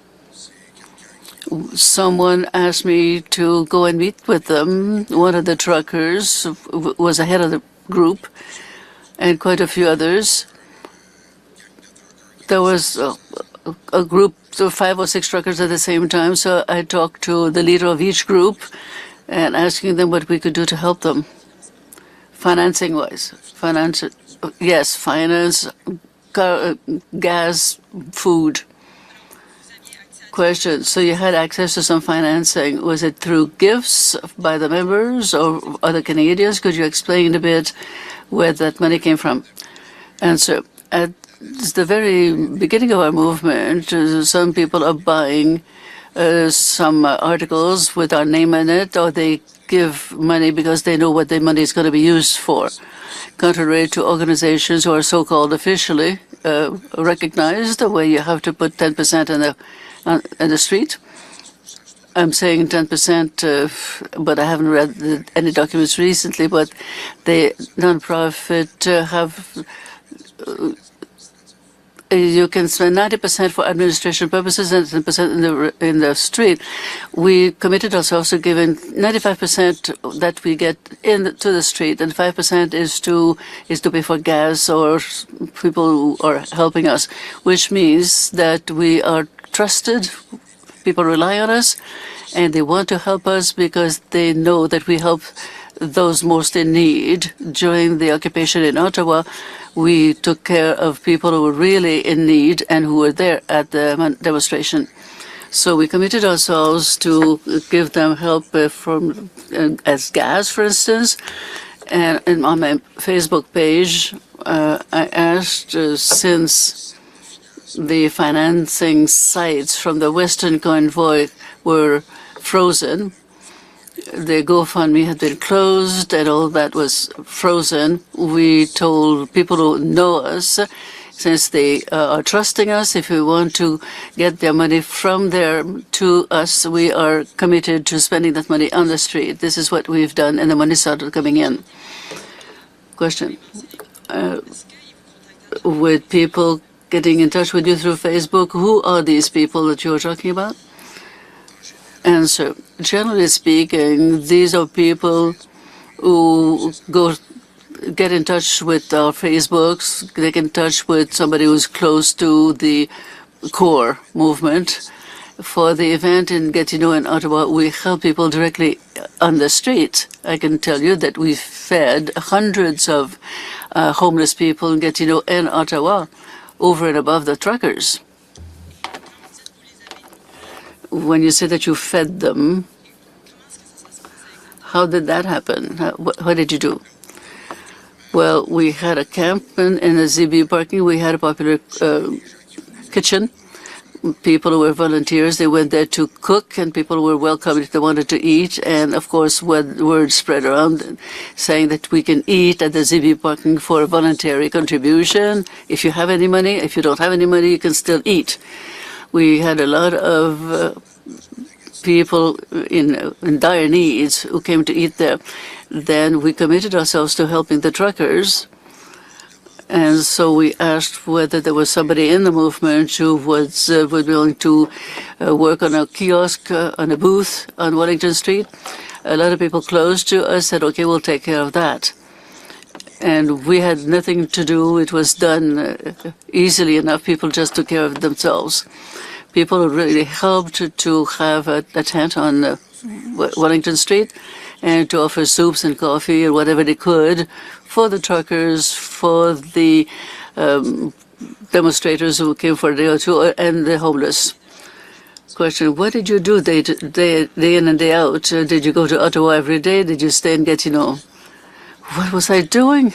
[SPEAKER 6] Someone asked me to go and meet with them. One of the truckers was ahead of the group, and quite a few others. There was a group of 5 or 6 truckers at the same time, so I talked to the leader of each group and asking them what we could do to help them. Financing-wise. Yes, finance, gas, food. Question, so you had access to some financing. Was it through gifts by the members or other Canadians? Could you explain a bit where that money came from? Answer, at the very beginning of our movement, some people are buying some articles with our name in it, or they give money because they know what their money is going to be used for. Contrary to organizations who are so-called officially recognized, where you have to put 10% in the street. I'm saying 10%, but I haven't read any documents recently, but the nonprofit have you can spend 90% for administration purposes and 10% in the street. We committed ourselves to giving 95% that we get to the street, and 5% is to pay for gas or people who are helping us, which means that we are trusted. People rely on us, and they want to help us because they know that we help those most in need. During the occupation in Ottawa, we took care of people who were really in need and who were there at the demonstration. So we committed ourselves to give them help from as gas, for instance. And on my Facebook page, I asked, since the financing sites from the Western Convoy were frozen, the GoFundMe had been closed and all that was frozen. We told people who know us, since they are trusting us, if we want to get their money from there to us, we are committed to spending that money on the street. This is what we've done, and the money started coming in. Question. With people getting in touch with you through Facebook, who are these people that you are talking about? Answer. Generally speaking, these are people who get in touch with our Facebooks, get in touch with somebody who's close to the core movement. For the event in Gatineau in Ottawa, we help people directly on the street. I can tell you that we fed hundreds of homeless people in Gatineau and Ottawa over and above the truckers. When you say that you fed them, how did that happen? What did you do? Well, we had a camp in the ZB parking. We had a popular kitchen. People who were volunteers, they went there to cook, and people were welcome if they wanted to eat. And of course, word spread around saying that we can eat at the ZB parking for a voluntary contribution. If you have any money, if you don't have any money, you can still eat. We had a lot of people in dire needs who came to eat there. Then we committed ourselves to helping the truckers. And so we asked whether there was somebody in the movement who was willing to work on a kiosk, on a booth on Wellington Street. A lot of people close to us said, okay, we'll take care of that. and we had nothing to do. It was done easily enough. People just took care of themselves. People really helped to have a tent on Wellington Street and to offer soups and coffee and whatever they could for the truckers, for the demonstrators who came for a day or two, and the homeless. Question, what did you do day in and day out? Did you go to Ottawa every day? Did you stay in Gatineau? What was I doing?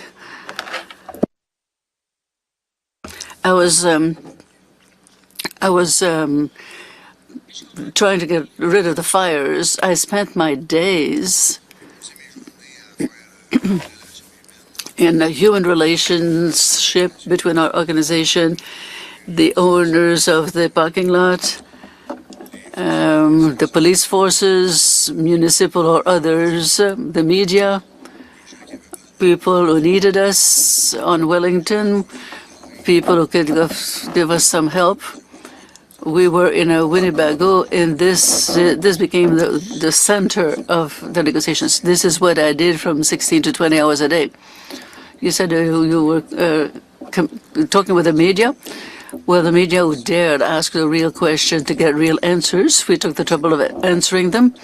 [SPEAKER 6] I was trying to get rid of the fires. I spent my days in a human relationship between our organization, the owners of the parking lot, the police forces, municipal or others, the media, people who needed us on Wellington, people who could give us some help. We were in a Winnebago, and this became the center of the negotiations. This is what I did from 16 to 20 hours a day. You said you were talking with the media. Well, the media who dared ask the real question to get real answers, we took the trouble of answering them.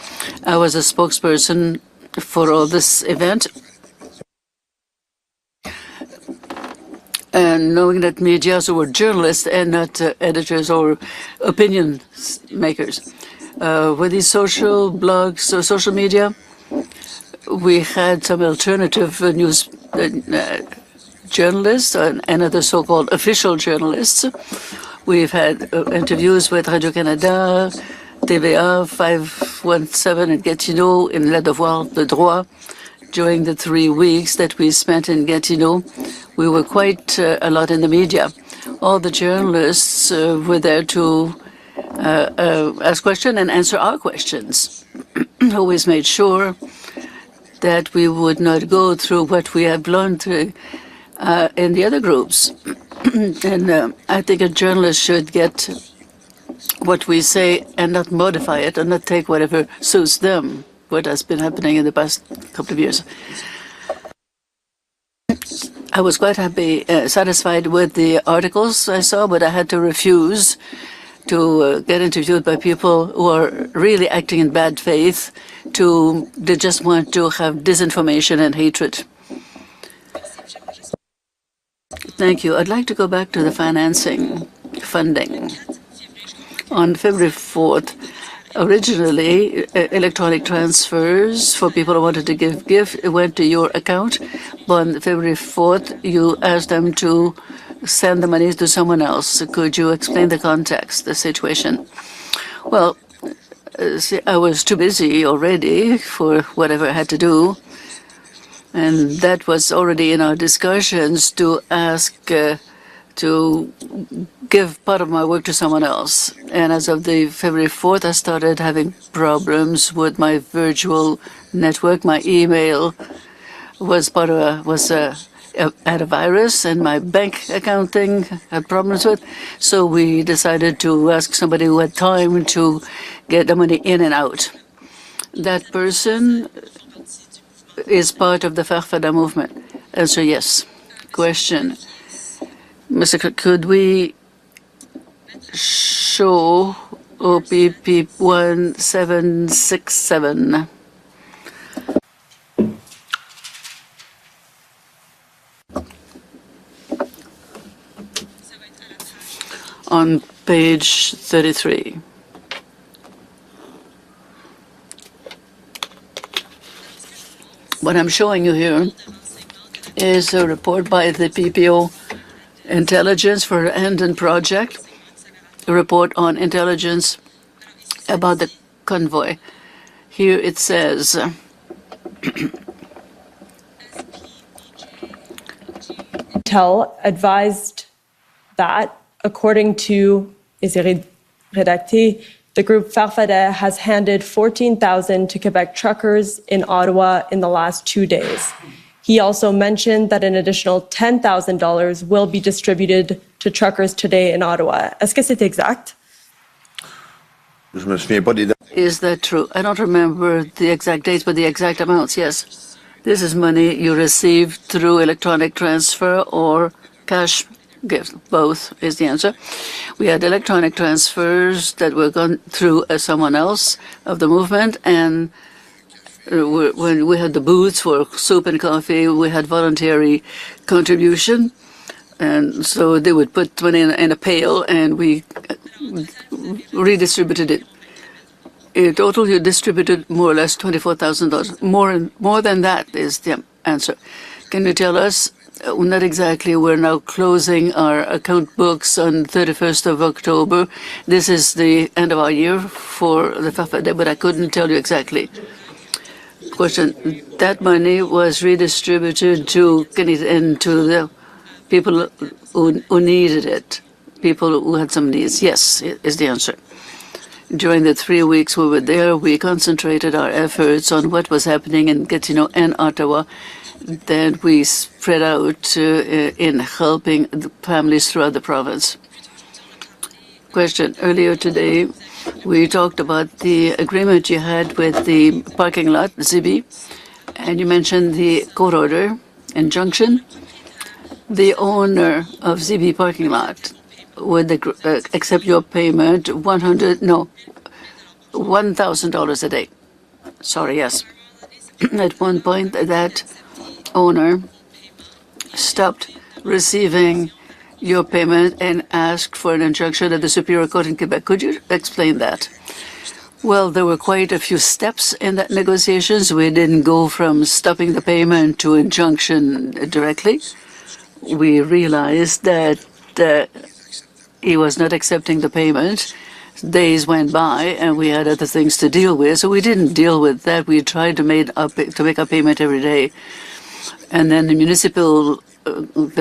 [SPEAKER 6] I was a spokesperson for all this event. And knowing that media also were journalists and not editors or opinion makers. With these social blogs or social media, we had some alternative news journalists and other so-called official journalists. We've had interviews with Radio-Canada, TVA, 517 in Gatineau, in Le Devoir, Le Droit. During the 3 weeks that we spent in Gatineau, we were quite a lot in the media. All the journalists were there to ask questions and answer our questions. Always made sure that we would not go through what we have learned in the other groups. And I think a journalist should get what we say and not modify it and not take whatever suits them, what has been happening in the past couple of years. I was quite happy, satisfied with the articles I saw, but I had to refuse to get interviewed by people who are really acting in bad faith. They just want to have disinformation and hatred. Thank you. I'd like to go back to the funding. On February 4th, originally, electronic transfers for people who wanted to give went to your account. But on February 4th, you asked them to send the money to someone else. Could you explain the context, the situation? Well, see, I was too busy already for whatever I had to do. And that was already in our discussions to ask to give part of my work to someone else. And as of the February 4th, I started having problems with my virtual network. My email was had a virus, and my bank account thing had problems with. So we decided to ask somebody who had time to get the money in and out. That person is part of the Farfadas movement. Answer, yes. Question. Mr. Clerk, could we show OPP 1767? On page 33. What I'm showing you here is a report by the PPO Intelligence for the Hendon Project, a report on intelligence about the convoy. Here it says,
[SPEAKER 18] Intel advised that, according to Redacté, the group Farfadas has handed 14,000 to Quebec truckers in Ottawa in the last 2 days. He also mentioned that an additional $10,000 will be distributed to truckers today in Ottawa. Est-ce que c'est exact?
[SPEAKER 6] Is that true? I don't remember the exact dates, but the exact amounts, yes. This is money you received through electronic transfer or cash gift. Both is the answer. We had electronic transfers that were gone through someone else of the movement, and when we had the booths for soup and coffee, we had voluntary contribution. And so they would put money in a pail, and we redistributed it. In total, you distributed more or less $24,000. More than that is the answer. Can you tell us, not exactly, we're now closing our account books on 31st of October. This is the end of our year for the Farfadas, but I couldn't tell you exactly. Question, that money was redistributed to the people who needed it, people who had some needs. Yes, is the answer. During the 3 weeks we were there, we concentrated our efforts on what was happening in Gatineau and Ottawa. Then we spread out in helping the families throughout the province. Question, earlier today, we talked about the agreement you had with the parking lot, Zibi, and you mentioned the court order, injunction. The owner of Zibi parking lot would accept your payment, $1,000 a day. Sorry, yes. At one point, that owner stopped receiving your payment and asked for an injunction at the Superior Court in Quebec. Could you explain that? Well, there were quite a few steps in that negotiations. We didn't go from stopping the payment to injunction directly. We realized that he was not accepting the payment. Days went by, and we had other things to deal with, so we didn't deal with that. We tried to make a payment every day. And then the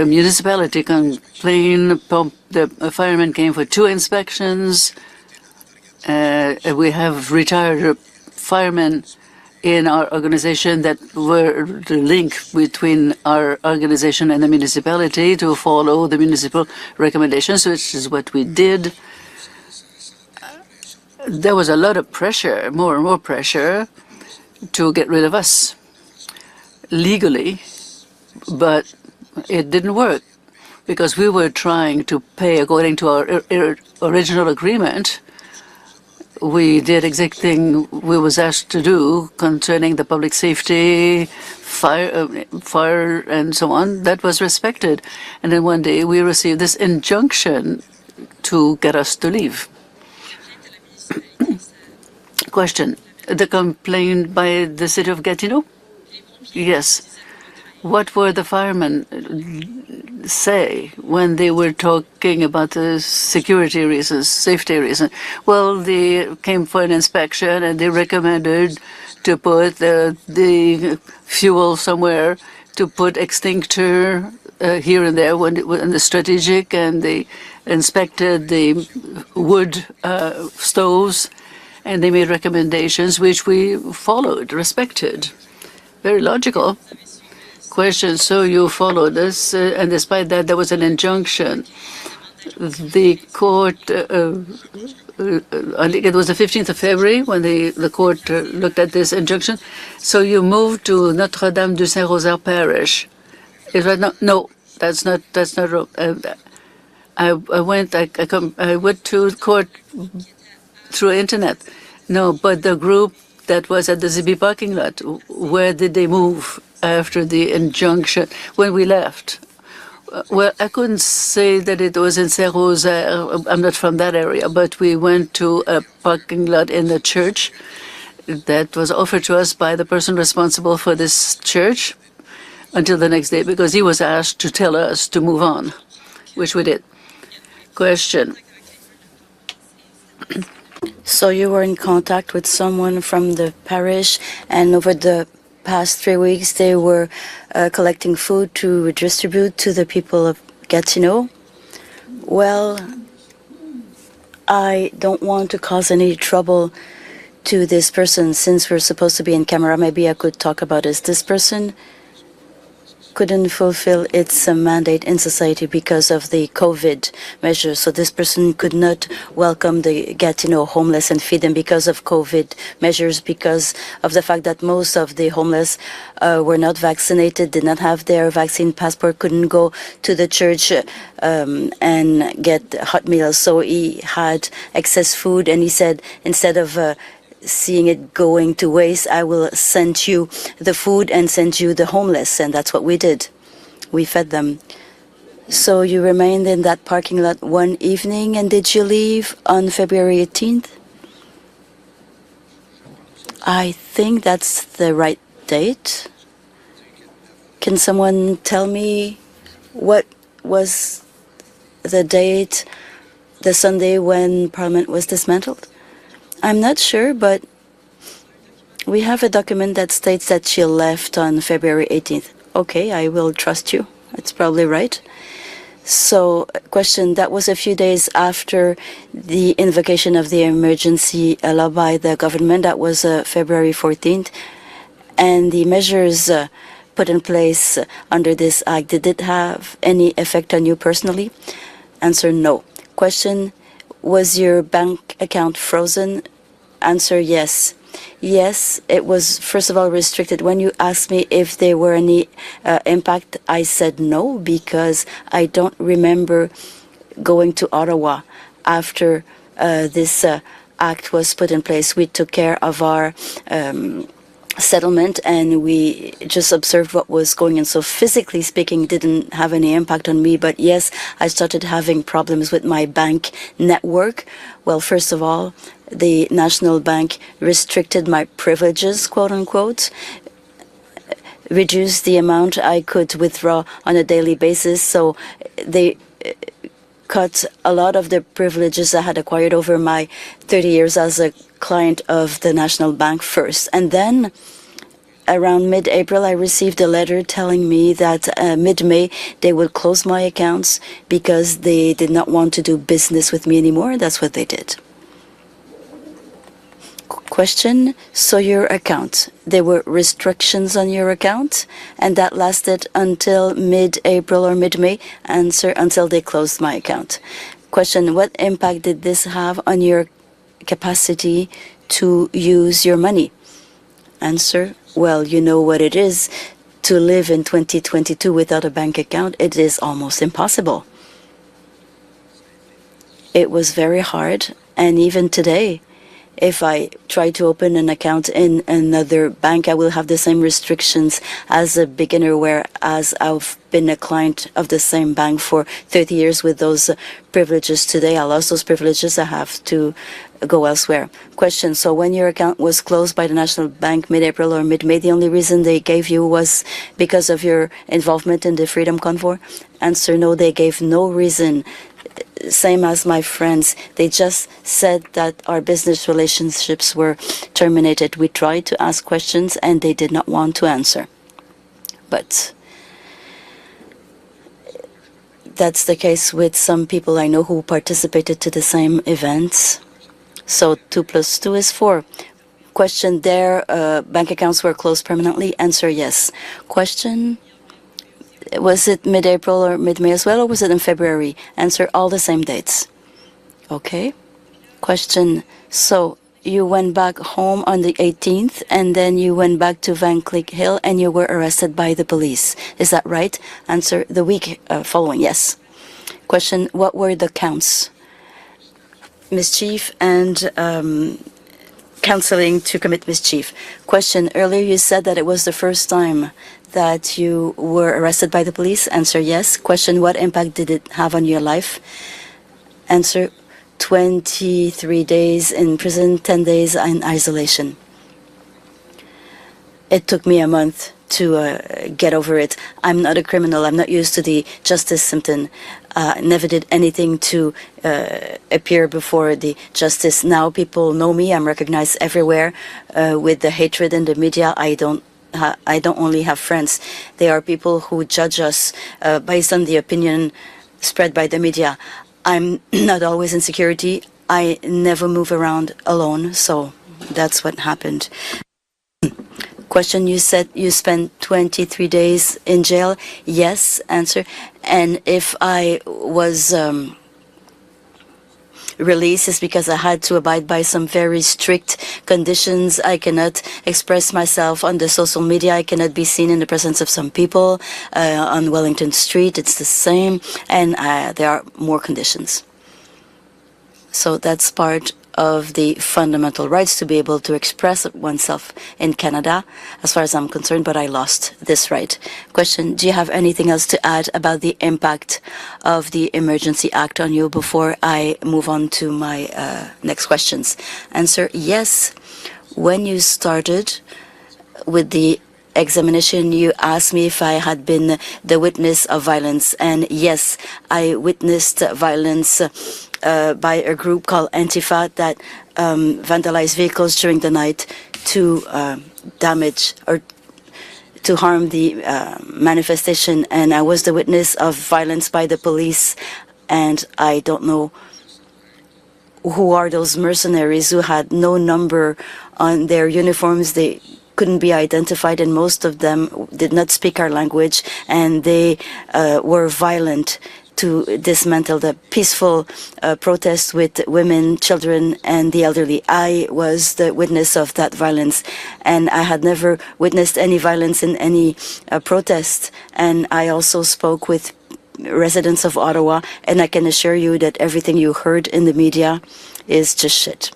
[SPEAKER 6] municipality complained. The firemen came for 2 inspections. We have retired firemen in our organization that were the link between our organization and the municipality to follow the municipal recommendations, which is what we did. There was a lot of pressure, more and more pressure, to get rid of us legally, but it didn't work because we were trying to pay according to our original agreement. We did everything we was asked to do concerning the public safety, fire, and so on. That was respected. And then one day we received this injunction to get us to leave. Question, the complaint by the city of Gatineau? Yes. What were the firemen say when they were talking about the security reasons, safety reasons? Well, they came for an inspection and they recommended to put the fuel somewhere, to put extinctor here and there when the strategic, and they inspected the wood stoves, and they made recommendations which we followed, respected. Very logical. Question, so you followed this, and despite that, there was an injunction. The court, I think it was the 15th of February when the court looked at this injunction. So you moved to Notre-Dame du Saint-Rosaire parish. Is that not? No, that's not wrong. I went to court through internet. No, but the group that was at the Zibi parking lot, where did they move after the injunction when we left? Well, I couldn't say that it was in Saint-Rosaire. I'm not from that area, but we went to a parking lot in the church that was offered to us by the person responsible for this church until the next day, because he was asked to tell us to move on, which we did. Question.
[SPEAKER 19] So you were in contact with someone from the parish, and over the past 3 weeks they were collecting food to distribute to the people of Gatineau. Well, I don't want to cause any trouble to this person. Since we're supposed to be in camera, maybe I could talk about this. This person couldn't fulfill its mandate in society because of the COVID measures. So this person could not welcome the Gatineau homeless and feed them because of COVID measures, because of the fact that most of the homeless were not vaccinated, did not have their vaccine passport, couldn't go to the church and get hot meals. So he had excess food, and he said, instead of seeing it going to waste, I will send you the food and send you the homeless. And that's what we did. We fed them. So you remained in that parking lot one evening, and did you leave on February 18th? I think that's the right date. Can someone tell me what was the date, the Sunday when Parliament was dismantled? I'm not sure, but we have a document that states that she left on February 18th. Okay, I will trust you. It's probably right. So, question, that was a few days after the invocation of the emergency law by the government. That was February 14th. And the measures put in place under this act, did it have any effect on you personally? Answer, no. Question, was your bank account frozen? Answer, yes. Yes, it was, first of all, restricted. When you asked me if there were any impact, I said no, because I don't remember going to Ottawa after this act was put in place. We took care of our settlement, and we just observed what was going on. So physically speaking, it didn't have any impact on me. But yes, I started having problems with my bank network. Well, first of all, the National Bank restricted my privileges, quote unquote, reduced the amount I could withdraw on a daily basis. So they cut a lot of the privileges I had acquired over my 30 years as a client of the National Bank first. And then around mid-April, I received a letter telling me that mid-May they would close my accounts because they did not want to do business with me anymore. That's what they did. Question, so your account, there were restrictions on your account, and that lasted until mid-April or mid-May? Answer, until they closed my account. Question, what impact did this have on your capacity to use your money? Answer, well, you know what it is to live in 2022 without a bank account. It is almost impossible. It was very hard, and even today, if I try to open an account in another bank, I will have the same restrictions as a beginner, whereas I've been a client of the same bank for 30 years with those privileges. Today, I lost those privileges. I have to go elsewhere. Question, so when your account was closed by the National Bank mid-April or mid-May, the only reason they gave you was because of your involvement in the Freedom Convoy? Answer, no, they gave no reason. Same as my friends, they just said that our business relationships were terminated. We tried to ask questions and they did not want to answer. But that's the case with some people I know who participated to the same events. So 2 + 2 is 4. Question, their bank accounts were closed permanently? Answer, yes. Question, was it mid-April or mid-May as well, or was it in February? Answer, all the same dates. Okay. Question, so you went back home on the 18th, and then you went back to Van Cleek Hill, and you were arrested by the police. Is that right? Answer, the week following, yes. Question, what were the counts? Mischief and counseling to commit mischief. Question, earlier you said that it was the first time that you were arrested by the police? Answer, yes. Question, what impact did it have on your life? Answer, 23 days in prison, 10 days in isolation. It took me a month to get over it. I'm not a criminal. I'm not used to the justice system. Never did anything to appear before the justice. Now people know me. I'm recognized everywhere. With the hatred in the media, I don't only have friends. They are people who judge us based on the opinion spread by the media. I'm not always in security. I never move around alone, so that's what happened. Question, you said you spent 23 days in jail. Yes, answer. And if I was released, it's because I had to abide by some very strict conditions. I cannot express myself on the social media. I cannot be seen in the presence of some people on Wellington Street. It's the same. And there are more conditions. So that's part of the fundamental rights to be able to express oneself in Canada, as far as I'm concerned, but I lost this right. Question, do you have anything else to add about the impact of the Emergency Act on you before I move on to my next questions? Answer, yes. When you started with the examination, you asked me if I had been the witness of violence, and yes, I witnessed violence by a group called Antifa that vandalized vehicles during the night to damage or to harm the manifestation, and I was the witness of violence by the police, and I don't know who are those mercenaries who had no number on their uniforms. They couldn't be identified, and most of them did not speak our language, and they were violent to dismantle the peaceful protests with women, children, and the elderly. I was the witness of that violence, and I had never witnessed any violence in any protest. And I also spoke with residents of Ottawa, and I can assure you that everything you heard in the media is just shit.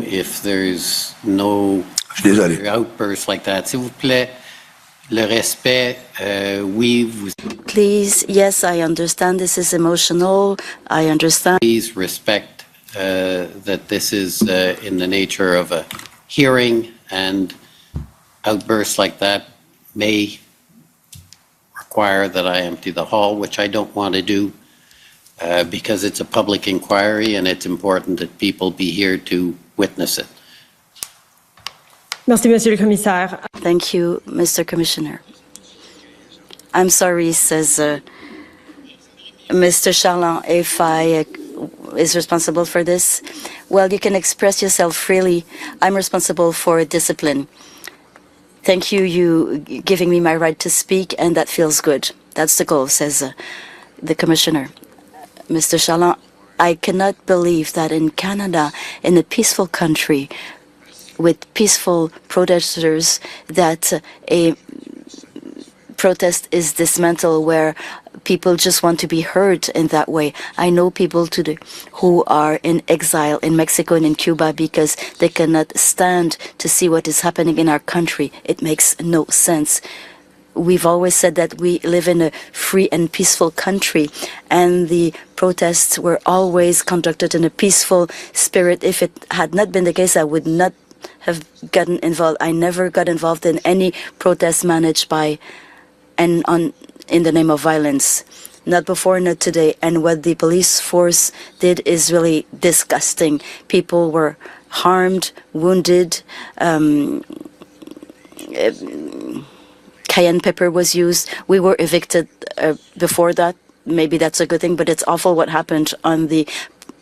[SPEAKER 2] If there's no outbursts like that, s'il vous plaît, le respect, oui, vous...
[SPEAKER 19] Please, yes, I understand this is emotional. I understand.
[SPEAKER 2] Please respect that this is in the nature of a hearing, and outbursts like that may require that I empty the hall, which I don't want to do because it's a public inquiry and it's important that people be here to witness it.
[SPEAKER 18] Merci, Monsieur le Commissaire.
[SPEAKER 19] Thank you, Mr. Commissioner. I'm sorry, says Mr. Charland, if I is responsible for this. Well, you can express yourself freely. I'm responsible for discipline. Thank you, you giving me my right to speak, and that feels good. That's the goal, says the Commissioner. Mr. Charland, I cannot believe that in Canada, in a peaceful country, with peaceful protesters, that a protest is dismantled where people just want to be heard in that way. I know people today who are in exile in Mexico and in Cuba because they cannot stand to see what is happening in our country. It makes no sense. We've always said that we live in a free and peaceful country, and the protests were always conducted in a peaceful spirit. If it had not been the case, I would not have gotten involved. I never got involved in any protest managed by and in the name of violence. Not before, not today. And what the police force did is really disgusting. People were harmed, wounded. Cayenne pepper was used. We were evicted before that. Maybe that's a good thing, but it's awful what happened on the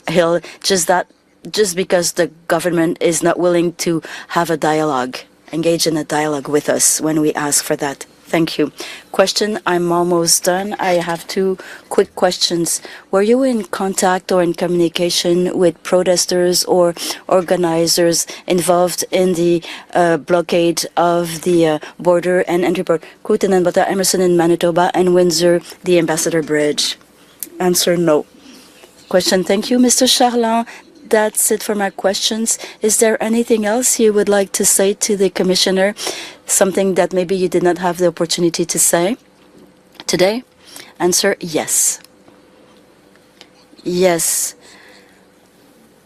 [SPEAKER 19] Hill. Just because the government is not willing to have a dialogue, engage in a dialogue with us when we ask for that. Thank you. Question, I'm almost done. I have two quick questions. Were you in contact or in communication with protesters or organizers involved in the blockade of the border and entry port, Kootenay, Emerson in Manitoba, and Windsor, the Ambassador Bridge? Answer, no. Question, thank you, Mr. Charland. That's it for my questions. Is there anything else you would like to say to the Commissioner? Something that maybe you did not have the opportunity to say today? Answer, yes. Yes.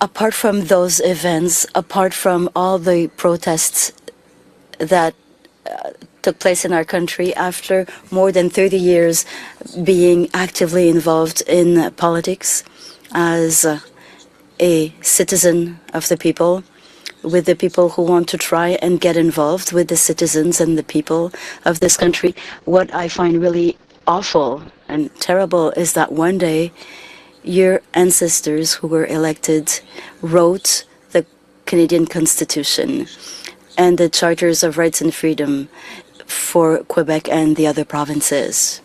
[SPEAKER 19] Apart from those events, apart from all the protests that took place in our country after more than 30 years being actively involved in politics as a citizen of the people, with the people who want to try and get involved with the citizens and the people of this country. What I find really awful and terrible is that one day your ancestors who were elected wrote the Canadian Constitution and the Charters of Rights and Freedom for Quebec and the other provinces.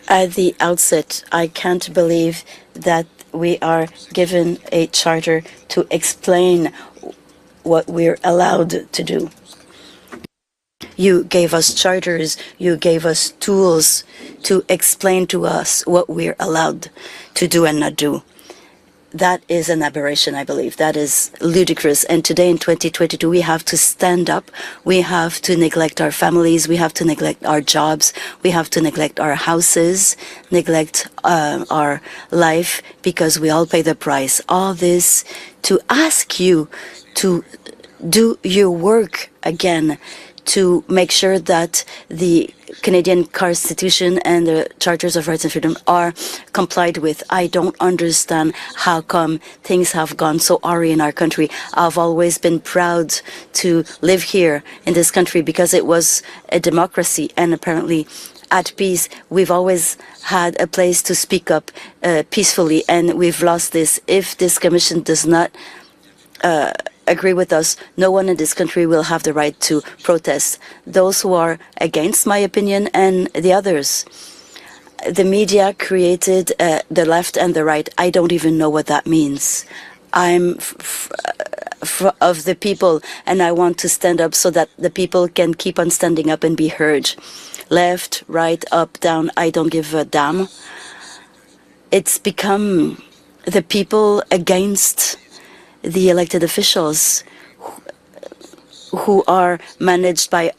[SPEAKER 19] At the outset, I can't believe that we are given a charter to explain what we're allowed to do. You gave us charters, you gave us tools to explain to us what we're allowed to do and not do. That is an aberration, I believe. That is ludicrous. And today in 2022, we have to stand up. We have to neglect our families. We have to neglect our jobs. We have to neglect our houses, neglect our life, because we all pay the price. All this to ask you to do your work again, to make sure that the Canadian Constitution and the Charters of Rights and Freedom are complied with. I don't understand how come things have gone so awry in our country. I've always been proud to live here in this country because it was a democracy and apparently at peace. We've always had a place to speak up peacefully, and we've lost this. If this commission does not agree with us, no one in this country will have the right to protest. Those who are against my opinion and the others. The media created the left and the right. I don't even know what that means. I'm of the people, and I want to stand up so that the people can keep on standing up and be heard. Left, right, up, down, I don't give a damn. It's become the people against the elected officials who are managed by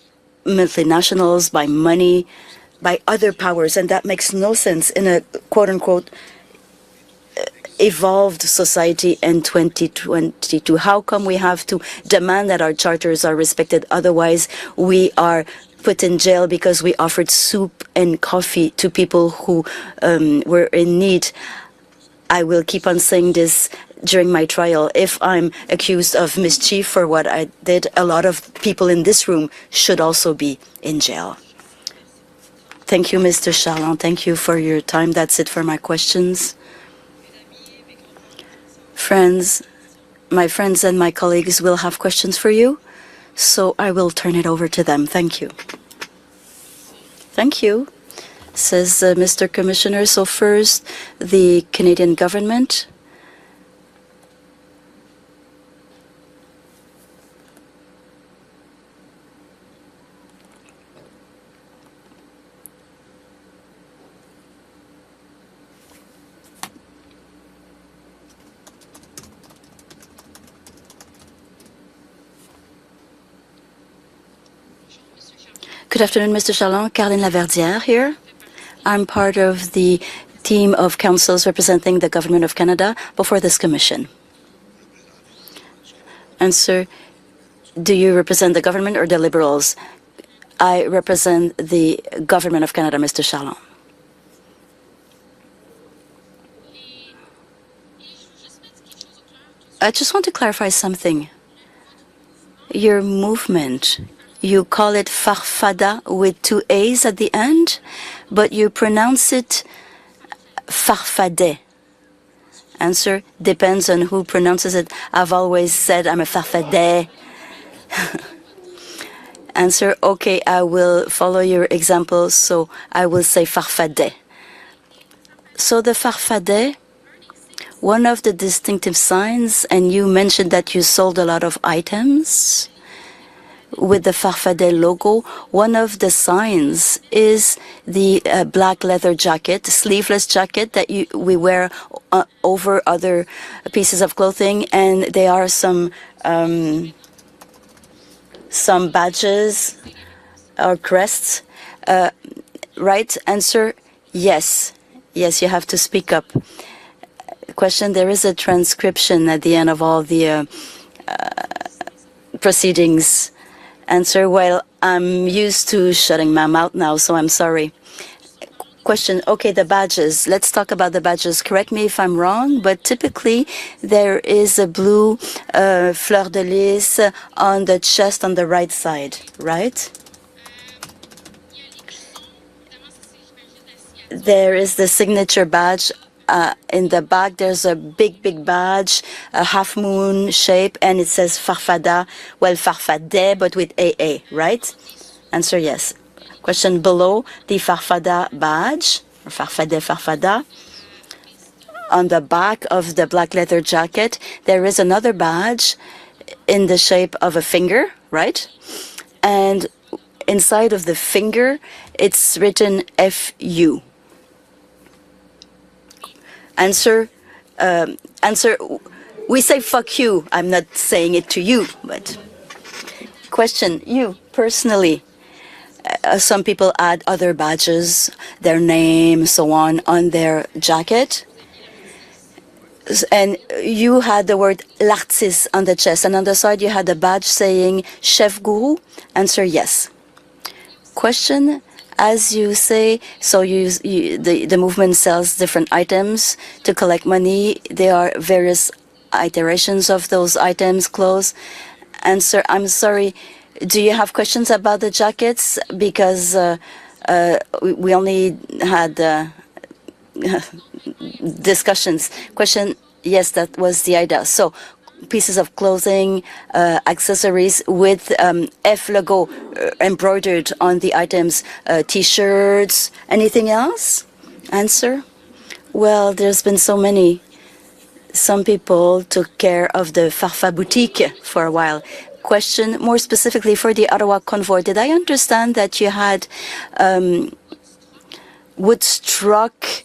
[SPEAKER 19] multinationals, by money, by other powers, and that makes no sense in a quote-unquote evolved society in 2022. How come we have to demand that our charters are respected? Otherwise, we are put in jail because we offered soup and coffee to people who were in need. I will keep on saying this during my trial. If I'm accused of mischief for what I did, a lot of people in this room should also be in jail. Thank you, Mr. Charland. Thank you for your time. That's it for my questions. Friends, my friends and my colleagues will have questions for you, so I will turn it over to them. Thank you. Thank you, says Mr. Commissioner. So first, the Canadian government. Good afternoon, Mr. Charland. Caroline Laverdière here. I'm part of the team of councils representing the Government of Canada before this commission. And sir, do you represent the government or the Liberals? I represent the Government of Canada, Mr. Charland. I just want to clarify something. Your movement, you call it Farfadas with 2 A's at the end, but you pronounce it Farfadet. Answer, depends on who pronounces it. I've always said I'm a Farfadet. Answer, okay, I will follow your example, so I will say Farfadet. So the Farfadet, one of the distinctive signs, and you mentioned that you sold a lot of items with the Farfadet logo. One of the signs is the black leather jacket, sleeveless jacket that we wear over other pieces of clothing, and there are some badges or crests. Right? Answer, yes. Yes, you have to speak up. Question, there is a transcription at the end of all the proceedings. Answer, well, I'm used to shutting my mouth now, so I'm sorry. Question, okay, the badges. Let's talk about the badges. Correct me if I'm wrong, but typically there is a blue fleur de lis on the chest on the right side, right? there is the signature badge. In the back, there's a big badge, a half moon shape, and it says Farfadas. Well, Farfadet, but with AA, right? Answer yes. Question below the Farfadas badge, or Farfadet. On the back of the black leather jacket, there is another badge in the shape of a finger, right? And inside of the finger, it's written FU. Answer, we say fuck you. I'm not saying it to you, but question, you personally. Some people add other badges, their name, so on their jacket. And you had the word l'artiste on the chest, and on the side you had a badge saying chef guru. Answer yes. Question, as you say, so the movement sells different items to collect money. There are various iterations of those items, clothes. Answer, I'm sorry, do you have questions about the jackets? Because we only had discussions. Question, yes, that was the idea. So pieces of clothing, accessories with F logo embroidered on the items, T-shirts, anything else? Answer? Well, there's been so many. Some people took care of the Farfa boutique for a while. Question, more specifically for the Ottawa Convoy, did I understand that you had wood struck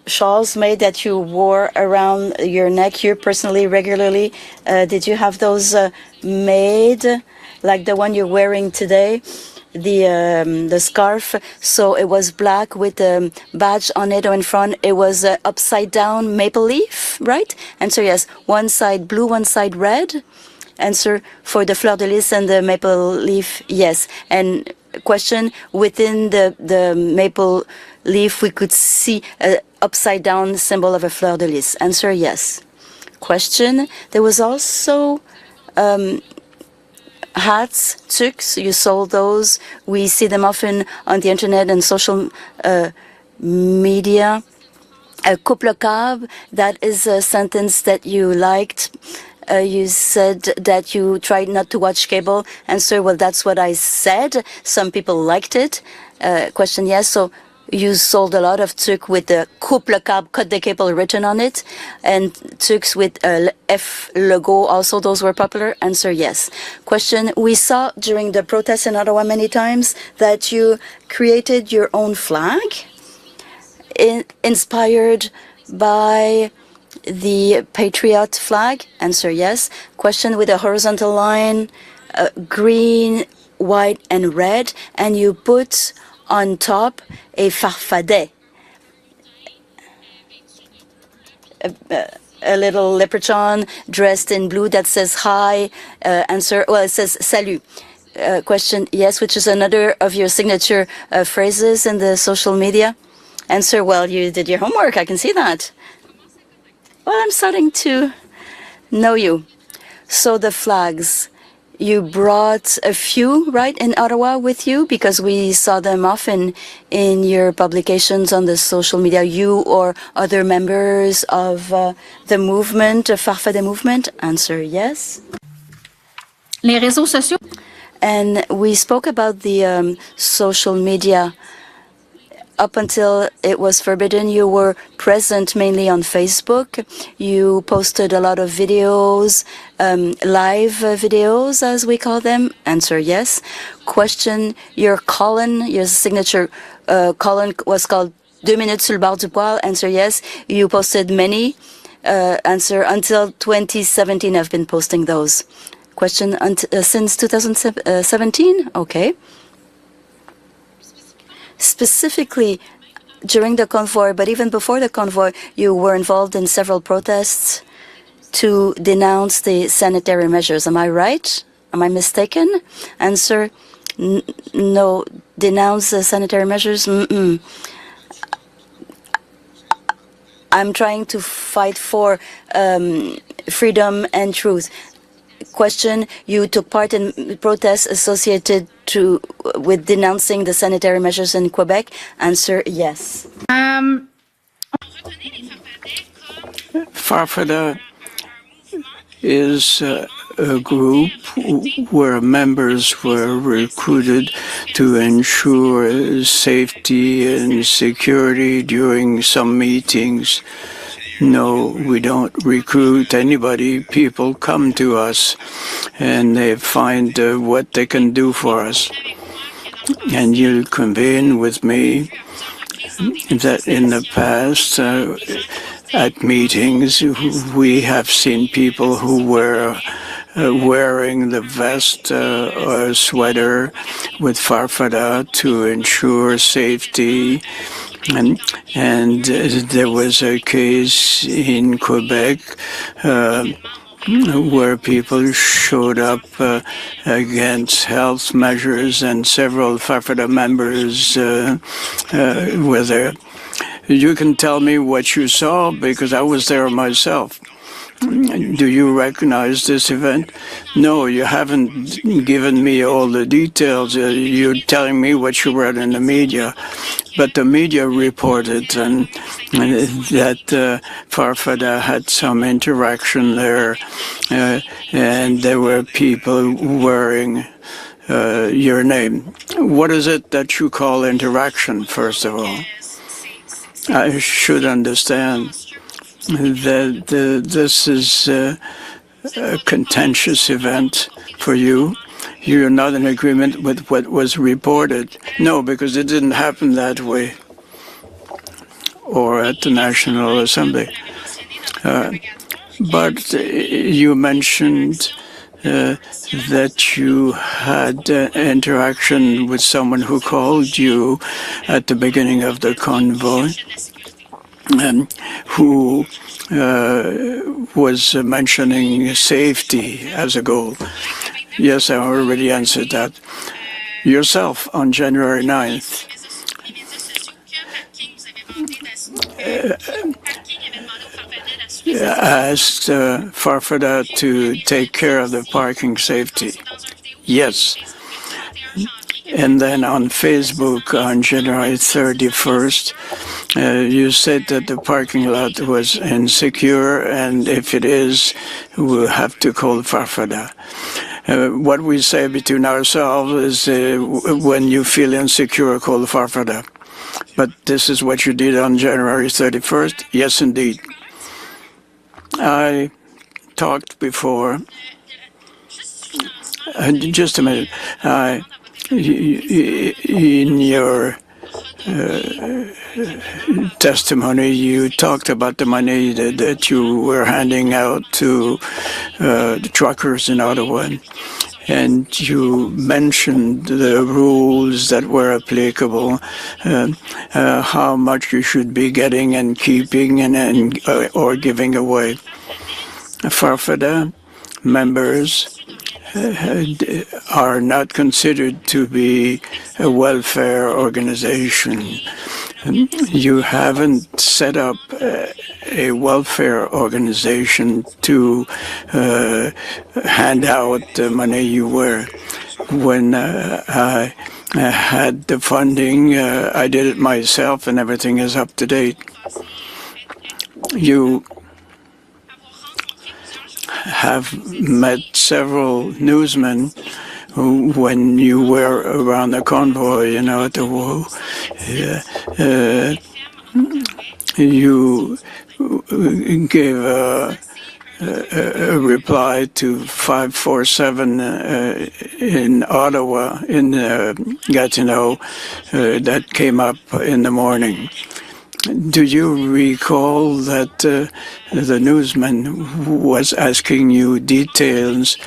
[SPEAKER 19] shawls made that you wore around your neck here personally, regularly? Did you have those made, like the one you're wearing today? The scarf, so it was black with a badge on it, or in front it was upside down maple leaf, right? Answer yes. One side blue, one side red. Answer for the fleur de lis and the maple leaf, yes. And question, within the maple leaf we could see a upside down symbol of a fleur de lis. Answer yes. Question, there was also hats, tuques, you sold those. We see them often on the internet and social media. A couple cab, that is a sentence that you liked. You said that you tried not to watch cable. Answer, well, that's what I said. Some people liked it. Question, yes. So you sold a lot of tuques with the couple cab, cut the cable written on it, and tuques with F logo also, those were popular. Answer yes. Question, we saw during the protests in Ottawa many times that you created your own flag inspired by the Patriot flag. Answer yes. Question, with a horizontal line, green, white, and red, and you put on top a Farfadet, a little leprechaun dressed in blue that says hi. Answer, well, it says salut. Question, yes, which is another of your signature phrases in the social media. Answer, well, you did your homework, I can see that. Well, I'm starting to know you. So the flags, you brought a few, right, in Ottawa with you? Because we saw them often in your publications on the social media, you or other members of the movement, the Farfadet movement. Answer, yes.
[SPEAKER 8] Les réseaux sociaux.
[SPEAKER 19] And we spoke about the social media. Up until it was forbidden, you were present mainly on Facebook. You posted a lot of videos, live videos, as we call them. Answer, yes. Question, your column, your signature column was called 2 minutes sur le bord du poêle. Answer, yes. You posted many. Answer, until 2017, I've been posting those. Question, since 2017? Okay. Specifically during the convoy, but even before the convoy, you were involved in several protests to denounce the sanitary measures. Am I right? Am I mistaken? Answer, no. Denounce the sanitary measures? I'm trying to fight for freedom and truth. Question, you took part in protests associated with denouncing the sanitary measures in Quebec? Answer yes.
[SPEAKER 21] Farfadas is a group where members were recruited to ensure safety and security during some meetings. No, we don't recruit anybody. People come to us and they find what they can do for us. And you'll convene with me that in the past, at meetings, we have seen people who were wearing the vest or sweater with Farfadas to ensure safety. And there was a case in Quebec where people showed up against health measures, and several Farfadas members were there. You can tell me what you saw because I was there myself. Do you recognize this event? No, you haven't given me all the details. You're telling me what you read in the media. But the media reported that Farfadas had some interaction there, and there were people wearing your name. What is it that you call interaction, first of all? I should understand that this is a contentious event for you. You're not in agreement with what was reported. No, because it didn't happen that way, or at the National Assembly. But you mentioned that you had interaction with someone who called you at the beginning of the convoy, who was mentioning safety as a goal. Yes, I already answered that. Yourself, on January 9th, asked Farfadas to take care of the parking safety. Yes. And then on Facebook on January 31st, you said that the parking lot was insecure, and if it is, we'll have to call Farfadas. What we say between ourselves is when you feel insecure, call Farfadas. But this is what you did on January 31st? Yes, indeed. I talked before. Just a minute. In your testimony, you talked about the money that you were handing out to the truckers in Ottawa, and you mentioned the rules that were applicable, how much you should be getting and keeping and or giving away. Farfadas members are not considered to be a welfare organization. You haven't set up a welfare organization to hand out the money you were. When I had the funding, I did it myself, and everything is up to date. You have met several newsmen who, when you were around the convoy in Ottawa, you gave a reply to 547 in Ottawa, in Gatineau, that came up in the morning. Do you recall that the newsman was asking you details?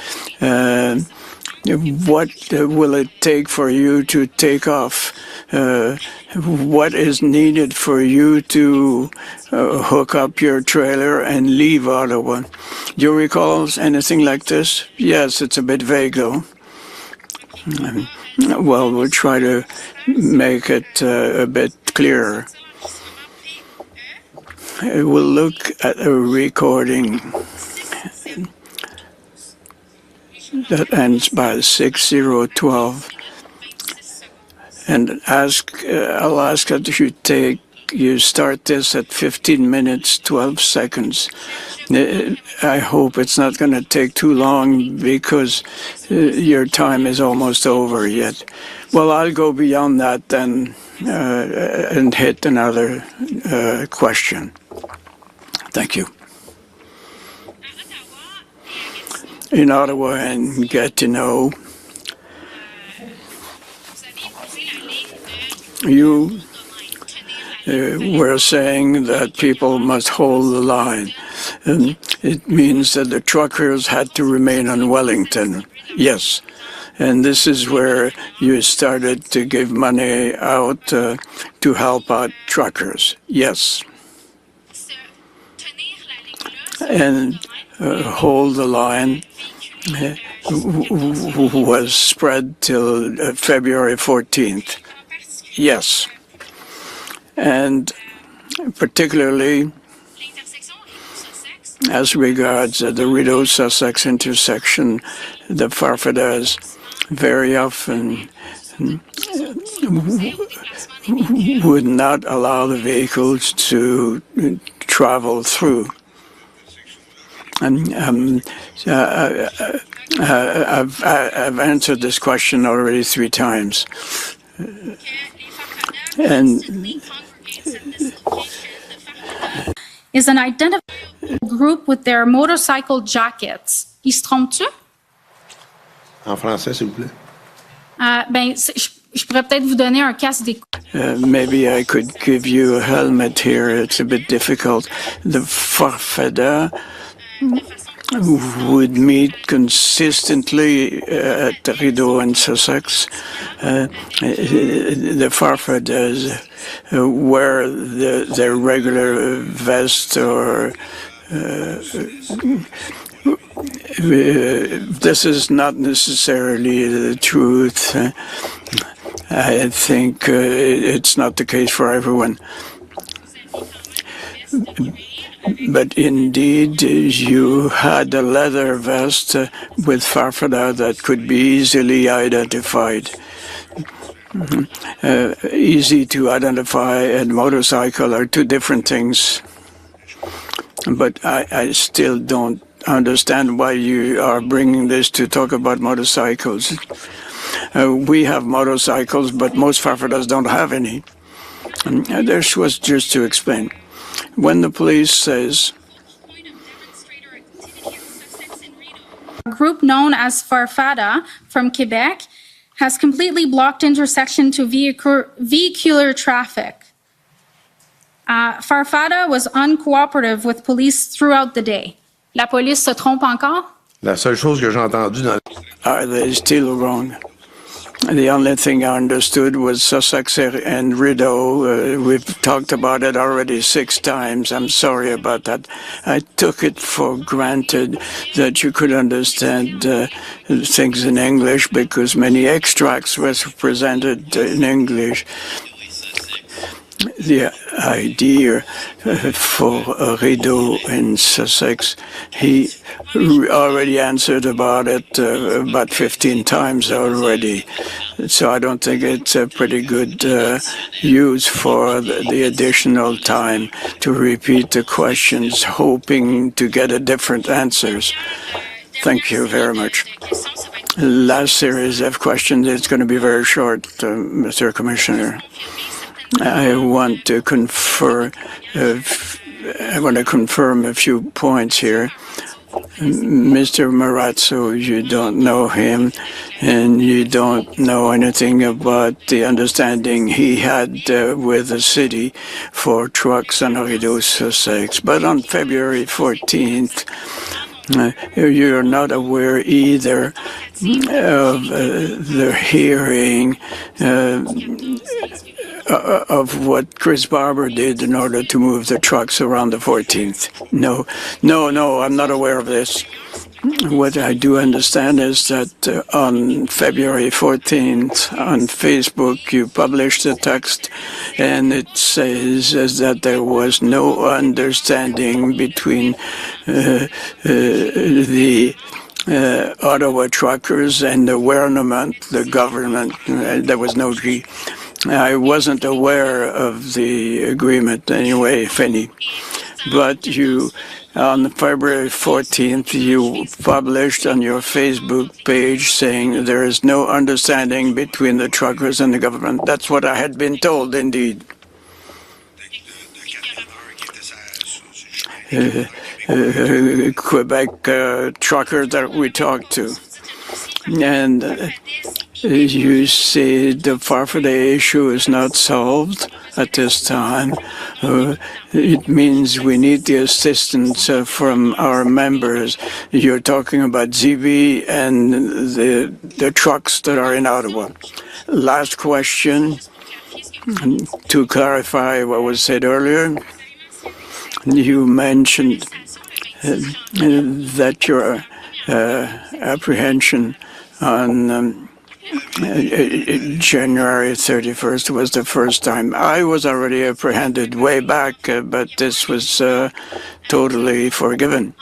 [SPEAKER 21] What will it take for you to take off? What is needed for you to hook up your trailer and leave Ottawa? Do you recall anything like this? Yes, it's a bit vague though. Well, we'll try to make it a bit clearer. We'll look at a recording that ends by 6012, and I'll ask that you start this at 15 minutes, 12 seconds. I hope it's not going to take too long because your time is almost over yet. Well, I'll go beyond that then and hit another question. Thank you. In Ottawa and Gatineau, you were saying that people must hold the line. And it means that the truckers had to remain on Wellington. Yes. And this is where you started to give money out to help out truckers. Yes. And hold the line was spread till February 14th. Yes. And particularly as regards the Rideau-Sussex intersection, the Farfadas very often would not allow the vehicles to travel through. And I've answered this question already 3 times. And
[SPEAKER 8] is an identified group with their motorcycle jackets. Ils se trompent-tu?
[SPEAKER 9] En français, s'il vous plaît.
[SPEAKER 8] Je pourrais peut-être vous donner un casque d'écoute.
[SPEAKER 21] Maybe I could give you a helmet here. It's a bit difficult. The Farfadas would meet consistently at Rideau and Sussex. The Farfadas wear their regular vest or this is not necessarily the truth. I think it's not the case for everyone. But indeed, you had a leather vest with Farfada that could be easily identified. Easy to identify and motorcycle are 2 different things. But I still don't understand why you are bringing this to talk about motorcycles. We have motorcycles, but most Farfadas don't have any. This was just to explain. When the police says
[SPEAKER 8] a group known as Farfada from Quebec has completely blocked intersection to vehicular traffic. Farfada was uncooperative with police throughout the day. La police se trompe encore?
[SPEAKER 9] La seule chose que j'ai entendue dans...
[SPEAKER 21] Are they still wrong? The only thing I understood was Sussex and Rideau. We've talked about it already 6 times. I'm sorry about that. I took it for granted that you could understand things in English because many extracts were presented in English. The idea for Rideau in Sussex, he already answered about it about 15 times already. So I don't think it's a pretty good use for the additional time to repeat the questions, hoping to get a different answers. Thank you very much. Last series of questions, it's going to be very short, Mr. Commissioner. I want to confirm a few points here. Mr. Marazzo, you don't know him, and you don't know anything about the understanding he had with the city for trucks on Rideau Sussex. But on February 14th, you're not aware either of the hearing of what Chris Barber did in order to move the trucks around the 14th. No, I'm not aware of this. What I do understand is that on February 14th on Facebook, you published a text and it says that there was no understanding between the Ottawa truckers and the government, there was no G. I wasn't aware of the agreement anyway, if any. But you, on February 14th, you published on your Facebook page saying there is no understanding between the truckers and the government. That's what I had been told, indeed. Quebec truckers that we talked to. And you say the Farfadas issue is not solved at this time. It means we need the assistance from our members. You're talking about ZB and the trucks that are in Ottawa. Last question, to clarify what was said earlier. You mentioned that your apprehension on January 31st was the first time. I was already apprehended way back, but this was totally forgiven.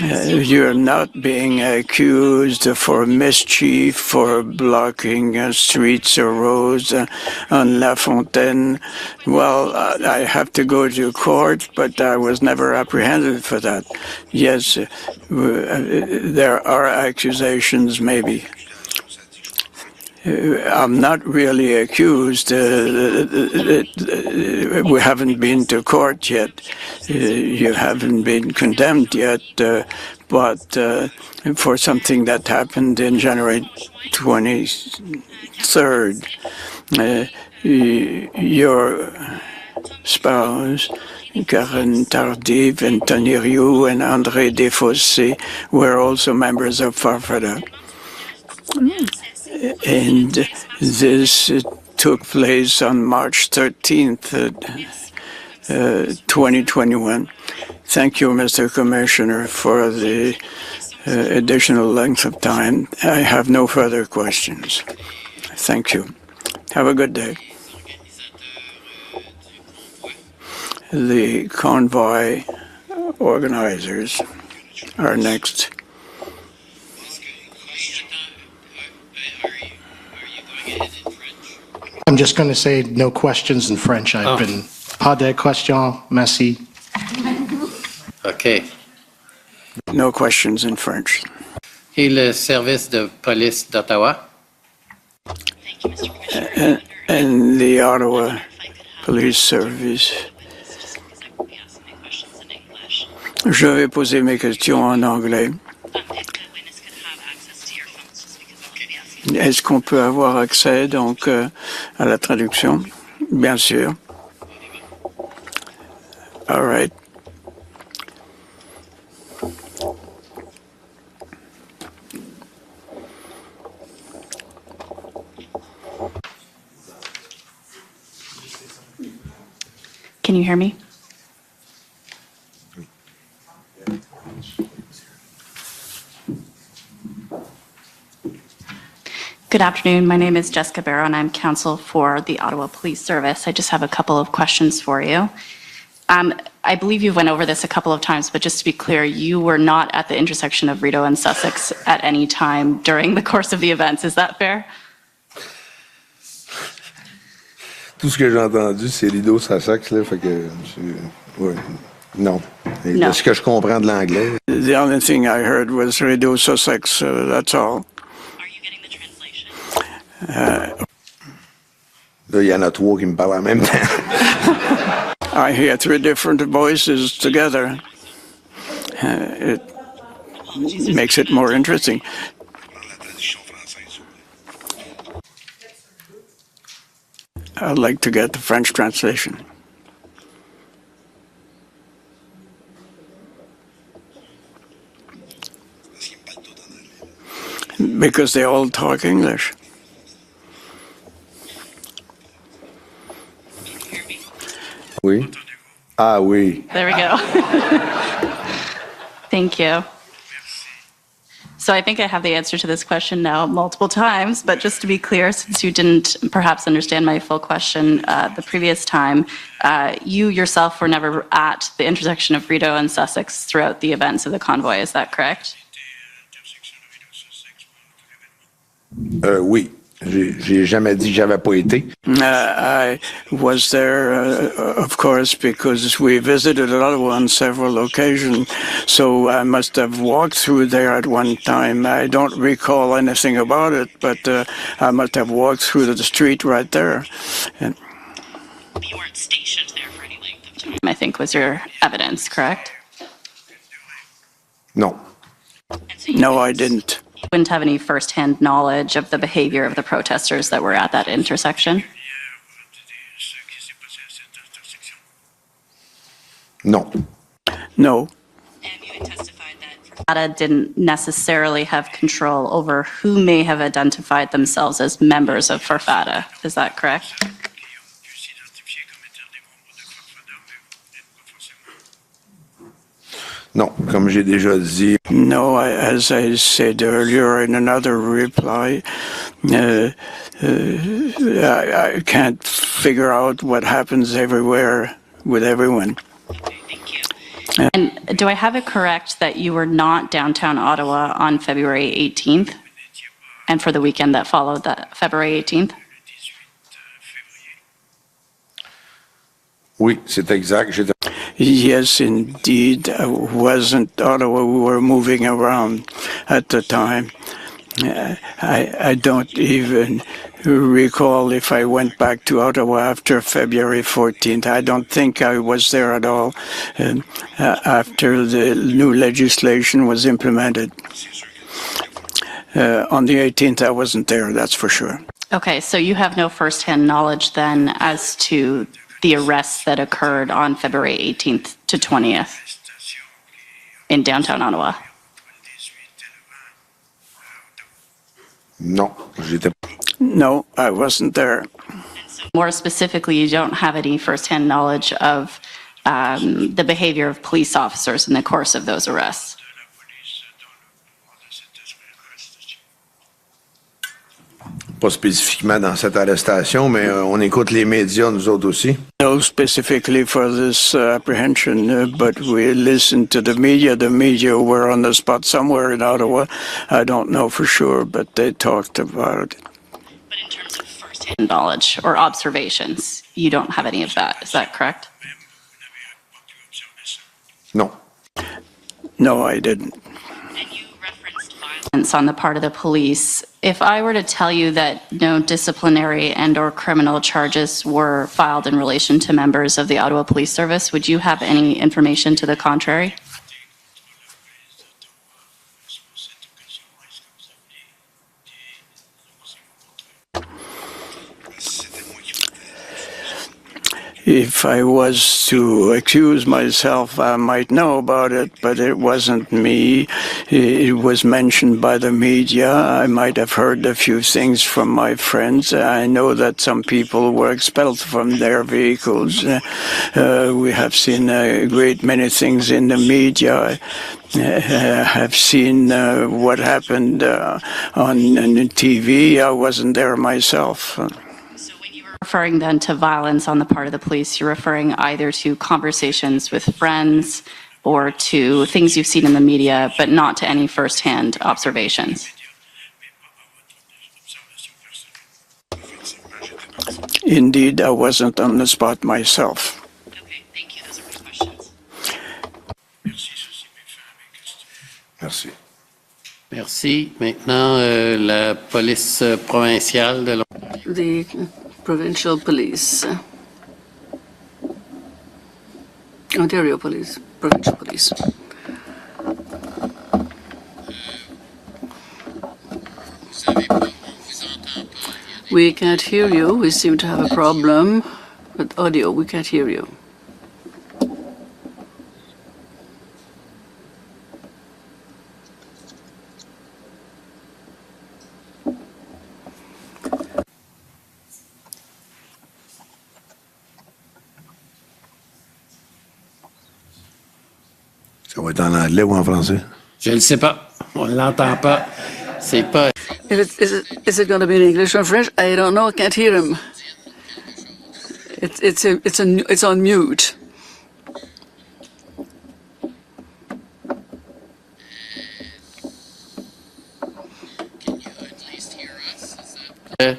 [SPEAKER 21] You're not being accused for mischief, for blocking streets or roads on La Fontaine. Well, I have to go to court, but I was never apprehended for that. Yes, there are accusations, maybe. I'm not really accused. We haven't been to court yet. You haven't been condemned yet, but for something that happened in January 23rd, your spouse, Karen Tardif and Tony Rioux and André Desfossés were also members of Farfadas. And this took place on March 13th, 2021. Thank you, Mr. Commissioner, for the additional length of time. I have no further questions. Thank you. Have a good day. The Convoy organizers are next.
[SPEAKER 4] I'm just going to say no questions in French. I've been pas de questions, merci.
[SPEAKER 2] OK.
[SPEAKER 21] No questions in French.
[SPEAKER 2] Et le service de police d'Ottawa?
[SPEAKER 21] And the Ottawa Police Service. Je vais poser mes questions en anglais. Est-ce qu'on peut avoir accès donc à la traduction? Bien sûr. All right.
[SPEAKER 11] Can you hear me? Good afternoon. My name is Jessica Barrow, and I'm counsel for the Ottawa Police Service. I just have a couple of questions for you. I believe you went over this a couple of times, but just to be clear, you were not at the intersection of Rideau and Sussex at any time during the course of the events. Is that fair?
[SPEAKER 9] Tout ce que j'ai entendu, c'est Rideau, Sussex, là, fait que ouais, non. Et
[SPEAKER 11] No.
[SPEAKER 9] de ce que je comprends de l'anglais.
[SPEAKER 21] The only thing I heard was Rideau, Sussex, that's all.
[SPEAKER 9] Là, il y en a trois qui me parlent en même temps.
[SPEAKER 21] I hear three different voices together. It makes it more interesting. I'd like to get the French translation. Because they all talk English.
[SPEAKER 9] Oui. Ah oui.
[SPEAKER 11] There we go. Thank you. So I think I have the answer to this question now multiple times, but just to be clear, since you didn't perhaps understand my full question the previous time, you yourself were never at the intersection of Rideau and Sussex throughout the events of the convoy, is that correct?
[SPEAKER 9] Oui. J'ai jamais dit que j'avais pas été.
[SPEAKER 21] I was there, of course, because we visited Ottawa on several occasions, so I must have walked through there at one time. I don't recall anything about it, but I must have walked through the street right there. And
[SPEAKER 11] You weren't stationed there for any length of time, I think was your evidence, correct?
[SPEAKER 9] No.
[SPEAKER 21] no, I didn't.
[SPEAKER 11] You wouldn't have any firsthand knowledge of the behavior of the protesters that were at that intersection?
[SPEAKER 9] No.
[SPEAKER 21] No.
[SPEAKER 11] Farfadas didn't necessarily have control over who may have identified themselves as members of Farfadas. Is that correct?
[SPEAKER 9] Non, comme j'ai déjà dit.
[SPEAKER 21] No, as I said earlier in another reply, I can't figure out what happens everywhere with everyone.
[SPEAKER 11] And do I have it correct that you were not downtown Ottawa on February 18th and for the weekend that followed that February 18th?
[SPEAKER 9] Oui, c'est exact.
[SPEAKER 21] Yes, indeed. I wasn't Ottawa. We were moving around at the time. I don't even recall if I went back to Ottawa after February 14th. I don't think I was there at all after the new legislation was implemented. On the 18th, I wasn't there, that's for sure.
[SPEAKER 11] Okay, so you have no firsthand knowledge then as to the arrests that occurred on February 18th to 20th in downtown Ottawa?
[SPEAKER 9] Non, j'étais.
[SPEAKER 21] No, I wasn't there.
[SPEAKER 11] More specifically, you don't have any firsthand knowledge of the behavior of police officers in the course of those arrests?
[SPEAKER 9] Pas spécifiquement dans cette arrestation, mais on écoute les médias, nous autres aussi.
[SPEAKER 21] No, specifically for this apprehension, but we listened to the media. The media were on the spot somewhere in Ottawa. I don't know for sure, but they talked about it.
[SPEAKER 11] But in terms of firsthand knowledge or observations, you don't have any of that. Is that correct?
[SPEAKER 9] No.
[SPEAKER 21] No, I didn't.
[SPEAKER 11] On the part of the police. If I were to tell you that no disciplinary and/or criminal charges were filed in relation to members of the Ottawa Police Service, would you have any information to the contrary?
[SPEAKER 21] If I was to accuse myself, I might know about it, but it wasn't me. It was mentioned by the media. I might have heard a few things from my friends. I know that some people were expelled from their vehicles. We have seen a great many things in the media. Have seen what happened on TV. I wasn't there myself.
[SPEAKER 11] Referring then to violence on the part of the police, you're referring either to conversations with friends or to things you've seen in the media, but not to any firsthand observations.
[SPEAKER 21] Indeed, I wasn't on the spot myself.
[SPEAKER 11] Okay, thank you. Those are my questions.
[SPEAKER 9] Merci.
[SPEAKER 2] Merci. Maintenant, la police provinciale de l'Ontario.
[SPEAKER 6] The provincial police. Ontario Police, provincial police. We can't hear you. We seem to have a problem with audio. We can't hear you.
[SPEAKER 9] Ça va être en anglais ou en français?
[SPEAKER 2] Je ne sais pas. On ne l'entend pas. C'est pas.
[SPEAKER 6] Is it going to be in English or French? I don't know. I can't hear him. It's on mute.
[SPEAKER 2] Okay,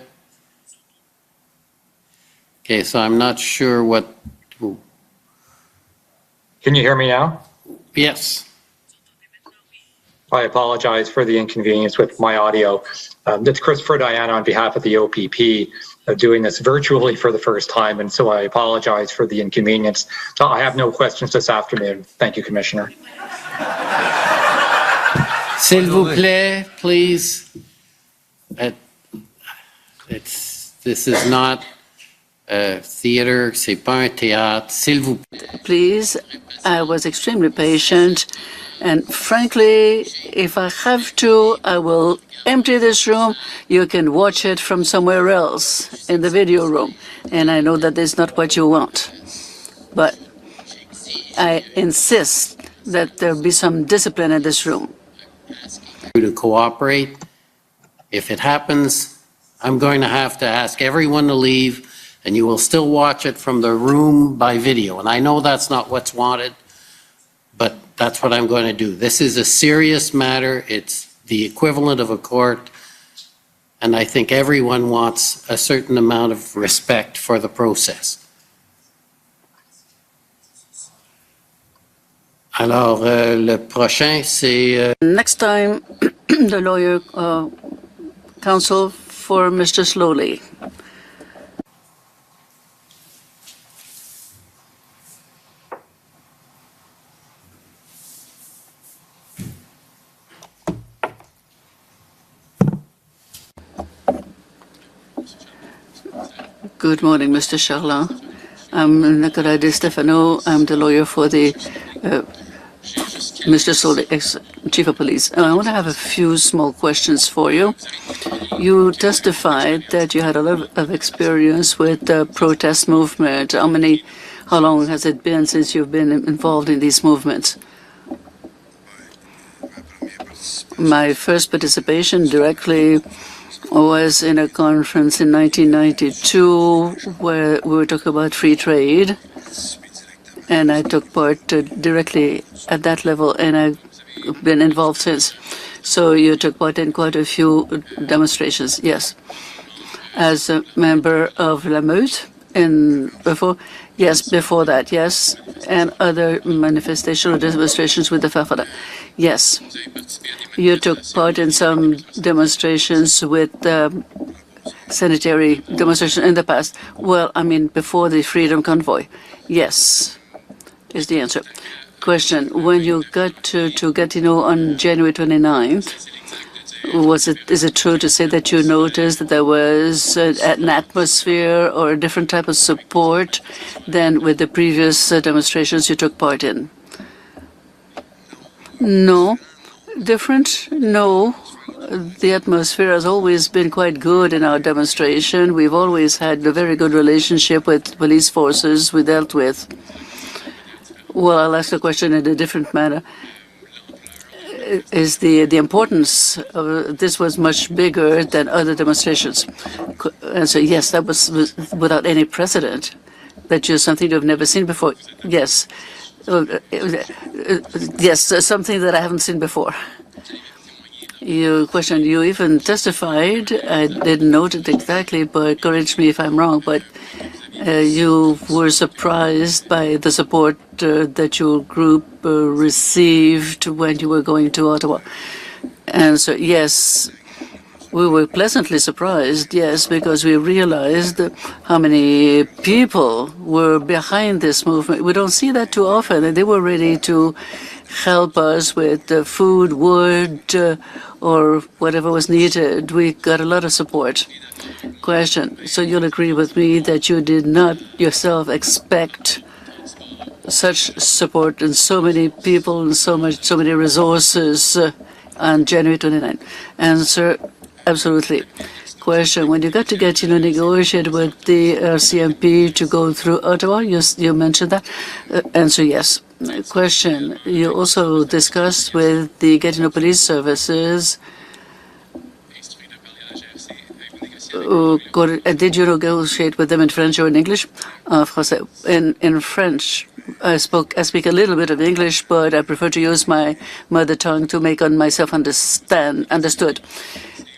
[SPEAKER 2] so I'm not sure what.
[SPEAKER 12] Can you hear me now?
[SPEAKER 2] Yes.
[SPEAKER 12] I apologize for the inconvenience with my audio. It's Christopher Diana on behalf of the OPP doing this virtually for the first time, and so I apologize for the inconvenience. So I have no questions this afternoon. Thank you, Commissioner.
[SPEAKER 2] S'il vous plaît, please. This is not a theater, c'est pas un théâtre. S'il vous plaît.
[SPEAKER 6] Please, I was extremely patient, and frankly, if I have to, I will empty this room. You can watch it from somewhere else in the video room, and I know that is not what you want. But I insist that there be some discipline in this room.
[SPEAKER 2] To cooperate. If it happens, I'm going to have to ask everyone to leave, and you will still watch it from the room by video. And I know that's not what's wanted, but that's what I'm going to do. This is a serious matter. It's the equivalent of a court, and I think everyone wants a certain amount of respect for the process. Alors, le prochain, c'est...
[SPEAKER 6] Next time, the lawyer, counsel for Mr. Slowly. Good morning, Mr. Charland. I'm Nicolas De Stefano. I'm the lawyer for the Mr. Soley, ex-chief of police. I want to have a few small questions for you. You testified that you had a lot of experience with the protest movement. How long has it been since you've been involved in these movements? My first participation directly was in a conference in 1992 where we were talking about free trade, and I took part directly at that level, and I've been involved since. So you took part in quite a few demonstrations, yes. As a member of La Meute, and before that, yes, and other manifestations or demonstrations with the Farfadas, yes. You took part in some demonstrations with sanitary demonstrations in the past. Well, I mean, before the Freedom Convoy, yes, is the answer. Question: when you got to Gatineau on January 29th, is it true to say that you noticed that there was an atmosphere or a different type of support than with the previous demonstrations you took part in? No. Different? No. The atmosphere has always been quite good in our demonstration. We've always had a very good relationship with police forces we dealt with. Well, I'll ask the question in a different manner. Is the importance of this was much bigger than other demonstrations? And so, yes, that was without any precedent. That you're something you've never seen before. Yes. Yes, something that I haven't seen before. You question, you even testified, I didn't note it exactly, but correct me if I'm wrong, but you were surprised by the support that your group received when you were going to Ottawa. And so, yes, we were pleasantly surprised, yes, because we realized how many people were behind this movement. We don't see that too often, and they were ready to help us with food, wood, or whatever was needed. We got a lot of support. Question: so you'll agree with me that you did not yourself expect such support and so many people and so many resources on January 29th? Answer: absolutely. Question: when you got to negotiate with the CMP to go through Ottawa, you mentioned that. Answer: yes. Question: you also discussed with the Gatineau Police Services. Did you negotiate with them in French or in English? Français. In French. I speak a little bit of English, but I prefer to use my mother tongue to make myself understood.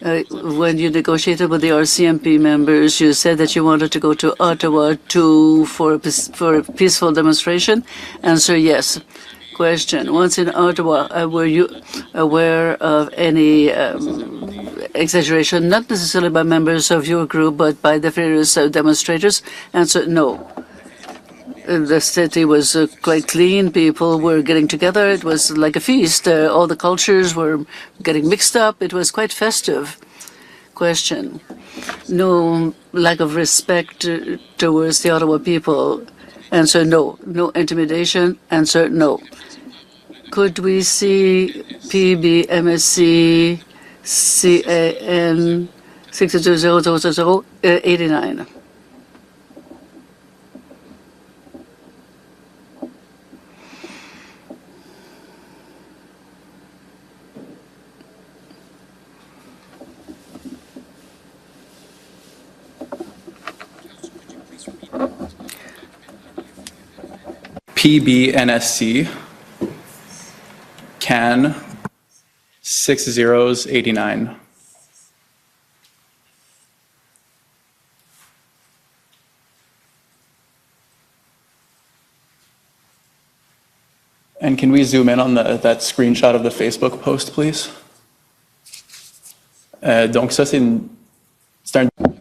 [SPEAKER 6] When you negotiated with the RCMP members, you said that you wanted to go to Ottawa for a peaceful demonstration. Answer, yes. Question, once in Ottawa, were you aware of any exaggeration, not necessarily by members of your group, but by the various demonstrators? Answer, no. The city was quite clean. People were getting together. It was like a feast. All the cultures were getting mixed up. It was quite festive. Question. No lack of respect towards the Ottawa people. Answer, no. No intimidation. Answer, no. Could we see PB MSC CAN 6200089?
[SPEAKER 10] PBNSC CAN 6089. And can we zoom in on that screenshot of the Facebook post, please? Donc ça,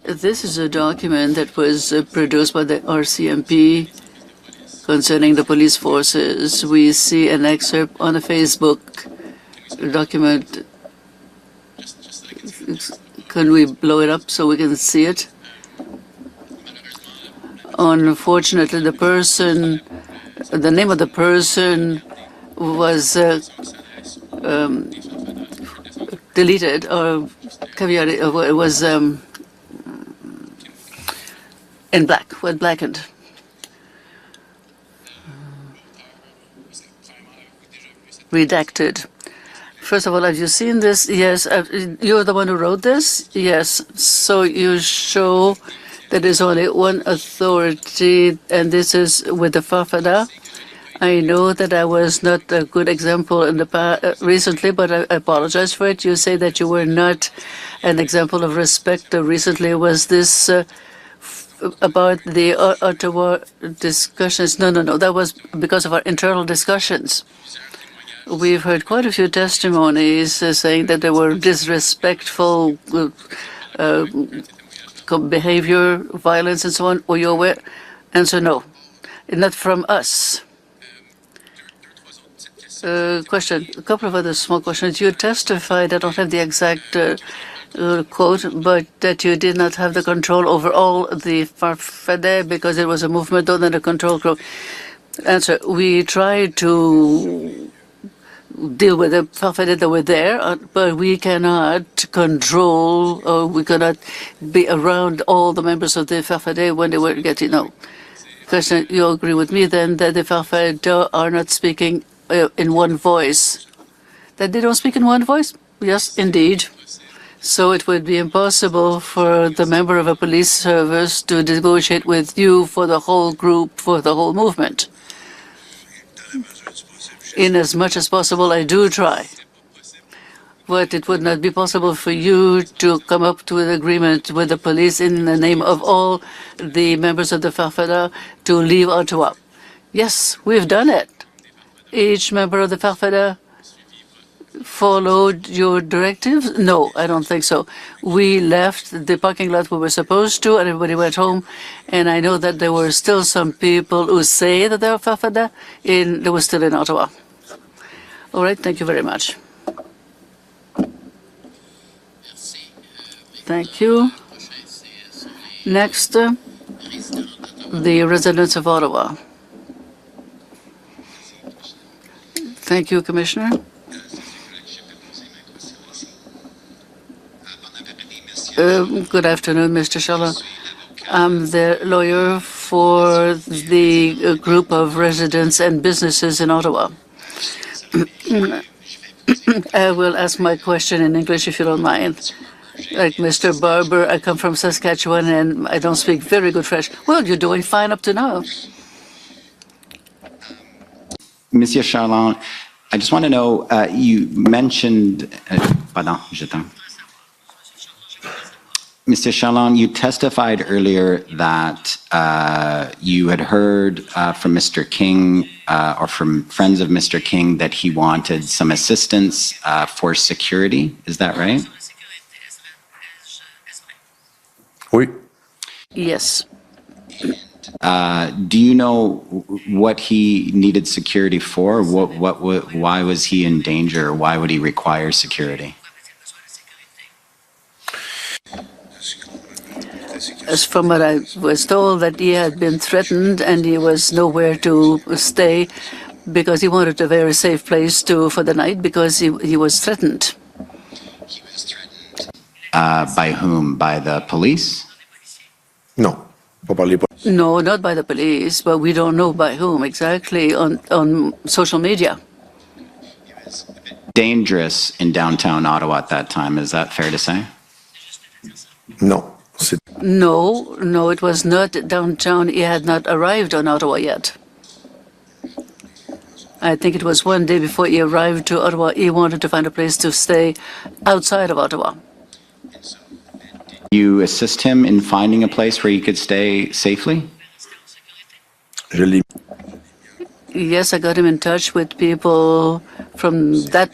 [SPEAKER 6] This is a document that was produced by the RCMP concerning the police forces. We see an excerpt on a Facebook document. Can we blow it up so we can see it? Unfortunately, the name of the person was deleted or caveated. It was in black, blackened. Redacted. First of all, have you seen this? Yes. You're the one who wrote this? Yes. So you show that there's only one authority, and this is with the Farfadas. I know that I was not a good example in the past, recently, but I apologize for it. You say that you were not an example of respect recently. Was this about the Ottawa discussions? No. That was because of our internal discussions. We've heard quite a few testimonies saying that there were disrespectful behavior, violence, and so on. Were you aware? Answer, no. Not from us. Question. A couple of other small questions. You testified, I don't have the exact quote, but that you did not have the control over all the Farfadas because it was a movement other than a control group. Answer. We tried to deal with the Farfadas that were there, but we cannot control or we cannot be around all the members of the Farfadas when they were getting no. Question, you agree with me then that the Farfadas are not speaking in one voice? That they don't speak in one voice? Yes, indeed. So it would be impossible for the member of a police service to negotiate with you for the whole group, for the whole movement. In as much as possible, I do try. But it would not be possible for you to come up to an agreement with the police in the name of all the members of the Farfadas to leave Ottawa. Yes, we've done it. Each member of the Farfadas followed your directives? No, I don't think so. We left the parking lot we were supposed to, and everybody went home. And I know that there were still some people who say that they're Farfadas, they were still in Ottawa. All right, thank you very much. Thank you. Next, the residents of Ottawa. Thank you, Commissioner. Good afternoon, Mr. Charland. I'm the lawyer for the group of residents and businesses in Ottawa. I will ask my question in English if you don't mind. Like Mr. Barber, I come from Saskatchewan and I don't speak very good French. Well, you're doing fine up to now.
[SPEAKER 14] Monsieur Charland, I just want to know, you mentioned, pardon, Mr. Charland, you testified earlier that you had heard from Mr. King or from friends of Mr. King that he wanted some assistance for security. Is that right?
[SPEAKER 9] Oui.
[SPEAKER 6] Yes.
[SPEAKER 14] Do you know what he needed security for? Why was he in danger? Why would he require security?
[SPEAKER 6] As from what I was told, that he had been threatened and he was nowhere to stay because he wanted a very safe place for the night because he was threatened.
[SPEAKER 14] By whom? By the police?
[SPEAKER 9] No.
[SPEAKER 6] No, not by the police, but we don't know by whom exactly on social media.
[SPEAKER 14] Dangerous in downtown Ottawa at that time, is that fair to say?
[SPEAKER 9] No.
[SPEAKER 6] No, it was not downtown. He had not arrived on Ottawa yet. I think it was one day before he arrived to Ottawa. He wanted to find a place to stay outside of Ottawa.
[SPEAKER 14] You assist him in finding a place where he could stay safely?
[SPEAKER 6] Yes, I got him in touch with people from that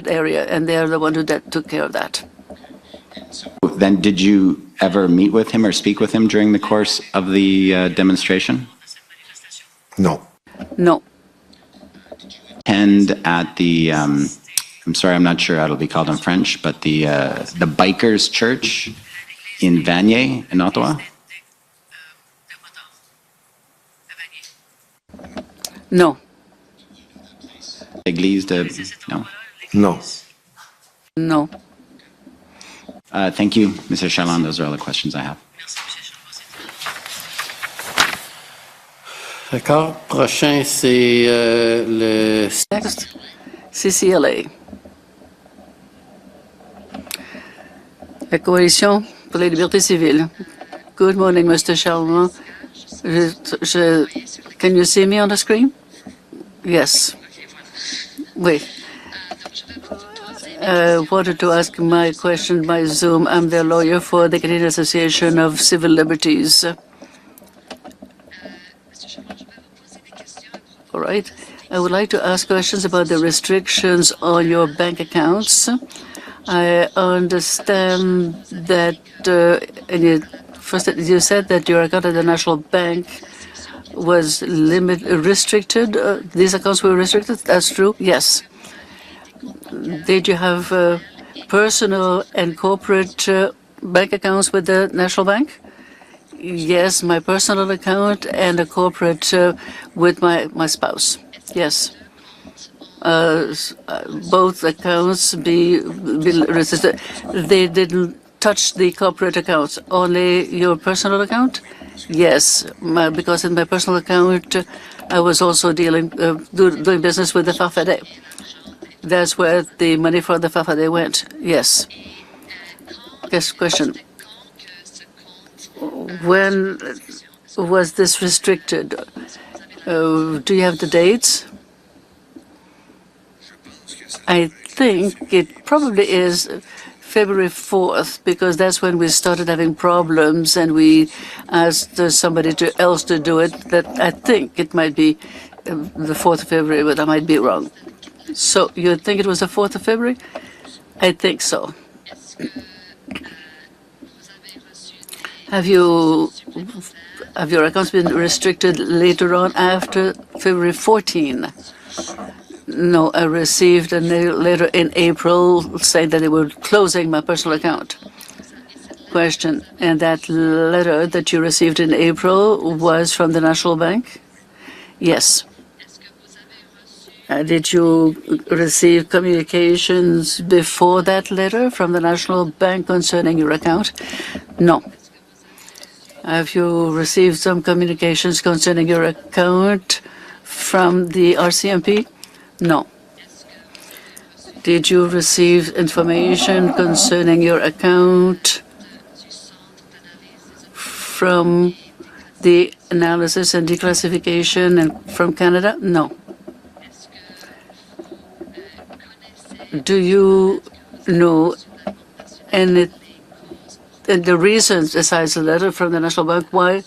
[SPEAKER 6] area, and they are the one that took care of that.
[SPEAKER 14] Then did you ever meet with him or speak with him during the course of the demonstration?
[SPEAKER 9] No.
[SPEAKER 6] No.
[SPEAKER 14] And at the, I'm sorry, I'm not sure how it'll be called in French, but the Bikers Church in Vanier in Ottawa?
[SPEAKER 6] No.
[SPEAKER 14] Église de, no?
[SPEAKER 9] No.
[SPEAKER 6] No.
[SPEAKER 14] Thank you, Mr. Charland. Those are all the questions I have.
[SPEAKER 2] D'accord. Prochain, c'est le...
[SPEAKER 6] Next, CCLA. La Coalition pour les libertés civiles. Good morning, Mr. Charland. Can you see me on the screen? Yes. Wait. I wanted to ask my question by Zoom. I'm the lawyer for the Canadian Association of Civil Liberties. All right. I would like to ask questions about the restrictions on your bank accounts. I understand that first you said that your account at the National Bank was restricted. These accounts were restricted. That's true. Yes. Did you have personal and corporate bank accounts with the National Bank? Yes, my personal account and a corporate with my spouse. Yes. Both accounts be registered. They didn't touch the corporate accounts, only your personal account? Yes, because in my personal account, I was also doing business with the Farfadas. That's where the money for the Farfadas went. Yes. Next question. When was this restricted? Do you have the dates? I think it probably is February 4th, because that's when we started having problems and we asked somebody else to do it. That I think it might be the 4th of February, but I might be wrong. So you think it was the 4th of February? I think so. Have your accounts been restricted later on after February 14? No, I received a letter in April saying that they were closing my personal account. Question, and that letter that you received in April was from the National Bank? Yes. Did you receive communications before that letter from the National Bank concerning your account? No. Have you received some communications concerning your account from the RCMP? No. Did you receive information concerning your account from the analysis and declassification and from Canada? No. Do you know the reasons, besides the letter from the National Bank, why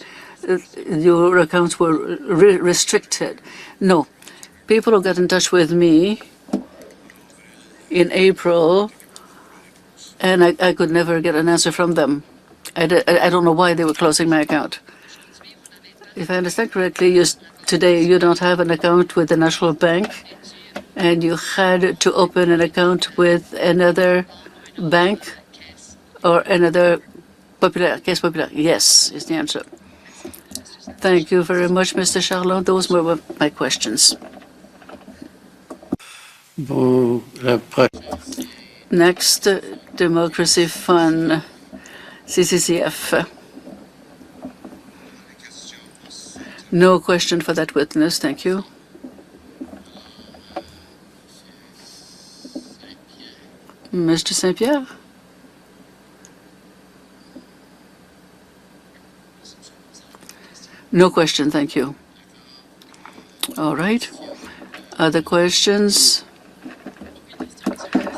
[SPEAKER 6] your accounts were restricted. No. People who got in touch with me in April, and I could never get an answer from them. I don't know why they were closing my account. If I understand correctly, today you don't have an account with the National Bank, and you had to open an account with another bank or another Caisse Populaire. Yes, is the answer. Thank you very much, Mr. Charland. Those were my questions. Next, Democracy Fund, CCCF. No question for that witness. Thank you. Mr. Saint-Pierre? No question, thank you. All right. Other questions?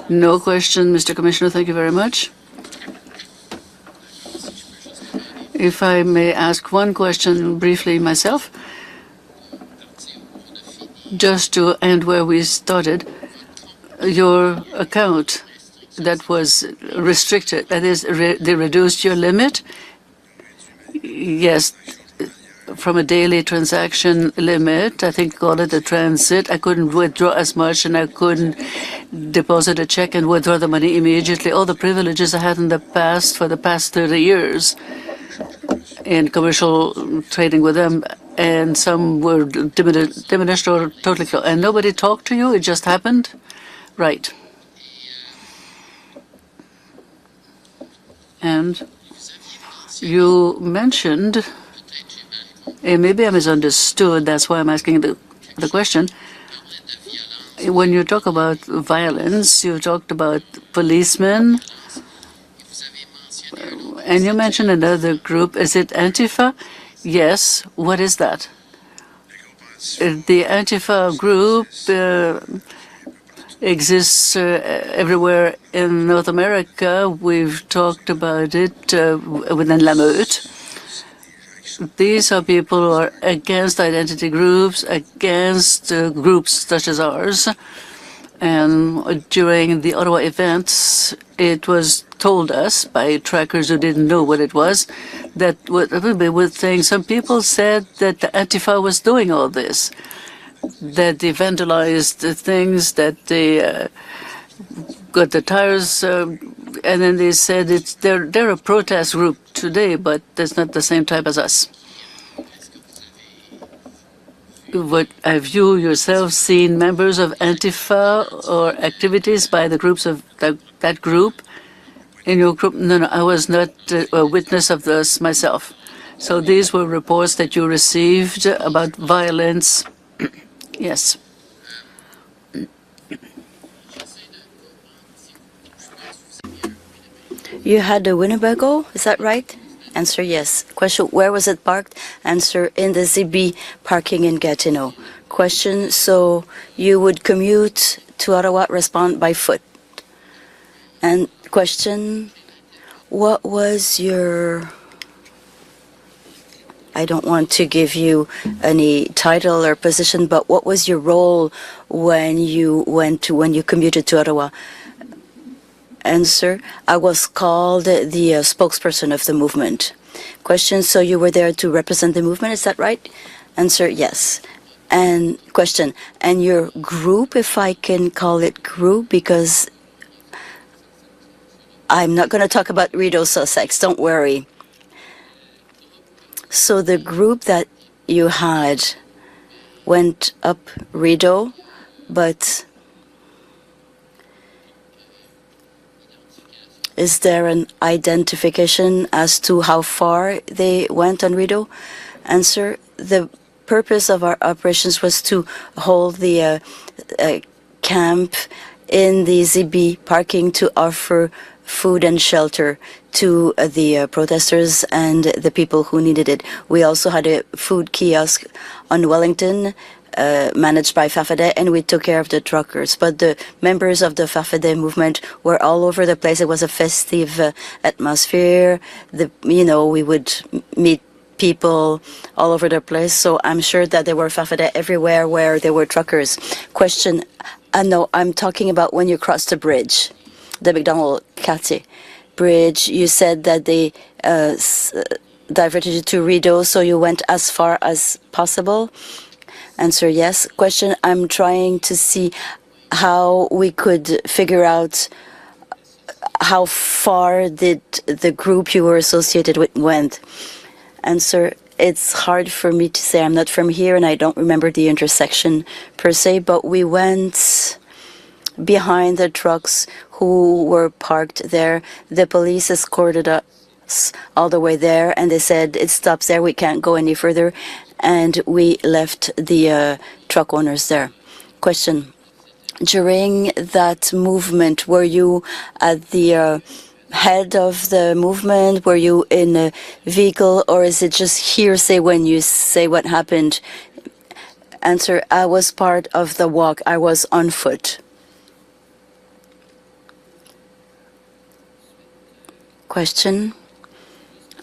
[SPEAKER 6] No question, Mr. Commissioner, thank you very much. If I may ask one question briefly myself, just to end where we started, your account that was restricted, that is, they reduced your limit? Yes, from a daily transaction limit, I think call it a transit. I couldn't withdraw as much, and I couldn't deposit a check and withdraw the money immediately. All the privileges I had in the past, for the past 30 years, in commercial trading with them, and some were diminished or totally closed. And nobody talked to you? It just happened? Right. And you mentioned, and maybe I misunderstood, that's why I'm asking the question. When you talk about violence, you talked about policemen, and you mentioned another group. Is it Antifa? Yes. What is that? The Antifa group exists everywhere in North America. We've talked about it within La Meute. These are people who are against identity groups, against groups such as ours. And during the Ottawa events, it was told us by trackers who didn't know what it was, that some people said that the Antifa was doing all this, that they vandalized things, that they got the tires, and then they said they're a protest group today, but that's not the same type as us. Have you yourself seen members of Antifa or activities by the groups of that group in your group? No, I was not a witness of this myself. So these were reports that you received about violence. Yes.
[SPEAKER 19] You had a Winnebago, is that right? Answer, yes. Question, where was it parked? Answer, in the ZB parking in Gatineau. Question, so you would commute to Ottawa, respond by foot. And question, what was your... I don't want to give you any title or position, but what was your role when you commuted to Ottawa? Answer, I was called the spokesperson of the movement. Question, so you were there to represent the movement, is that right? Answer, yes. And question, and your group, if I can call it group, because I'm not going to talk about Rideau Sussex, don't worry. So the group that you had went up Rideau, but is there an identification as to how far they went on Rideau? Answer, the purpose of our operations was to hold the camp in the ZB parking to offer food and shelter to the protesters and the people who needed it. We also had a food kiosk on Wellington managed by Farfadas, and we took care of the truckers. But the members of the Farfadas movement were all over the place. It was a festive atmosphere. We would meet people all over the place. So I'm sure that there were Farfadas everywhere where there were truckers. Question, no, I'm talking about when you crossed the bridge, the McDonald Quartier bridge. You said that they diverted you to Rideau, so you went as far as possible. Answer, yes. Question, I'm trying to see how we could figure out how far did the group you were associated with went. Answer, it's hard for me to say. I'm not from here and I don't remember the intersection per se, but we went behind the trucks who were parked there. The police escorted us all the way there and they said, it stops there, we can't go any further. And we left the truck owners there. Question, during that movement, were you at the head of the movement? Were you in a vehicle, or is it just hearsay when you say what happened? Answer, I was part of the walk. I was on foot. Question,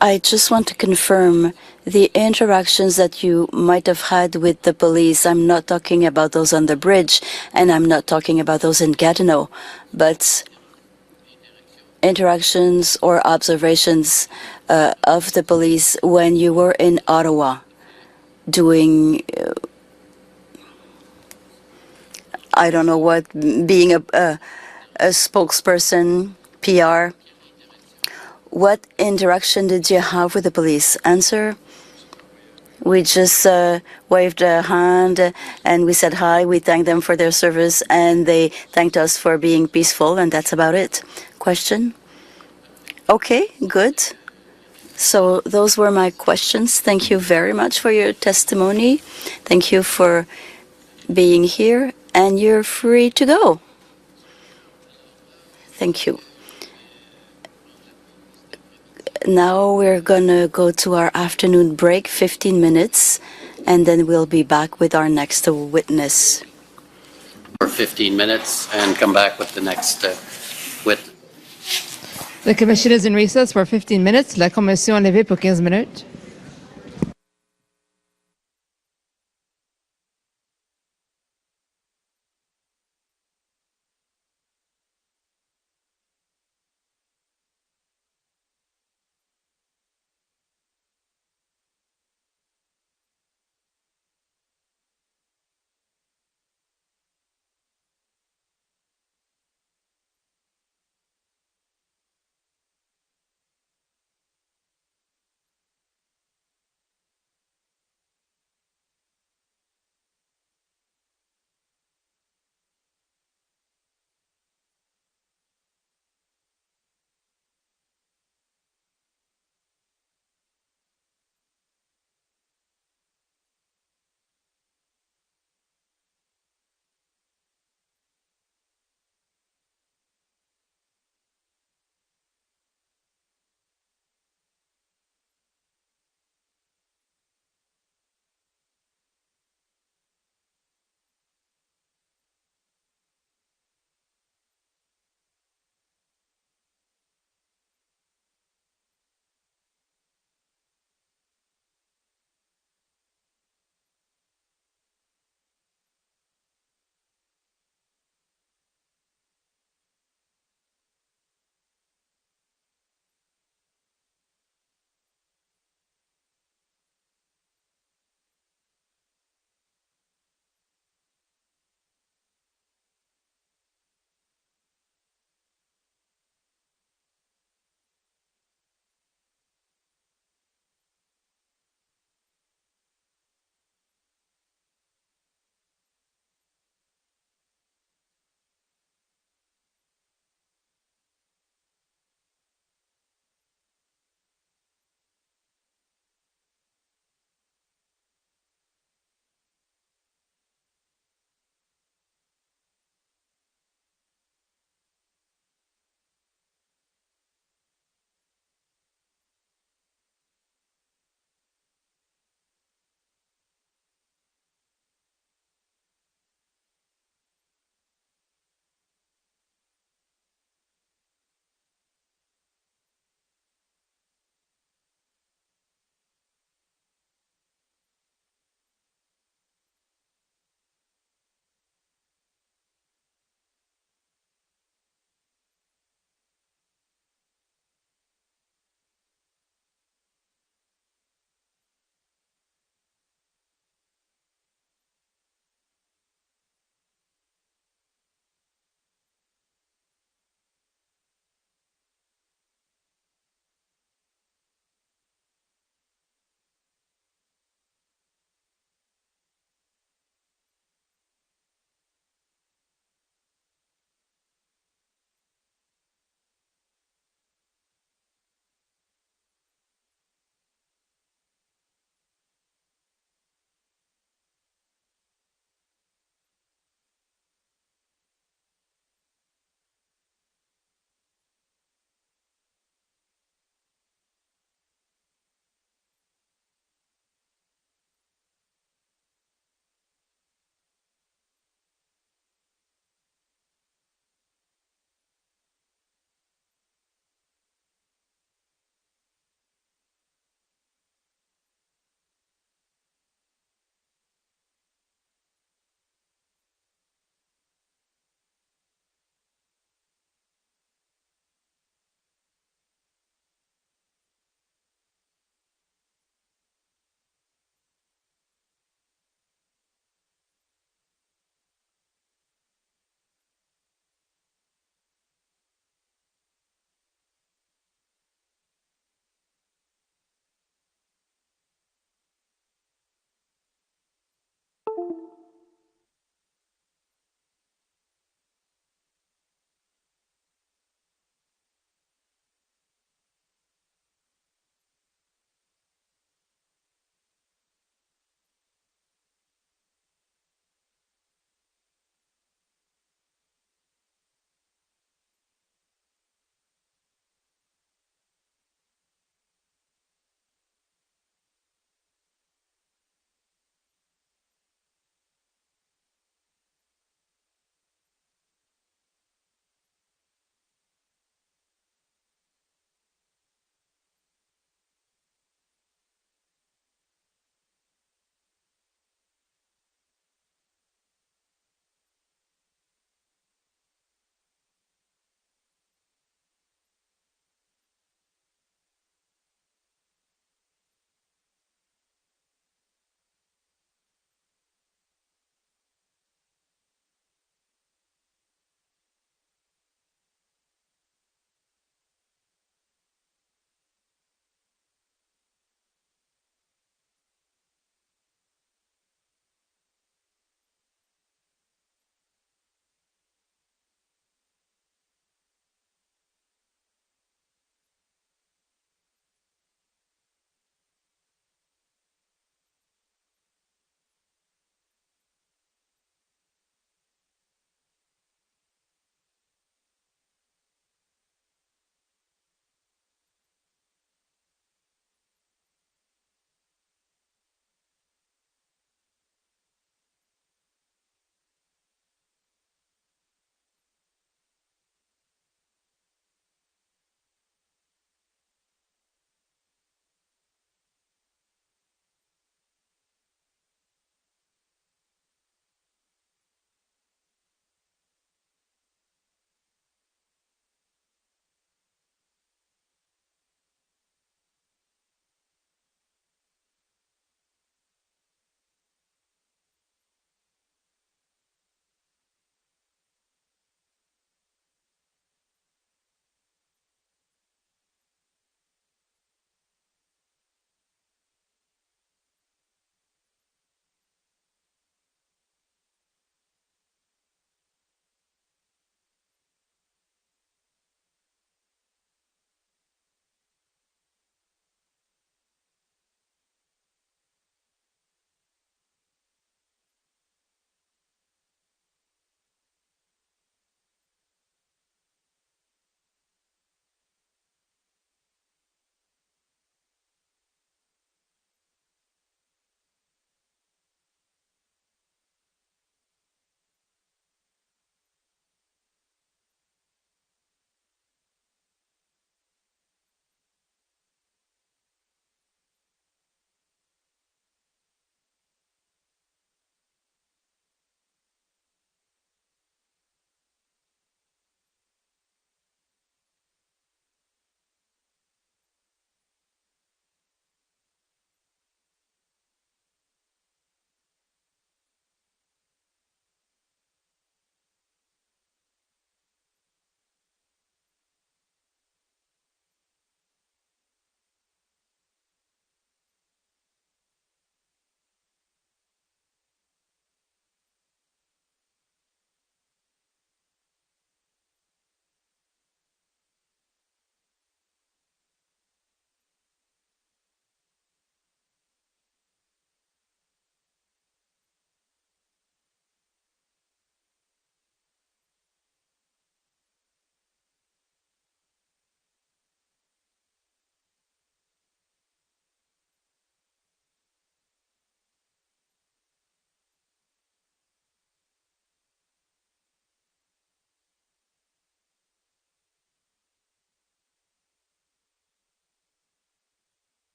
[SPEAKER 19] I just want to confirm the interactions that you might have had with the police. I'm not talking about those on the bridge, and I'm not talking about those in Gatineau, but interactions or observations of the police when you were in Ottawa doing, I don't know what, being a spokesperson, PR. What interaction did you have with the police? Answer, we just waved a hand and we said hi. We thanked them for their service and they thanked us for being peaceful, and that's about it. Question? Okay, good. So those were my questions. Thank you very much for your testimony. Thank you for being here, and you're free to go. Thank you. Now we're going to go to our afternoon break, 15 minutes, and then we'll be back with our next witness.
[SPEAKER 2] For 15 minutes and come back with the next witness.
[SPEAKER 1] The commission is in recess for 15 minutes. La commission est levée pour 15 minutes.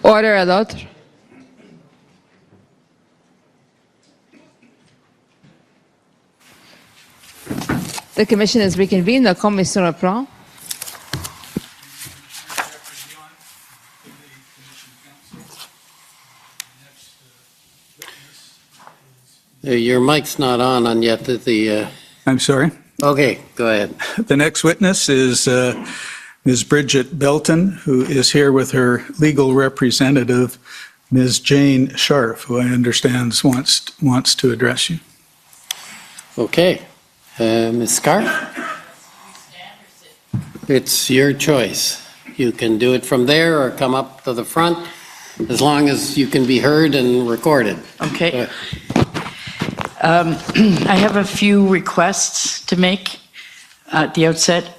[SPEAKER 1] Order à l'autre. The commission is reconvened. La commission reprend.
[SPEAKER 2] Your mic's not on yet.
[SPEAKER 13] I'm sorry.
[SPEAKER 2] Okay, go ahead.
[SPEAKER 13] The next witness is Ms. Bridget Belton, who is here with her legal representative, Ms. Jane Scharf, who I understand wants to address you.
[SPEAKER 2] Okay. Ms. Scarf? It's your choice. You can do it from there or come up to the front, as long as you can be heard and recorded.
[SPEAKER 22] Okay. I have a few requests to make at the outset.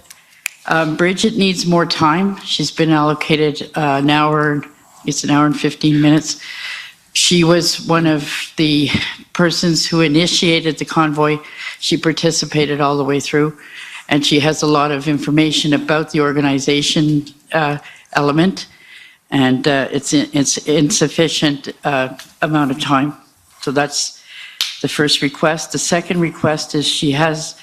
[SPEAKER 22] Bridget needs more time. She's been allocated an hour, it's an hour and 15 minutes. She was one of the persons who initiated the convoy. She participated all the way through, and she has a lot of information about the organization element, and it's insufficient amount of time. So that's the first request. The second request is she has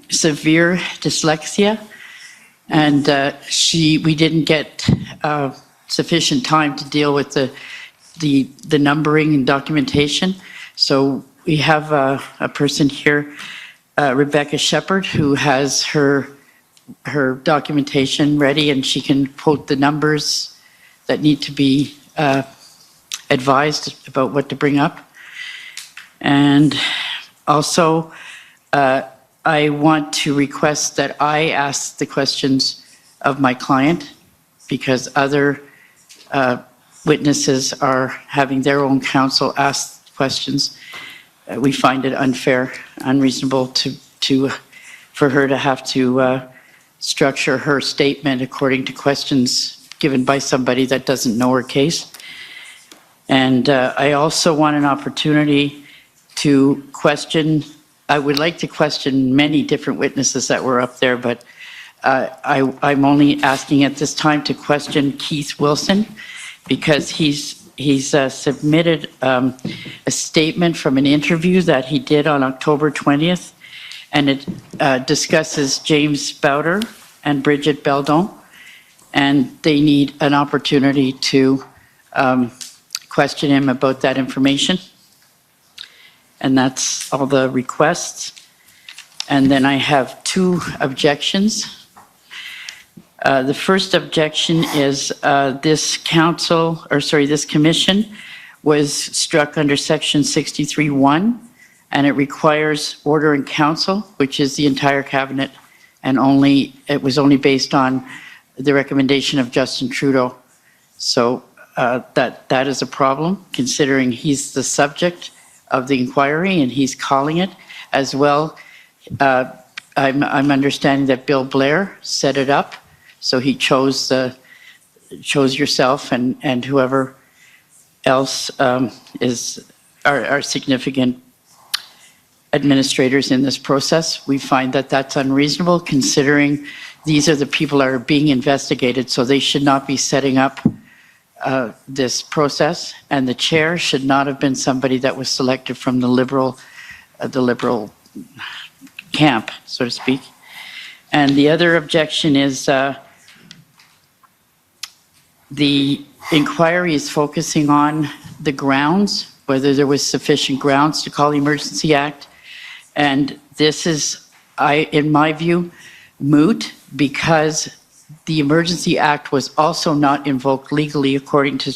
[SPEAKER 22] severe dyslexia, and we didn't get sufficient time to deal with the numbering and documentation. So we have a person here, Rebecca Shepard, who has her documentation ready, and she can quote the numbers that need to be advised about what to bring up. And also, I want to request that I ask the questions of my client, because other witnesses are having their own counsel ask questions. We find it unfair, unreasonable for her to have to structure her statement according to questions given by somebody that doesn't know her case. And I also want an opportunity to question. I would like to question many different witnesses that were up there, but I'm only asking at this time to question Keith Wilson, because he's submitted a statement from an interview that he did on October 20th, and it discusses James Bowder and Bridget Belton, and they need an opportunity to question him about that information. And that's all the requests. And then I have two objections. The first objection is this commission was struck under section 63(1), and it requires order in council, which is the entire cabinet, and it was only based on the recommendation of Justin Trudeau. So that is a problem, considering he's the subject of the inquiry and he's calling it as well. I'm understanding that Bill Blair set it up, so he chose yourself and whoever else are significant administrators in this process. We find that that's unreasonable, considering these are the people that are being investigated, so they should not be setting up this process, and the chair should not have been somebody that was selected from the liberal camp, so to speak. And the other objection is the inquiry is focusing on the grounds, whether there was sufficient grounds to call the Emergency Act, and this is, in my view, moot, because the Emergency Act was also not invoked legally according to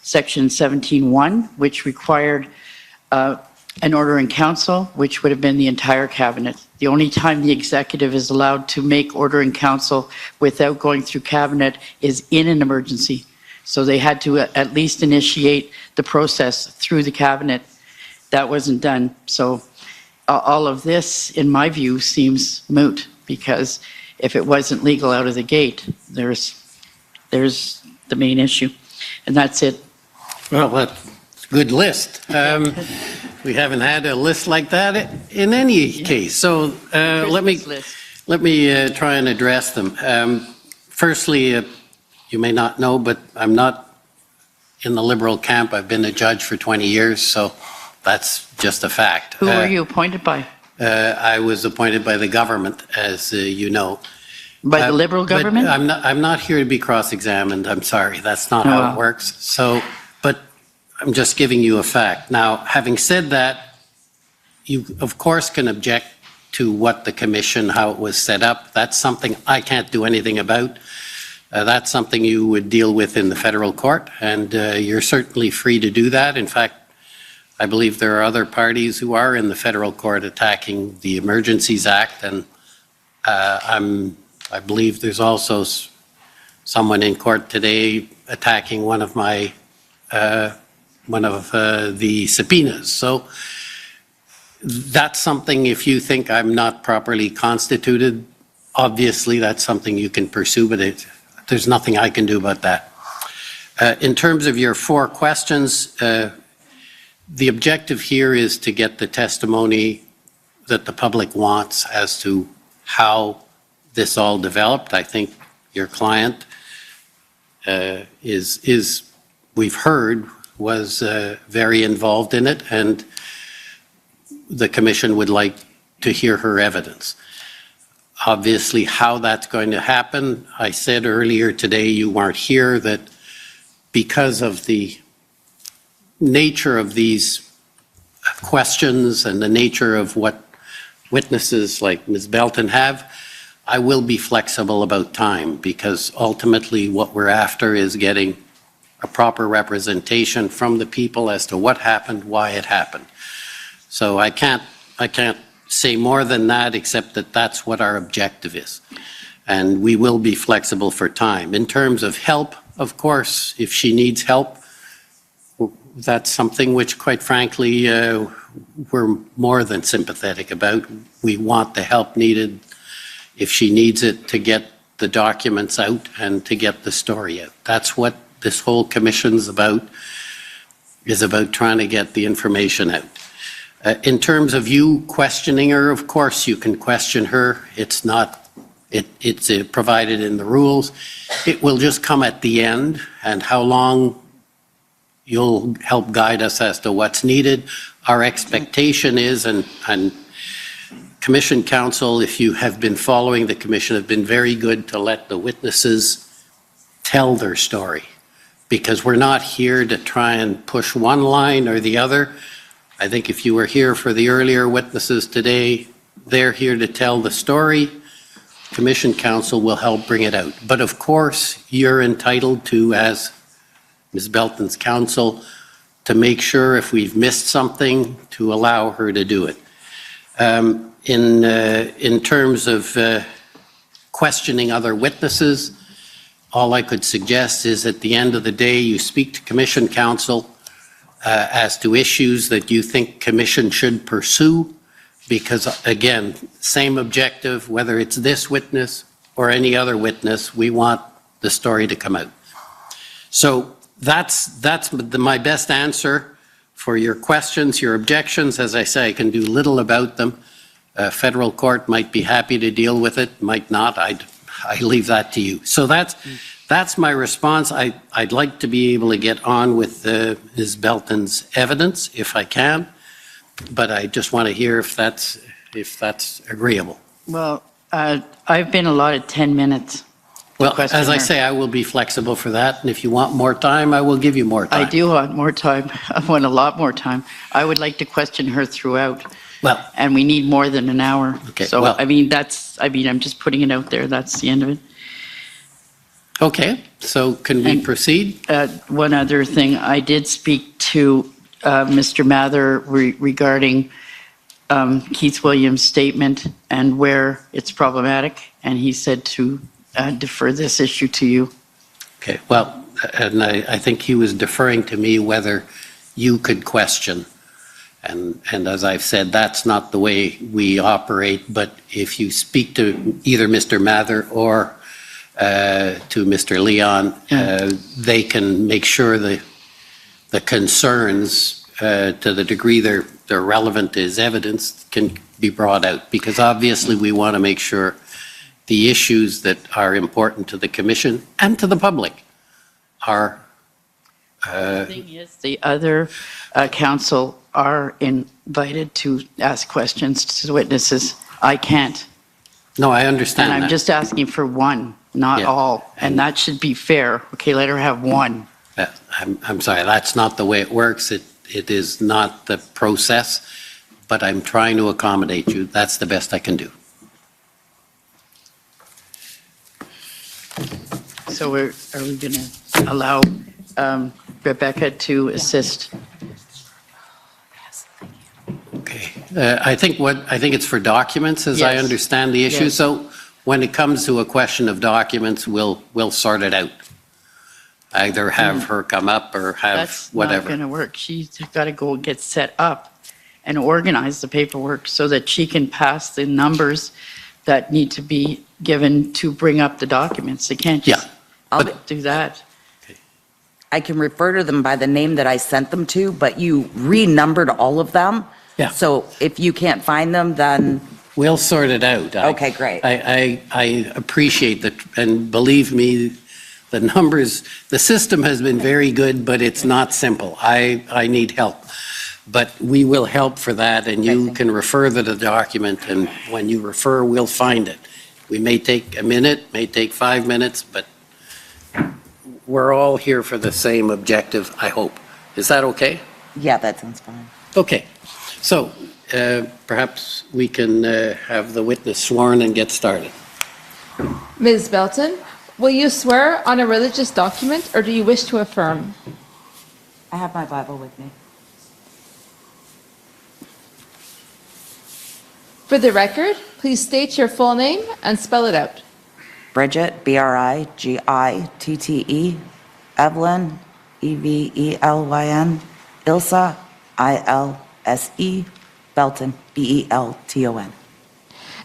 [SPEAKER 22] section 17(1), which required an order in council, which would have been the entire cabinet. The only time the executive is allowed to make order in council without going through cabinet is in an emergency. So they had to at least initiate the process through the cabinet. That wasn't done. So all of this, in my view, seems moot, because if it wasn't legal out of the gate, there's the main issue. And that's it.
[SPEAKER 2] Well, that's a good list. We haven't had a list like that in any case. So let me try and address them. Firstly, you may not know, but I'm not in the Liberal camp. I've been a judge for 20 years, so that's just a fact.
[SPEAKER 22] Who were you appointed by?
[SPEAKER 2] I was appointed by the government, as you know.
[SPEAKER 22] By the Liberal
[SPEAKER 2] but
[SPEAKER 22] government?
[SPEAKER 2] I'm not here to be cross-examined. I'm sorry. That's not how it works. So, but I'm just giving you a fact. Now, having said that, you of course can object to what the commission, how it was set up. That's something I can't do anything about. That's something you would deal with in the federal court, and you're certainly free to do that. In fact, I believe there are other parties who are in the federal court attacking the Emergencies Act, and I believe there's also someone in court today attacking one of my the subpoenas. So that's something, if you think I'm not properly constituted, obviously that's something you can pursue, but there's nothing I can do about that. In terms of your 4 questions, the objective here is to get the testimony that the public wants as to how this all developed. I think your client we've heard, was very involved in it, and the commission would like to hear her evidence. Obviously, how that's going to happen, I said earlier today, you weren't here, that because of the nature of these questions and the nature of what witnesses like Ms. Belton have, I will be flexible about time, because ultimately what we're after is getting a proper representation from the people as to what happened, why it happened. So I can't say more than that, except that that's what our objective is. And we will be flexible for time. In terms of help, of course, if she needs help, that's something which, quite frankly, we're more than sympathetic about. We want the help needed, if she needs it, to get the documents out and to get the story out. That's what this whole commission's about, is about trying to get the information out. In terms of you questioning her, of course you can question her. It's provided in the rules. It will just come at the end, and how long you'll help guide us as to what's needed. Our expectation is, and Commission Counsel, if you have been following the Commission, have been very good to let the witnesses tell their story, because we're not here to try and push one line or the other. I think if you were here for the earlier witnesses today, they're here to tell the story. Commission Counsel will help bring it out. But of course, you're entitled to, as Ms. Belton's counsel, to make sure if we've missed something, to allow her to do it. In terms of questioning other witnesses, all I could suggest is at the end of the day, you speak to Commission Counsel as to issues that you think Commission should pursue, because again, same objective, whether it's this witness or any other witness, we want the story to come out. So that's my best answer for your questions, your objections. As I say, I can do little about them. Federal court might be happy to deal with it, might not. I leave that to you. So that's my response. I'd like to be able to get on with Ms. Belton's evidence if I can, but I just want to hear if that's agreeable.
[SPEAKER 22] Well, I've been allotted 10 minutes.
[SPEAKER 2] Well, as I say, I will be flexible for that, and if you want more time, I will give you more time.
[SPEAKER 22] I do want more time. I want a lot more time. I would like to question her throughout.
[SPEAKER 2] Well,
[SPEAKER 22] and we need more than an hour.
[SPEAKER 2] Okay,
[SPEAKER 22] so,
[SPEAKER 2] well,
[SPEAKER 22] I'm just putting it out there. That's the end of it.
[SPEAKER 2] Okay, so can we proceed?
[SPEAKER 22] One other thing, I did speak to Mr. Mather regarding Keith Williams' statement and where it's problematic, and he said to defer this issue to you.
[SPEAKER 2] Okay, well, and I think he was deferring to me whether you could question. And as I've said, that's not the way we operate, but if you speak to either Mr. Mather or to Mr. Leon, they can make sure the concerns, to the degree they're relevant as evidence, can be brought out, because obviously we want to make sure the issues that are important to the commission and to the public are.
[SPEAKER 22] The thing is, the other council are invited to ask questions to the witnesses. I can't.
[SPEAKER 2] No, I understand
[SPEAKER 22] And I'm
[SPEAKER 2] that.
[SPEAKER 22] just asking for one, not
[SPEAKER 2] Yeah.
[SPEAKER 22] all. And that should be fair. Okay, let her have one.
[SPEAKER 2] I'm sorry, that's not the way it works. It is not the process, but I'm trying to accommodate you. That's the best I can do.
[SPEAKER 22] So are we going to allow Rebecca to assist?
[SPEAKER 2] I think it's for documents, as I
[SPEAKER 22] Yes.
[SPEAKER 2] understand the issue.
[SPEAKER 22] Yes.
[SPEAKER 2] So when it comes to a question of documents, we'll sort it out. Either have her come up or have
[SPEAKER 22] That's not
[SPEAKER 2] whatever.
[SPEAKER 22] going to work. She's got to go and get set up and organize the paperwork so that she can pass the numbers that need to be given to bring up the documents. They can't just do that.
[SPEAKER 15] I can refer to them by the name that I sent them to, but you renumbered all of them.
[SPEAKER 2] Yeah.
[SPEAKER 15] So if you can't find them, then.
[SPEAKER 2] We'll sort it out.
[SPEAKER 15] Okay, great.
[SPEAKER 2] I appreciate that, and believe me, the numbers, the system has been very good, but it's not simple. I need help. But we will help for that, and you can refer to the document, and when you refer, we'll find it. We may take a minute, may take 5 minutes, but we're all here for the same objective, I hope. Is that okay?
[SPEAKER 15] Yeah, that sounds fine.
[SPEAKER 2] Okay. So perhaps we can have the witness sworn and get started.
[SPEAKER 1] Ms. Belton, will you swear on a religious document or do you wish to affirm?
[SPEAKER 15] I have my Bible with me.
[SPEAKER 1] For the record, please state your full name and spell it out.
[SPEAKER 15] Bridget, Brigitte, Evelyn, Evelyn, Ilsa, Ilse, Belton, Belton.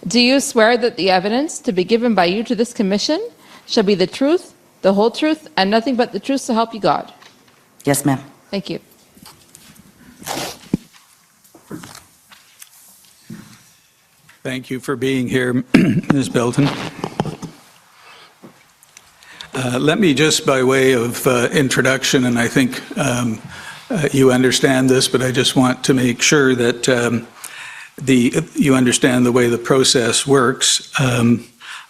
[SPEAKER 1] Do you swear that the evidence to be given by you to this commission shall be the truth, the whole truth, and nothing but the truth so help you God?
[SPEAKER 15] Yes, ma'am.
[SPEAKER 1] Thank you.
[SPEAKER 13] Thank you for being here, Ms. Belton. Let me just, by way of introduction, and I think you understand this, but I just want to make sure that you understand the way the process works.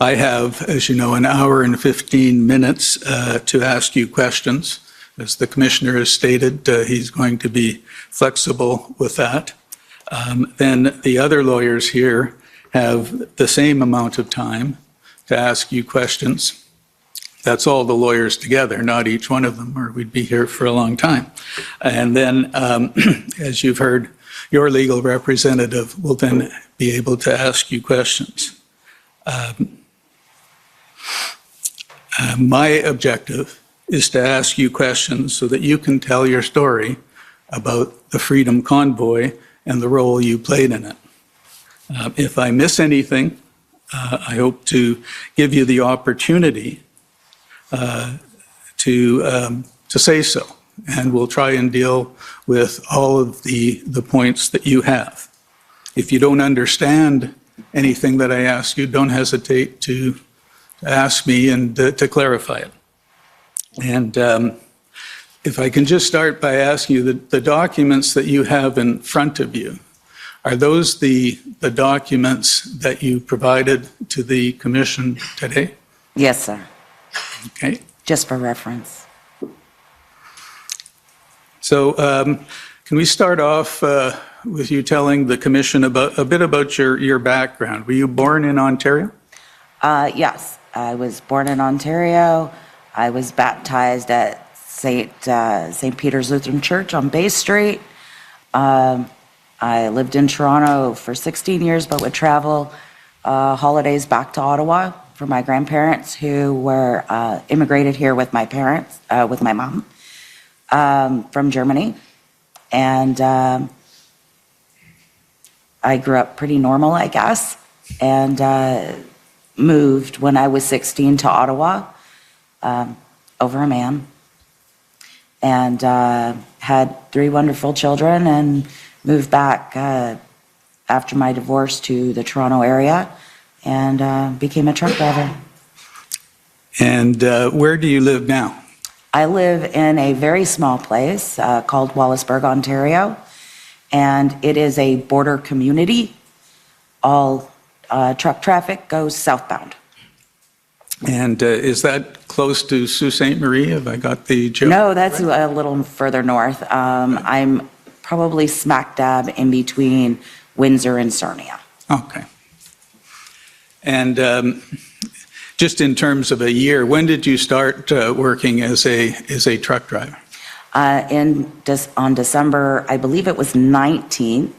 [SPEAKER 13] I have, as you know, an hour and 15 minutes to ask you questions. As the commissioner has stated, he's going to be flexible with that. Then the other lawyers here have the same amount of time to ask you questions. That's all the lawyers together, not each one of them, or we'd be here for a long time. And then, as you've heard, your legal representative will then be able to ask you questions. My objective is to ask you questions so that you can tell your story about the Freedom Convoy and the role you played in it. If I miss anything, I hope to give you the opportunity to say so, and we'll try and deal with all of the points that you have. If you don't understand anything that I ask you, don't hesitate to ask me and to clarify it. And if I can just start by asking you, the documents that you have in front of you, are those the documents that you provided to the commission today?
[SPEAKER 15] Yes, sir.
[SPEAKER 13] Okay.
[SPEAKER 15] Just for reference.
[SPEAKER 13] So can we start off with you telling the commission a bit about your background? Were you born in Ontario?
[SPEAKER 15] Yes, I was born in Ontario. I was baptized at St. Peter's Lutheran Church on Bay Street. I lived in Toronto for 16 years, but would travel holidays back to Ottawa for my grandparents who were immigrated here with my parents, with my mom, from Germany. And I grew up pretty normal, I guess, and moved when I was 16 to Ottawa over a man, and had 3 wonderful children, and moved back after my divorce to the Toronto area, and became a truck driver.
[SPEAKER 13] And where do you live now?
[SPEAKER 15] I live in a very small place called Wallaceburg, Ontario, and it is a border community. All truck traffic goes southbound.
[SPEAKER 13] And is that close to Sault Ste. Marie? Have I got the joke?
[SPEAKER 15] No, that's a little further north. I'm probably smack dab in between Windsor and Sarnia.
[SPEAKER 13] Okay. And just in terms of a year, when did you start working as a truck driver?
[SPEAKER 15] On December, I believe it was 19th,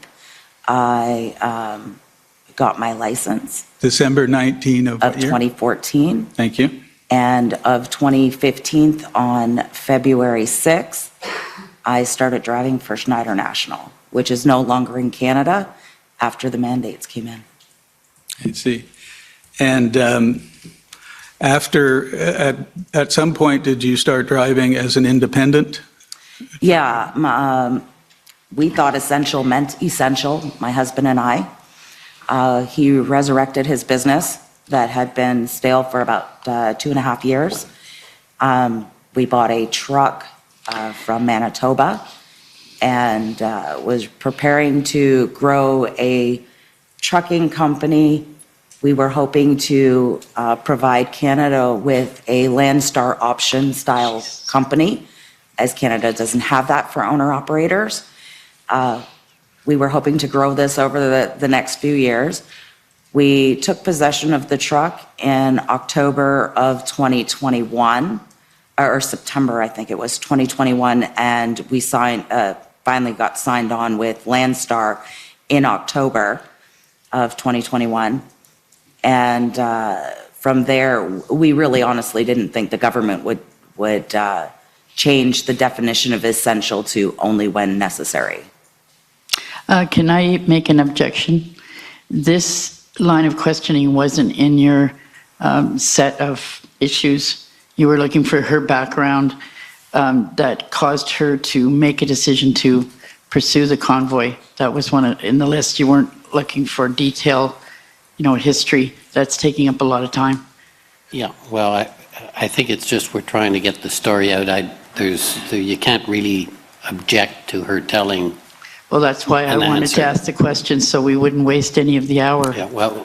[SPEAKER 15] I got my license.
[SPEAKER 13] December 19 of what year?
[SPEAKER 15] 2014.
[SPEAKER 13] Thank you.
[SPEAKER 15] And of 2015 on February 6th, I started driving for Schneider National, which is no longer in Canada after the mandates came in.
[SPEAKER 13] I see. And at some point, did you start driving as an independent?
[SPEAKER 15] Yeah, we thought essential meant essential, my husband and I. He resurrected his business that had been stale for about 2.5 years. We bought a truck from Manitoba and was preparing to grow a trucking company. We were hoping to provide Canada with a Landstar option style company, as Canada doesn't have that for owner-operators. We were hoping to grow this over the next few years. We took possession of the truck in October of 2021, or September, I think it was, 2021, and we finally got signed on with Landstar in October of 2021. And from there, we really honestly didn't think the government would change the definition of essential to only when necessary.
[SPEAKER 22] Can I make an objection? This line of questioning wasn't in your set of issues. You were looking for her background that caused her to make a decision to pursue the convoy. That was in the list. You weren't looking for detail, history. That's taking up a lot of time.
[SPEAKER 2] Yeah, well, I think it's just we're trying to get the story out. You can't really object to her telling.
[SPEAKER 22] Well, that's why I wanted to ask the question so we wouldn't waste any of the hour.
[SPEAKER 2] Yeah, well,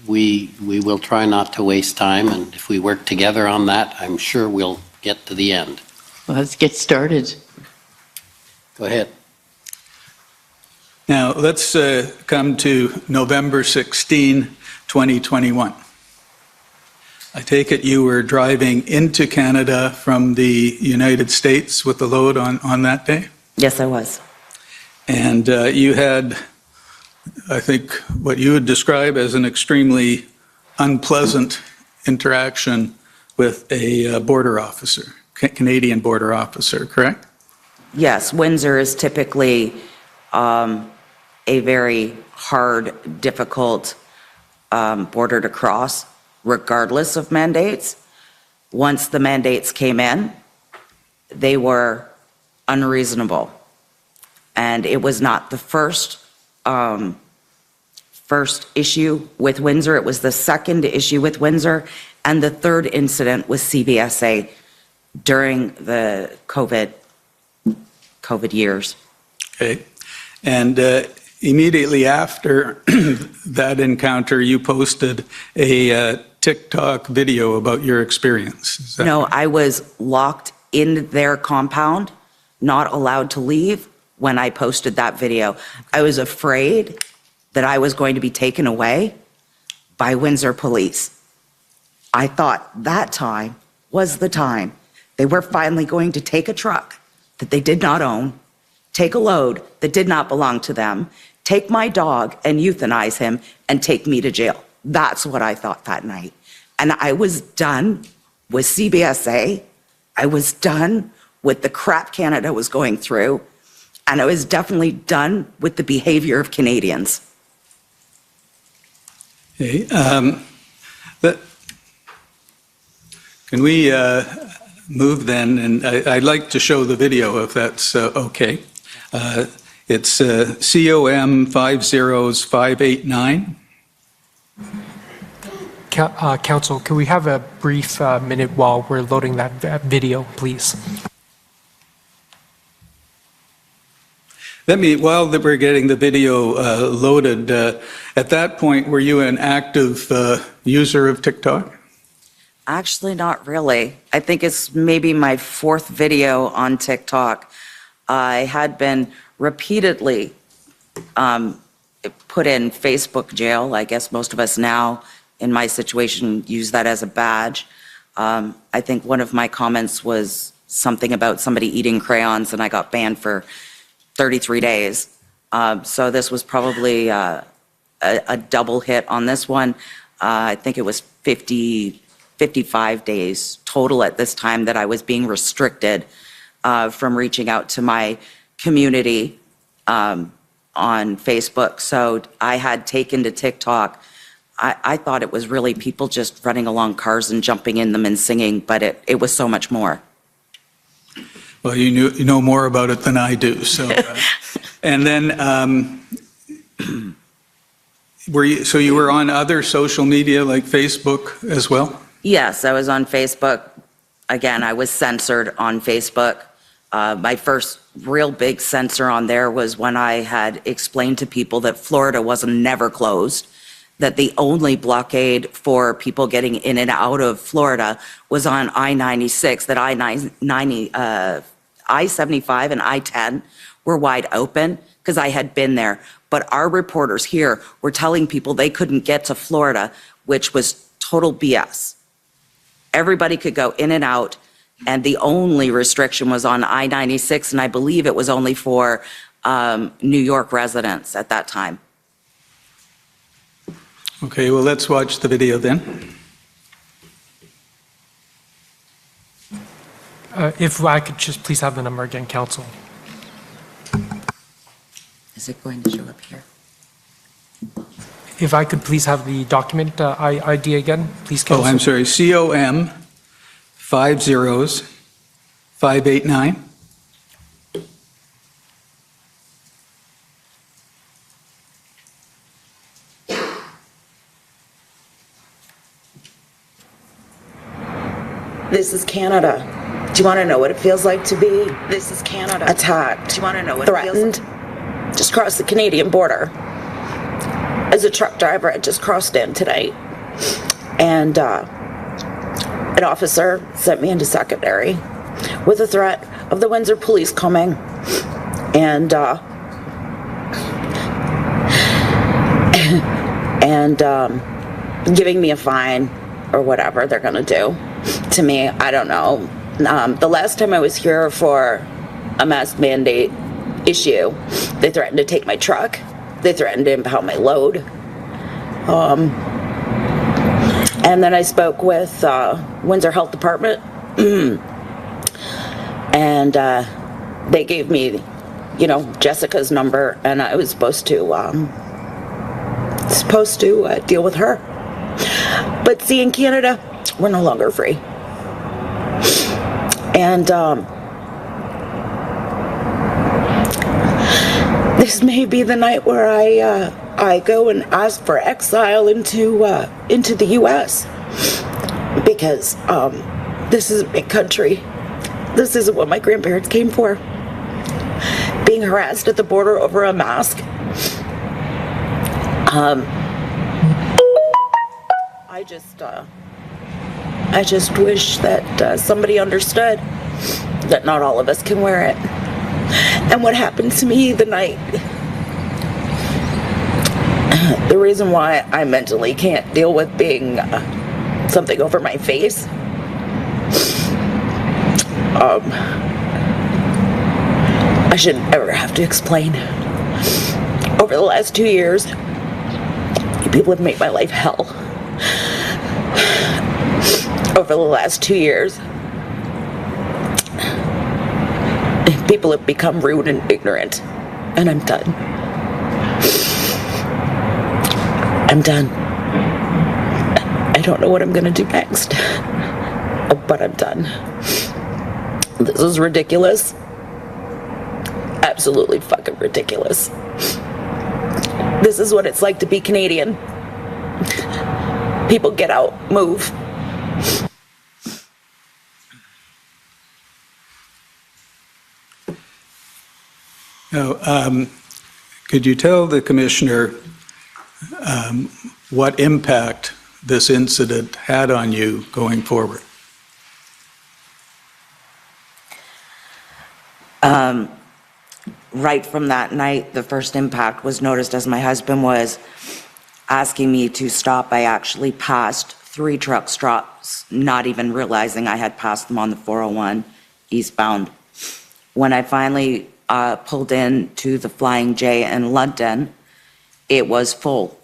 [SPEAKER 2] we will try not to waste time, and if we work together on that, I'm sure we'll get to the end.
[SPEAKER 22] Well, let's get started.
[SPEAKER 2] Go ahead.
[SPEAKER 13] Now, let's come to November 16, 2021. I take it you were driving into Canada from the United States with the load on that day?
[SPEAKER 15] Yes, I was.
[SPEAKER 13] And you had, I think, what you would describe as an extremely unpleasant interaction with a border officer, Canadian border officer, correct?
[SPEAKER 15] Yes, Windsor is typically a very hard, difficult border to cross, regardless of mandates. Once the mandates came in, they were unreasonable. And it was not the first issue with Windsor. It was the second issue with Windsor, and the third incident with CBSA during the COVID years.
[SPEAKER 13] Okay. And immediately after that encounter, you posted a TikTok video about your experience.
[SPEAKER 15] No, I was locked in their compound, not allowed to leave when I posted that video. I was afraid that I was going to be taken away by Windsor police. I thought that time was the time. They were finally going to take a truck that they did not own, take a load that did not belong to them, take my dog and euthanize him, and take me to jail. That's what I thought that night. And I was done with CBSA. I was done with the crap Canada was going through. And I was definitely done with the behavior of Canadians.
[SPEAKER 13] Okay. Can we move then? And I'd like to show the video if that's okay. It's COM 50589.
[SPEAKER 20] Counsel, can we have a brief minute while we're loading that video, please?
[SPEAKER 13] While we're getting the video loaded, at that point, were you an active user of TikTok?
[SPEAKER 15] Actually, not really. I think it's maybe my 4th video on TikTok. I had been repeatedly put in Facebook jail. I guess most of us now in my situation use that as a badge. I think one of my comments was something about somebody eating crayons, and I got banned for 33 days. So this was probably a double hit on this one. I think it was 55 days total at this time that I was being restricted from reaching out to my community on Facebook. So I had taken to TikTok. I thought it was really people just running along cars and jumping in them and singing, but it was so much more.
[SPEAKER 13] Well, you know more about it than I do. So, and then you were on other social media like Facebook as well?
[SPEAKER 15] Yes, I was on Facebook. Again, I was censored on Facebook. My first real big censor on there was when I had explained to people that Florida wasn't never closed, that the only blockade for people getting in and out of Florida was on I-96, that I-75 and I-10 were wide open because I had been there. But our reporters here were telling people they couldn't get to Florida, which was total BS. Everybody could go in and out, and the only restriction was on I-96, and I believe it was only for New York residents at that time.
[SPEAKER 13] Okay, well, let's watch the video then.
[SPEAKER 20] If I could just please have the number again, Counsel.
[SPEAKER 15] Is it going to show up here?
[SPEAKER 20] If I could please have the document ID again, please,
[SPEAKER 13] Oh,
[SPEAKER 20] Counsel.
[SPEAKER 13] I'm sorry, COM 50589.
[SPEAKER 7] This is Canada. Do you want to know what it feels like to be? This is Canada. Attacked. Do you want to know what threatened? It feels like? Just crossed the Canadian border. As a truck driver, I just crossed in today, and an officer sent me into secondary with a threat of the Windsor police coming and giving me a fine or whatever they're gonna do to me. I don't know. The last time I was here for a mask mandate issue, they threatened to take my truck. They threatened to impound my load. And then I spoke with Windsor Health Department, and they gave me, Jessica's number, and I was supposed to deal with her. But see, in Canada, we're no longer free. And this may be the night where I go and ask for exile into the U.S. because this is a big country. This isn't what my grandparents came for. Being harassed at the border over a mask. I just wish that somebody understood that not all of us can wear it. And what happened to me the night, the reason why I mentally can't deal with being something over my face, I shouldn't ever have to explain. Over the last 2 years, people have made my life hell. Over the last 2 years, people have become rude and ignorant, and I'm done. I'm done. I don't know what I'm gonna do next, but I'm done. This is ridiculous. Absolutely fucking ridiculous. This is what it's like to be Canadian. People get out, move.
[SPEAKER 13] Now, could you tell the commissioner what impact this incident had on you going forward?
[SPEAKER 15] Right from that night, the first impact was noticed as my husband was asking me to stop. I actually passed 3 truck stops, not even realizing I had passed them on the 401 eastbound. When I finally pulled in to the Flying J in London, it was full.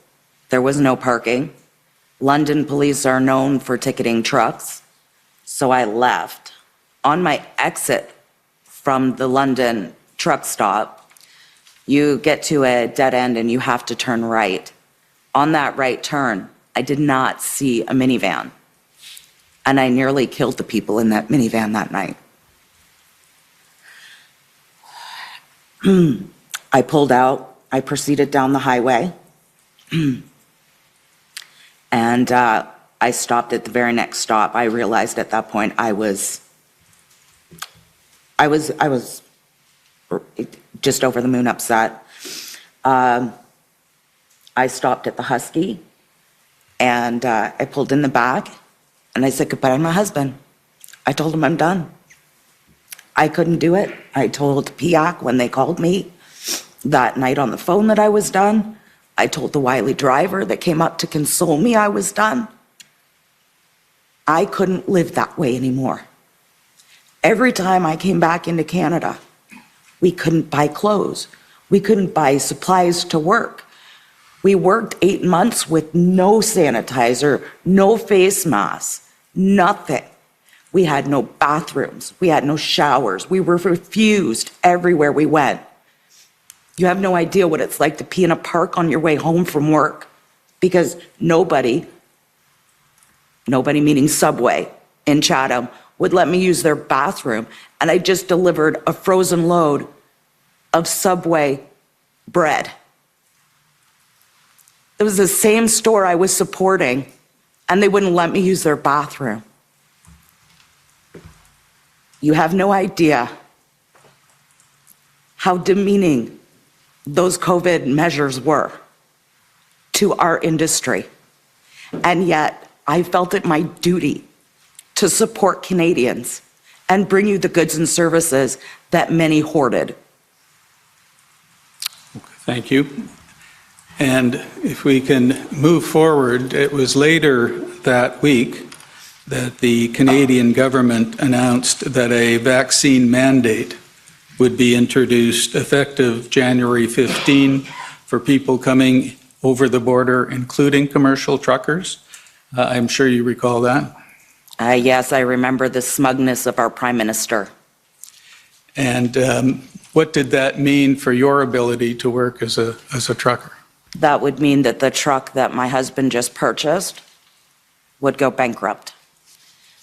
[SPEAKER 15] There was no parking. London police are known for ticketing trucks, so I left. On my exit from the London truck stop, you get to a dead end and you have to turn right. On that right turn, I did not see a minivan, and I nearly killed the people in that minivan that night. I pulled out, I proceeded down the highway, and I stopped at the very next stop. I realized at that point I was just over the moon upset. I stopped at the Husky, and I pulled in the back, and I said goodbye to my husband. I told him I'm done. I couldn't do it. I told PIAC when they called me that night on the phone that I was done. I told the wily driver that came up to console me I was done. I couldn't live that way anymore. Every time I came back into Canada, we couldn't buy clothes. We couldn't buy supplies to work. We worked 8 months with no sanitizer, no face masks, nothing. We had no bathrooms. We had no showers. We were refused everywhere we went. You have no idea what it's like to pee in a park on your way home from work, because nobody meaning Subway in Chatham, would let me use their bathroom. And I just delivered a frozen load of Subway bread. It was the same store I was supporting, and they wouldn't let me use their bathroom. You have no idea how demeaning those COVID measures were to our industry. And yet, I felt it my duty to support Canadians and bring you the goods and services that many hoarded.
[SPEAKER 13] Thank you. And if we can move forward, it was later that week that the Canadian government announced that a vaccine mandate would be introduced effective January 15 for people coming over the border, including commercial truckers. I'm sure you recall that.
[SPEAKER 15] Yes, I remember the smugness of our Prime Minister.
[SPEAKER 13] And what did that mean for your ability to work as a trucker?
[SPEAKER 15] That would mean that the truck that my husband just purchased would go bankrupt.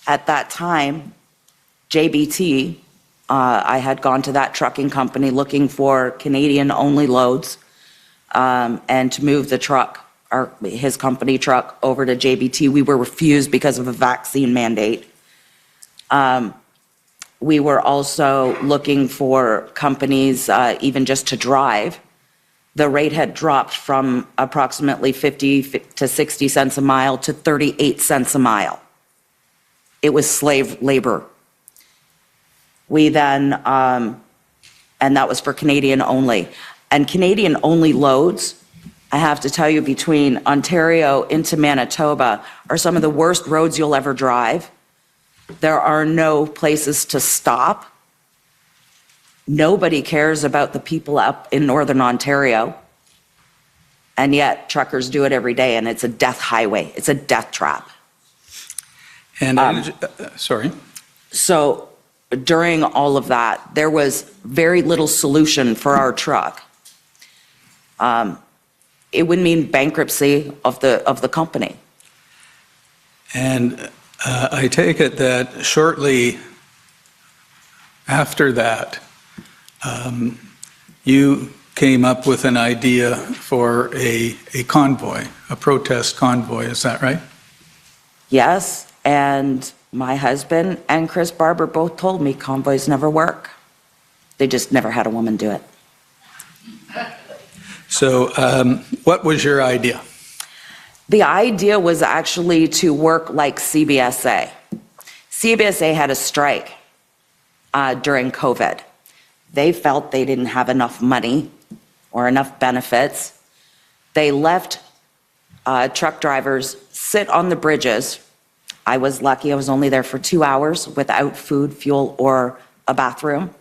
[SPEAKER 15] At that time, JBT, I had gone to that trucking company looking for Canadian-only loads and to move the truck, his company truck, over to JBT. We were refused because of a vaccine mandate. We were also looking for companies even just to drive. The rate had dropped from approximately 50 to 60 cents a mile to 38 cents a mile. It was slave labor. We then, and that was for Canadian only. And Canadian only loads, I have to tell you, between Ontario into Manitoba are some of the worst roads you'll ever drive. There are no places to stop. Nobody cares about the people up in Northern Ontario. And yet truckers do it every day, and it's a death highway. It's a death trap.
[SPEAKER 13] And sorry.
[SPEAKER 15] So during all of that, there was very little solution for our truck. It would mean bankruptcy of the company.
[SPEAKER 13] And I take it that shortly after that, you came up with an idea for a convoy, a protest convoy, is that right?
[SPEAKER 15] Yes, and my husband and Chris Barber both told me convoys never work. They just never had a woman do it.
[SPEAKER 13] So what was your idea?
[SPEAKER 15] The idea was actually to work like CBSA. CBSA had a strike during COVID. They felt they didn't have enough money or enough benefits. They left truck drivers sit on the bridges. I was lucky, I was only there for 2 hours without food, fuel, or a bathroom.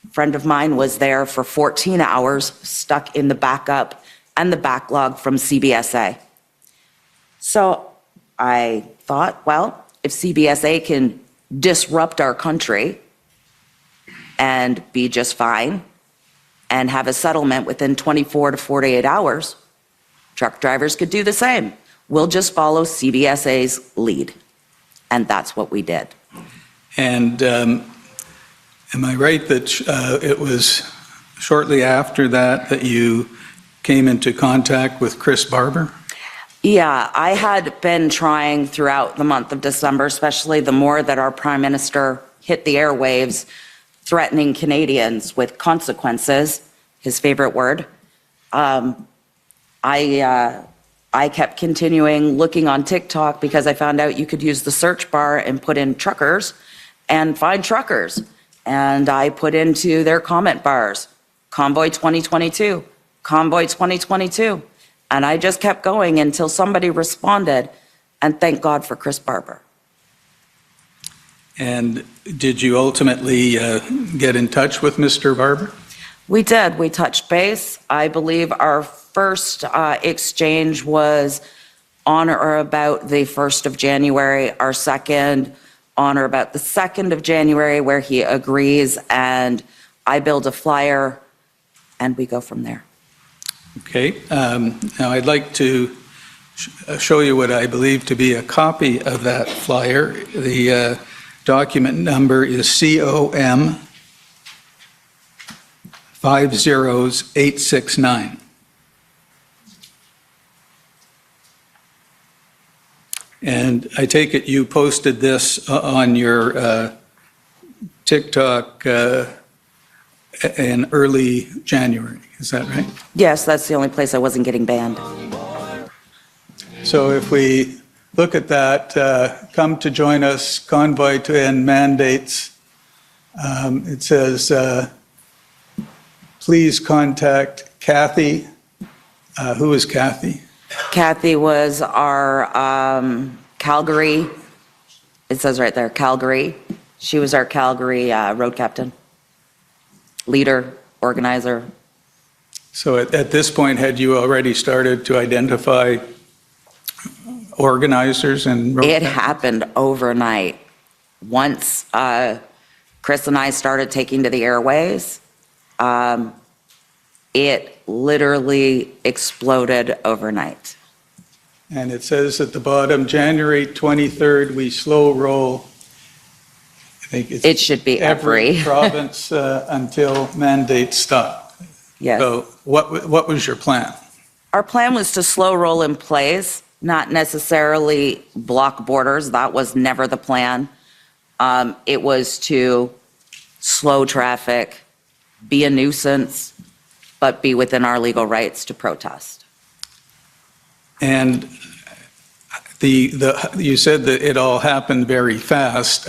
[SPEAKER 15] A friend of mine was there for 14 hours, stuck in the backup and the backlog from CBSA. So I thought, well, if CBSA can disrupt our country and be just fine and have a settlement within 24 to 48 hours, truck drivers could do the same. We'll just follow CBSA's lead. And that's what we did.
[SPEAKER 13] And am I right that it was shortly after that you came into contact with Chris Barber?
[SPEAKER 15] Yeah, I had been trying throughout the month of December, especially the more that our Prime Minister hit the airwaves, threatening Canadians with consequences, his favorite word. I kept continuing looking on TikTok because I found out you could use the search bar and put in truckers and find truckers. And I put into their comment bars, Convoy 2022, Convoy 2022. And I just kept going until somebody responded, and thank God for Chris Barber.
[SPEAKER 13] And did you ultimately get in touch with Mr. Barber?
[SPEAKER 15] We did. We touched base. I believe our first exchange was on or about the 1st of January. Our second on or about the 2nd of January, where he agrees, and I build a flyer, and we go from there.
[SPEAKER 13] Okay. Now I'd like to show you what I believe to be a copy of that flyer. The document number is COM 50869. And I take it you posted this on your TikTok in early January, is that right?
[SPEAKER 15] Yes, that's the only place I wasn't getting banned.
[SPEAKER 13] So if we look at that, come to join us, Convoy to End Mandates. It says, please contact Kathy. Who is Kathy?
[SPEAKER 15] Kathy was our Calgary, it says right there, Calgary. She was our Calgary road captain, leader, organizer.
[SPEAKER 13] So at this point, had you already started to identify organizers and road
[SPEAKER 15] It
[SPEAKER 13] captains?
[SPEAKER 15] happened overnight. Once Chris and I started taking to the airways, it literally exploded overnight.
[SPEAKER 13] And it says at the bottom, January 23rd, we slow roll. I think
[SPEAKER 15] It should be every.
[SPEAKER 13] province until mandates stop.
[SPEAKER 15] Yes.
[SPEAKER 13] So what was your plan?
[SPEAKER 15] Our plan was to slow roll in place, not necessarily block borders. That was never the plan. It was to slow traffic, be a nuisance, but be within our legal rights to protest.
[SPEAKER 13] And you said that it all happened very fast.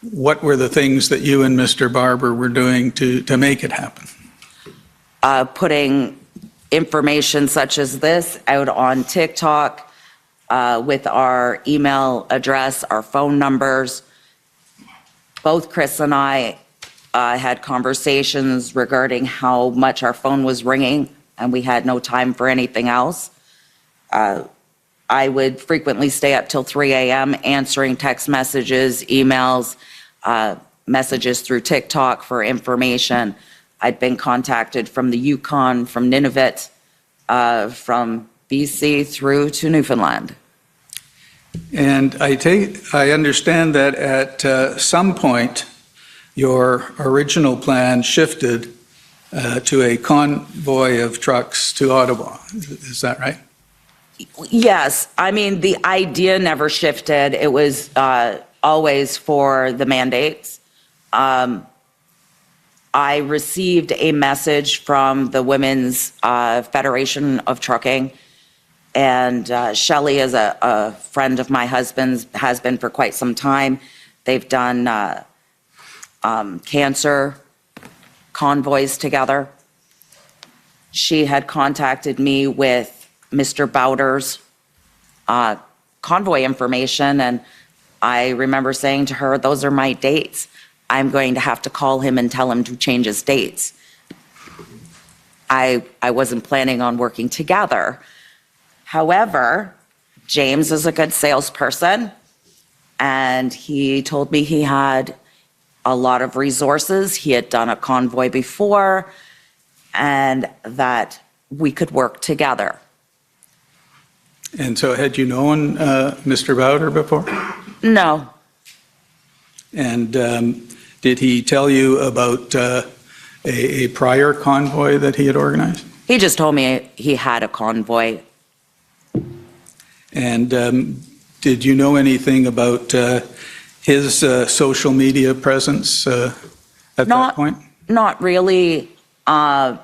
[SPEAKER 13] What were the things that you and Mr. Barber were doing to make it happen?
[SPEAKER 15] Putting information such as this out on TikTok with our email address, our phone numbers. Both Chris and I had conversations regarding how much our phone was ringing, and we had no time for anything else. I would frequently stay up till 3 a.m. answering text messages, emails, messages through TikTok for information. I'd been contacted from the Yukon, from Nunavut, from BC through to Newfoundland.
[SPEAKER 13] And I understand that at some point, your original plan shifted to a convoy of trucks to Ottawa. Is that right?
[SPEAKER 15] Yes, I mean, the idea never shifted. It was always for the mandates. I received a message from the Women's Federation of Trucking, and Shelley is a friend of my husband's, has been for quite some time. They've done cancer convoys together. She had contacted me with Mr. Bowder's convoy information, and I remember saying to her, those are my dates. I'm going to have to call him and tell him to change his dates. I wasn't planning on working together. However, James is a good salesperson, and he told me he had a lot of resources. He had done a convoy before, and that we could work together.
[SPEAKER 13] And so had you known Mr. Bowder before?
[SPEAKER 15] No.
[SPEAKER 13] And did he tell you about a prior convoy that he had organized?
[SPEAKER 15] He just told me he had a convoy.
[SPEAKER 13] And did you know anything about his social media presence at that point?
[SPEAKER 15] Not really. I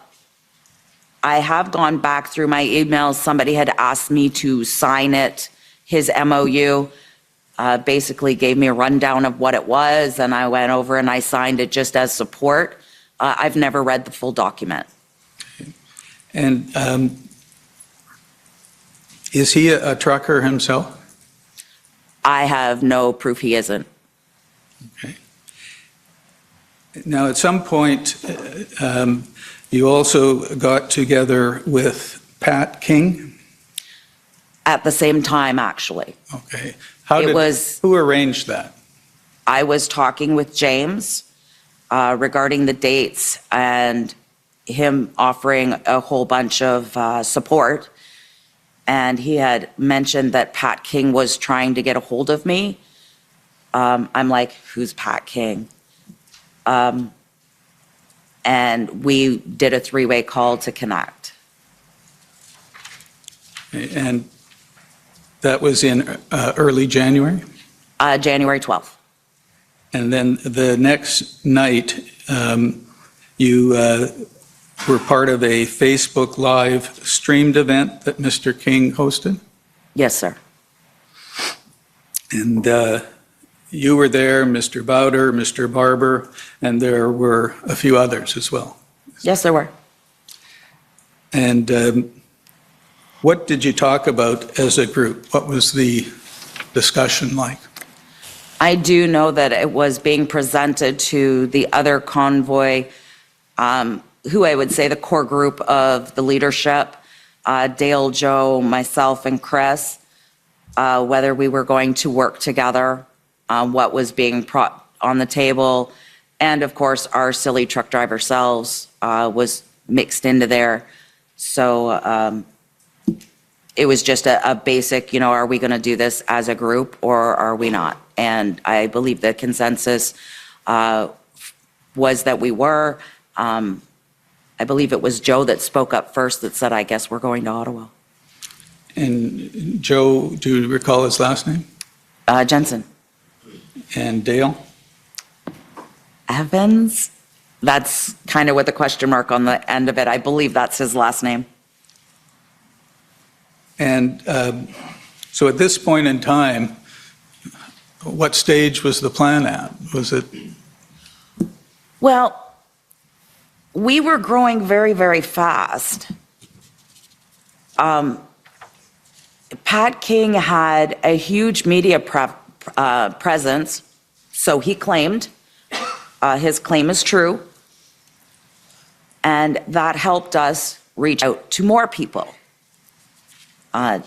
[SPEAKER 15] have gone back through my emails. Somebody had asked me to sign it, his MOU. Basically gave me a rundown of what it was, and I went over and I signed it just as support. I've never read the full document.
[SPEAKER 13] And is he a trucker himself?
[SPEAKER 15] I have no proof he isn't.
[SPEAKER 13] Okay. Now, at some point, you also got together with Pat King?
[SPEAKER 15] At the same time, actually.
[SPEAKER 13] Okay. Who arranged that?
[SPEAKER 15] I was talking with James regarding the dates and him offering a whole bunch of support. And he had mentioned that Pat King was trying to get a hold of me. I'm like, who's Pat King? And we did a three-way call to connect.
[SPEAKER 13] And that was in early January?
[SPEAKER 15] January 12th.
[SPEAKER 13] And then the next night, you were part of a Facebook Live streamed event that Mr. King hosted?
[SPEAKER 15] Yes, sir.
[SPEAKER 13] And you were there, Mr. Bowder, Mr. Barber, and there were a few others as well.
[SPEAKER 15] Yes, there were.
[SPEAKER 13] And what did you talk about as a group? What was the discussion like?
[SPEAKER 15] I do know that it was being presented to the other convoy, who I would say the core group of the leadership, Dale, Joe, myself, and Chris, whether we were going to work together, what was being brought on the table, and of course, our silly truck driver selves was mixed into there. So it was just a basic, are we going to do this as a group or are we not? And I believe the consensus was that we were. I believe it was Joe that spoke up first that said, I guess we're going to Ottawa.
[SPEAKER 13] And Joe, do you recall his last name?
[SPEAKER 15] Jensen.
[SPEAKER 13] And Dale?
[SPEAKER 15] Evans? That's kind of with a question mark on the end of it. I believe that's his last name.
[SPEAKER 13] And so at this point in time, what stage was the plan at? Was it?
[SPEAKER 15] Well, we were growing very, very fast. Pat King had a huge media presence, so he claimed. His claim is true. And that helped us reach out to more people.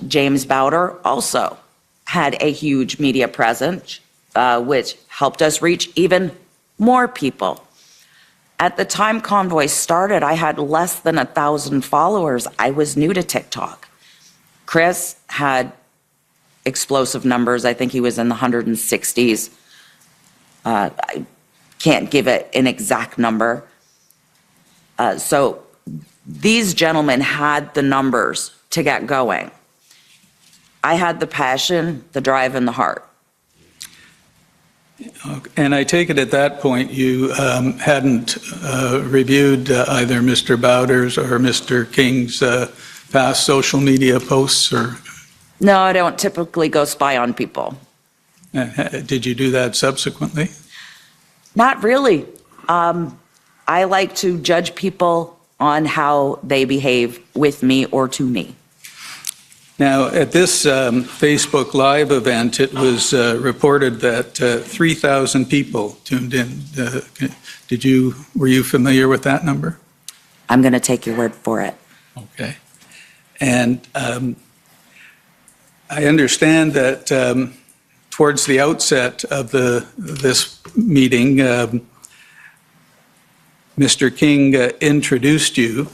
[SPEAKER 15] James Bowder also had a huge media presence, which helped us reach even more people. At the time Convoy started, I had less than 1,000 followers. I was new to TikTok. Chris had explosive numbers. I think he was in the 160s. I can't give it an exact number. So these gentlemen had the numbers to get going. I had the passion, the drive, and the heart.
[SPEAKER 13] And I take it at that point you hadn't reviewed either Mr. Bowder's or Mr. King's past social media posts, or?
[SPEAKER 15] No, I don't typically go spy on people.
[SPEAKER 13] Did you do that subsequently?
[SPEAKER 15] Not really. I like to judge people on how they behave with me or to me.
[SPEAKER 13] Now, at this Facebook Live event, it was reported that 3,000 people tuned in. Were you familiar with that number?
[SPEAKER 15] I'm going to take your word for it.
[SPEAKER 13] Okay. And I understand that towards the outset of this meeting, Mr. King introduced you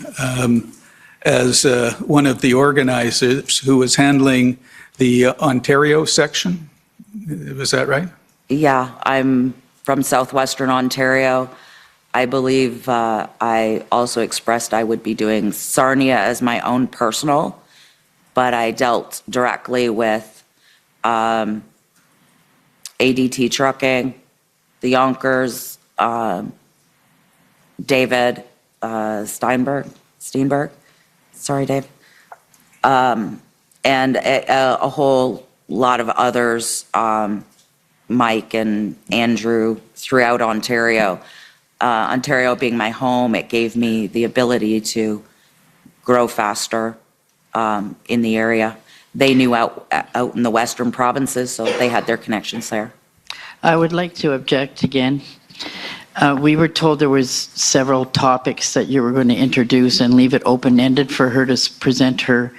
[SPEAKER 13] as one of the organizers who was handling the Ontario section. Was that right?
[SPEAKER 15] Yeah, I'm from southwestern Ontario. I believe I also expressed I would be doing Sarnia as my own personal, but I dealt directly with ADT Trucking, the Yonkers, David Steinberg. Sorry, Dave. And a whole lot of others, Mike and Andrew, throughout Ontario. Ontario being my home, it gave me the ability to grow faster in the area. They knew out in the western provinces, so they had their connections there.
[SPEAKER 22] I would like to object again. We were told there was several topics that you were going to introduce and leave it open-ended for her to present her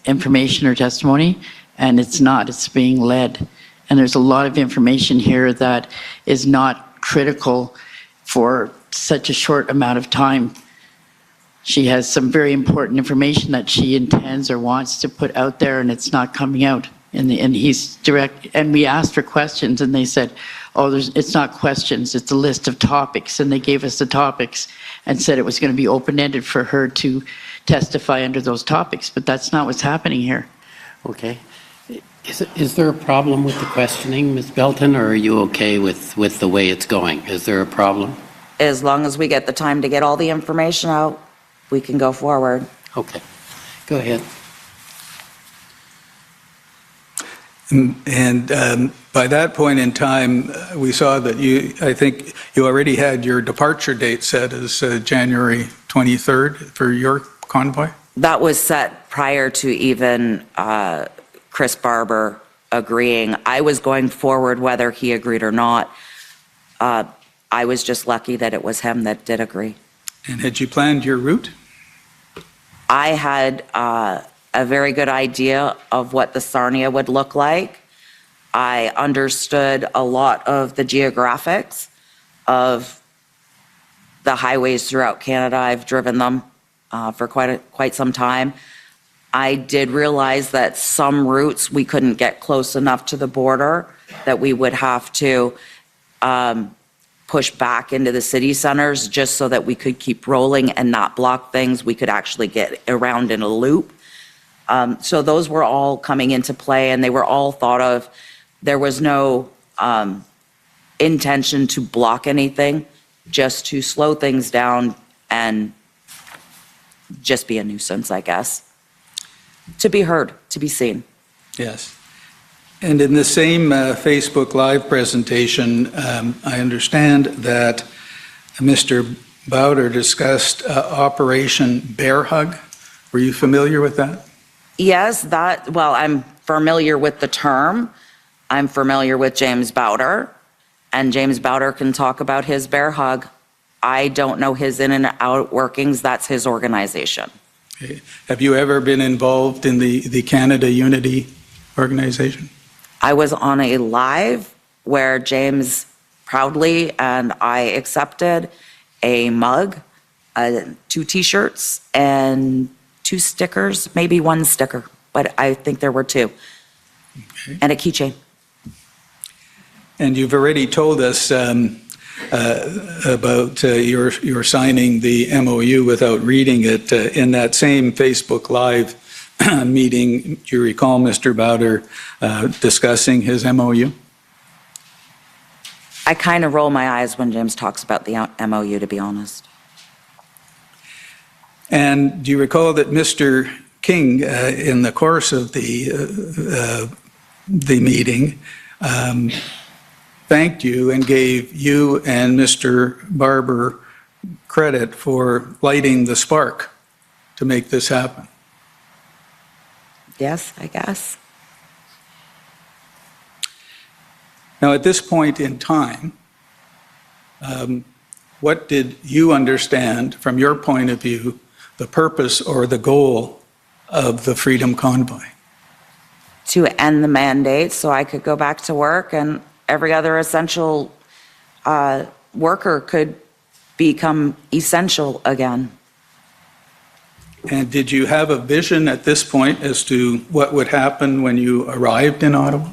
[SPEAKER 22] information or testimony, and it's not. It's being led. And there's a lot of information here that is not critical for such a short amount of time. She has some very important information that she intends or wants to put out there, and it's not coming out. And he's direct, and we asked for questions, and they said, oh, it's not questions, it's a list of topics. And they gave us the topics and said it was going to be open-ended for her to testify under those topics, but that's not what's happening here.
[SPEAKER 2] Okay. Is there a problem with the questioning, Ms. Belton, or are you okay with the way it's going? Is there a problem?
[SPEAKER 15] As long as we get the time to get all the information out, we can go forward.
[SPEAKER 2] Okay. Go ahead.
[SPEAKER 13] And by that point in time, we saw that I think you already had your departure date set as January 23rd for your convoy?
[SPEAKER 15] That was set prior to even Chris Barber agreeing. I was going forward whether he agreed or not. I was just lucky that it was him that did agree.
[SPEAKER 13] And had you planned your route?
[SPEAKER 15] I had a very good idea of what the Sarnia would look like. I understood a lot of the geographics of the highways throughout Canada. I've driven them for quite some time. I did realize that some routes we couldn't get close enough to the border, that we would have to push back into the city centers just so that we could keep rolling and not block things. We could actually get around in a loop. So those were all coming into play, and they were all thought of. There was no intention to block anything, just to slow things down and just be a nuisance, I guess. To be heard, to be seen.
[SPEAKER 13] Yes. And in the same Facebook Live presentation, I understand that Mr. Bowder discussed Operation Bear Hug. Were you familiar with that?
[SPEAKER 15] Yes, well, I'm familiar with the term. I'm familiar with James Bowder, and James Bowder can talk about his bear hug. I don't know his in and out workings. That's his organization.
[SPEAKER 13] Okay. Have you ever been involved in the Canada Unity organization?
[SPEAKER 15] I was on a live where James proudly and I accepted a mug, 2 T-shirts, and 2 stickers, maybe 1 sticker, but I think there were 2. Okay. And a keychain.
[SPEAKER 13] And you've already told us about your signing the MOU without reading it. In that same Facebook Live meeting, do you recall Mr. Bowder discussing his MOU?
[SPEAKER 15] I kind of roll my eyes when James talks about the MOU, to be honest.
[SPEAKER 13] And do you recall that Mr. King, in the course of the meeting, thanked you and gave you and Mr. Barber credit for lighting the spark to make this happen?
[SPEAKER 15] Yes, I guess.
[SPEAKER 13] Now, at this point in time, what did you understand, from your point of view, the purpose or the goal of the Freedom Convoy?
[SPEAKER 15] To end the mandate so I could go back to work and every other essential worker could become essential again.
[SPEAKER 13] And did you have a vision at this point as to what would happen when you arrived in Ottawa?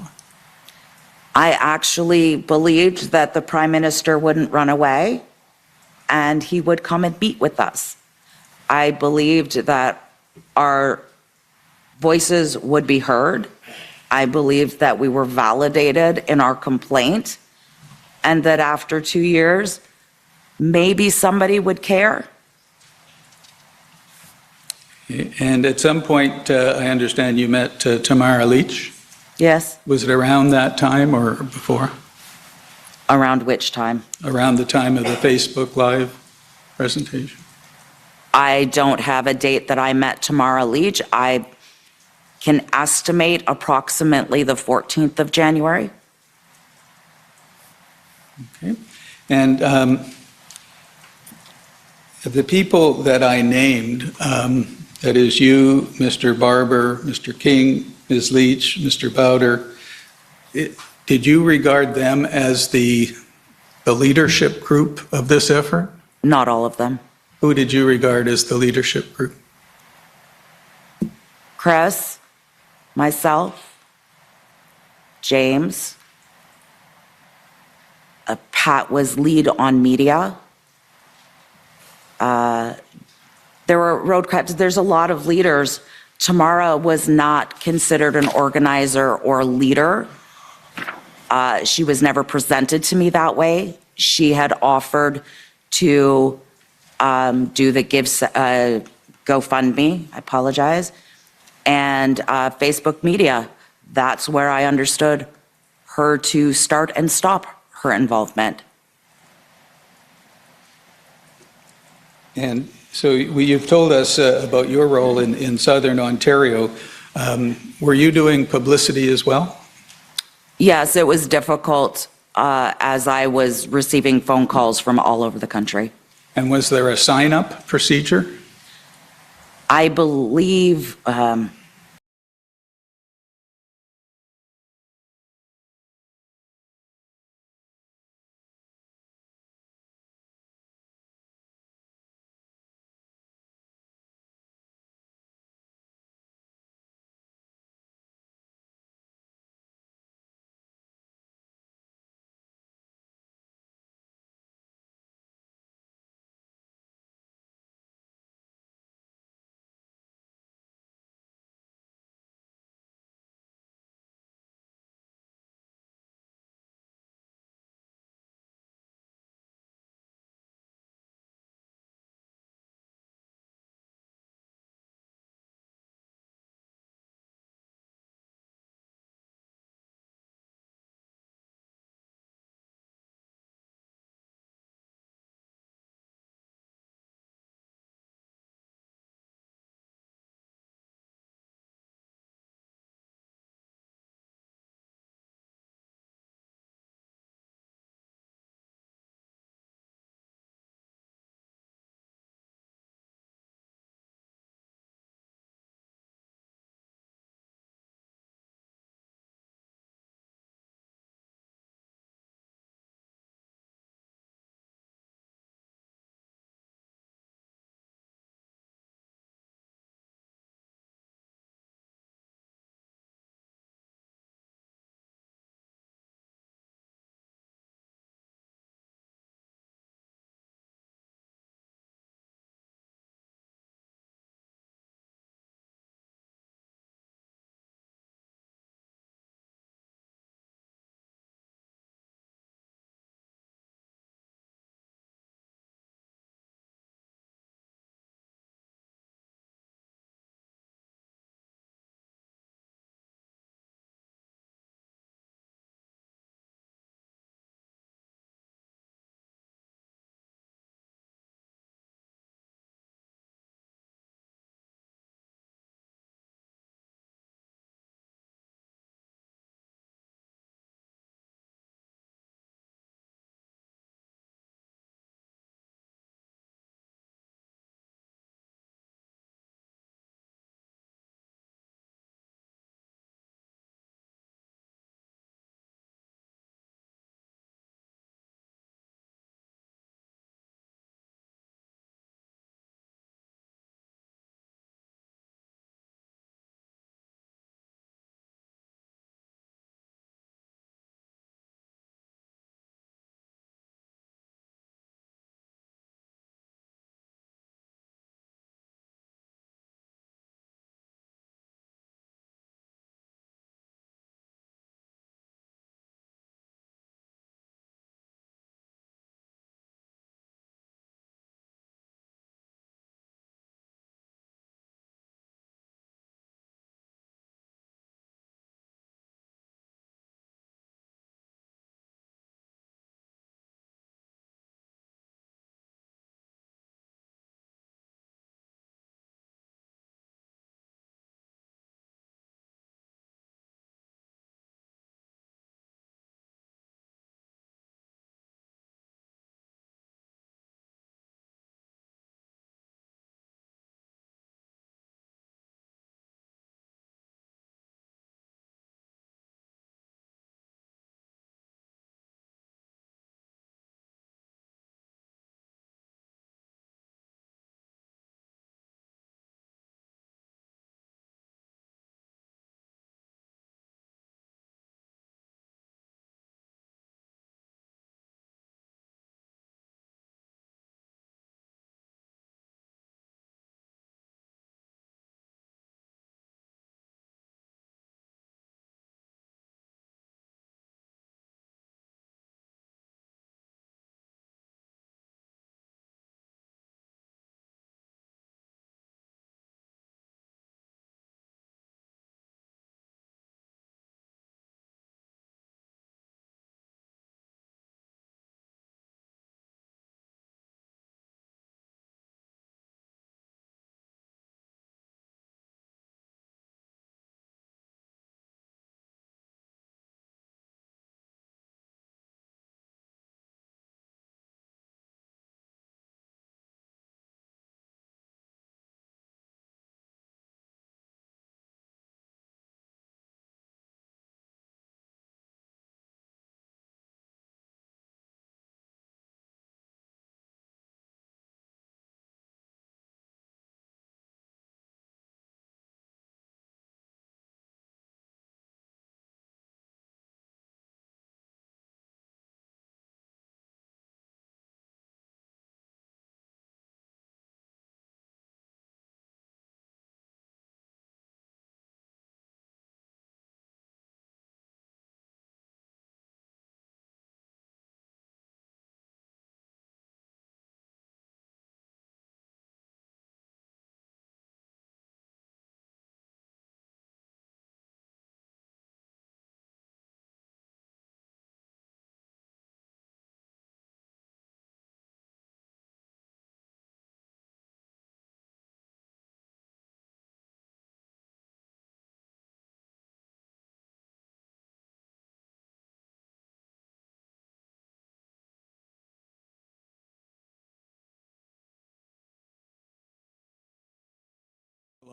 [SPEAKER 15] I actually believed that the Prime Minister wouldn't run away and he would come and meet with us. I believed that our voices would be heard. I believed that we were validated in our complaint and that after 2 years, maybe somebody would care.
[SPEAKER 13] And at some point, I understand you met Tamara Lich.
[SPEAKER 15] Yes.
[SPEAKER 13] Was it around that time or before?
[SPEAKER 15] Around which time?
[SPEAKER 13] Around the time of the Facebook Live presentation.
[SPEAKER 15] I don't have a date that I met Tamara Lich. I can estimate approximately the 14th of January.
[SPEAKER 13] Okay. And the people that I named, that is you, Mr. Barber, Mr. King, Ms. Leach, Mr. Bowder, did you regard them as the leadership group of this effort?
[SPEAKER 15] Not all of them.
[SPEAKER 13] Who did you regard as the leadership group?
[SPEAKER 15] Chris, myself, James, Pat was lead on media. There were road crafts. There's a lot of leaders. Tamara was not considered an organizer or leader. She was never presented to me that way. She had offered to do the GoFundMe, I apologize, and Facebook media. That's where I understood her to start and stop her involvement.
[SPEAKER 13] And so you've told us about your role in Southern Ontario. Were you doing publicity as well?
[SPEAKER 15] Yes, it was difficult as I was receiving phone calls from all over the country.
[SPEAKER 13] And was there a sign-up procedure?
[SPEAKER 15] I believe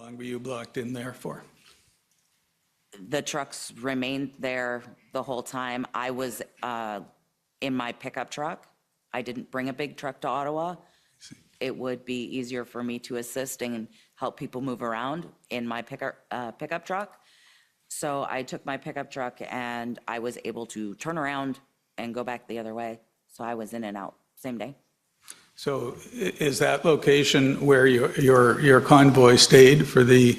[SPEAKER 13] long were you blocked in there for?
[SPEAKER 15] The trucks remained there the whole time. I was in my pickup truck. I didn't bring a big truck to Ottawa. It would be easier for me to assist and help people move around in my pickup truck. So I took my pickup truck and I was able to turn around and go back the other way. So I was in and out same day.
[SPEAKER 13] So is that location where your convoy stayed for the?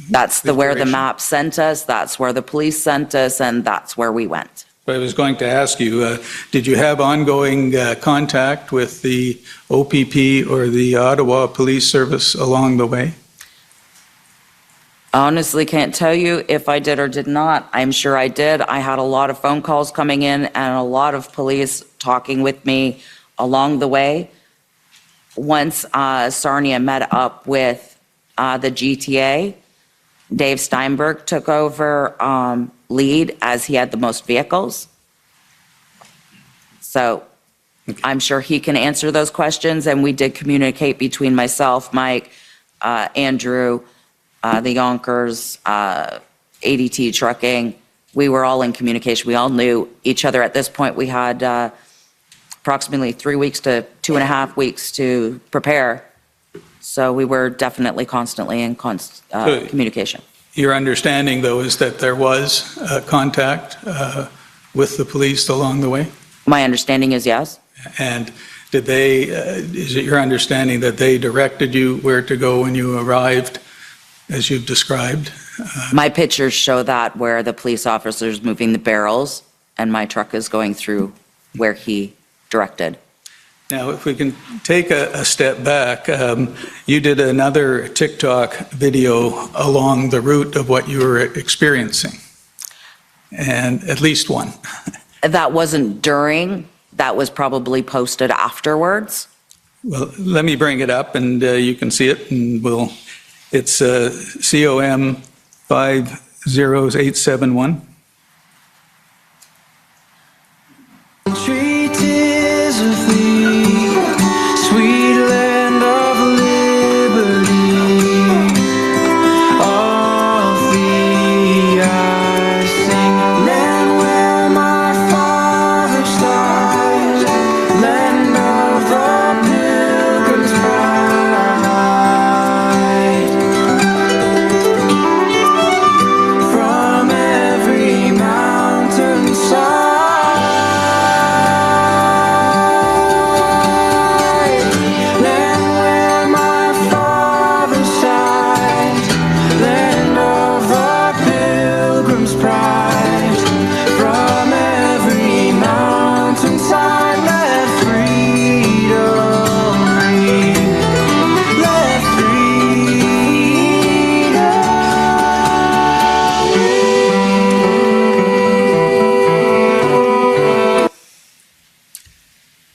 [SPEAKER 15] That's where the map sent us. That's where the police sent us, and that's where we went.
[SPEAKER 13] I was going to ask you, did you have ongoing contact with the OPP or the Ottawa Police Service along the way?
[SPEAKER 15] I honestly can't tell you if I did or did not. I'm sure I did. I had a lot of phone calls coming in and a lot of police talking with me along the way. Once Sarnia met up with the GTA, Dave Steinberg took over lead as he had the most vehicles. So I'm sure he can answer those questions, and we did communicate between myself, Mike, Andrew, the Yonkers, ADT Trucking. We were all in communication. We all knew each other at this point. We had approximately 3 weeks to 2.5 weeks to prepare. So we were definitely constantly in communication.
[SPEAKER 13] Your understanding, though, is that there was contact with the police along the way?
[SPEAKER 15] My understanding is yes.
[SPEAKER 13] And did they, is it your understanding that they directed you where to go when you arrived, as you've described?
[SPEAKER 15] My pictures show that, where the police officer's moving the barrels and my truck is going through where he directed.
[SPEAKER 13] Now, if we can take a step back, you did another TikTok video along the route of what you were experiencing, and at least one.
[SPEAKER 15] That wasn't during, that was probably posted afterwards.
[SPEAKER 13] Well, let me bring it up and you can see it, and it's COM 50871.
[SPEAKER 16] Treaties of thee, sweet land of liberty, of thee I sing, land where my fathers died, land of the pilgrim's pride, from every mountainside.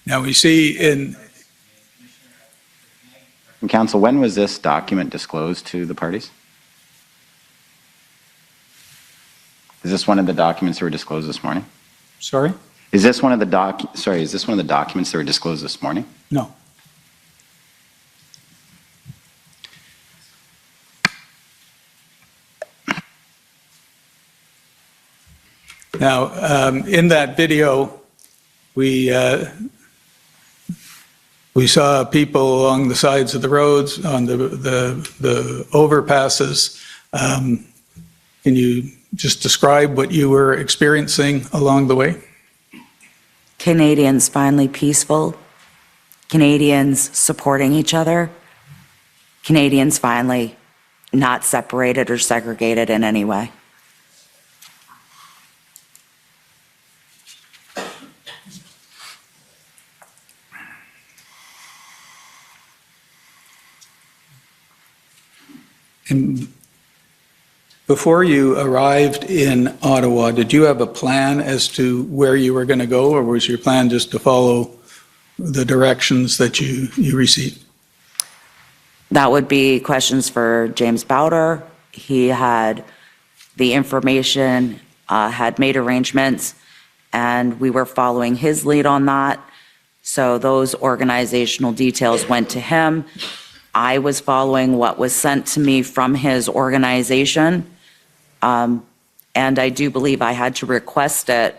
[SPEAKER 13] Now we see in...
[SPEAKER 14] Counsel, when was this document disclosed to the parties? Is this one of the documents that were disclosed this morning?
[SPEAKER 13] Sorry?
[SPEAKER 14] Is this one of the documents that were disclosed this morning?
[SPEAKER 13] No. Now, in that video, we saw people along the sides of the roads, on the overpasses. Can you just describe what you were experiencing along the way?
[SPEAKER 15] Canadians finally peaceful. Canadians supporting each other. Canadians finally not separated or segregated in any way.
[SPEAKER 13] And before you arrived in Ottawa, did you have a plan as to where you were going to go, or was your plan just to follow the directions that you received?
[SPEAKER 15] That would be questions for James Bowder. He had the information, had made arrangements, and we were following his lead on that. So those organizational details went to him. I was following what was sent to me from his organization. And I do believe I had to request it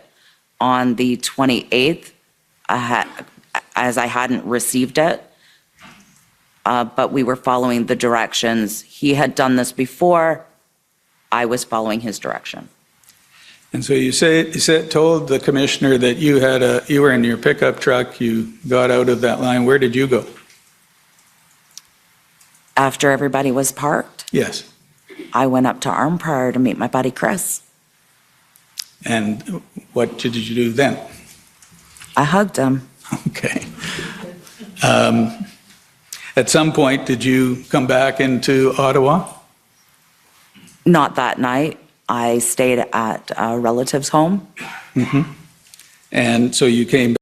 [SPEAKER 15] on the 28th, as I hadn't received it. But we were following the directions. He had done this before. I was following his direction.
[SPEAKER 13] And so you told the commissioner that you were in your pickup truck, you got out of that line. Where did you go?
[SPEAKER 15] After everybody was parked,
[SPEAKER 13] Yes.
[SPEAKER 15] I went up to Armpire to meet my buddy Chris.
[SPEAKER 13] And what did you do then?
[SPEAKER 15] I hugged him.
[SPEAKER 13] Okay. At some point, did you come back into Ottawa?
[SPEAKER 15] Not that night. I stayed at a relative's home.
[SPEAKER 13] Mm-hmm. And so you came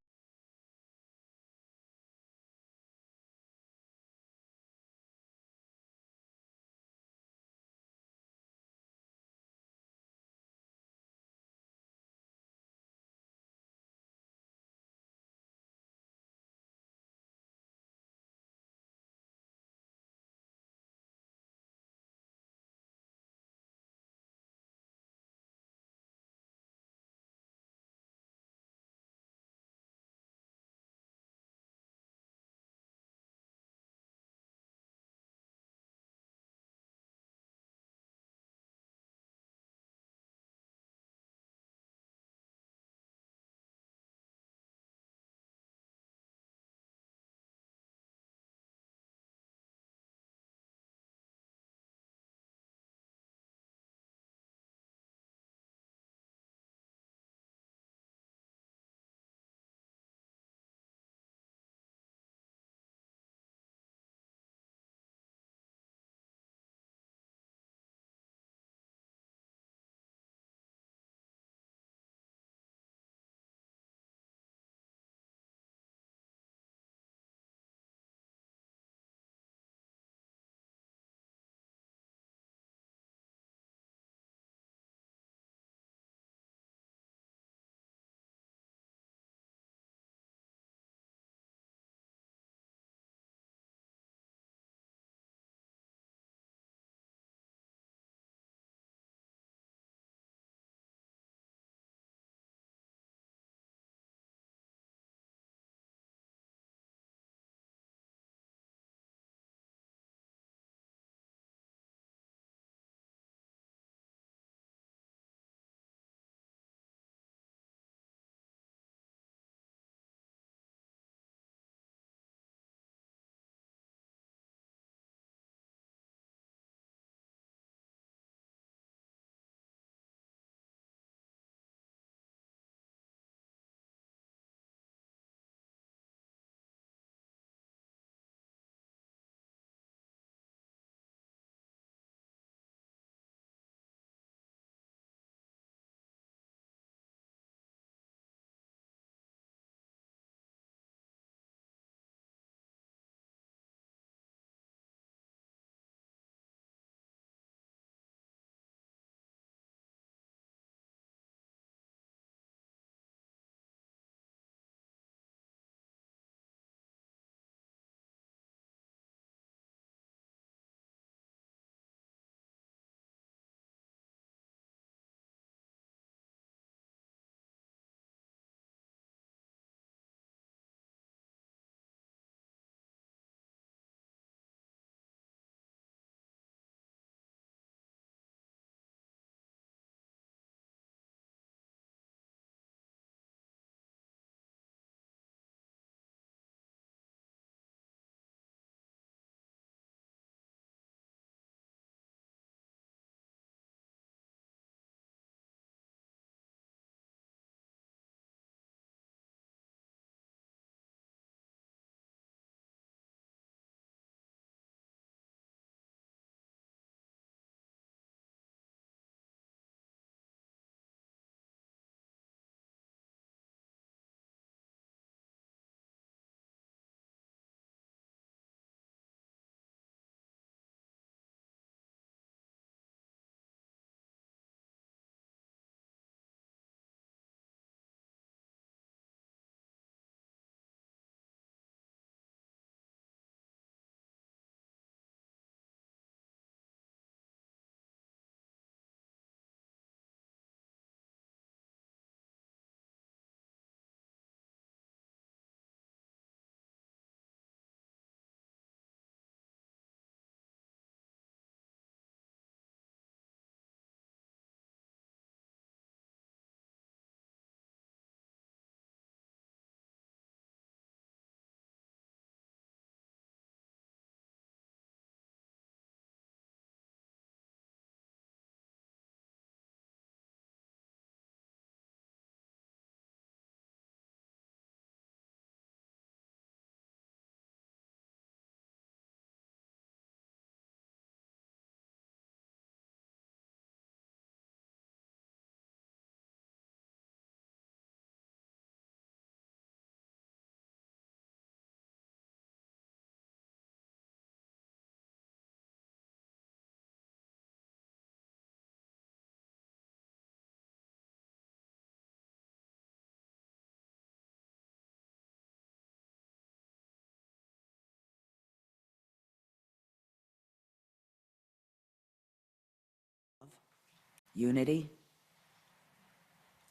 [SPEAKER 15] unity,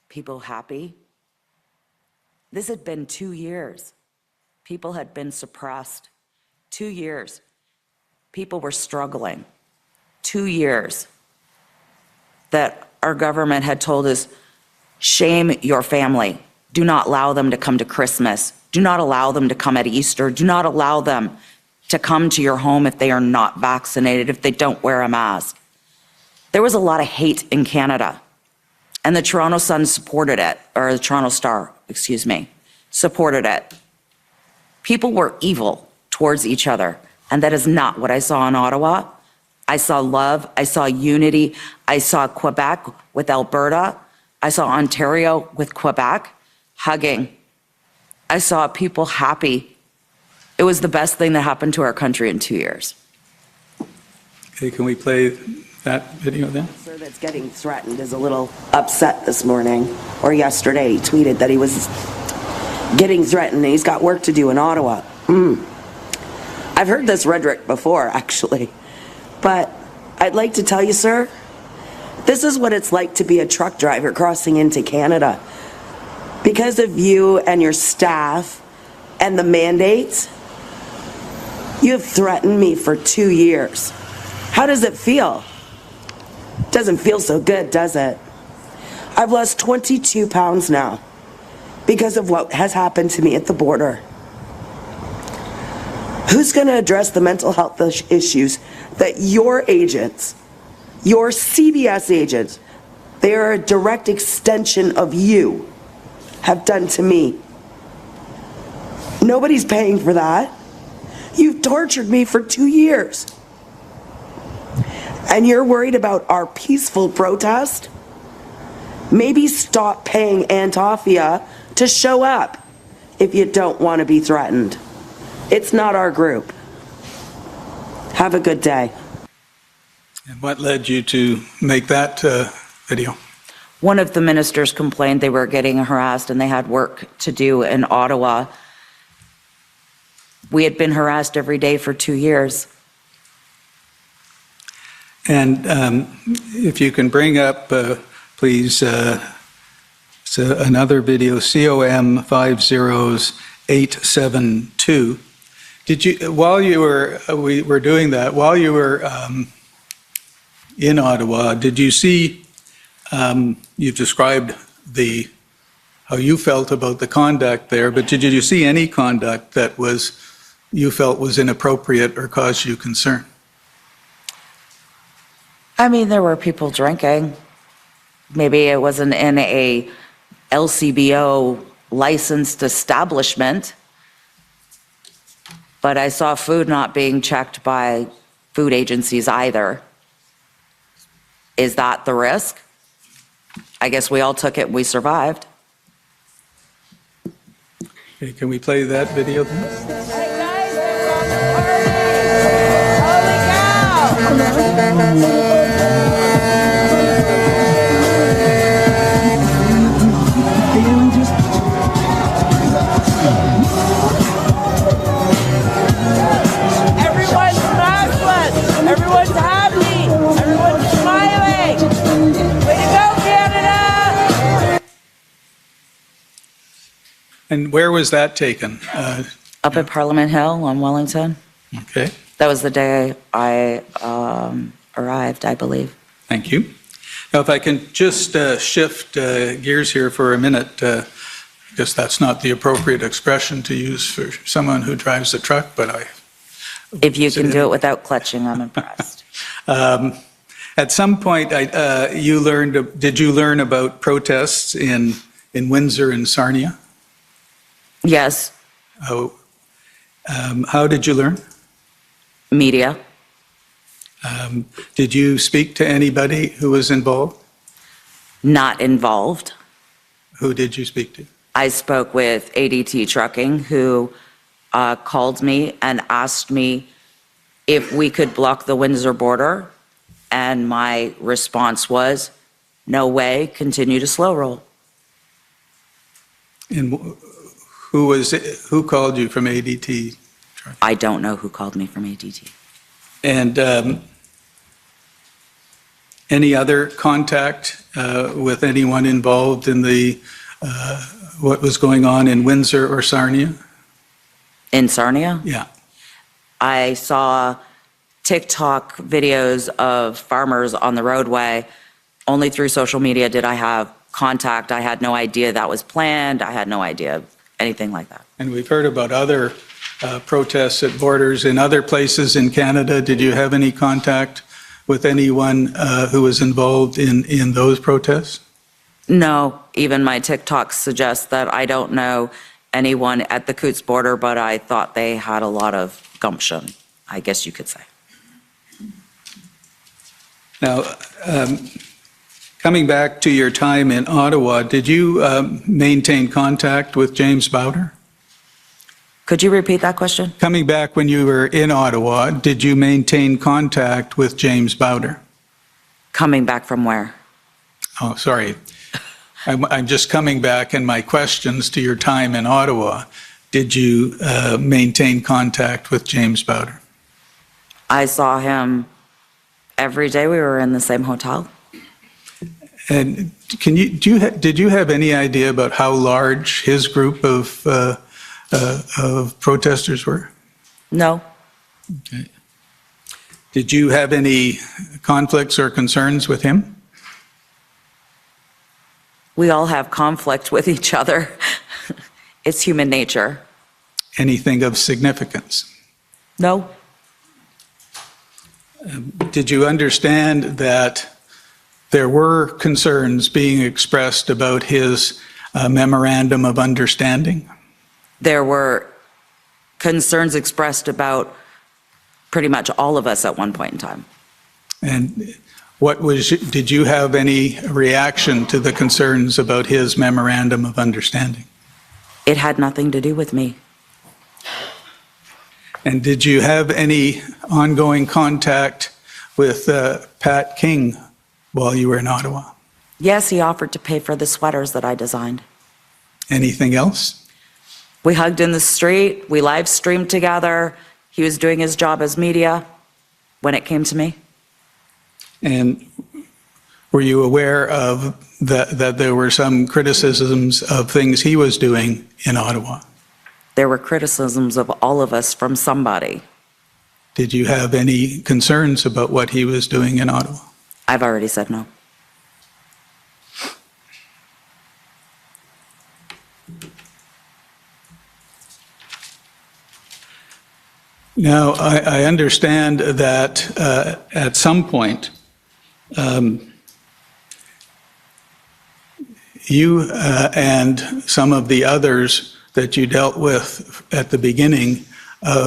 [SPEAKER 15] people happy. This had been 2 years. People had been suppressed. 2 years. People were struggling. 2 years that our government had told us, shame your family. Do not allow them to come to Christmas. Do not allow them to come at Easter. Do not allow them to come to your home if they are not vaccinated, if they don't wear a mask. There was a lot of hate in Canada, and the Toronto Sun supported it, or the Toronto Star, excuse me, supported it. People were evil towards each other, and that is not what I saw in Ottawa. I saw love, I saw unity, I saw Quebec with Alberta, I saw Ontario with Quebec, hugging. I saw people happy. It was the best thing that happened to our country in 2 years.
[SPEAKER 13] Okay, can we play that video then?
[SPEAKER 3] Sir that's getting threatened is a little upset this morning, or yesterday. He tweeted that he was getting threatened and he's got work to do in Ottawa. I've heard this rhetoric before, actually. But I'd like to tell you, sir, this is what it's like to be a truck driver crossing into Canada. Because of you and your staff and the mandates, you have threatened me for 2 years. How does it feel? Doesn't feel so good, does it? I've lost 22 pounds now because of what has happened to me at the border. Who's going to address the mental health issues that your agents, your CBS agents, they are a direct extension of you, have done to me? Nobody's paying for that. You've tortured me for 2 years. And you're worried about our peaceful protest? Maybe stop paying Antofia to show up if you don't want to be threatened. It's not our group. Have a good day.
[SPEAKER 13] And what led you to make that video?
[SPEAKER 15] One of the ministers complained they were getting harassed and they had work to do in Ottawa. We had been harassed every day for 2 years.
[SPEAKER 13] And if you can bring up, please, another video, COM 50872. Did you, while you were, we were doing that, while you were in Ottawa, did you see, you've described how you felt about the conduct there, but did you see any conduct that you felt was inappropriate or caused you concern?
[SPEAKER 15] I mean, there were people drinking. Maybe it wasn't in a LCBO licensed establishment, but I saw food not being checked by food agencies either. Is that the risk? I guess we all took it, we survived.
[SPEAKER 13] Okay, can we play that video then?
[SPEAKER 16] Everyone's maskless. Everyone's happy. Everyone's smiling. Way to go, Canada!
[SPEAKER 13] And where was that taken?
[SPEAKER 15] Up at Parliament Hill on Wellington.
[SPEAKER 13] Okay.
[SPEAKER 15] That was the day I arrived, I believe.
[SPEAKER 13] Thank you. Now, if I can just shift gears here for a minute, because that's not the appropriate expression to use for someone who drives a truck, but
[SPEAKER 15] If you can do it without clutching, I'm impressed.
[SPEAKER 13] At some point, did you learn about protests in Windsor and Sarnia?
[SPEAKER 15] Yes.
[SPEAKER 13] How did you learn?
[SPEAKER 15] Media.
[SPEAKER 13] Did you speak to anybody who was involved?
[SPEAKER 15] Not involved.
[SPEAKER 13] Who did you speak to?
[SPEAKER 15] I spoke with ADT Trucking, who called me and asked me if we could block the Windsor border, and my response was, no way, continue to slow roll.
[SPEAKER 13] And who called you from ADT?
[SPEAKER 15] I don't know who called me from ADT.
[SPEAKER 13] And Any other contact with anyone involved in what was going on in Windsor or Sarnia?
[SPEAKER 15] In Sarnia?
[SPEAKER 13] Yeah.
[SPEAKER 15] I saw TikTok videos of farmers on the roadway. Only through social media did I have contact. I had no idea that was planned. I had no idea anything like that.
[SPEAKER 13] And we've heard about other protests at borders in other places in Canada. Did you have any contact with anyone who was involved in those protests?
[SPEAKER 15] No, even my TikTok suggests that I don't know anyone at the Coutts border, but I thought they had a lot of gumption, I guess you could say.
[SPEAKER 13] Now, coming back to your time in Ottawa, did you maintain contact with James Bowder?
[SPEAKER 15] Could you repeat that question?
[SPEAKER 13] Coming back when you were in Ottawa, did you maintain contact with James Bowder?
[SPEAKER 15] Coming back from where?
[SPEAKER 13] Oh, sorry. I'm just coming back in my questions to your time in Ottawa. Did you maintain contact with James Bowder?
[SPEAKER 15] I saw him every day. We were in the same hotel.
[SPEAKER 13] And did you have any idea about how large his group of protesters were?
[SPEAKER 15] No.
[SPEAKER 13] Okay. Did you have any conflicts or concerns with him?
[SPEAKER 15] We all have conflict with each other. It's human nature.
[SPEAKER 13] Anything of significance?
[SPEAKER 15] No.
[SPEAKER 13] Did you understand that there were concerns being expressed about his memorandum of understanding?
[SPEAKER 15] There were concerns expressed about pretty much all of us at one point in time.
[SPEAKER 13] And did you have any reaction to the concerns about his memorandum of understanding?
[SPEAKER 15] It had nothing to do with me.
[SPEAKER 13] And did you have any ongoing contact with Pat King while you were in Ottawa?
[SPEAKER 15] Yes, he offered to pay for the sweaters that I designed.
[SPEAKER 13] Anything else?
[SPEAKER 15] We hugged in the street. We live streamed together. He was doing his job as media when it came to me.
[SPEAKER 13] And were you aware of that there were some criticisms of things he was doing in Ottawa?
[SPEAKER 15] There were criticisms of all of us from somebody.
[SPEAKER 13] Did you have any concerns about what he was doing in Ottawa?
[SPEAKER 15] I've already said no.
[SPEAKER 13] Now, I understand that at some point, you and some of the others that you dealt with at the beginning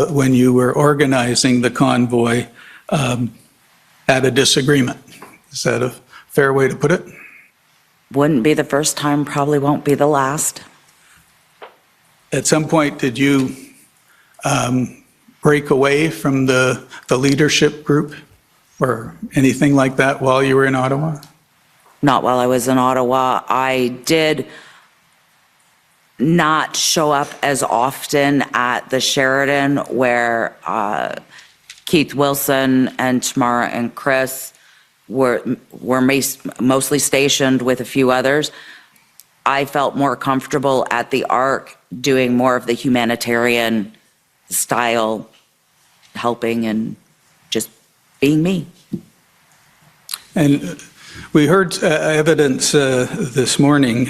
[SPEAKER 13] when you were organizing the convoy had a disagreement. Is that a fair way to put it?
[SPEAKER 15] Wouldn't be the first time, probably won't be the last.
[SPEAKER 13] At some point, did you break away from the leadership group or anything like that while you were in Ottawa?
[SPEAKER 15] Not while I was in Ottawa. I did not show up as often at the Sheridan where Keith Wilson and Tamara and Chris were mostly stationed with a few others. I felt more comfortable at the Ark doing more of the humanitarian style, helping and just being me.
[SPEAKER 13] And we heard evidence this morning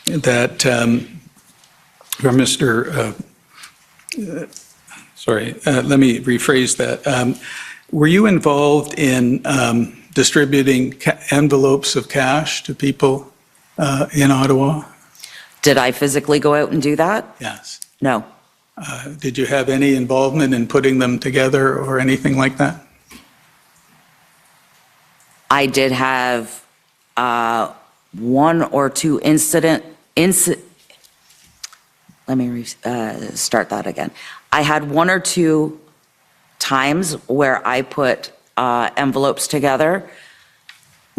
[SPEAKER 13] that from Mr. Let me rephrase that. Were you involved in distributing envelopes of cash to people in Ottawa?
[SPEAKER 15] Did I physically go out and do that?
[SPEAKER 13] Yes.
[SPEAKER 15] No.
[SPEAKER 13] Did you have any involvement in putting them together or anything like that?
[SPEAKER 15] I did have one or two let me start that again. I had one or two times where I put envelopes together.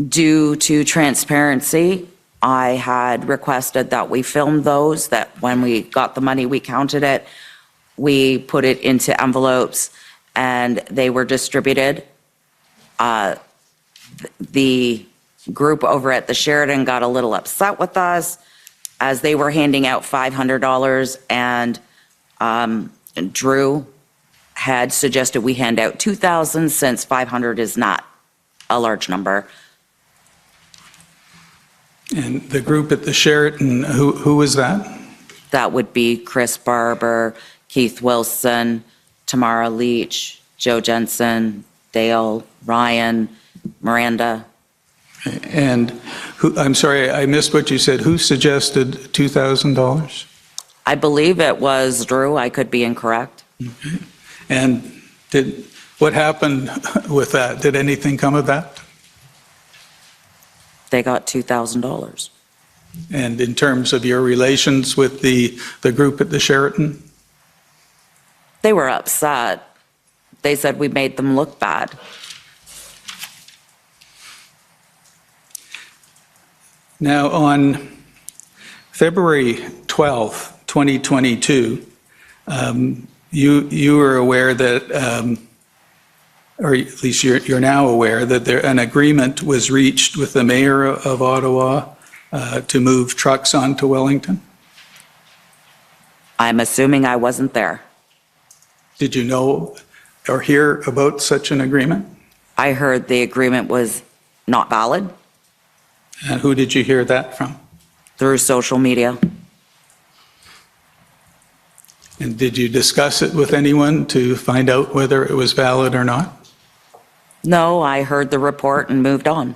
[SPEAKER 15] Due to transparency, I had requested that we film those, that when we got the money, we counted it, we put it into envelopes, and they were distributed. the group over at the Sheridan got a little upset with us as they were handing out $500, and Drew had suggested we hand out 2,000 since 500 is not a large number.
[SPEAKER 13] And the group at the Sheraton, who was that?
[SPEAKER 15] That would be Chris Barber, Keith Wilson, Tamara Lich, Joe Jensen, Dale, Ryan, Miranda.
[SPEAKER 13] And I'm sorry, I missed what you said. Who suggested $2,000?
[SPEAKER 15] I believe it was Drew. I could be incorrect.
[SPEAKER 13] Okay. And what happened with that? Did anything come of that?
[SPEAKER 15] They got $2,000.
[SPEAKER 13] And in terms of your relations with the group at the Sheraton?
[SPEAKER 15] They were upset. They said we made them look bad.
[SPEAKER 13] Now, on February 12th, 2022, you were aware that, or at least you're now aware that an agreement was reached with the mayor of Ottawa to move trucks onto Wellington?
[SPEAKER 15] I'm assuming I wasn't there.
[SPEAKER 13] Did you know or hear about such an agreement?
[SPEAKER 15] I heard the agreement was not valid.
[SPEAKER 13] And who did you hear that from?
[SPEAKER 15] Through social media.
[SPEAKER 13] And did you discuss it with anyone to find out whether it was valid or not?
[SPEAKER 15] No, I heard the report and moved on.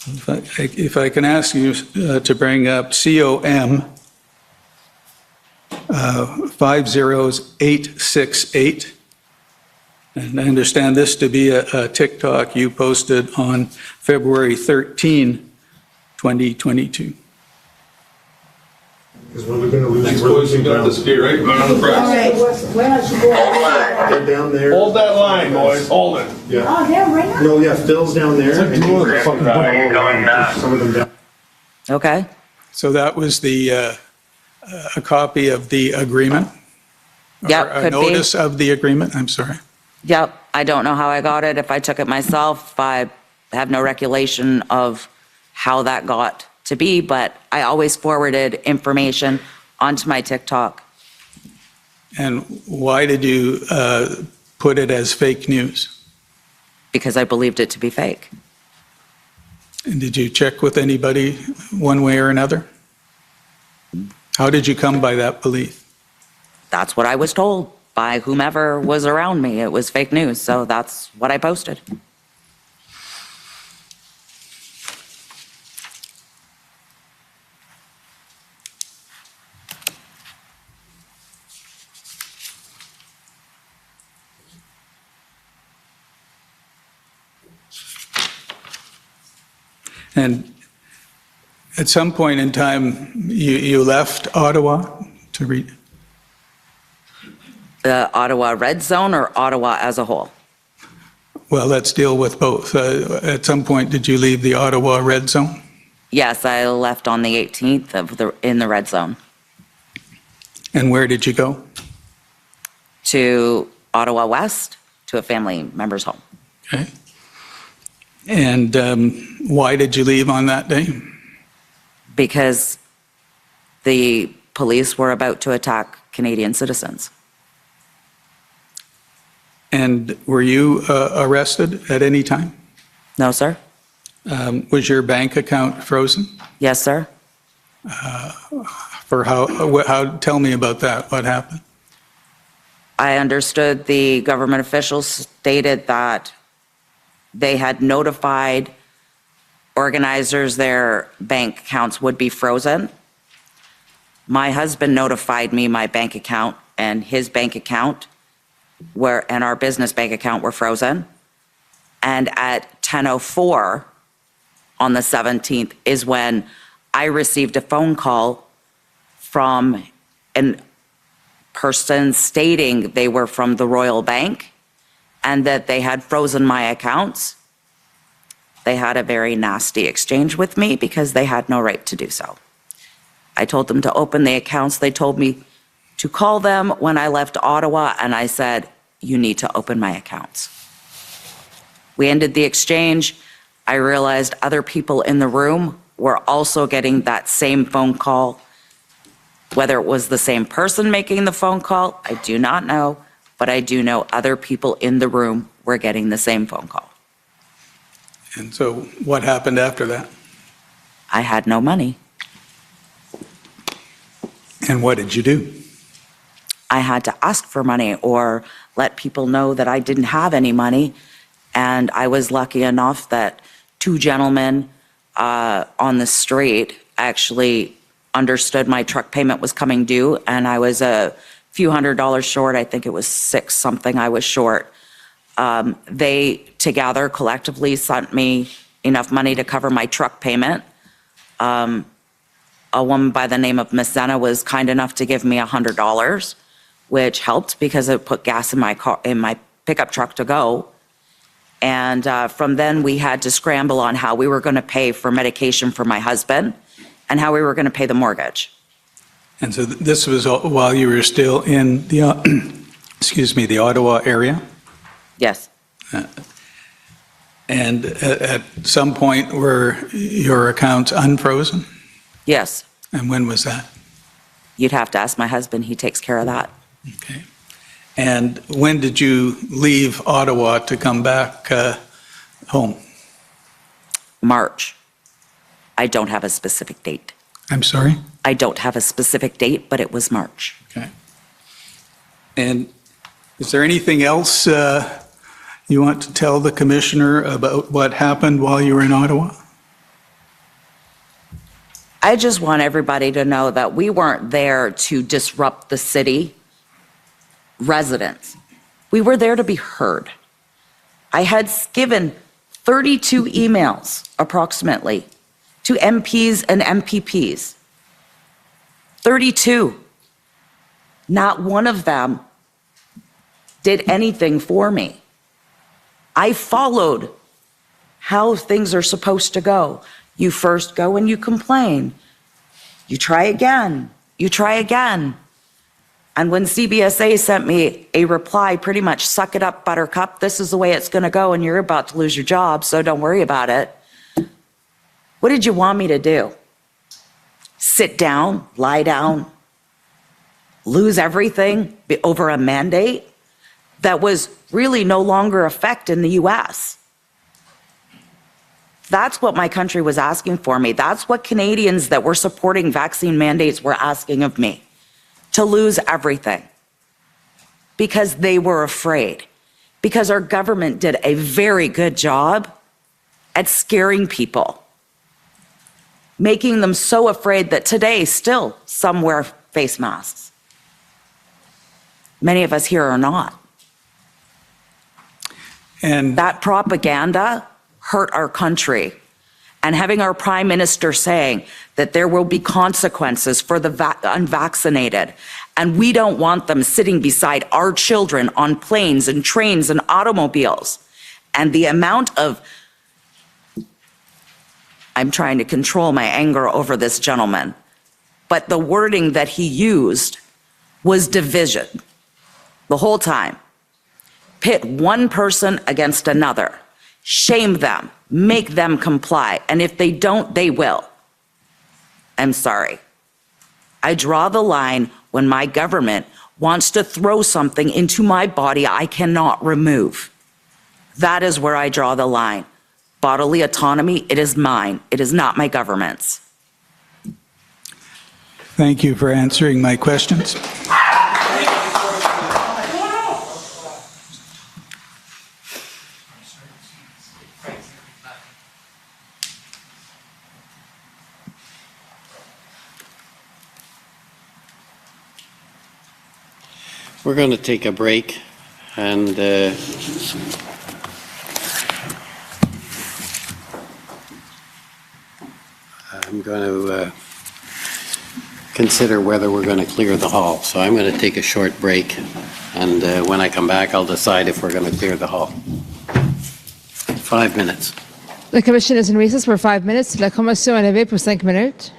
[SPEAKER 13] If I can ask you to bring up COM 50868. And I understand this to be a TikTok you posted on February 13, 2022.
[SPEAKER 5] Because when we're going to lose,
[SPEAKER 9] Thanks, boys. You got this key, right? Run on the press.
[SPEAKER 5] All right. They're down there.
[SPEAKER 9] Hold that line, boys. Hold it.
[SPEAKER 5] Yeah.
[SPEAKER 16] Oh, they're right now?
[SPEAKER 5] No, yeah, Phil's down there.
[SPEAKER 9] It's like two of the fucking
[SPEAKER 5] Some of them down.
[SPEAKER 15] Okay.
[SPEAKER 13] So that was a copy of the agreement?
[SPEAKER 15] Yep,
[SPEAKER 13] Or a
[SPEAKER 15] could be.
[SPEAKER 13] notice of the agreement? I'm sorry.
[SPEAKER 15] Yep, I don't know how I got it. If I took it myself, I have no recollection of how that got to be, but I always forwarded information onto my TikTok.
[SPEAKER 13] And why did you put it as fake news?
[SPEAKER 15] Because I believed it to be fake.
[SPEAKER 13] And did you check with anybody one way or another? How did you come by that belief?
[SPEAKER 15] That's what I was told by whomever was around me. It was fake news, so that's what I posted.
[SPEAKER 13] And at some point in time, you left Ottawa to read?
[SPEAKER 15] The Ottawa red zone or Ottawa as a whole?
[SPEAKER 13] Well, let's deal with both. At some point, did you leave the Ottawa red zone?
[SPEAKER 15] Yes, I left on the 18th in the red zone.
[SPEAKER 13] And where did you go?
[SPEAKER 15] To Ottawa West, to a family member's home.
[SPEAKER 13] Okay. And why did you leave on that day?
[SPEAKER 15] Because the police were about to attack Canadian citizens.
[SPEAKER 13] And were you arrested at any time?
[SPEAKER 15] No, sir.
[SPEAKER 13] Was your bank account frozen?
[SPEAKER 15] Yes, sir.
[SPEAKER 13] For how? Tell me about that. What happened?
[SPEAKER 15] I understood the government officials stated that they had notified organizers their bank accounts would be frozen. My husband notified me my bank account and his bank account and our business bank account were frozen. And at 10:04 on the 17th is when I received a phone call from a person stating they were from the Royal Bank and that they had frozen my accounts. They had a very nasty exchange with me because they had no right to do so. I told them to open the accounts. They told me to call them when I left Ottawa, and I said, you need to open my accounts. We ended the exchange. I realized other people in the room were also getting that same phone call. Whether it was the same person making the phone call, I do not know, but I do know other people in the room were getting the same phone call.
[SPEAKER 13] And so what happened after that?
[SPEAKER 15] I had no money.
[SPEAKER 13] And what did you do?
[SPEAKER 15] I had to ask for money or let people know that I didn't have any money. And I was lucky enough that two gentlemen on the street actually understood my truck payment was coming due, and I was a few $100s short. I think it was $6 something I was short. They together collectively sent me enough money to cover my truck payment. A woman by the name of Miss Zena was kind enough to give me $100, which helped because it put gas in my car, in my pickup truck to go. And from then we had to scramble on how we were going to pay for medication for my husband and how we were going to pay the mortgage.
[SPEAKER 13] And so this was while you were still in the, excuse me, the Ottawa area?
[SPEAKER 15] Yes.
[SPEAKER 13] And at some point were your accounts unfrozen?
[SPEAKER 15] Yes.
[SPEAKER 13] And when was that?
[SPEAKER 15] You'd have to ask my husband. He takes care of that.
[SPEAKER 13] Okay. And when did you leave Ottawa to come back home?
[SPEAKER 15] March. I don't have a specific date.
[SPEAKER 13] I'm sorry?
[SPEAKER 15] I don't have a specific date, but it was March.
[SPEAKER 13] Okay. And is there anything else you want to tell the commissioner about what happened while you were in Ottawa?
[SPEAKER 15] I just want everybody to know that we weren't there to disrupt the city residents. We were there to be heard. I had given 32 emails approximately to MPs and MPPs. 32. Not one of them did anything for me. I followed how things are supposed to go. You first go and you complain. You try again. You try again. And when CBSA sent me a reply, pretty much, suck it up, buttercup, this is the way it's going to go and you're about to lose your job, so don't worry about it. What did you want me to do? Sit down, lie down, lose everything over a mandate that was really no longer effect in the US? That's what my country was asking for me. That's what Canadians that were supporting vaccine mandates were asking of me, to lose everything. Because they were afraid. Because our government did a very good job at scaring people. Making them so afraid that today still some wear face masks. Many of us here are not.
[SPEAKER 13] And
[SPEAKER 15] that propaganda hurt our country. And having our prime minister saying that there will be consequences for the unvaccinated, and we don't want them sitting beside our children on planes and trains and automobiles. And the amount of, I'm trying to control my anger over this gentleman, but the wording that he used was division the whole time. Pit one person against another. Shame them, make them comply, and if they don't, they will. I'm sorry. I draw the line when my government wants to throw something into my body I cannot remove. That is where I draw the line. Bodily autonomy, it is mine. It is not my government's.
[SPEAKER 13] Thank you for answering my questions.
[SPEAKER 2] We're going to take a break, and I'm going to consider whether we're going to clear the hall. So I'm going to take a short break, and when I come back, I'll decide if we're going to clear the hall. 5 minutes.
[SPEAKER 1] The commission is in recess for 5 minutes. La commission est levée pour 5 minutes.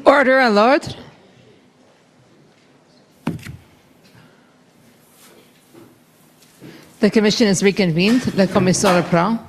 [SPEAKER 1] Order à l'ordre. The commission is reconvened. La commission reprend.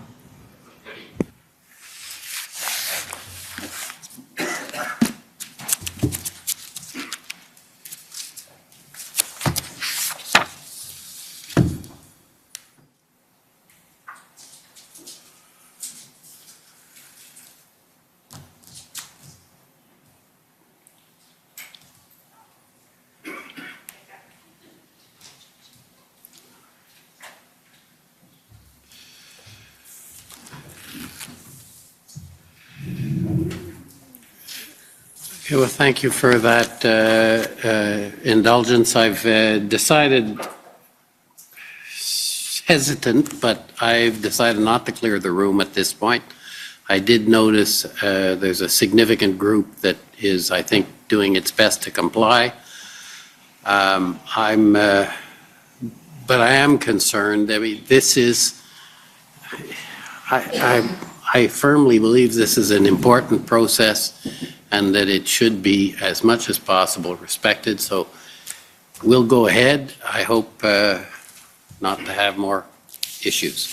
[SPEAKER 2] Okay, well, thank you for that indulgence. I've decided, hesitant, but I've decided not to clear the room at this point. I did notice there's a significant group that is, I think, doing its best to comply. But I am concerned. I mean, this is, I firmly believe this is an important process and that it should be, as much as possible, respected. So we'll go ahead. I hope not to have more issues.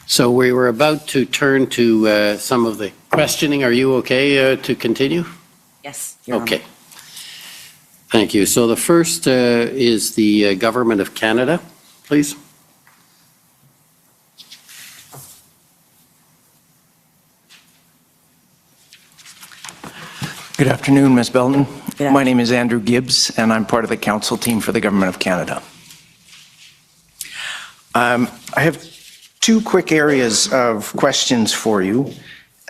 [SPEAKER 2] So we were about to turn to some of the questioning. Are you okay to continue?
[SPEAKER 15] Yes, Your Honor.
[SPEAKER 2] Okay. Thank you. So the first is the Government of Canada, please.
[SPEAKER 17] Good afternoon, Ms. Belton. My name is Andrew Gibbs, and I'm part of the counsel team for the Government of Canada. I have two quick areas of questions for you.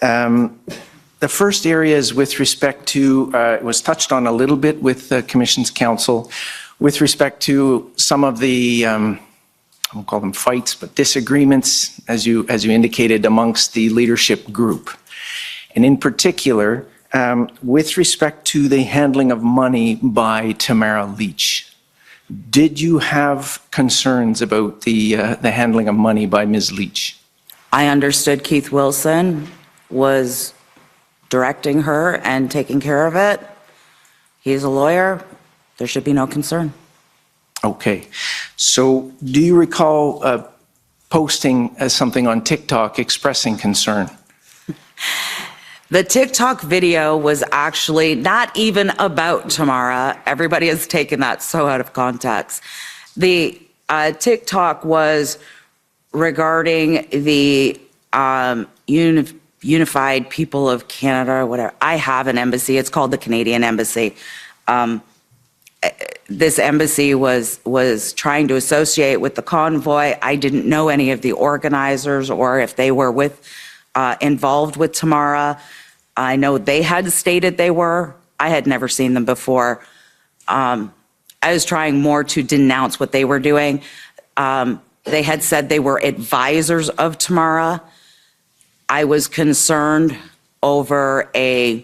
[SPEAKER 17] The first area is with respect to, it was touched on a little bit with the Commission's counsel, with respect to some of the, I won't call them fights, but disagreements, as you indicated, amongst the leadership group. And in particular, with respect to the handling of money by Tamara Lich. Did you have concerns about the handling of money by Ms. Lich?
[SPEAKER 15] I understood Keith Wilson was directing her and taking care of it. He's a lawyer. There should be no concern.
[SPEAKER 17] Okay. So do you recall posting something on TikTok expressing concern?
[SPEAKER 15] The TikTok video was actually not even about Tamara. Everybody has taken that so out of context. The TikTok was regarding the Unified People of Canada, or whatever. I have an embassy. It's called the Canadian Embassy. This embassy was trying to associate with the convoy. I didn't know any of the organizers or if they were involved with Tamara. I know they had stated they were. I had never seen them before. I was trying more to denounce what they were doing. They had said they were advisors of Tamara. I was concerned over a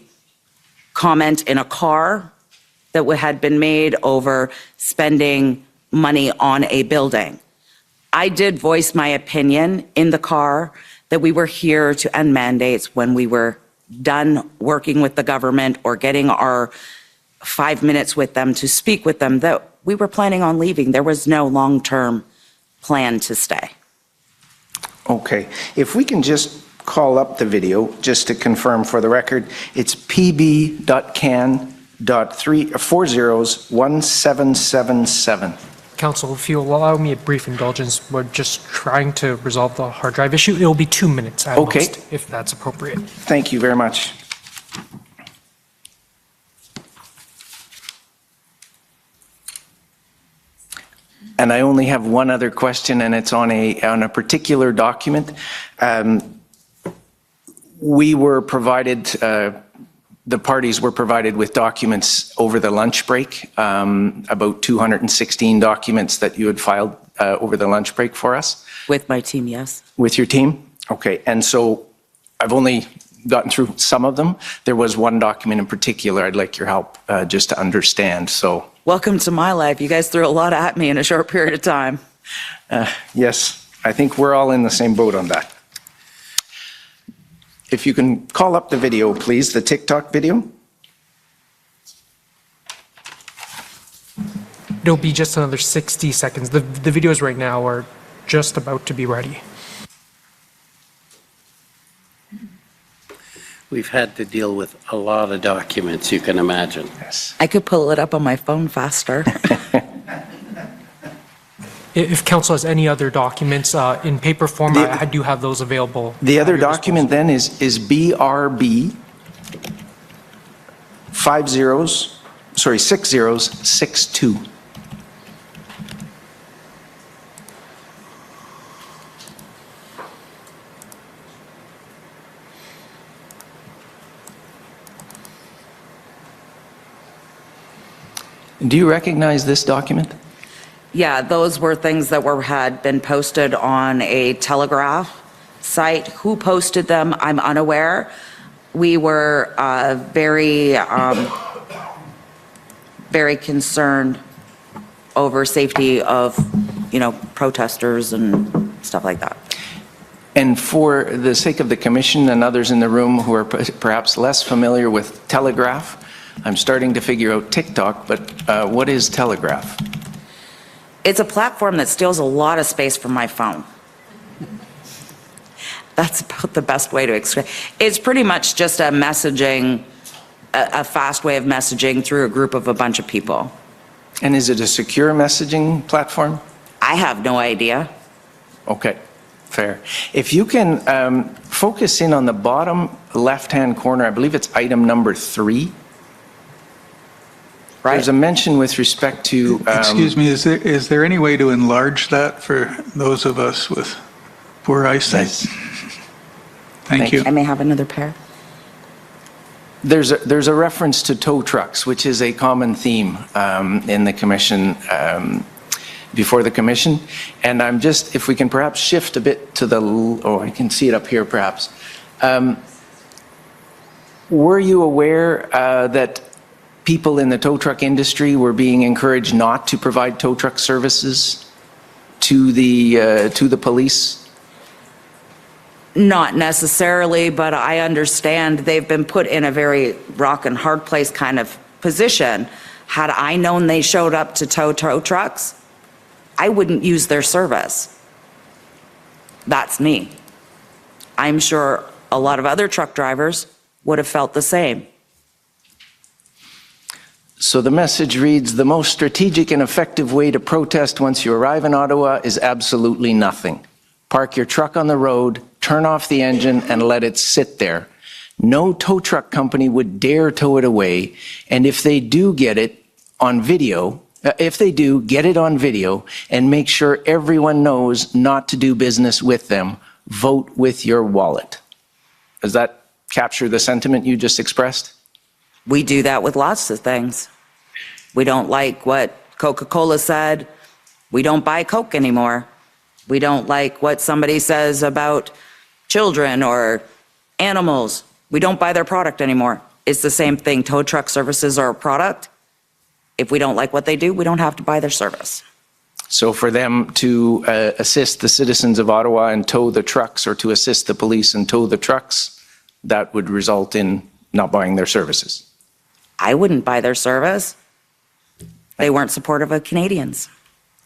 [SPEAKER 15] comment in a car that had been made over spending money on a building. I did voice my opinion in the car that we were here to end mandates when we were done working with the government or getting our 5 minutes with them to speak with them, that we were planning on leaving. There was no long-term plan to stay.
[SPEAKER 17] Okay. If we can just call up the video, just to confirm for the record, it's pb.can.401777.
[SPEAKER 20] Counsel, if you allow me a brief indulgence, we're just trying to resolve the hard drive issue. It'll be 2 minutes at most, if that's appropriate.
[SPEAKER 17] Thank you very much. And I only have one other question, and it's on a particular document. We were provided, the parties were provided with documents over the lunch break, about 216 documents that you had filed over the lunch break for us.
[SPEAKER 15] With my team, yes.
[SPEAKER 17] With your team? Okay. And so I've only gotten through some of them. There was one document in particular I'd like your help just to understand. So
[SPEAKER 15] welcome to my life. You guys threw a lot at me in a short period of time.
[SPEAKER 17] Yes, I think we're all in the same boat on that. If you can call up the video, please, the TikTok video.
[SPEAKER 20] It'll be just another 60 seconds. The videos right now are just about to be ready.
[SPEAKER 2] We've had to deal with a lot of documents, you can imagine.
[SPEAKER 17] Yes.
[SPEAKER 15] I could pull it up on my phone faster.
[SPEAKER 20] If council has any other documents in paper form, I do have those available.
[SPEAKER 17] The other document then is BRB 6062. Do you recognize this document?
[SPEAKER 15] Yeah, those were things that had been posted on a Telegraph site. Who posted them, I'm unaware. We were very concerned over safety of, protesters and stuff like that.
[SPEAKER 17] And for the sake of the commission and others in the room who are perhaps less familiar with Telegraph, I'm starting to figure out TikTok, but what is Telegraph?
[SPEAKER 15] It's a platform that steals a lot of space from my phone. That's about the best way to explain. It's pretty much just a messaging, a fast way of messaging through a group of a bunch of people.
[SPEAKER 17] And is it a secure messaging platform?
[SPEAKER 15] I have no idea.
[SPEAKER 17] Okay, fair. If you can focus in on the bottom left-hand corner, I believe it's item number 3. Right. There's a mention with respect to...
[SPEAKER 13] Excuse me, is there any way to enlarge that for those of us with poor eyesight?
[SPEAKER 17] Yes.
[SPEAKER 13] Thank you.
[SPEAKER 15] I may have another pair.
[SPEAKER 17] There's a reference to tow trucks, which is a common theme in the commission, before the commission. And I'm just, if we can perhaps shift a bit to the, I can see it up here perhaps. Were you aware that people in the tow truck industry were being encouraged not to provide tow truck services to the police?
[SPEAKER 15] Not necessarily, but I understand they've been put in a very rock and hard place kind of position. Had I known they showed up to tow trucks, I wouldn't use their service. That's me. I'm sure a lot of other truck drivers would have felt the same.
[SPEAKER 17] So the message reads, the most strategic and effective way to protest once you arrive in Ottawa is absolutely nothing. Park your truck on the road, turn off the engine, and let it sit there. No tow truck company would dare tow it away, and if they do get it on video, get it on video and make sure everyone knows not to do business with them. Vote with your wallet. Does that capture the sentiment you just expressed?
[SPEAKER 15] We do that with lots of things. We don't like what Coca-Cola said. We don't buy Coke anymore. We don't like what somebody says about children or animals. We don't buy their product anymore. It's the same thing. Tow truck services are a product. If we don't like what they do, we don't have to buy their service.
[SPEAKER 17] So for them to assist the citizens of Ottawa and tow the trucks, or to assist the police and tow the trucks, that would result in not buying their services?
[SPEAKER 15] I wouldn't buy their service. They weren't supportive of Canadians.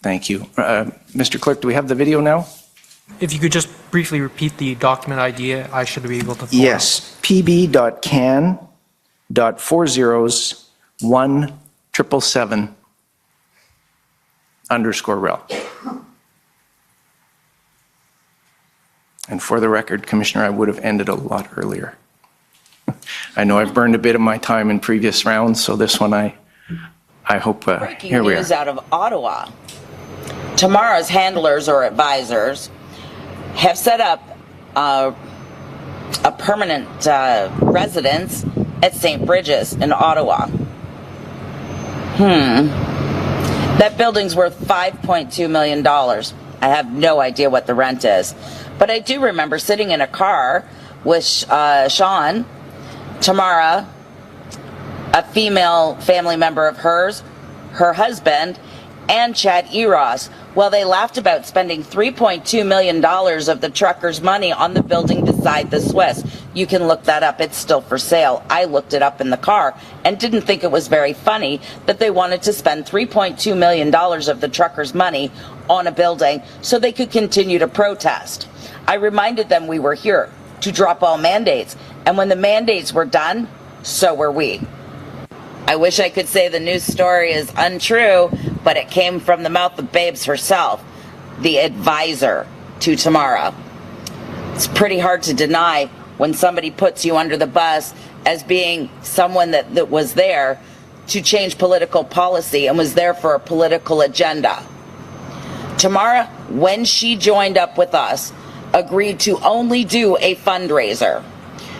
[SPEAKER 17] Thank you. Mr. Clerk, do we have the video now?
[SPEAKER 20] If you could just briefly repeat the document ID, I should be able to follow.
[SPEAKER 17] Yes, pb.can.4017777_rel. And for the record, Commissioner, I would have ended a lot earlier. I know I've burned a bit of my time in previous rounds, so this one I hope, here we are.
[SPEAKER 7] News out of Ottawa. Tamara's handlers or advisors have set up a permanent residence at St. Bridget's in Ottawa. That building's worth $5.2 million. I have no idea what the rent is. But I do remember sitting in a car with Sean, Tamara, a female family member of hers, her husband, and Chad Eros, Well, they laughed about spending $3.2 million of the truckers' money on the building beside the Swiss. You can look that up. It's still for sale. I looked it up in the car and didn't think it was very funny that they wanted to spend $3.2 million of the truckers' money on a building so they could continue to protest. I reminded them we were here to drop all mandates, and when the mandates were done, so were we. I wish I could say the news story is untrue, but it came from the mouth of Babes herself, the advisor to Tamara. It's pretty hard to deny when somebody puts you under the bus as being someone that was there to change political policy and was there for a political agenda. Tamara, when she joined up with us, agreed to only do a fundraiser.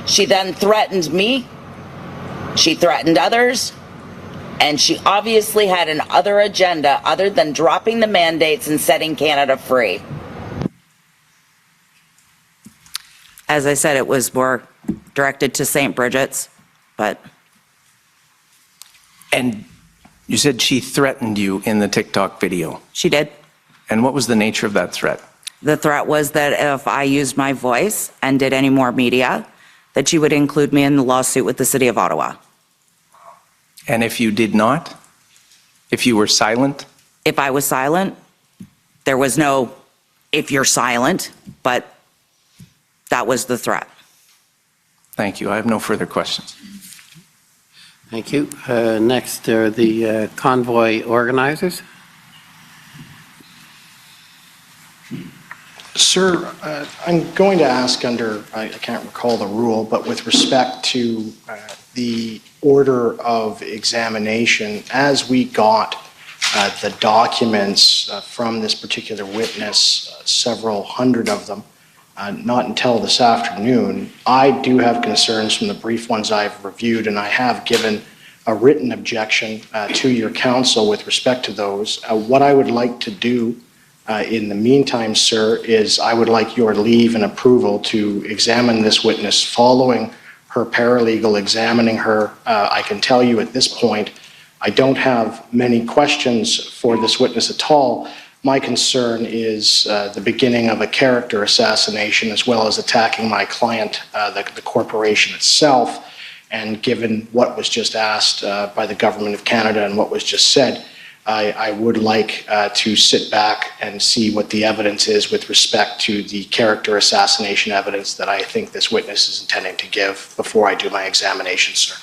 [SPEAKER 7] She then threatened me. She threatened others, and she obviously had an other agenda other than dropping the mandates and setting Canada free.
[SPEAKER 15] As I said, it was more directed to St. Bridget's, but...
[SPEAKER 17] And you said she threatened you in the TikTok video.
[SPEAKER 15] She did.
[SPEAKER 17] And what was the nature of that threat?
[SPEAKER 15] The threat was that if I used my voice and did any more media, that she would include me in the lawsuit with the City of Ottawa.
[SPEAKER 17] And if you did not? If you were silent?
[SPEAKER 15] If I was silent, there was no if you're silent, but that was the threat.
[SPEAKER 17] Thank you. I have no further questions.
[SPEAKER 2] Thank you. Next are the Convoy organizers.
[SPEAKER 4] Sir, I'm going to ask under, I can't recall the rule, but with respect to the order of examination, as we got the documents from this particular witness, several hundred of them, not until this afternoon, I do have concerns from the brief ones I've reviewed, and I have given a written objection to your counsel with respect to those. What I would like to do in the meantime, sir, is I would like your leave and approval to examine this witness following her paralegal examining her. I can tell you at this point, I don't have many questions for this witness at all. My concern is the beginning of a character assassination as well as attacking my client, the corporation itself. And given what was just asked by the Government of Canada and what was just said, I would like to sit back and see what the evidence is with respect to the character assassination evidence that I think this witness is intending to give before I do my examination, sir.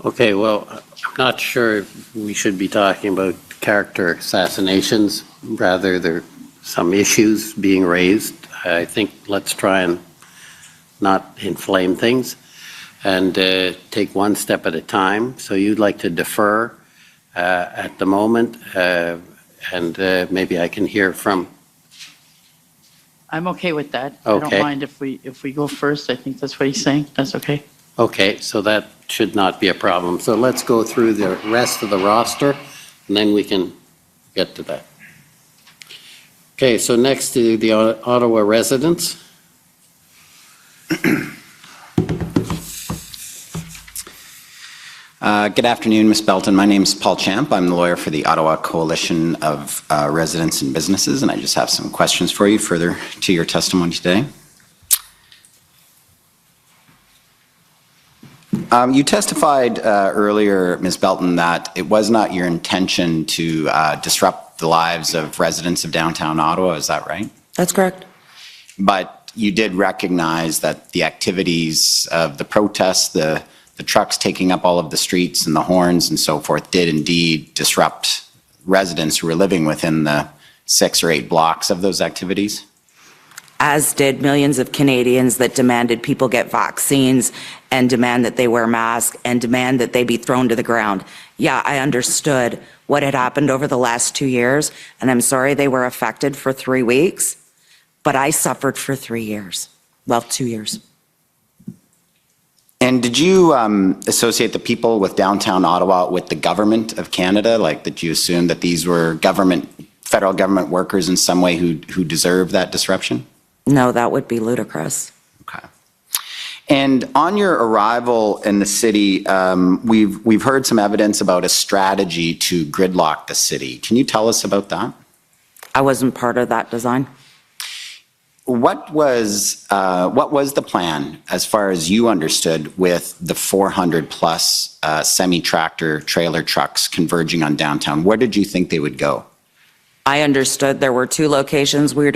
[SPEAKER 2] Okay, well, I'm not sure if we should be talking about character assassinations. Rather, there are some issues being raised. I think let's try and not inflame things and take one step at a time. So you'd like to defer at the moment, and maybe I can hear from...
[SPEAKER 22] I'm okay with that.
[SPEAKER 2] Okay.
[SPEAKER 22] I don't mind if we go first. I think that's what he's saying. That's okay.
[SPEAKER 2] Okay, so that should not be a problem. So let's go through the rest of the roster, and then we can get to that. Okay, so next to the Ottawa residents.
[SPEAKER 14] Good afternoon, Ms. Belton. My name is Paul Champ. I'm the lawyer for the Ottawa Coalition of Residents and Businesses, and I just have some questions for you further to your testimony today. You testified earlier, Ms. Belton, that it was not your intention to disrupt the lives of residents of downtown Ottawa. Is that right?
[SPEAKER 15] That's correct.
[SPEAKER 14] But you did recognize that the activities of the protests, the trucks taking up all of the streets and the horns and so forth did indeed disrupt residents who were living within the 6 or 8 blocks of those activities?
[SPEAKER 15] As did millions of Canadians that demanded people get vaccines and demand that they wear masks and demand that they be thrown to the ground. Yeah, I understood what had happened over the last 2 years, and I'm sorry they were affected for 3 weeks, but I suffered for 3 years. Well, 2 years.
[SPEAKER 14] And did you associate the people with downtown Ottawa with the government of Canada? Like, did you assume that these were federal government workers in some way who deserve that disruption?
[SPEAKER 15] No, that would be ludicrous.
[SPEAKER 14] Okay. And on your arrival in the city, we've heard some evidence about a strategy to gridlock the city. Can you tell us about that?
[SPEAKER 15] I wasn't part of that design.
[SPEAKER 14] What was the plan, as far as you understood, with the 400 plus semi-tractor trailer trucks converging on downtown? Where did you think they would go?
[SPEAKER 15] I understood there were 2 locations we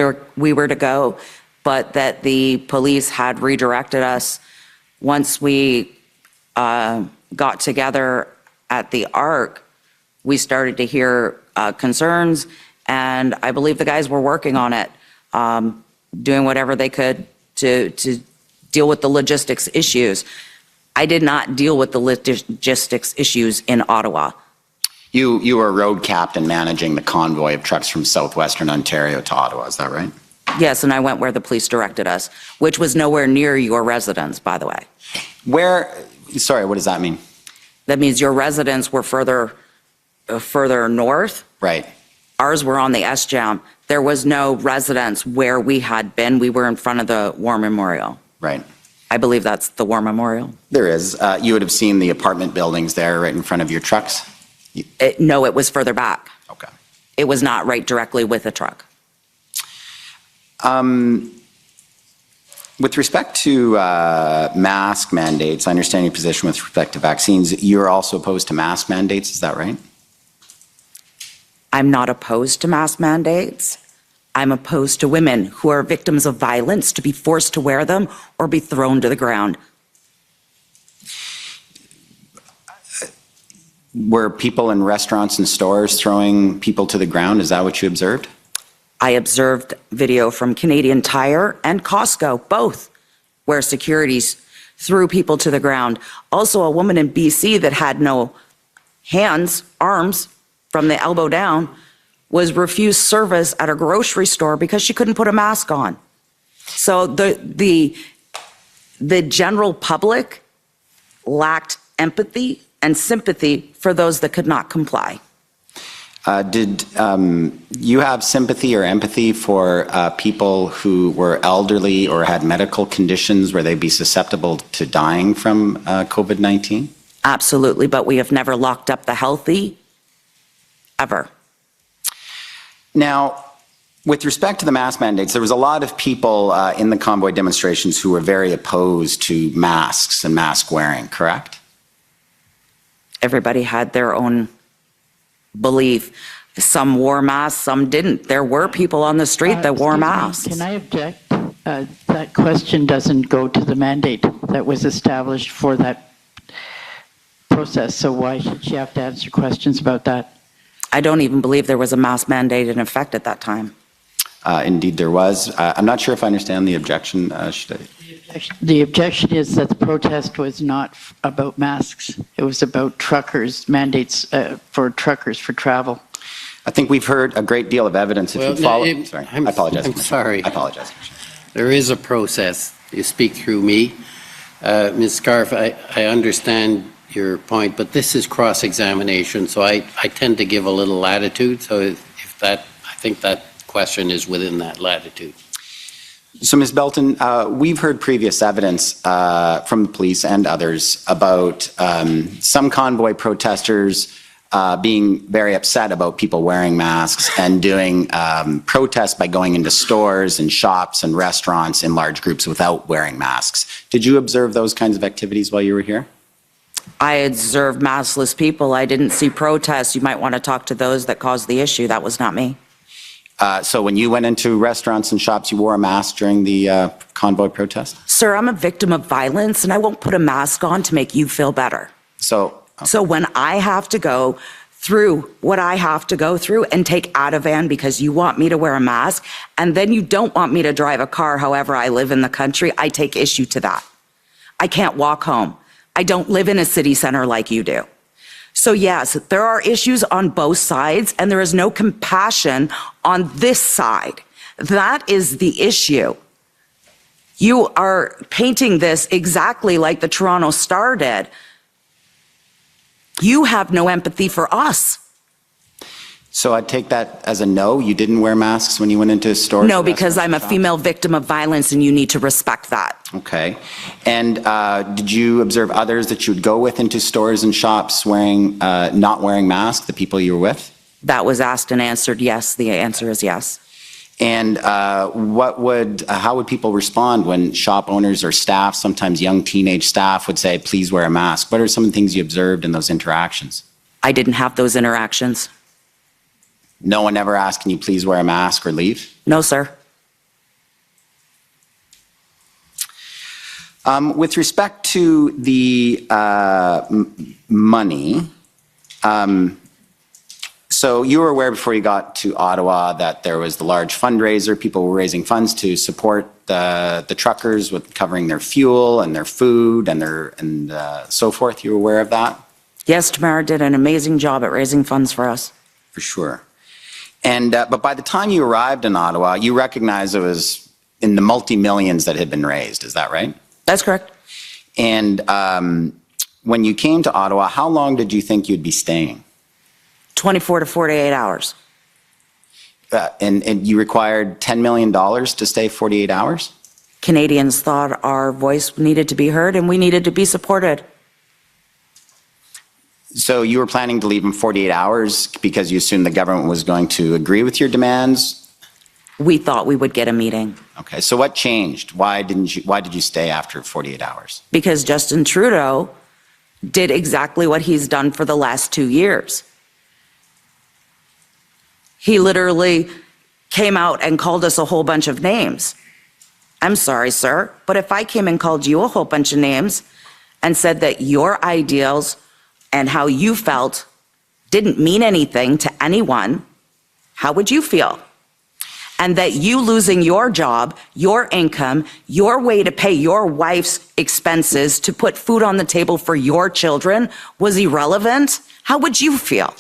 [SPEAKER 15] were to go, but that the police had redirected us. Once we got together at the Arc, we started to hear concerns, and I believe the guys were working on it, doing whatever they could to deal with the logistics issues. I did not deal with the logistics issues in Ottawa.
[SPEAKER 14] You were a road captain managing the convoy of trucks from southwestern Ontario to Ottawa, is that right?
[SPEAKER 15] Yes, and I went where the police directed us, which was nowhere near your residence, by the way.
[SPEAKER 14] Sorry, what does that mean?
[SPEAKER 15] That means your residents were further north.
[SPEAKER 14] Right.
[SPEAKER 15] Ours were on the S-Jam. There was no residence where we had been. We were in front of the War Memorial.
[SPEAKER 14] Right.
[SPEAKER 15] I believe that's the War Memorial.
[SPEAKER 14] There is. You would have seen the apartment buildings there right in front of your trucks?
[SPEAKER 15] No, it was further back.
[SPEAKER 14] Okay.
[SPEAKER 15] It was not right directly with a truck.
[SPEAKER 14] With respect to mask mandates, I understand your position with respect to vaccines. You're also opposed to mask mandates, is that right?
[SPEAKER 15] I'm not opposed to mask mandates. I'm opposed to women who are victims of violence to be forced to wear them or be thrown to the ground.
[SPEAKER 14] Were people in restaurants and stores throwing people to the ground? Is that what you observed?
[SPEAKER 15] I observed video from Canadian Tire and Costco, both, where securities threw people to the ground. Also, a woman in BC that had no arms from the elbow down was refused service at a grocery store because she couldn't put a mask on. So the general public lacked empathy and sympathy for those that could not comply.
[SPEAKER 14] Did you have sympathy or empathy for people who were elderly or had medical conditions where they'd be susceptible to dying from COVID-19?
[SPEAKER 15] Absolutely, but we have never locked up the healthy, ever.
[SPEAKER 14] Now, with respect to the mask mandates, there was a lot of people in the convoy demonstrations who were very opposed to masks and mask wearing, correct?
[SPEAKER 15] Everybody had their own belief. Some wore masks, some didn't. There were people on the street that wore masks.
[SPEAKER 22] Can I object? That question doesn't go to the mandate that was established for that process, so why should she have to answer questions about that?
[SPEAKER 15] I don't even believe there was a mask mandate in effect at that time.
[SPEAKER 14] Indeed, there was. I'm not sure if I understand the objection.
[SPEAKER 22] The objection is that the protest was not about masks. It was about truckers, mandates for truckers for travel.
[SPEAKER 14] I think we've heard a great deal of evidence. If you follow, sorry, I apologize.
[SPEAKER 2] I'm sorry.
[SPEAKER 14] I apologize.
[SPEAKER 2] There is a process. You speak through me. Ms. Scarf, I understand your point, but this is cross-examination, so I tend to give a little latitude. So I think that question is within that latitude.
[SPEAKER 14] So, Ms. Belton, we've heard previous evidence from the police and others about some convoy protesters being very upset about people wearing masks and doing protests by going into stores and shops and restaurants in large groups without wearing masks. Did you observe those kinds of activities while you were here?
[SPEAKER 15] I observed maskless people. I didn't see protests. You might want to talk to those that caused the issue. That was not me.
[SPEAKER 14] So when you went into restaurants and shops, you wore a mask during the convoy protest?
[SPEAKER 15] Sir, I'm a victim of violence, and I won't put a mask on to make you feel better.
[SPEAKER 14] So
[SPEAKER 15] when I have to go through what I have to go through and take Ativan because you want me to wear a mask, and then you don't want me to drive a car however I live in the country, I take issue to that. I can't walk home. I don't live in a city center like you do. So yes, there are issues on both sides, and there is no compassion on this side. That is the issue. You are painting this exactly like the Toronto Star did. You have no empathy for us.
[SPEAKER 14] So I take that as a no? You didn't wear masks when you went into stores?
[SPEAKER 15] No, because I'm a female victim of violence and you need to respect that.
[SPEAKER 14] Okay. And did you observe others that you would go with into stores and shops not wearing masks, the people you were with?
[SPEAKER 15] That was asked and answered yes. The answer is yes.
[SPEAKER 14] And how would people respond when shop owners or staff, sometimes young teenage staff, would say, please wear a mask? What are some of the things you observed in those interactions?
[SPEAKER 15] I didn't have those interactions.
[SPEAKER 14] No one ever asked, can you please wear a mask or leave?
[SPEAKER 15] No, sir.
[SPEAKER 14] With respect to the money, so you were aware before you got to Ottawa that there was the large fundraiser. People were raising funds to support the truckers with covering their fuel and their food and so forth. You were aware of that?
[SPEAKER 15] Yes, Tamara did an amazing job at raising funds for us.
[SPEAKER 14] For sure. And but by the time you arrived in Ottawa, you recognized it was in the multi-millions that had been raised. Is that right?
[SPEAKER 15] That's correct.
[SPEAKER 14] And when you came to Ottawa, how long did you think you'd be staying?
[SPEAKER 15] 24 to 48 hours.
[SPEAKER 14] And you required $10 million to stay 48 hours?
[SPEAKER 15] Canadians thought our voice needed to be heard and we needed to be supported.
[SPEAKER 14] So you were planning to leave in 48 hours because you assumed the government was going to agree with your demands?
[SPEAKER 15] We thought we would get a meeting.
[SPEAKER 14] Okay, so what changed? Why did you stay after 48 hours?
[SPEAKER 15] Because Justin Trudeau did exactly what he's done for the last 2 years. He literally came out and called us a whole bunch of names. I'm sorry, sir, but if I came and called you a whole bunch of names and said that your ideals and how you felt didn't mean anything to anyone, how would you feel? And that you losing your job, your income, your way to pay your wife's expenses to put food on the table for your children was irrelevant, how would you feel?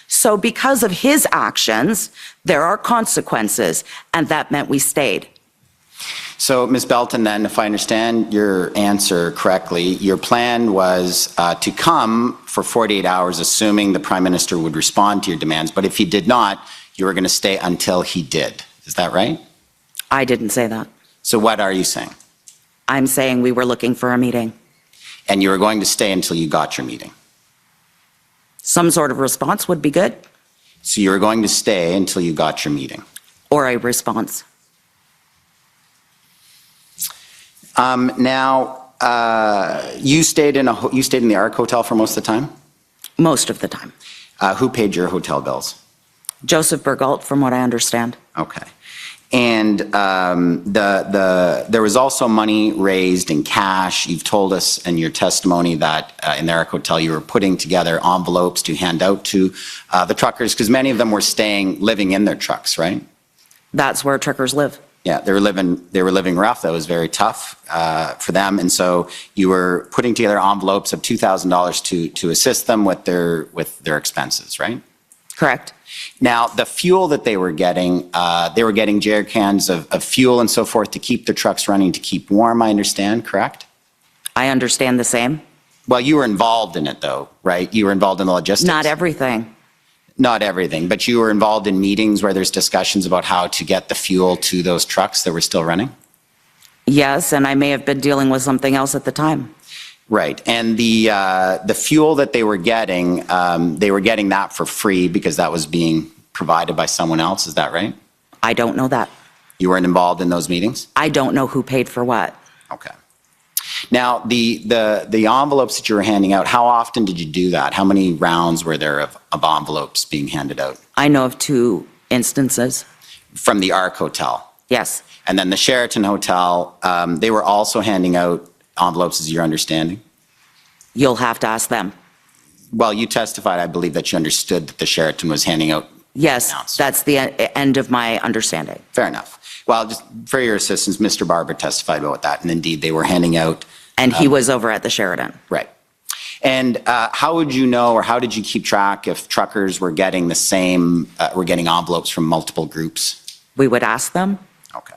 [SPEAKER 15] So because of his actions, there are consequences, and that meant we stayed.
[SPEAKER 14] So, Ms. Belton, then, if I understand your answer correctly, your plan was to come for 48 hours, assuming the Prime Minister would respond to your demands, but if he did not, you were going to stay until he did. Is that right?
[SPEAKER 15] I didn't say that.
[SPEAKER 14] So what are you saying?
[SPEAKER 15] I'm saying we were looking for a meeting.
[SPEAKER 14] And you were going to stay until you got your meeting?
[SPEAKER 15] Some sort of response would be good.
[SPEAKER 14] So you were going to stay until you got your meeting?
[SPEAKER 15] Or a response.
[SPEAKER 14] Now, you stayed in the Ark Hotel for most of the time?
[SPEAKER 15] Most of the time.
[SPEAKER 14] Who paid your hotel bills?
[SPEAKER 15] Joseph Bergault, from what I understand.
[SPEAKER 14] Okay. And there was also money raised in cash. You've told us in your testimony that in the Ark Hotel you were putting together envelopes to hand out to the truckers, because many of them were living in their trucks, right?
[SPEAKER 15] That's where truckers live.
[SPEAKER 14] Yeah, they were living rough. That was very tough for them, and so you were putting together envelopes of $2,000 to assist them with their expenses, right?
[SPEAKER 15] Correct.
[SPEAKER 14] Now, the fuel that they were getting jerry cans of fuel and so forth to keep their trucks running, to keep warm, I understand, correct?
[SPEAKER 15] I understand the same.
[SPEAKER 14] Well, you were involved in it, though, right? You were involved in the logistics.
[SPEAKER 15] Not everything.
[SPEAKER 14] Not everything, but you were involved in meetings where there's discussions about how to get the fuel to those trucks that were still running?
[SPEAKER 15] Yes, and I may have been dealing with something else at the time.
[SPEAKER 14] Right, and the fuel that they were getting that for free because that was being provided by someone else, is that right?
[SPEAKER 15] I don't know that.
[SPEAKER 14] You weren't involved in those meetings?
[SPEAKER 15] I don't know who paid for what.
[SPEAKER 14] Okay. Now, the envelopes that you were handing out, how often did you do that? How many rounds were there of envelopes being handed out?
[SPEAKER 15] I know of 2 instances.
[SPEAKER 14] From the Ark Hotel?
[SPEAKER 15] Yes.
[SPEAKER 14] And then the Sheraton Hotel, they were also handing out envelopes, is your understanding?
[SPEAKER 15] You'll have to ask them.
[SPEAKER 14] Well, you testified, I believe, that you understood that the Sheraton was handing out.
[SPEAKER 15] Yes, that's the end of my understanding.
[SPEAKER 14] Fair enough. Well, just for your assistance, Mr. Barber testified about that, and indeed they were handing out.
[SPEAKER 15] And he was over at the Sheraton.
[SPEAKER 14] Right. And how would you know, or how did you keep track if truckers were getting the same, were getting envelopes from multiple groups?
[SPEAKER 15] We would ask them.
[SPEAKER 14] Okay.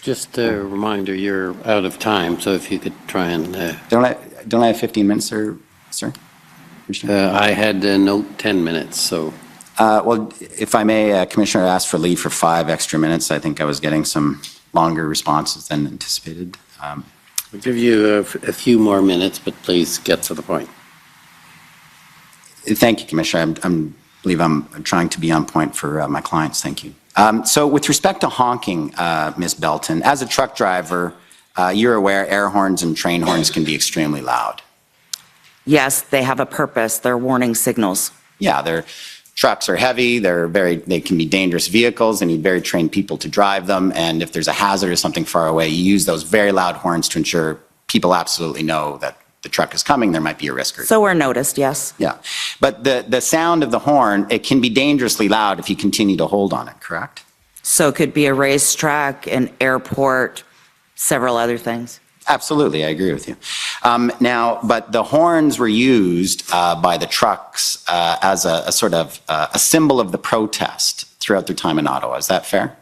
[SPEAKER 2] Just a reminder, you're out of time, so if you could try and...
[SPEAKER 14] Don't I have 15 minutes, sir?
[SPEAKER 2] I had a note 10 minutes, so.
[SPEAKER 14] Well, if I may, Commissioner asked for leave for 5 extra minutes. I think I was getting some longer responses than anticipated.
[SPEAKER 2] I'll give you a few more minutes, but please get to the point.
[SPEAKER 14] Thank you, Commissioner. I believe I'm trying to be on point for my clients. Thank you. So with respect to honking, Ms. Belton, as a truck driver, you're aware air horns and train horns can be extremely loud.
[SPEAKER 15] Yes, they have a purpose. They're warning signals.
[SPEAKER 14] Yeah, their trucks are heavy. They can be dangerous vehicles. They need very trained people to drive them. And if there's a hazard or something far away, you use those very loud horns to ensure people absolutely know that the truck is coming. There might be a risk.
[SPEAKER 15] So we're noticed, yes.
[SPEAKER 14] Yeah, but the sound of the horn, it can be dangerously loud if you continue to hold on it, correct?
[SPEAKER 15] So it could be a racetrack, an airport, several other things.
[SPEAKER 14] Absolutely, I agree with you. Now, but the horns were used by the trucks as a sort of a symbol of the protest throughout their time in Ottawa. Is that fair?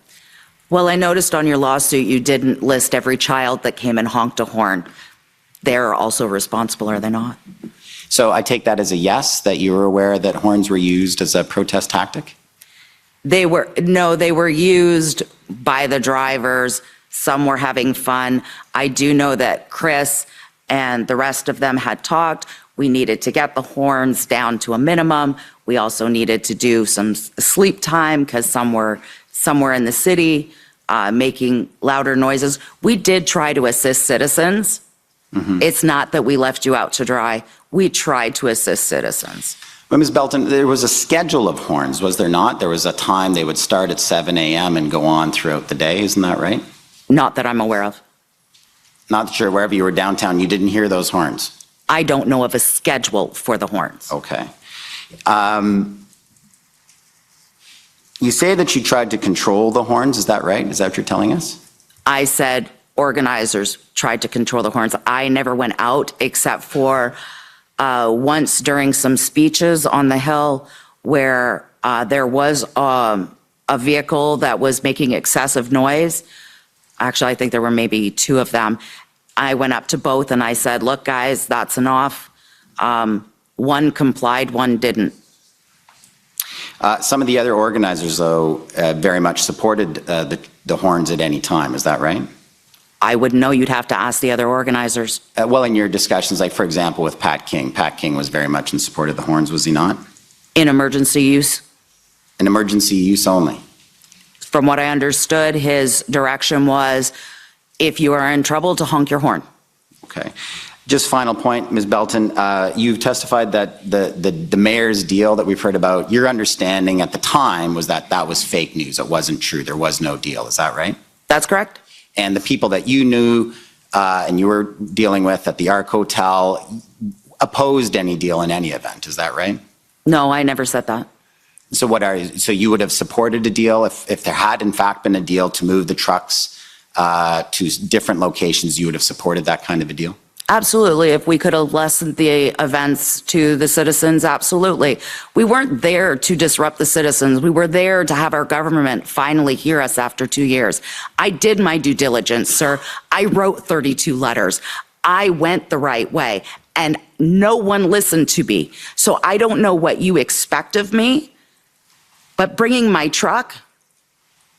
[SPEAKER 15] Well, I noticed on your lawsuit you didn't list every child that came and honked a horn. They're also responsible, are they not?
[SPEAKER 14] So I take that as a yes, that you were aware that horns were used as a protest tactic?
[SPEAKER 15] They were used by the drivers. Some were having fun. I do know that Chris and the rest of them had talked. We needed to get the horns down to a minimum. We also needed to do some sleep time because some were somewhere in the city making louder noises. We did try to assist citizens. Mm-hmm. It's not that we left you out to dry. We tried to assist citizens.
[SPEAKER 14] Well, Ms. Belton, there was a schedule of horns, was there not? There was a time they would start at 7 a.m. and go on throughout the day, isn't that right?
[SPEAKER 15] Not that I'm aware of.
[SPEAKER 14] Not sure, wherever you were downtown, you didn't hear those horns?
[SPEAKER 15] I don't know of a schedule for the horns.
[SPEAKER 14] Okay. You say that you tried to control the horns, is that right? Is that what you're telling us?
[SPEAKER 15] I said organizers tried to control the horns. I never went out except for once during some speeches on the Hill where there was a vehicle that was making excessive noise. Actually, I think there were maybe 2 of them. I went up to both and I said, look, guys, that's enough. One complied, one didn't.
[SPEAKER 14] Some of the other organizers, though, very much supported the horns at any time. Is that right?
[SPEAKER 15] I wouldn't know. You'd have to ask the other organizers.
[SPEAKER 14] Well, in your discussions, like, for example, with Pat King was very much in support of the horns, was he not?
[SPEAKER 15] In emergency use.
[SPEAKER 14] In emergency use only?
[SPEAKER 15] From what I understood, his direction was, if you are in trouble, to honk your horn.
[SPEAKER 14] Okay. Just final point, Ms. Belton, you've testified that the mayor's deal that we've heard about, your understanding at the time was that that was fake news. It wasn't true. There was no deal. Is that right?
[SPEAKER 15] That's correct.
[SPEAKER 14] And the people that you knew and you were dealing with at the Ark Hotel opposed any deal in any event. Is that right?
[SPEAKER 15] No, I never said that.
[SPEAKER 14] So so you would have supported a deal if there had in fact been a deal to move the trucks to different locations, you would have supported that kind of a deal?
[SPEAKER 15] Absolutely. If we could have lessened the events to the citizens, absolutely. We weren't there to disrupt the citizens. We were there to have our government finally hear us after 2 years. I did my due diligence, sir. I wrote 32 letters. I went the right way, and no one listened to me. So I don't know what you expect of me, but bringing my truck,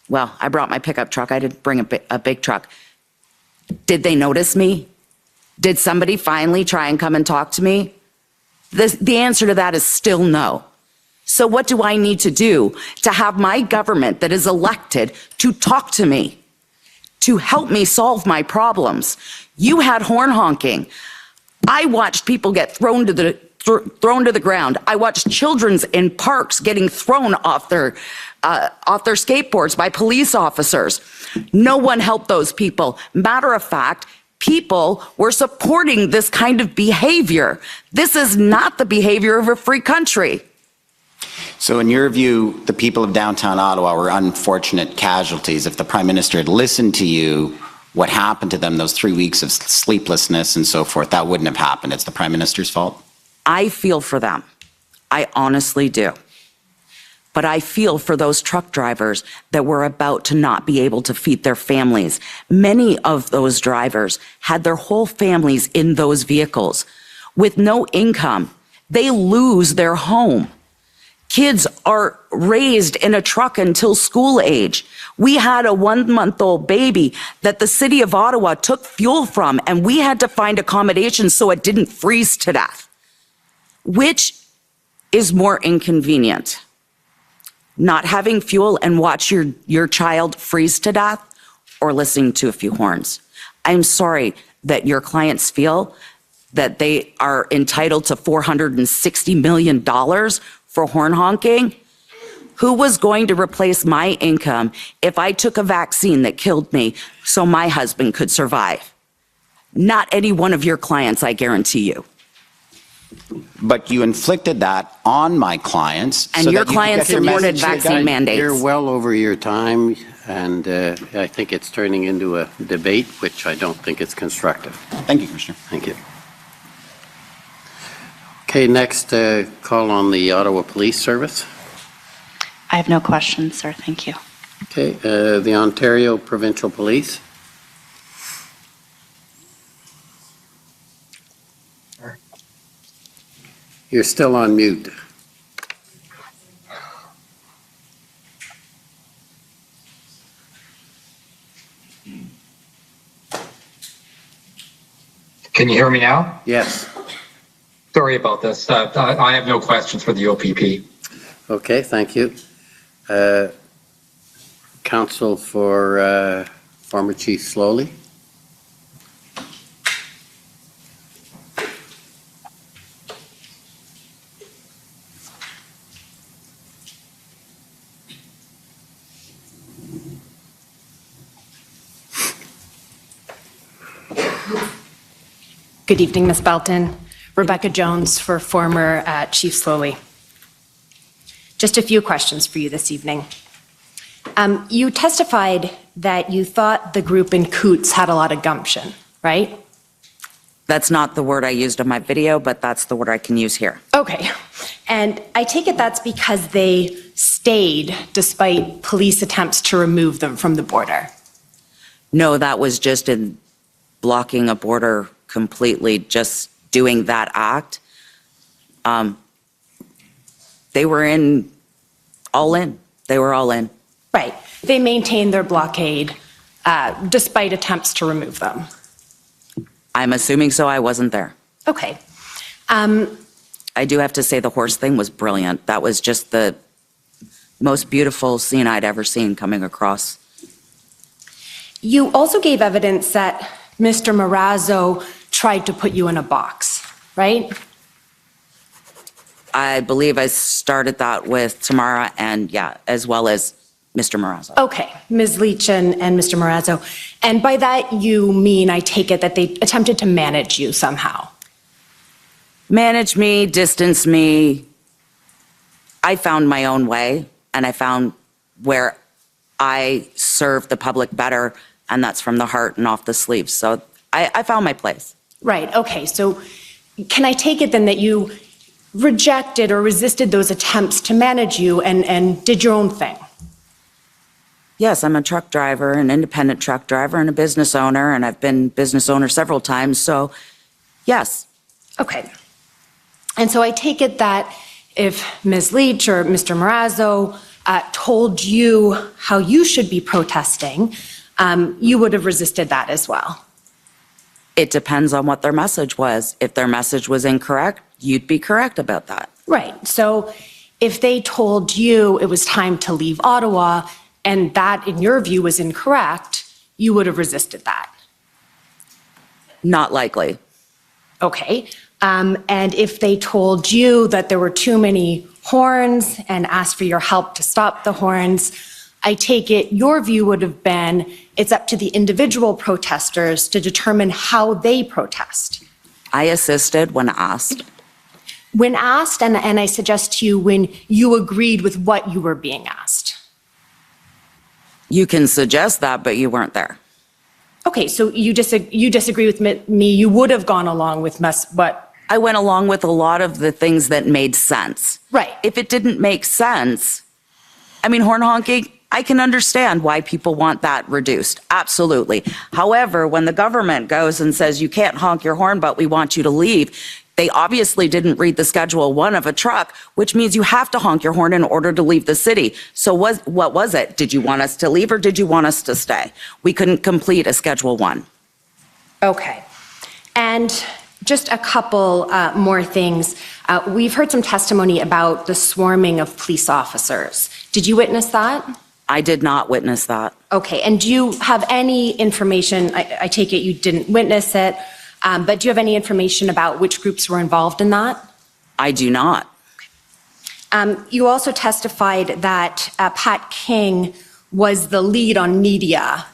[SPEAKER 15] well, I brought my pickup truck. I didn't bring a big truck. Did they notice me? Did somebody finally try and come and talk to me? The answer to that is still no. So what do I need to do to have my government that is elected to talk to me, to help me solve my problems? You had horn honking. I watched people get thrown to the ground. I watched children in parks getting thrown off their skateboards by police officers. No one helped those people. Matter of fact, people were supporting this kind of behavior. This is not the behavior of a free country.
[SPEAKER 14] So in your view, the people of downtown Ottawa were unfortunate casualties. If the Prime Minister had listened to you, what happened to them, those 3 weeks of sleeplessness and so forth, that wouldn't have happened. It's the Prime Minister's fault?
[SPEAKER 15] I feel for them. I honestly do. But I feel for those truck drivers that were about to not be able to feed their families. Many of those drivers had their whole families in those vehicles with no income.
[SPEAKER 3] they lose their home. Kids are raised in a truck until school age. We had a 1-month-old baby that the city of Ottawa took fuel from, and we had to find accommodations so it didn't freeze to death. Which is more inconvenient? Not having fuel and watch your child freeze to death, or listening to a few horns? I'm sorry that your clients feel that they are entitled to $460 million for horn honking. Who was going to replace my income if I took a vaccine that killed me so my husband could survive? Not any one of your clients, I guarantee you.
[SPEAKER 14] But you inflicted that on my clients.
[SPEAKER 3] And
[SPEAKER 14] so
[SPEAKER 3] your
[SPEAKER 14] that you could
[SPEAKER 3] clients
[SPEAKER 14] get your
[SPEAKER 3] supported
[SPEAKER 14] message
[SPEAKER 3] vaccine
[SPEAKER 14] done.
[SPEAKER 3] mandates.
[SPEAKER 2] You're well over your time, and I think it's turning into a debate, which I don't think is constructive.
[SPEAKER 14] Thank you, Commissioner.
[SPEAKER 2] Thank you. Okay, next call on the Ottawa Police Service.
[SPEAKER 11] I have no questions, sir. Thank you.
[SPEAKER 2] Okay, the Ontario Provincial Police. You're still on mute.
[SPEAKER 12] Can you hear me now?
[SPEAKER 2] Yes.
[SPEAKER 12] Sorry about this. I have no questions for the OPP.
[SPEAKER 2] Okay, thank you. Counsel for former Chief Slowly.
[SPEAKER 8] Good evening, Ms. Belton. Rebecca Jones for former Chief Slowly. Just a few questions for you this evening. You testified that you thought the group in Coots had a lot of gumption, right?
[SPEAKER 3] That's not the word I used in my video, but that's the word I can use here.
[SPEAKER 8] Okay. And I take it that's because they stayed despite police attempts to remove them from the border.
[SPEAKER 3] No, that was just in blocking a border completely, just doing that act. They were all in. They were all in.
[SPEAKER 8] Right. They maintained their blockade despite attempts to remove them.
[SPEAKER 3] I'm assuming so. I wasn't there.
[SPEAKER 8] Okay.
[SPEAKER 3] I do have to say the horse thing was brilliant. That was just the most beautiful scene I'd ever seen coming across.
[SPEAKER 8] You also gave evidence that Mr. Marazzo tried to put you in a box, right?
[SPEAKER 3] I believe I started that with Tamara and, yeah, as well as Mr. Marazzo.
[SPEAKER 8] Okay, Ms. Lich and Mr. Marazzo. And by that you mean, I take it, that they attempted to manage you somehow?
[SPEAKER 3] Manage me, distance me. I found my own way, and I found where I serve the public better, and that's from the heart and off the sleeves. So I found my place.
[SPEAKER 8] Right, okay. So can I take it then that you rejected or resisted those attempts to manage you and did your own thing?
[SPEAKER 3] Yes, I'm a truck driver, an independent truck driver, and a business owner, and I've been business owner several times, so yes.
[SPEAKER 8] Okay. And so I take it that if Ms. Lich or Mr. Marazzo told you how you should be protesting, you would have resisted that as well.
[SPEAKER 3] It depends on what their message was. If their message was incorrect, you'd be correct about that.
[SPEAKER 8] Right. So if they told you it was time to leave Ottawa and that, in your view, was incorrect, you would have resisted that.
[SPEAKER 3] Not likely.
[SPEAKER 8] Okay. And if they told you that there were too many horns and asked for your help to stop the horns, I take it your view would have been it's up to the individual protesters to determine how they protest.
[SPEAKER 3] I assisted when asked.
[SPEAKER 8] When asked, and I suggest to you when you agreed with what you were being asked.
[SPEAKER 3] You can suggest that, but you weren't there.
[SPEAKER 8] Okay, so you disagree with me. You would have gone along with what?
[SPEAKER 3] I went along with a lot of the things that made sense.
[SPEAKER 8] Right.
[SPEAKER 3] If it didn't make sense, I mean, horn honking, I can understand why people want that reduced. Absolutely. However, when the government goes and says you can't honk your horn, but we want you to leave,
[SPEAKER 15] They obviously didn't read the Schedule 1 of a truck, which means you have to honk your horn in order to leave the city. So what was it? Did you want us to leave or did you want us to stay? We couldn't complete a Schedule 1.
[SPEAKER 8] Okay. And just a couple more things. We've heard some testimony about the swarming of police officers. Did you witness that?
[SPEAKER 15] I did not witness that.
[SPEAKER 8] Okay. And do you have any information? I take it you didn't witness it. But do you have any information about which groups were involved in that?
[SPEAKER 15] I do not.
[SPEAKER 8] You also testified that Pat King was the lead on media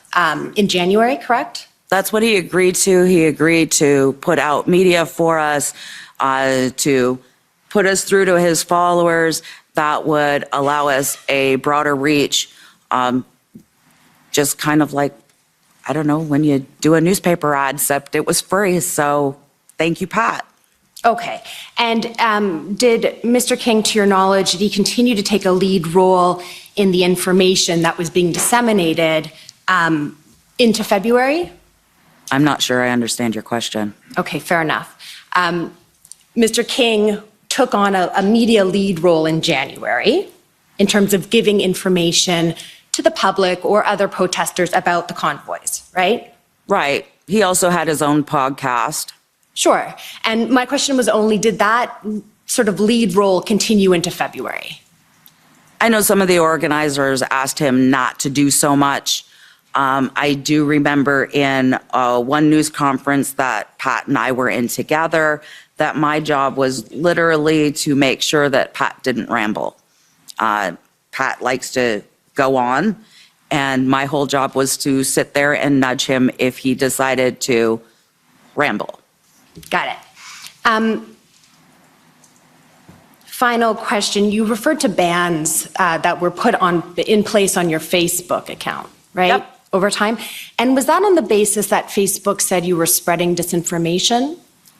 [SPEAKER 8] in January, correct?
[SPEAKER 15] That's what he agreed to. He agreed to put out media for us, to put us through to his followers that would allow us a broader reach. Just kind of like, I don't know, when you do a newspaper ad, except it was free. So thank you, Pat.
[SPEAKER 8] Okay. And did Mr. King, to your knowledge, did he continue to take a lead role in the information that was being disseminated into February?
[SPEAKER 15] I'm not sure I understand your question.
[SPEAKER 8] Okay, fair enough. Mr. King took on a media lead role in January in terms of giving information to the public or other protesters about the convoys, right?
[SPEAKER 15] Right. He also had his own podcast.
[SPEAKER 8] Sure. And my question was only, did that sort of lead role continue into February?
[SPEAKER 15] I know some of the organizers asked him not to do so much. I do remember in one news conference that Pat and I were in together, that my job was literally to make sure that Pat didn't ramble. Pat likes to go on, and my whole job was to sit there and nudge him if he decided to ramble.
[SPEAKER 8] Got it. Final question. You referred to bans that were put in place on your Facebook account, right?
[SPEAKER 15] Yep.
[SPEAKER 8] Over time. And was that on the basis that Facebook said you were spreading disinformation?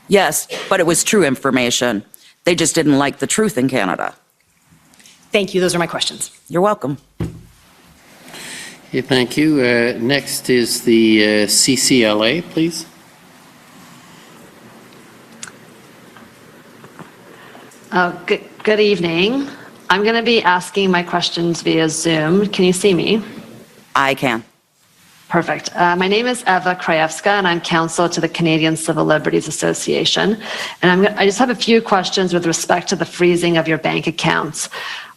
[SPEAKER 15] Yes, but it was true information. They just didn't like the truth in Canada.
[SPEAKER 8] Thank you. Those are my questions.
[SPEAKER 15] You're welcome.
[SPEAKER 2] Okay, thank you. Next is the CCLA, please.
[SPEAKER 18] Good evening. I'm going to be asking my questions via Zoom. Can you see me?
[SPEAKER 15] I can.
[SPEAKER 18] Perfect. My name is Eva Krajewska, and I'm counsel to the Canadian Civil Liberties Association. And I just have a few questions with respect to the freezing of your bank accounts.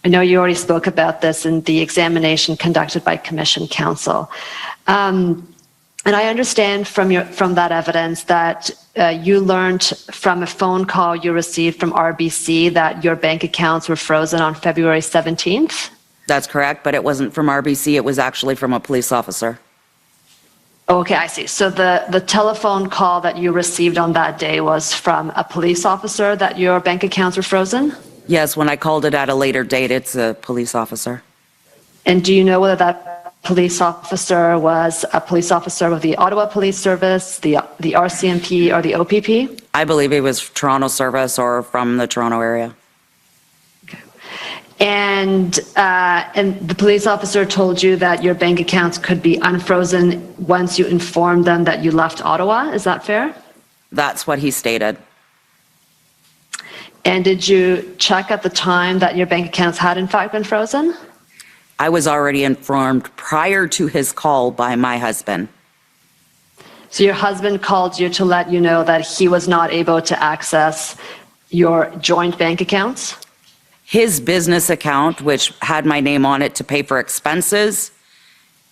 [SPEAKER 18] I know you already spoke about this in the examination conducted by Commission Counsel. And I understand from that evidence that you learned from a phone call you received from RBC that your bank accounts were frozen on February 17th?
[SPEAKER 15] That's correct, but it wasn't from RBC. It was actually from a police officer.
[SPEAKER 18] Okay, I see. So the telephone call that you received on that day was from a police officer that your bank accounts were frozen?
[SPEAKER 15] Yes, when I called it at a later date, it's a police officer.
[SPEAKER 18] And do you know whether that police officer was a police officer with the Ottawa Police Service, the RCMP, or the OPP?
[SPEAKER 15] I believe he was Toronto service or from the Toronto area.
[SPEAKER 18] And the police officer told you that your bank accounts could be unfrozen once you informed them that you left Ottawa. Is that fair?
[SPEAKER 15] That's what he stated.
[SPEAKER 18] And did you check at the time that your bank accounts had in fact been frozen?
[SPEAKER 15] I was already informed prior to his call by my husband.
[SPEAKER 18] So your husband called you to let you know that he was not able to access your joint bank accounts?
[SPEAKER 15] His business account, which had my name on it to pay for expenses,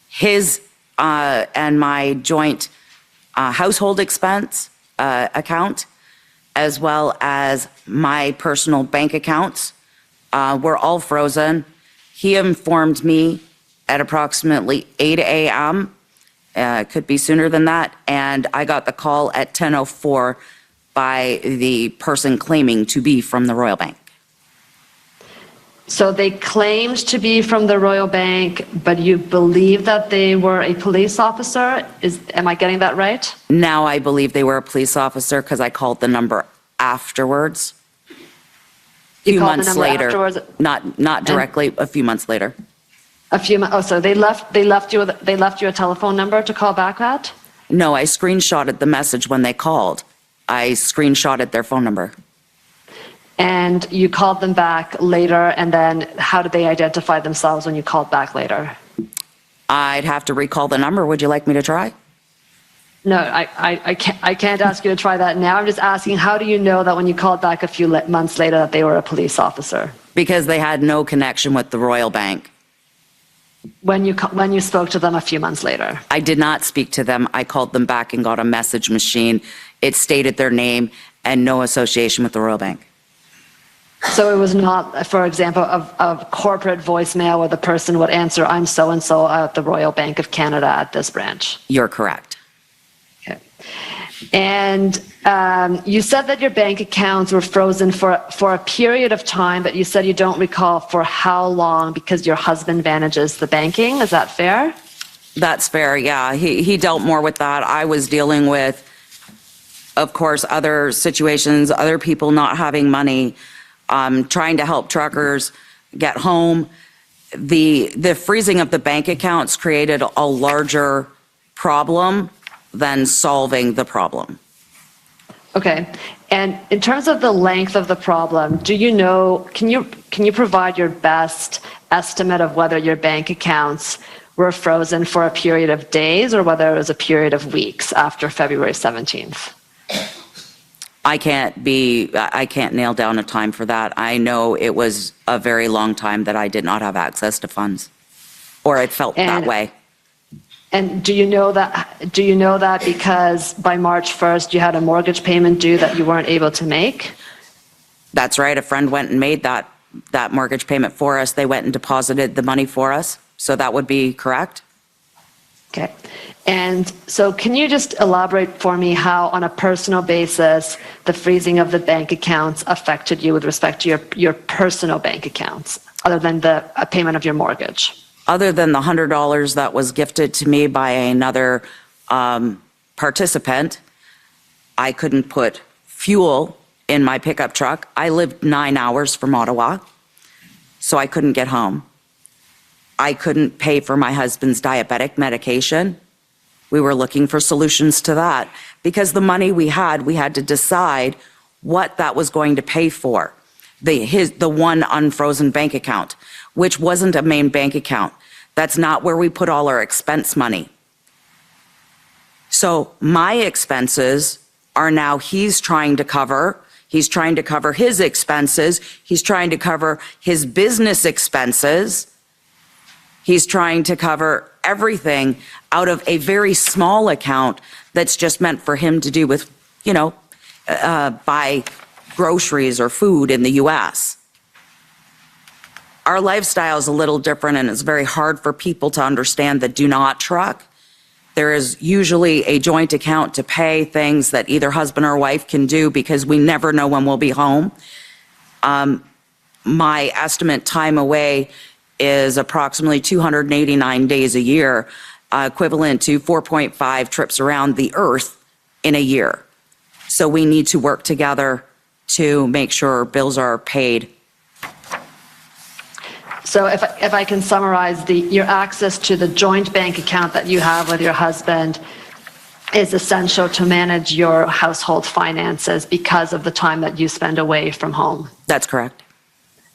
[SPEAKER 15] his and my joint household expense account, as well as my personal bank accounts, were all frozen. He informed me at approximately 8 a.m., could be sooner than that, and I got the call at 10:04 by the person claiming to be from the Royal Bank.
[SPEAKER 18] So they claimed to be from the Royal Bank, but you believe that they were a police officer? Am I getting that right?
[SPEAKER 15] Now I believe they were a police officer because I called the number afterwards. A few months later.
[SPEAKER 18] Afterwards?
[SPEAKER 15] Not directly, a few months later.
[SPEAKER 18] A few months. Oh, so they left you a telephone number to call back at?
[SPEAKER 15] No, I screenshotted the message when they called. I screenshotted their phone number.
[SPEAKER 18] And you called them back later, and then how did they identify themselves when you called back later?
[SPEAKER 15] I'd have to recall the number. Would you like me to try?
[SPEAKER 18] No, I can't ask you to try that now. I'm just asking, how do you know that when you called back a few months later that they were a police officer?
[SPEAKER 15] Because they had no connection with the Royal Bank.
[SPEAKER 18] When you spoke to them a few months later?
[SPEAKER 15] I did not speak to them. I called them back and got a message machine. It stated their name and no association with the Royal Bank.
[SPEAKER 18] So it was not, for example, a corporate voicemail where the person would answer, I'm so-and-so at the Royal Bank of Canada at this branch?
[SPEAKER 15] You're correct.
[SPEAKER 18] Okay. And you said that your bank accounts were frozen for a period of time, but you said you don't recall for how long because your husband manages the banking. Is that fair?
[SPEAKER 15] That's fair, yeah. He dealt more with that. I was dealing with, of course, other situations, other people not having money, trying to help truckers get home. The freezing of the bank accounts created a larger problem than solving the problem.
[SPEAKER 18] Okay. And in terms of the length of the problem, do you know, can you provide your best estimate of whether your bank accounts were frozen for a period of days or whether it was a period of weeks after February 17th?
[SPEAKER 15] I can't nail down a time for that. I know it was a very long time that I did not have access to funds, or it felt that way.
[SPEAKER 18] And do you know that because by March 1st you had a mortgage payment due that you weren't able to make?
[SPEAKER 15] That's right. A friend went and made that mortgage payment for us. They went and deposited the money for us. So that would be correct.
[SPEAKER 18] Okay. And so can you just elaborate for me how on a personal basis the freezing of the bank accounts affected you with respect to your personal bank accounts, other than the payment of your mortgage?
[SPEAKER 15] Other than the $100 that was gifted to me by another participant, I couldn't put fuel in my pickup truck. I lived 9 hours from Ottawa, so I couldn't get home. I couldn't pay for my husband's diabetic medication. We were looking for solutions to that because the money we had to decide what that was going to pay for. The one unfrozen bank account, which wasn't a main bank account. That's not where we put all our expense money. So my expenses are now he's trying to cover his expenses. He's trying to cover his business expenses. He's trying to cover everything out of a very small account that's just meant for him to do with, buy groceries or food in the U.S. Our lifestyle is a little different, and it's very hard for people to understand that do not truck. There is usually a joint account to pay things that either husband or wife can do because we never know when we'll be home. My estimate time away is approximately 289 days a year, equivalent to 4.5 trips around the earth in a year. So we need to work together to make sure bills are paid.
[SPEAKER 18] So if I can summarize, your access to the joint bank account that you have with your husband is essential to manage your household finances because of the time that you spend away from home.
[SPEAKER 15] That's correct.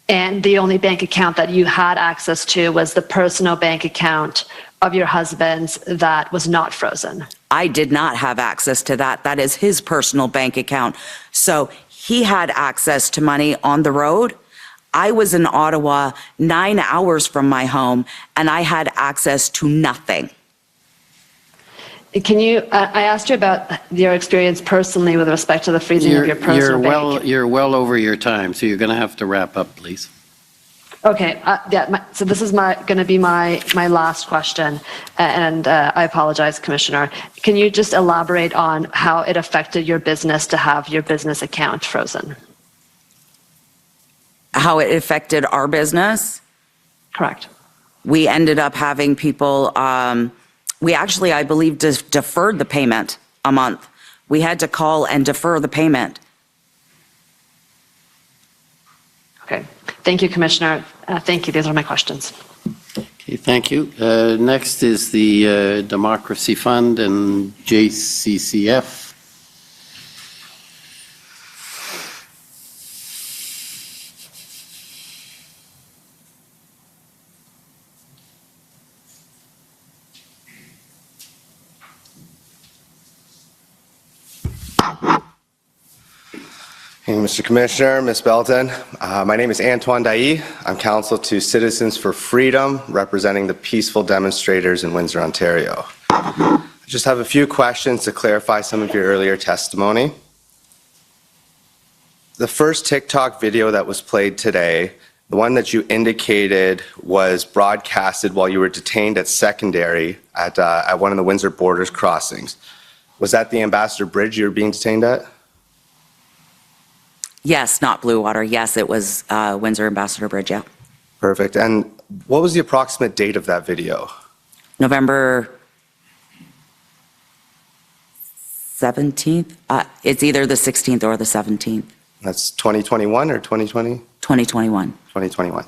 [SPEAKER 18] And the only bank account that you had access to was the personal bank account of your husband's that was not frozen.
[SPEAKER 15] I did not have access to that. That is his personal bank account. So he had access to money on the road. I was in Ottawa 9 hours from my home, and I had access to nothing.
[SPEAKER 18] Can you, I asked you about your experience personally with respect to the freezing of your personal bank.
[SPEAKER 2] You're well over your time, so you're going to have to wrap up, please.
[SPEAKER 18] Okay, so this is going to be my last question, and I apologize, Commissioner. Can you just elaborate on how it affected your business to have your business account frozen?
[SPEAKER 15] How it affected our business?
[SPEAKER 18] Correct.
[SPEAKER 15] We ended up having people, we actually, I believe, deferred the payment a month. We had to call and defer the payment.
[SPEAKER 18] Okay. Thank you, Commissioner. Thank you. These are my questions.
[SPEAKER 2] Okay, thank you. Next is the Democracy Fund and JCCF.
[SPEAKER 10] Hey, Mr. Commissioner, Ms. Belton. My name is Antoine Dailly. I'm counsel to Citizens for Freedom, representing the peaceful demonstrators in Windsor, Ontario. I just have a few questions to clarify some of your earlier testimony. The first TikTok video that was played today, the one that you indicated was broadcasted while you were detained at Secondary at one of the Windsor Borders crossings. Was that the Ambassador Bridge you were being detained at?
[SPEAKER 15] Yes, not Blue Water. Yes, it was Windsor Ambassador Bridge, yeah.
[SPEAKER 10] Perfect. And what was the approximate date of that video?
[SPEAKER 15] November 17th. It's either the 16th or the 17th.
[SPEAKER 10] That's 2021 or 2020?
[SPEAKER 15] 2021.
[SPEAKER 10] 2021.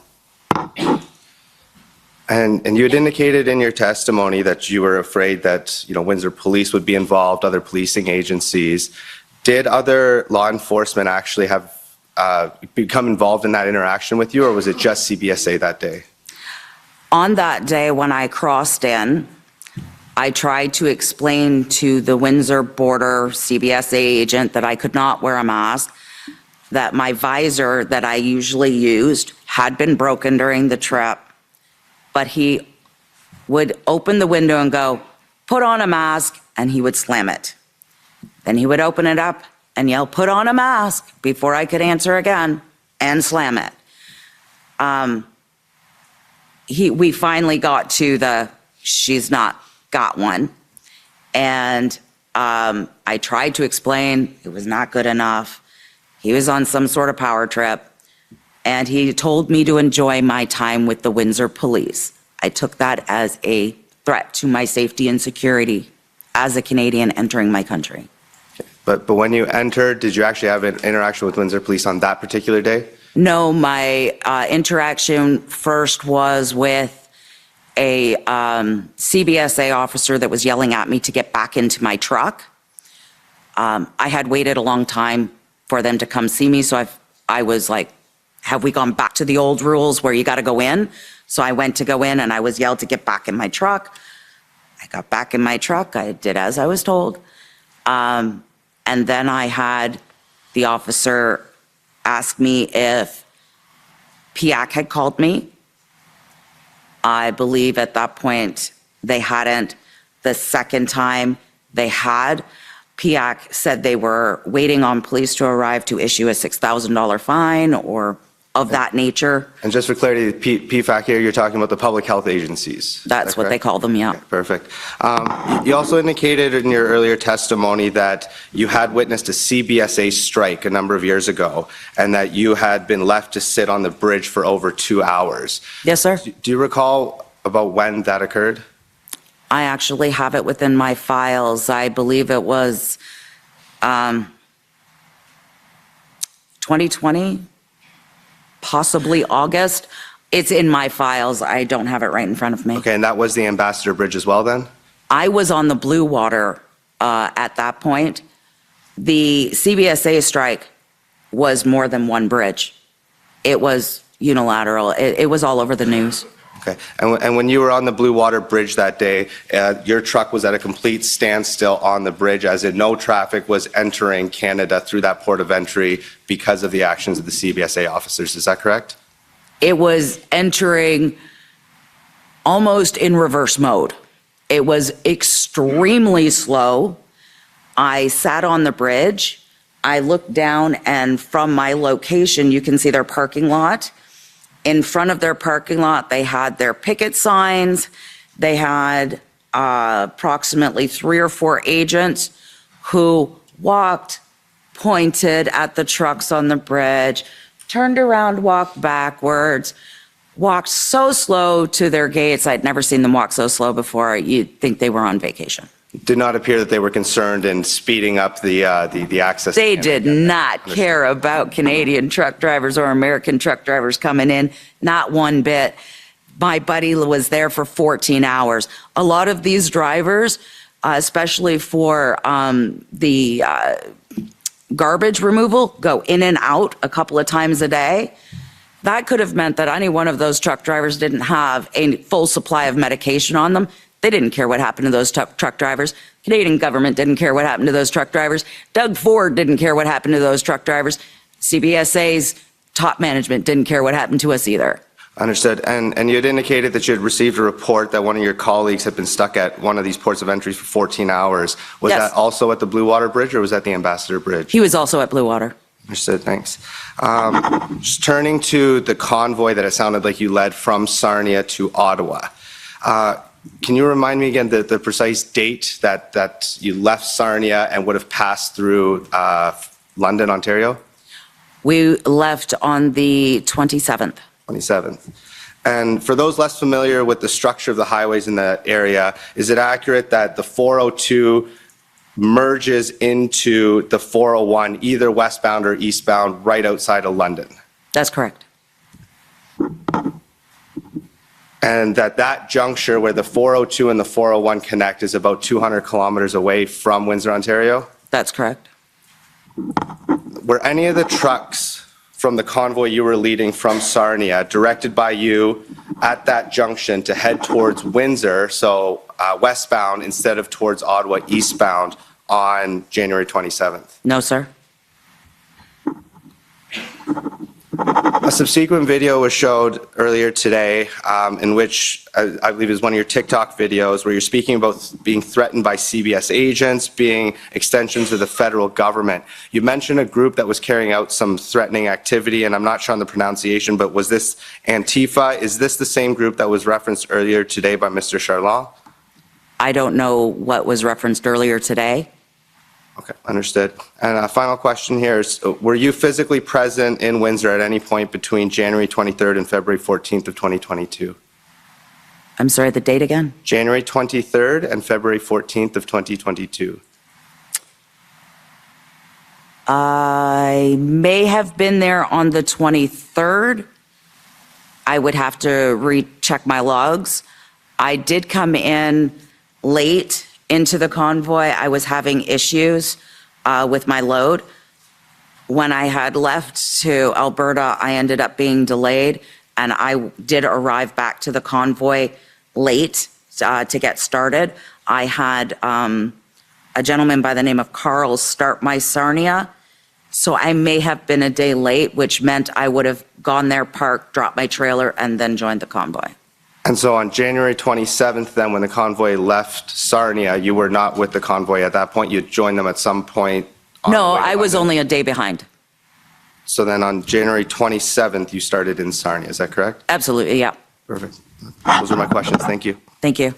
[SPEAKER 10] And you had indicated in your testimony that you were afraid that, Windsor Police would be involved, other policing agencies. Did other law enforcement actually have become involved in that interaction with you, or was it just CBSA that day?
[SPEAKER 15] On that day when I crossed in, I tried to explain to the Windsor Border CBSA agent that I could not wear a mask, that my visor that I usually used had been broken during the trip, but he would open the window and go, "Put on a mask," and he would slam it. Then he would open it up and yell, "Put on a mask," before I could answer again, and slam it. We finally got to the, "She's not got one." And I tried to explain, it was not good enough. He was on some sort of power trip, and he told me to enjoy my time with the Windsor Police. I took that as a threat to my safety and security as a Canadian entering my country.
[SPEAKER 10] But when you entered, did you actually have an interaction with Windsor Police on that particular day?
[SPEAKER 15] No, my interaction first was with a CBSA officer that was yelling at me to get back into my truck. I had waited a long time for them to come see me, so I was like, have we gone back to the old rules where you got to go in? So I went to go in, and I was yelled to get back in my truck. I got back in my truck. I did as I was told. And then I had the officer ask me if PIAC had called me. I believe at that point they hadn't. The second time they had, PIAC said they were waiting on police to arrive to issue a $6,000 fine or of that nature.
[SPEAKER 10] And just for clarity, PFAC here, you're talking about the public health agencies.
[SPEAKER 15] That's what they call them, yeah.
[SPEAKER 10] Okay, perfect. You also indicated in your earlier testimony that you had witnessed a CBSA strike a number of years ago, and that you had been left to sit on the bridge for over 2 hours.
[SPEAKER 15] Yes, sir.
[SPEAKER 10] Do you recall about when that occurred?
[SPEAKER 15] I actually have it within my files. I believe it was 2020. Possibly August. It's in my files. I don't have it right in front of me.
[SPEAKER 10] Okay, and that was the Ambassador Bridge as well then?
[SPEAKER 15] I was on the Blue Water at that point. The CBSA strike was more than one bridge. It was unilateral. It was all over the news.
[SPEAKER 10] Okay, and when you were on the Blue Water Bridge that day, your truck was at a complete standstill on the bridge, as in no traffic was entering Canada through that port of entry because of the actions of the CBSA officers. Is that correct?
[SPEAKER 15] It was entering almost in reverse mode. It was extremely slow. I sat on the bridge. I looked down, and from my location, you can see their parking lot. In front of their parking lot, they had their picket signs. They had approximately 3 or 4 agents who walked, pointed at the trucks on the bridge, turned around, walked backwards, walked so slow to their gates. I'd never seen them walk so slow before. You'd think they were on vacation.
[SPEAKER 10] It did not appear that they were concerned in speeding up the access.
[SPEAKER 15] They did not care about Canadian truck drivers or American truck drivers coming in, not one bit. My buddy was there for 14 hours. A lot of these drivers, especially for the garbage removal, go in and out a couple of times a day. That could have meant that any one of those truck drivers didn't have a full supply of medication on them. They didn't care what happened to those truck drivers. Canadian government didn't care what happened to those truck drivers. Doug Ford didn't care what happened to those truck drivers. CBSA's top management didn't care what happened to us either.
[SPEAKER 10] Understood. And you had indicated that you had received a report that one of your colleagues had been stuck at one of these ports of entry for 14 hours. Was
[SPEAKER 15] Yes.
[SPEAKER 10] that also at the Blue Water Bridge, or was that the Ambassador Bridge?
[SPEAKER 15] He was also at Blue Water.
[SPEAKER 10] Understood, thanks. Just turning to the convoy that it sounded like you led from Sarnia to Ottawa. Can you remind me again the precise date that you left Sarnia and would have passed through London, Ontario?
[SPEAKER 15] We left on the 27th.
[SPEAKER 10] 27th. And for those less familiar with the structure of the highways in that area, is it accurate that the 402 merges into the 401, either westbound or eastbound, right outside of London?
[SPEAKER 15] That's correct.
[SPEAKER 10] And that juncture where the 402 and the 401 connect is about 200 kilometers away from Windsor, Ontario?
[SPEAKER 15] That's correct.
[SPEAKER 10] Were any of the trucks from the convoy you were leading from Sarnia directed by you at that junction to head towards Windsor, so westbound, instead of towards Ottawa, eastbound, on January 27th?
[SPEAKER 15] No, sir.
[SPEAKER 10] A subsequent video was showed earlier today in which I believe is one of your TikTok videos where you're speaking about being threatened by CBS agents, being extensions of the federal government. You mentioned a group that was carrying out some threatening activity, and I'm not sure on the pronunciation, but was this Antifa? Is this the same group that was referenced earlier today by Mr. Charland?
[SPEAKER 15] I don't know what was referenced earlier today.
[SPEAKER 10] Okay, understood. And a final question here is, were you physically present in Windsor at any point between January 23rd and February 14th of 2022?
[SPEAKER 15] I'm sorry, the date again?
[SPEAKER 10] January 23rd and February 14th of 2022.
[SPEAKER 15] I may have been there on the 23rd. I would have to recheck my logs. I did come in late into the convoy. I was having issues with my load. When I had left to Alberta, I ended up being delayed, and I did arrive back to the convoy late to get started. I had a gentleman by the name of Carl start my Sarnia, so I may have been a day late, which meant I would have gone there, parked, dropped my trailer, and then joined the convoy.
[SPEAKER 10] And so on January 27th, then, when the convoy left Sarnia, you were not with the convoy at that point? You joined them at some point?
[SPEAKER 15] No, I was only a day behind.
[SPEAKER 10] So then on January 27th, you started in Sarnia, is that correct?
[SPEAKER 15] Absolutely, yeah.
[SPEAKER 10] Perfect. Those are my questions. Thank you.
[SPEAKER 15] Thank you.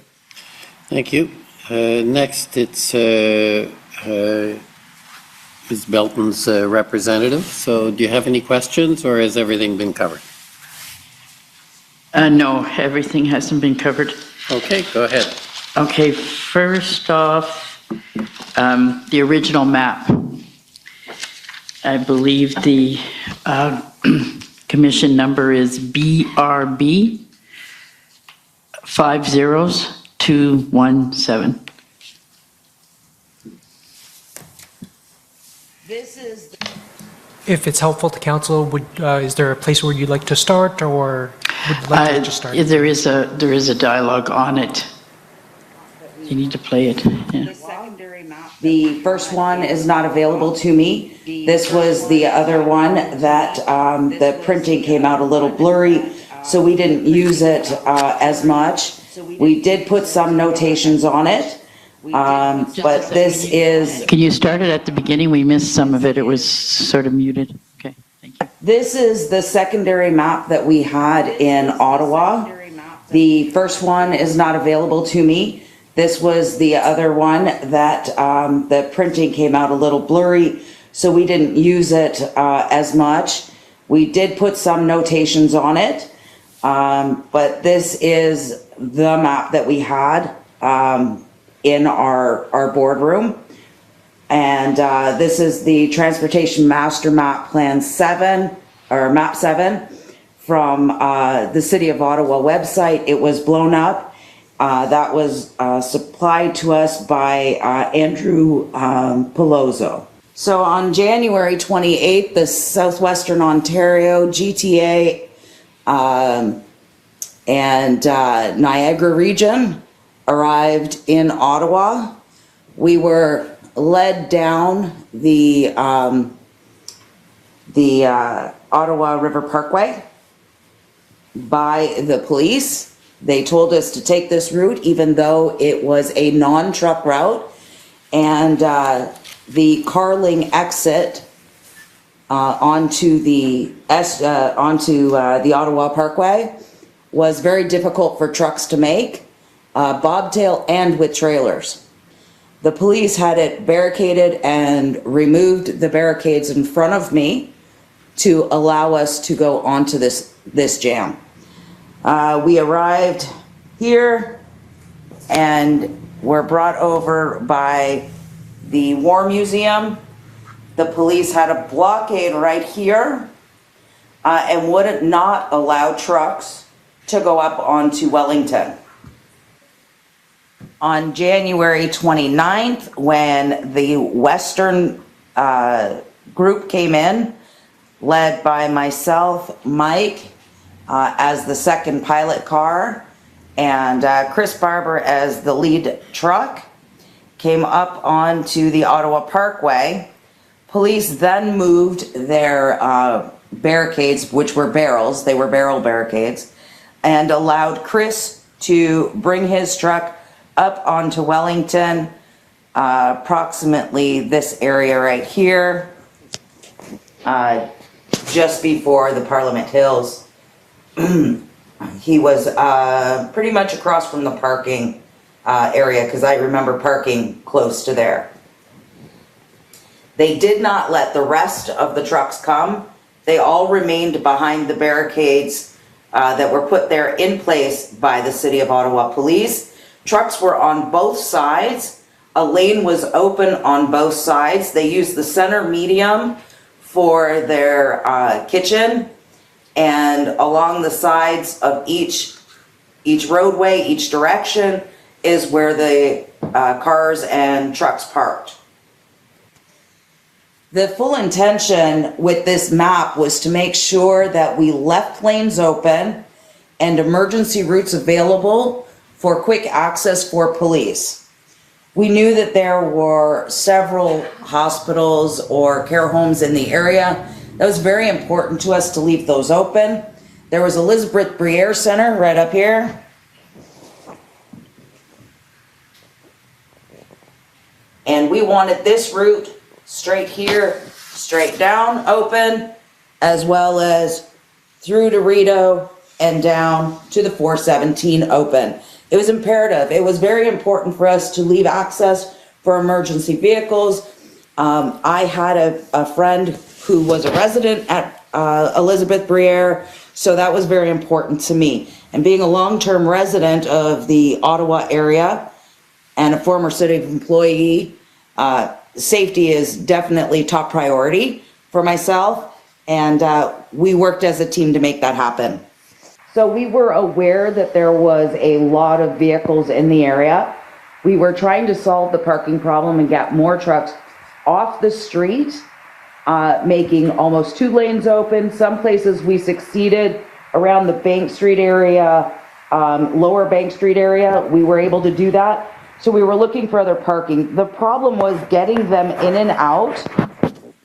[SPEAKER 2] Thank you. Next, it's Ms. Belton's representative. So do you have any questions, or has everything been covered?
[SPEAKER 22] No, everything hasn't been covered.
[SPEAKER 2] Okay, go ahead.
[SPEAKER 22] Okay, first off, the original map. I believe the commission number is BRB 50217.
[SPEAKER 15] This is.
[SPEAKER 20] If it's helpful to council, is there a place where you'd like to start, or would you like to just start?
[SPEAKER 22] There is a dialogue on it. You need to play it. Yeah.
[SPEAKER 15] The first one is not available to me. This was the other one that the printing came out a little blurry, so we didn't use it as much. We did put some notations on it, but this is.
[SPEAKER 22] Can you start it at the beginning? We missed some of it. It was sort of muted. Okay, thank you.
[SPEAKER 15] This is the secondary map that we had in Ottawa. The first one is not available to me. This was the other one that the printing came out a little blurry, so we didn't use it as much. We did put some notations on it, but this is the map that we had in our boardroom. And this is the Transportation Master Map Plan 7, or Map 7, from the City of Ottawa website. It was blown up. That was supplied to us by Andrew Pelozzo. So on January 28th, the Southwestern Ontario, GTA, and Niagara region arrived in Ottawa. We were led down the
[SPEAKER 3] the Ottawa River Parkway by the police. They told us to take this route even though it was a non-truck route, and the Carling exit onto the Ottawa Parkway was very difficult for trucks to make, bobtail and with trailers. The police had it barricaded and removed the barricades in front of me to allow us to go onto this jam. We arrived here and were brought over by the War Museum. The police had a blockade right here and would not allow trucks to go up onto Wellington. On January 29th, when the Western group came in, led by myself, Mike, as the second pilot car, and Chris Barber as the lead truck, came up onto the Ottawa Parkway. Police then moved their barricades, which were barrels, they were barrel barricades, and allowed Chris to bring his truck up onto Wellington, approximately this area right here, just before the Parliament Hills. He was pretty much across from the parking area, because I remember parking close to there. They did not let the rest of the trucks come. They all remained behind the barricades that were put there in place by the City of Ottawa Police. Trucks were on both sides. A lane was open on both sides. They used the center medium for their kitchen, and along the sides of each roadway, each direction, is where the cars and trucks parked. The full intention with this map was to make sure that we left lanes open and emergency routes available for quick access for police. We knew that there were several hospitals or care homes in the area. That was very important to us to leave those open. There was Elizabeth Briere Center right up here. And we wanted this route straight here, straight down, open, as well as through to Rideau and down to the 417 open. It was imperative. It was very important for us to leave access for emergency vehicles. I had a friend who was a resident at Elizabeth Briere, so that was very important to me. And being a long-term resident of the Ottawa area and a former city employee, safety is definitely top priority for myself, and we worked as a team to make that happen. So we were aware that there was a lot of vehicles in the area. We were trying to solve the parking problem and get more trucks off the street, making almost 2 lanes open. Some places we succeeded around the Bank Street area, lower Bank Street area. We were able to do that. So we were looking for other parking. The problem was getting them in and out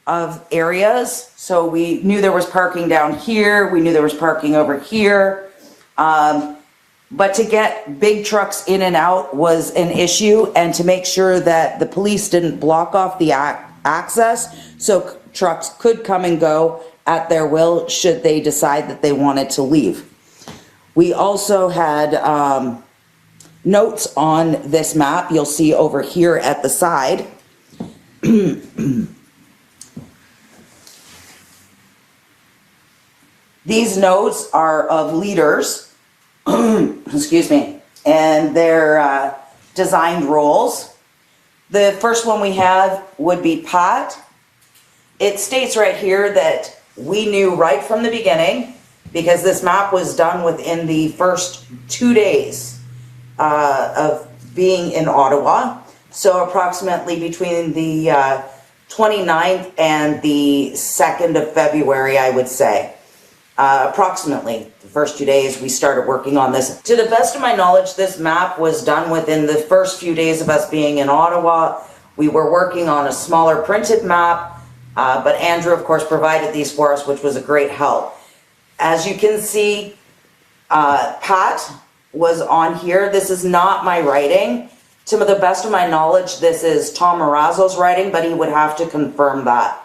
[SPEAKER 3] of areas. So we knew there was parking down here. We knew there was parking over here. But to get big trucks in and out was an issue, and to make sure that the police didn't block off the access so trucks could come and go at their will should they decide that they wanted to leave. We also had notes on this map you'll see over here at the side. These notes are of leaders, excuse me, and their designed roles. The first one we have would be Pat. It states right here that we knew right from the beginning, because this map was done within the first 2 days of being in Ottawa. So approximately between the 29th and the 2nd of February, I would say. Approximately the first 2 days we started working on this. To the best of my knowledge, this map was done within the first few days of us being in Ottawa. We were working on a smaller printed map
[SPEAKER 15] But Andrew, of course, provided these for us, which was a great help. As you can see, Pat was on here. This is not my writing. To the best of my knowledge, this is Tom Marazzo's writing, but he would have to confirm that.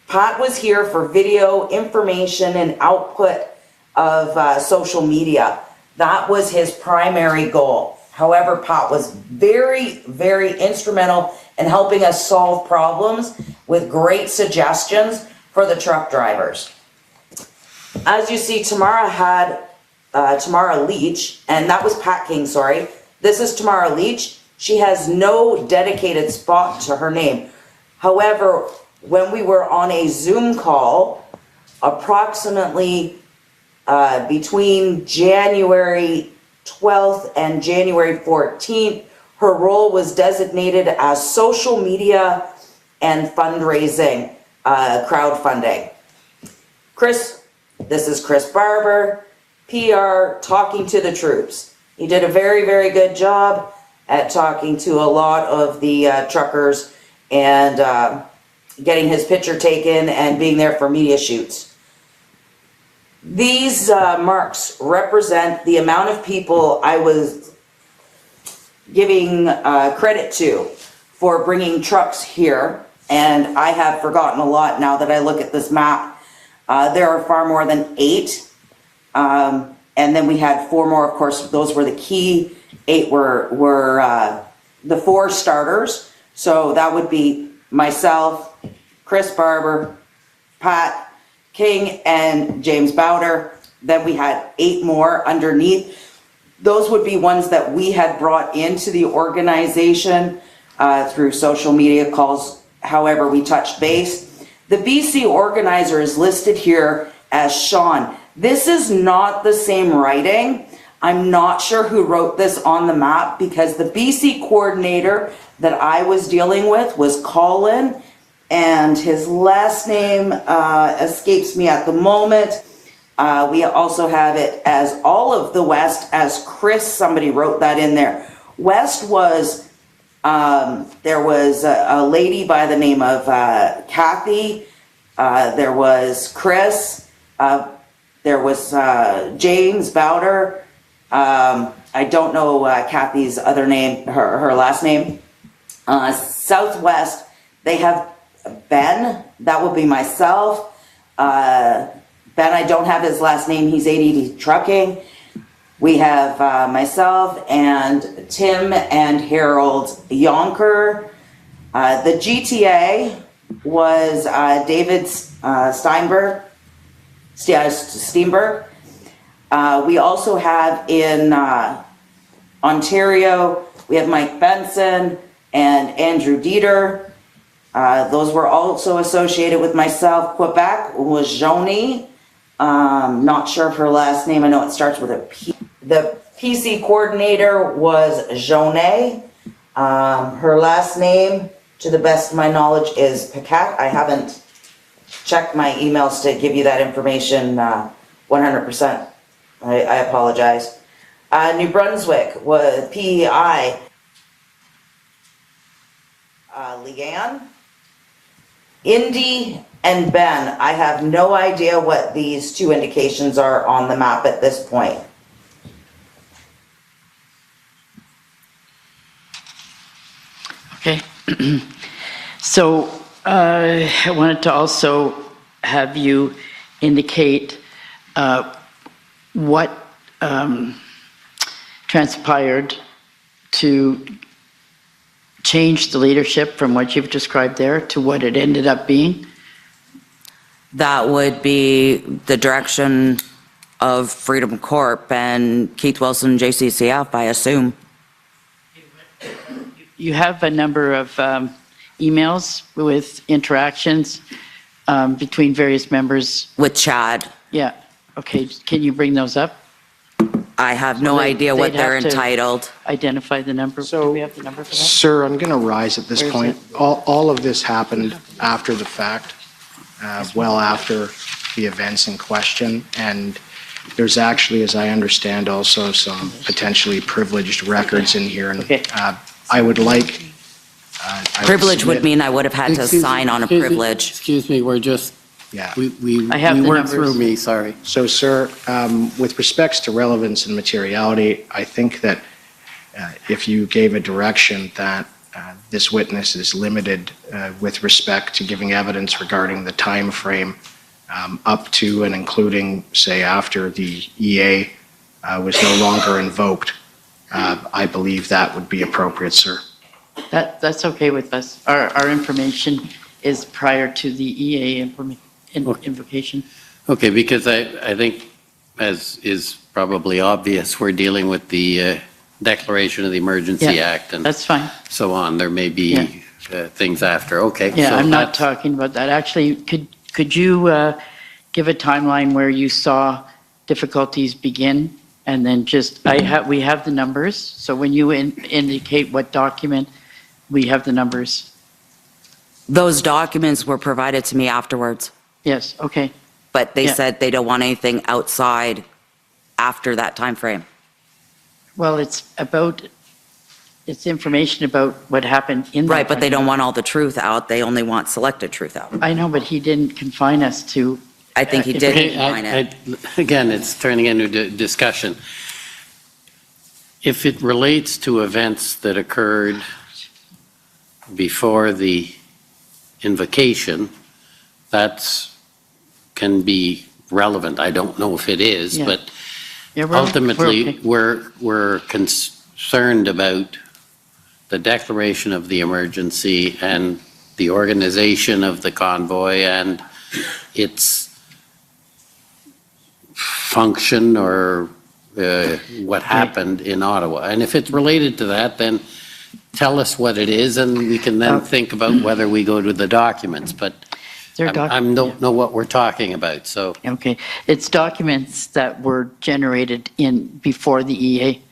[SPEAKER 15] Pat was here for video, information, and output of social media. That was his primary goal. However, Pat was very, very instrumental in helping us solve problems with great suggestions for the truck drivers. As you see, Tamara had Tamara Lich, and that was Pat King, sorry. This is Tamara Lich. She has no dedicated spot to her name. However, when we were on a Zoom call, approximately between January 12th and January 14th, her role was designated as social media and fundraising, crowdfunding. This is Chris Barber, PR, talking to the troops. He did a very, very good job at talking to a lot of the truckers and getting his picture taken and being there for media shoots. These marks represent the amount of people I was giving credit to for bringing trucks here, and I have forgotten a lot now that I look at this map. There are far more than 8, and then we had 4 more, of course. Those were the key. 8 were the 4 starters, so that would be myself, Chris Barber, Pat King, and James Bowder. Then we had 8 more underneath. Those would be ones that we had brought into the organization through social media calls. However, we touched base. The BC organizer is listed here as Sean. This is not the same writing. I'm not sure who wrote this on the map because the BC coordinator that I was dealing with was Colin, and his last name escapes me at the moment. We also have it as all of the West as Chris. Somebody wrote that in there. West was, there was a lady by the name of Kathy. There was Chris. There was James Bowder. I don't know Kathy's other name, her last name. Southwest, they have Ben. That would be myself. Ben, I don't have his last name. He's 80 Trucking. We have myself and Tim and Harold Yonker. The GTA was David Steinberg. We also have in Ontario, we have Mike Benson and Andrew Dieter. Those were also associated with myself. Quebec was Joni. Not sure of her last name. I know it starts with a P. The PC coordinator was Jonet. Her last name, to the best of my knowledge, is Pacat. I haven't checked my emails to give you that information 100%. I apologize. New Brunswick was PEI. Leanne. Indy and Ben. I have no idea what these 2 indications are on the map at this point.
[SPEAKER 22] Okay. So I wanted to also have you indicate what transpired to change the leadership from what you've described there to what it ended up being?
[SPEAKER 15] That would be the direction of Freedom Corp and Keith Wilson, JCCF, I assume.
[SPEAKER 22] You have a number of emails with interactions between various members.
[SPEAKER 15] With Chad.
[SPEAKER 22] Yeah. Okay. Can you bring those up?
[SPEAKER 15] I have no idea what they're entitled.
[SPEAKER 22] Identify the number.
[SPEAKER 4] So,
[SPEAKER 22] do we have the number for that?
[SPEAKER 4] Sir, I'm going to rise at this
[SPEAKER 22] Where is
[SPEAKER 4] point.
[SPEAKER 22] it?
[SPEAKER 4] All of this happened after the fact, well after the events in question, and there's actually, as I understand, also some potentially privileged records in here. And I would like
[SPEAKER 15] Privilege would mean I would have had to sign on a privilege.
[SPEAKER 2] Excuse me, we're just,
[SPEAKER 4] Yeah.
[SPEAKER 2] we
[SPEAKER 22] I have the
[SPEAKER 2] worked through
[SPEAKER 22] numbers.
[SPEAKER 2] me, sorry.
[SPEAKER 4] So, sir, with respects to relevance and materiality, I think that if you gave a direction that this witness is limited with respect to giving evidence regarding the time frame up to and including, say, after the EA was no longer invoked, I believe that would be appropriate, sir.
[SPEAKER 22] That's okay with us. Our information is prior to the EA invocation.
[SPEAKER 2] Okay, because I think, as is probably obvious, we're dealing with the declaration of the Emergency
[SPEAKER 22] Yeah,
[SPEAKER 2] Act and
[SPEAKER 22] that's fine.
[SPEAKER 2] so on. There may be things after. Okay.
[SPEAKER 22] Yeah,
[SPEAKER 2] so
[SPEAKER 22] I'm not
[SPEAKER 2] that's-
[SPEAKER 22] talking about that. Actually, could you give a timeline where you saw difficulties begin? And then just, we have the numbers, so when you indicate what document, we have the numbers.
[SPEAKER 15] Those documents were provided to me afterwards,
[SPEAKER 22] Yes, okay.
[SPEAKER 15] but they
[SPEAKER 22] Yeah.
[SPEAKER 15] said they don't want anything outside after that time frame.
[SPEAKER 22] Well, it's information about what happened in that
[SPEAKER 15] Right, but they
[SPEAKER 22] time.
[SPEAKER 15] don't want all the truth out. They only want selected truth out.
[SPEAKER 22] I know, but he didn't confine us to.
[SPEAKER 15] I think he did confine it.
[SPEAKER 2] Again, it's turning into discussion. If it relates to events that occurred before the invocation, that can be relevant. I don't know if it is,
[SPEAKER 22] Yeah.
[SPEAKER 2] but
[SPEAKER 22] Yeah, we're
[SPEAKER 2] ultimately,
[SPEAKER 22] okay.
[SPEAKER 2] we're concerned about the declaration of the emergency and the organization of the convoy and its function or what happened in Ottawa. And if it's related to that, then tell us what it is, and we can then think about whether we go to the documents. But I don't know what we're talking about, so.
[SPEAKER 22] Okay, it's documents that were generated before the EA.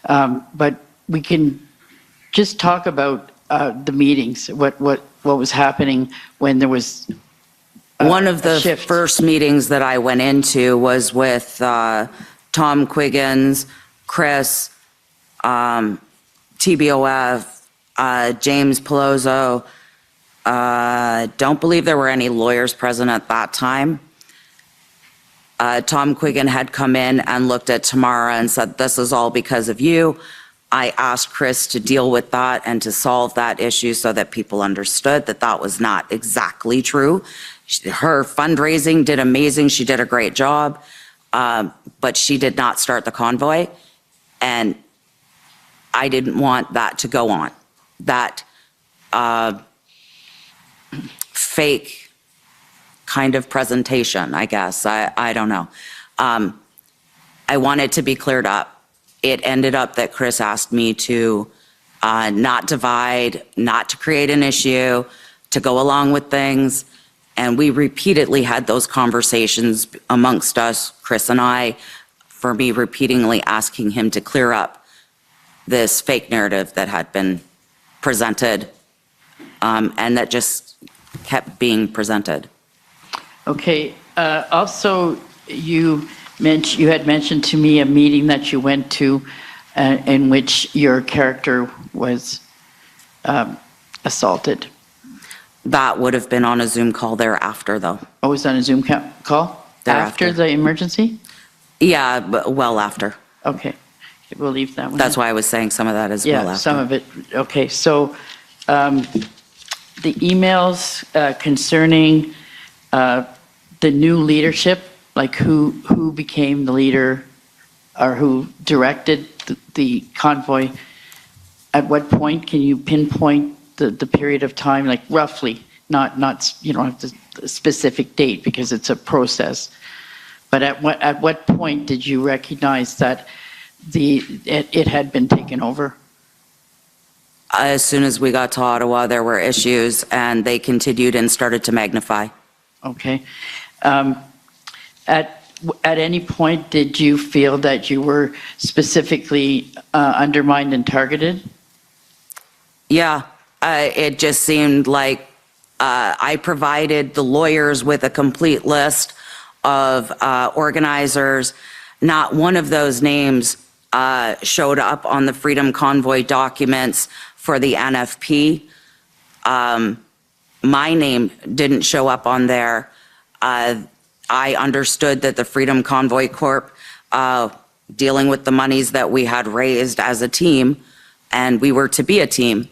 [SPEAKER 22] But we can just talk about the meetings, what was happening when there was
[SPEAKER 15] One of the first meetings that I went into was with Tom Quiggins, Chris, TBOF, James Pelozzo. Don't believe there were any lawyers present at that time. Tom Quiggin had come in and looked at Tamara and said, "This is all because of you." I asked Chris to deal with that and to solve that issue so that people understood that that was not exactly true. Her fundraising did amazing. She did a great job, but she did not start the convoy. And I didn't want that to go on. That fake kind of presentation, I guess. I don't know. I want it to be cleared up. It ended up that Chris asked me to not divide, not to create an issue, to go along with things. And we repeatedly had those conversations amongst us, Chris and I, for me repeatedly asking him to clear up this fake narrative that had been presented and that just kept being presented.
[SPEAKER 22] Okay, also you had mentioned to me a meeting that you went to in which your character was assaulted.
[SPEAKER 15] That would have been on a Zoom call thereafter, though.
[SPEAKER 22] Oh, it was on a Zoom call?
[SPEAKER 15] Thereafter.
[SPEAKER 22] After the emergency?
[SPEAKER 15] Yeah, but well after.
[SPEAKER 22] Okay, we'll leave that one.
[SPEAKER 15] That's why I was saying some of that as well
[SPEAKER 22] Yeah,
[SPEAKER 15] after.
[SPEAKER 22] some of it. Okay, so the emails concerning the new leadership, like who became the leader or who directed the convoy, at what point can you pinpoint the period of time, like roughly, not you don't have the specific date because it's a process, but at what point did you recognize that it had been taken over?
[SPEAKER 15] As soon as we got to Ottawa, there were issues and they continued and started to magnify.
[SPEAKER 22] Okay. At any point, did you feel that you were specifically undermined and targeted?
[SPEAKER 15] Yeah, it just seemed like I provided the lawyers with a complete list of organizers. Not one of those names showed up on the Freedom Convoy documents for the NFP. My name didn't show up on there. I understood that the Freedom Convoy Corp, dealing with the monies that we had raised as a team, and we were to be a team,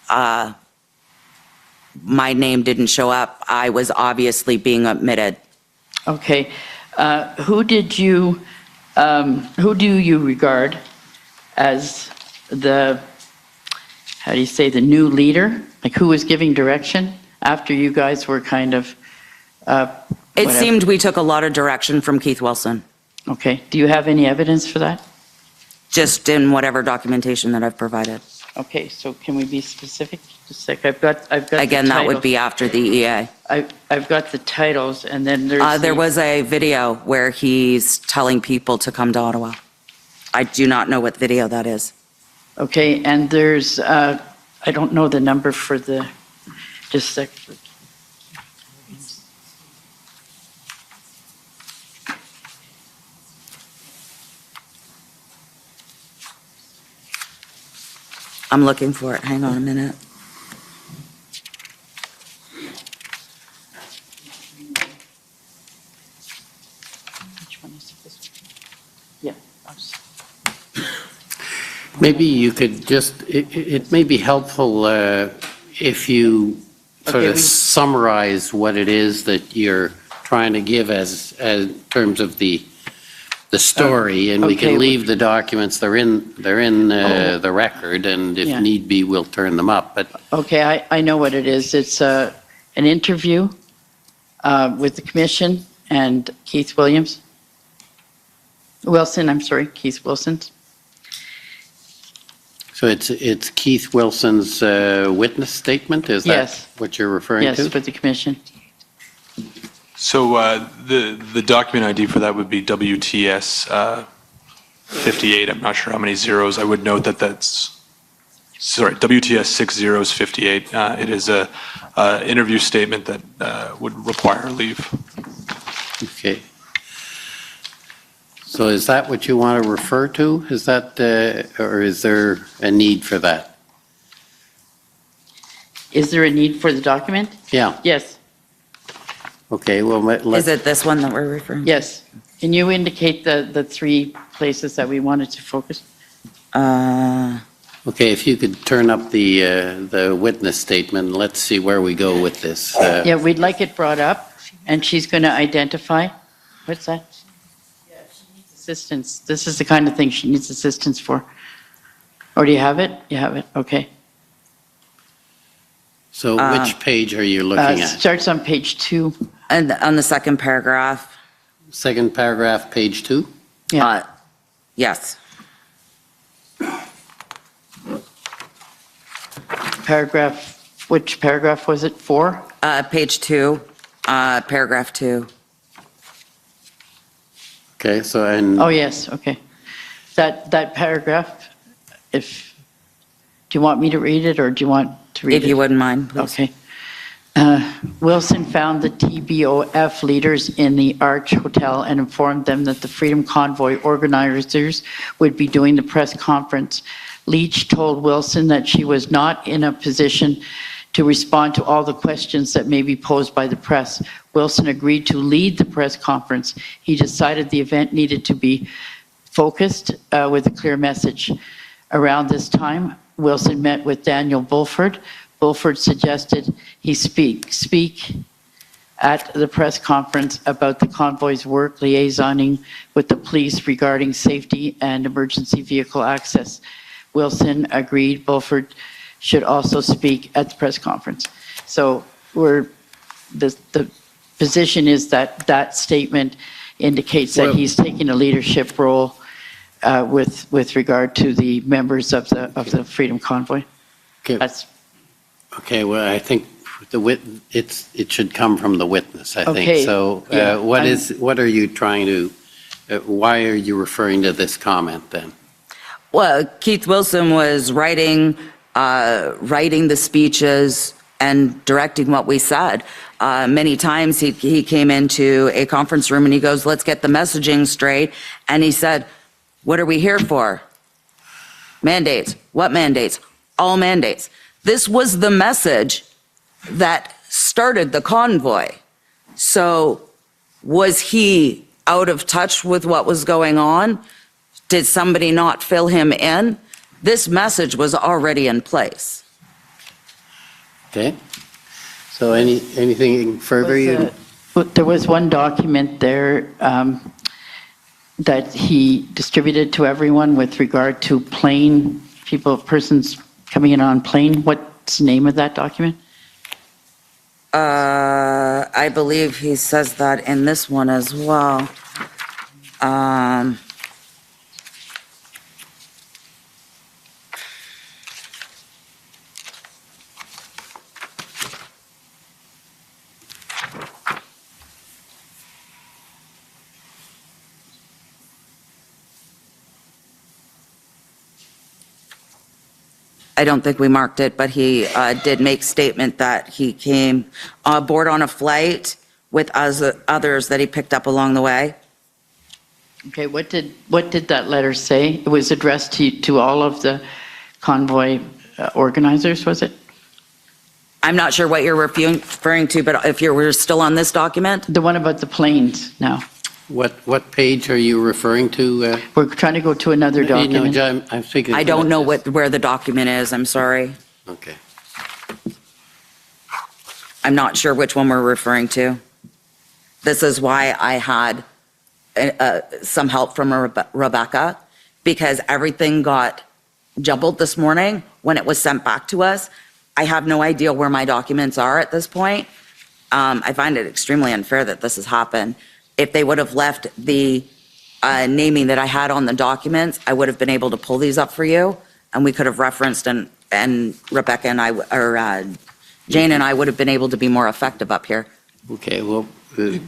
[SPEAKER 15] my name didn't show up. I was obviously being omitted.
[SPEAKER 22] Okay. Who do you regard as the, how do you say, the new leader? Like, who was giving direction after you guys were kind of,
[SPEAKER 15] It seemed we took a lot of direction from Keith Wilson.
[SPEAKER 22] Okay. Do you have any evidence for that?
[SPEAKER 15] Just in whatever documentation that I've provided.
[SPEAKER 22] Okay, so can we be specific? Just a sec. I've got
[SPEAKER 15] Again,
[SPEAKER 22] the
[SPEAKER 15] that would
[SPEAKER 22] titles.
[SPEAKER 15] be after the EA.
[SPEAKER 22] I've got the titles, and then there's
[SPEAKER 15] There was a video where he's telling people to come to Ottawa. I do not know what video that is.
[SPEAKER 22] Okay, and there's I don't know the number for the, just a sec.
[SPEAKER 15] I'm looking for it. Hang on a minute.
[SPEAKER 22] Which one is this one? Yeah.
[SPEAKER 2] Maybe you could just, it may be helpful if you sort of summarize what it is that you're trying to give as terms of the story, and we can leave the documents, they're in the record, and if need be, we'll turn them up. But
[SPEAKER 22] Okay, I know what it is. It's an interview with the commission and Keith Wilson, I'm sorry, Keith Wilson.
[SPEAKER 2] so it's Keith Wilson's witness statement? Is that
[SPEAKER 22] Yes.
[SPEAKER 2] what you're referring to?
[SPEAKER 22] Yes, with the commission.
[SPEAKER 6] So the document ID for that would be WTS 58. I'm not sure how many zeros. I would note that WTS 60 is 58. It is a interview statement that would require leave.
[SPEAKER 2] Okay. So is that what you want to refer to? Is that, or is there a need for that?
[SPEAKER 22] Is there a need for the document?
[SPEAKER 2] Yeah.
[SPEAKER 22] Yes.
[SPEAKER 2] Okay, well,
[SPEAKER 15] Is it this one that we're referring to?
[SPEAKER 22] Yes. Can you indicate the three places that we wanted to focus?
[SPEAKER 2] Okay, if you could turn up the witness statement, let's see where we go with this.
[SPEAKER 22] Yeah, we'd like it brought up, and she's going to identify. What's that? Yeah, she needs assistance. This is the kind of thing she needs assistance for. Or do you have it? You have it, okay.
[SPEAKER 2] So which page are you looking at?
[SPEAKER 22] Starts on page 2.
[SPEAKER 15] And on the second paragraph.
[SPEAKER 2] Second paragraph, page 2?
[SPEAKER 22] Yeah.
[SPEAKER 15] Yes.
[SPEAKER 22] Which paragraph was it? 4?
[SPEAKER 15] Page 2, paragraph 2.
[SPEAKER 2] Okay, so and...
[SPEAKER 22] Oh, yes, okay. That paragraph, do you want me to read it, or do you want to read it?
[SPEAKER 15] If you wouldn't mind, please.
[SPEAKER 22] Okay. Wilson found the TBOF leaders in the Arch Hotel and informed them that the Freedom Convoy organizers would be doing the press conference. Lich told Wilson that she was not in a position to respond to all the questions that may be posed by the press. Wilson agreed to lead the press conference. He decided the event needed to be focused with a clear message. Around this time, Wilson met with Daniel Bulford. Bulford suggested he speak at the press conference about the convoy's work liaisoning with the police regarding safety and emergency vehicle access. Wilson agreed Bulford should also speak at the press conference. So the position is that statement indicates that he's taking a leadership role with regard to the members of the Freedom Convoy.
[SPEAKER 2] Okay. Okay, well, I think it should come from the witness, I think.
[SPEAKER 22] Okay,
[SPEAKER 2] So
[SPEAKER 22] yeah,
[SPEAKER 2] what are you trying to, why are you referring to this comment then?
[SPEAKER 15] Well, Keith Wilson was writing the speeches and directing what we said. Many times he came into a conference room and he goes, let's get the messaging straight. And he said, what are we here for? Mandates. What mandates? All mandates. This was the message that started the convoy. So was he out of touch with what was going on? Did somebody not fill him in? This message was already in place.
[SPEAKER 2] Okay. So anything further?
[SPEAKER 22] There was one document there that he distributed to everyone with regard to persons coming in on plane. What's the name of that document?
[SPEAKER 15] I believe he says that in this one as well. I don't think we marked it, but he did make statement that he came aboard on a flight with others that he picked up along the way.
[SPEAKER 22] Okay, what did that letter say? It was addressed to all of the convoy organizers, was it?
[SPEAKER 15] I'm not sure what you're referring to, but if we're still on this document?
[SPEAKER 22] The one about the planes now.
[SPEAKER 2] What page are you referring to?
[SPEAKER 22] We're trying to go to another document.
[SPEAKER 2] I'm thinking.
[SPEAKER 15] I don't know where the document is, I'm sorry.
[SPEAKER 2] Okay.
[SPEAKER 15] I'm not sure which one we're referring to. This is why I had some help from Rebecca, because everything got jumbled this morning when it was sent back to us. I have no idea where my documents are at this point. I find it extremely unfair that this has happened. If they would have left the naming that I had on the documents, I would have been able to pull these up for you, and we could have referenced, and Rebecca and I, or Jane and I would have been able to be more effective up here.
[SPEAKER 2] Okay, well,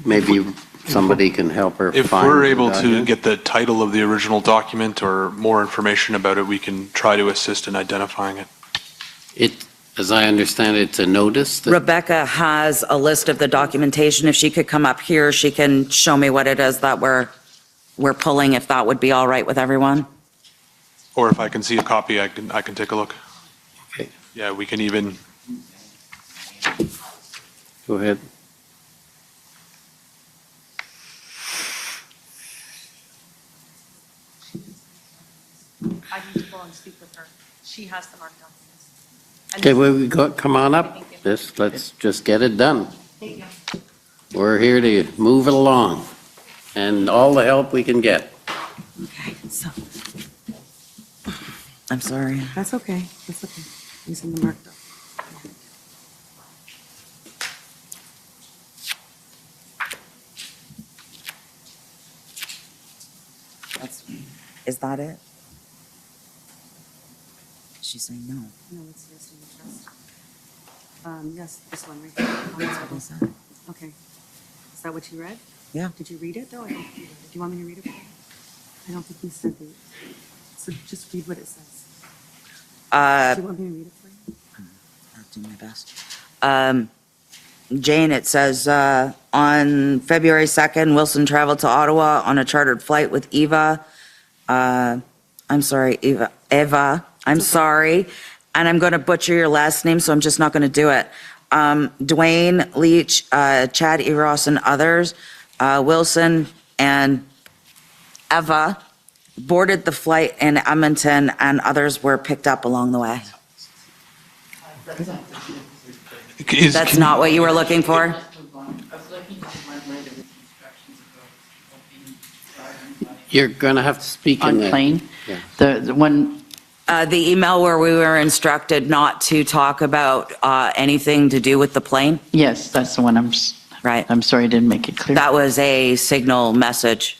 [SPEAKER 2] maybe somebody can help her
[SPEAKER 6] If
[SPEAKER 2] find
[SPEAKER 6] we're
[SPEAKER 2] the
[SPEAKER 6] able to
[SPEAKER 2] document.
[SPEAKER 6] get the title of the original document or more information about it, we can try to assist in identifying it.
[SPEAKER 2] As I understand it, it's a notice.
[SPEAKER 15] Rebecca has a list of the documentation. If she could come up here, she can show me what it is that we're pulling, if that would be all right with everyone.
[SPEAKER 6] Or if I can see a copy, I can take a look.
[SPEAKER 2] Okay.
[SPEAKER 6] Yeah, we can even.
[SPEAKER 2] Go ahead.
[SPEAKER 8] I need to go and speak with her. She has the marked documents.
[SPEAKER 2] Okay, well, come on up. Let's just get it done.
[SPEAKER 8] Thank you.
[SPEAKER 2] We're here to move it along, and all the help we can get.
[SPEAKER 15] Okay, so, I'm sorry.
[SPEAKER 3] That's okay. That's okay. Using the marked up.
[SPEAKER 15] Is that it? She's saying no.
[SPEAKER 3] No, it's yes and trust. Yes, this one right here.
[SPEAKER 15] What is that?
[SPEAKER 3] Okay. Is that what you read?
[SPEAKER 15] Yeah.
[SPEAKER 3] Did you read it though? I don't think you read it. Do you want me to read it for you? I don't think you said the, so just read what it says. Do you want me to read it for you?
[SPEAKER 15] I'll do my best. Jane, it says, on February 2nd, Wilson traveled to Ottawa on a chartered flight with Eva. I'm sorry, Eva, I'm sorry. And I'm going to butcher your last name, so I'm just not going to do it. Dwayne, Lich, Chad, Eros, and others, Wilson and Eva boarded the flight in Edmonton, and others were picked up along the way. That's not what you were looking for?
[SPEAKER 2] You're going to have to speak
[SPEAKER 22] On
[SPEAKER 2] in the
[SPEAKER 22] plane?
[SPEAKER 2] Yeah.
[SPEAKER 22] The one,
[SPEAKER 15] The email where we were instructed not to talk about anything to do with the plane?
[SPEAKER 22] yes, that's the one
[SPEAKER 15] Right.
[SPEAKER 22] I'm sorry I didn't make it clear.
[SPEAKER 15] That was a signal message.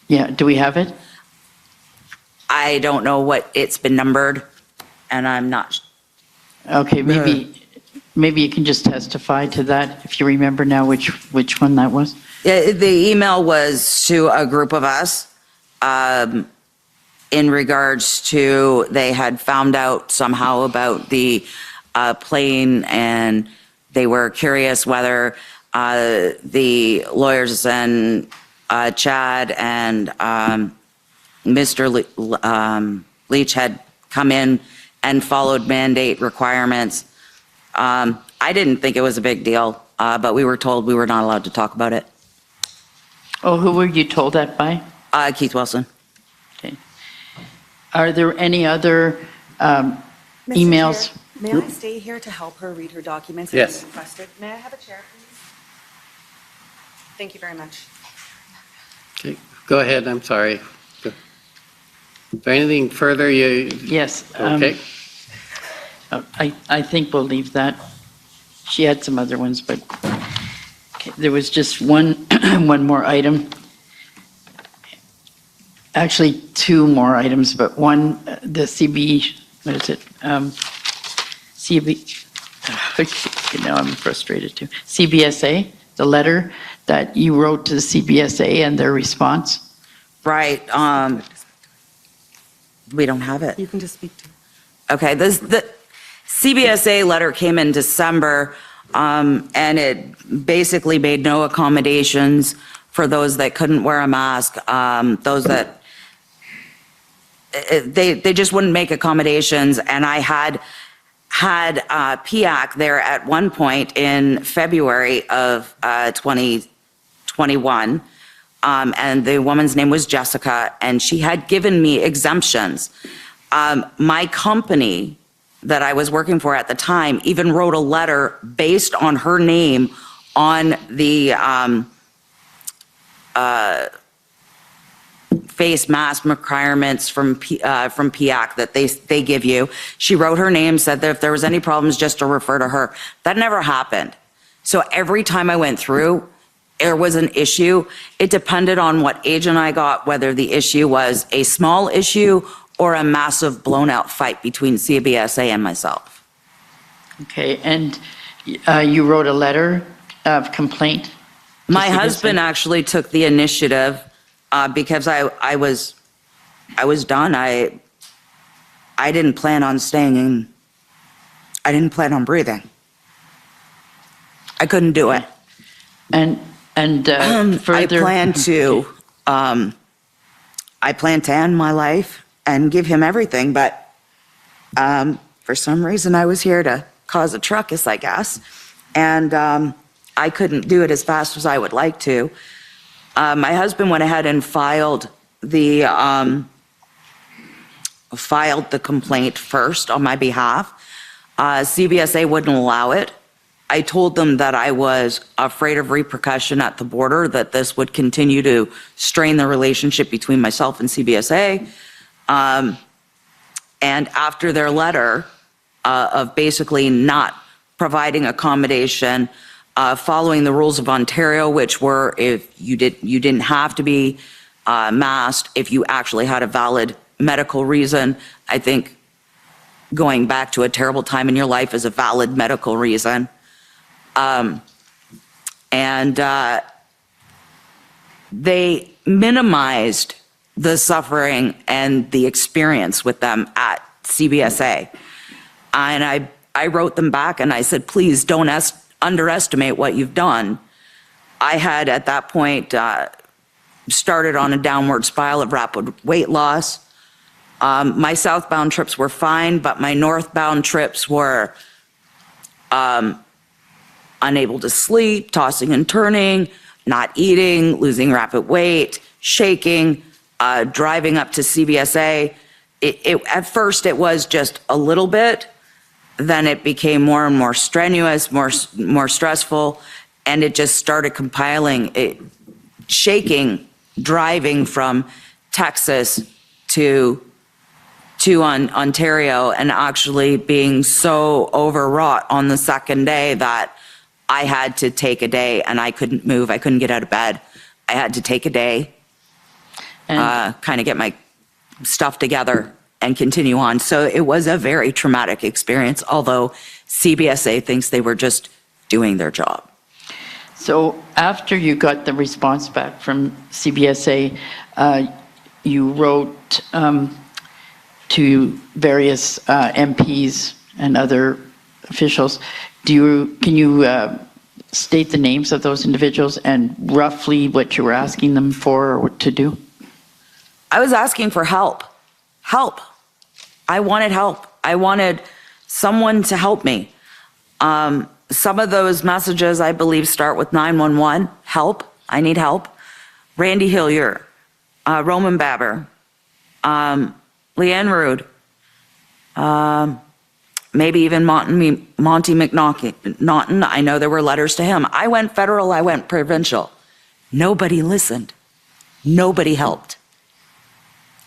[SPEAKER 22] Yeah, do we have it?
[SPEAKER 15] I don't know what, it's been numbered, and I'm not,
[SPEAKER 22] Okay, maybe you can just testify to that, if you remember now which one that was?
[SPEAKER 15] the email was to a group of us in regards to, they had found out somehow about the plane, and they were curious whether the lawyers and Chad and Mr. Leach had come in and followed mandate requirements. I didn't think it was a big deal, but we were told we were not allowed to talk about it.
[SPEAKER 22] Oh, who were you told that by?
[SPEAKER 15] Keith Wilson.
[SPEAKER 22] Okay. Are there any other
[SPEAKER 19] Mr.
[SPEAKER 22] emails?
[SPEAKER 19] Chair, may I stay here to help her read her documents?
[SPEAKER 2] Yes.
[SPEAKER 19] As requested? May I have a chair, please? Thank you very much.
[SPEAKER 2] Okay, go ahead, I'm sorry. Is there anything further you?
[SPEAKER 22] Yes.
[SPEAKER 2] Okay.
[SPEAKER 22] I think we'll leave that. She had some other ones, but okay, there was just one, one more item. Actually, two more items, but one, the CB, what is it? CB, now I'm frustrated too. CBSA, the letter that you wrote to the CBSA and their response.
[SPEAKER 15] Right. We don't have it.
[SPEAKER 19] You can just speak to it.
[SPEAKER 15] Okay, the CBSA letter came in December, and it basically made no accommodations for those that couldn't wear a mask, those that, they just wouldn't make accommodations, and I had PIAC there at one point in February of 2021, and the woman's name was Jessica, and she had given me exemptions. My company that I was working for at the time even wrote a letter based on her name on the face mask requirements from PIAC that they give you. She wrote her name, said that if there was any problems, just to refer to her. That never happened. So every time I went through, there was an issue. It depended on what agent I got, whether the issue was a small issue or a massive blown out fight between CBSA and myself.
[SPEAKER 22] Okay, and you wrote a letter of complaint?
[SPEAKER 15] My husband actually took the initiative because I was done. I didn't plan on staying in. I didn't plan on breathing. I couldn't do it.
[SPEAKER 22] And further,
[SPEAKER 15] I plan to end my life and give him everything, but for some reason I was here to cause a ruckus, I guess, and I couldn't do it as fast as I would like to. My husband went ahead and filed the complaint first on my behalf. CBSA wouldn't allow it. I told them that I was afraid of repercussion at the border, that this would continue to strain the relationship between myself and CBSA. And after their letter of basically not providing accommodation, following the rules of Ontario, which were if you didn't have to be masked, if you actually had a valid medical reason. I think going back to a terrible time in your life is a valid medical reason. They minimized the suffering and the experience with them at CBSA. And I wrote them back and I said, please don't underestimate what you've done. I had at that point started on a downward spiral of rapid weight loss. My southbound trips were fine, but my northbound trips were unable to sleep, tossing and turning, not eating, losing rapid weight, shaking, driving up to CBSA. At first it was just a little bit, then it became more and more strenuous, more stressful, and it just started compiling, shaking, driving from Texas to Ontario, and actually being so overwrought on the second day that I had to take a day, and I couldn't move. I couldn't get out of bed. I had to take a day, kind of get my stuff together and continue on. So it was a very traumatic experience, although CBSA thinks they were just doing their job.
[SPEAKER 22] so after you got the response back from CBSA, you wrote to various MPs and other officials. Can you state the names of those individuals and roughly what you were asking them for or what to do?
[SPEAKER 15] I was asking for help. Help. I wanted help. I wanted someone to help me. Some of those messages, I believe, start with 911, help, I need help. Randy Hillier, Roman Babber, Leanne Rude, maybe even Monty McNaughton. I know there were letters to him. I went federal, I went provincial. Nobody listened. Nobody helped.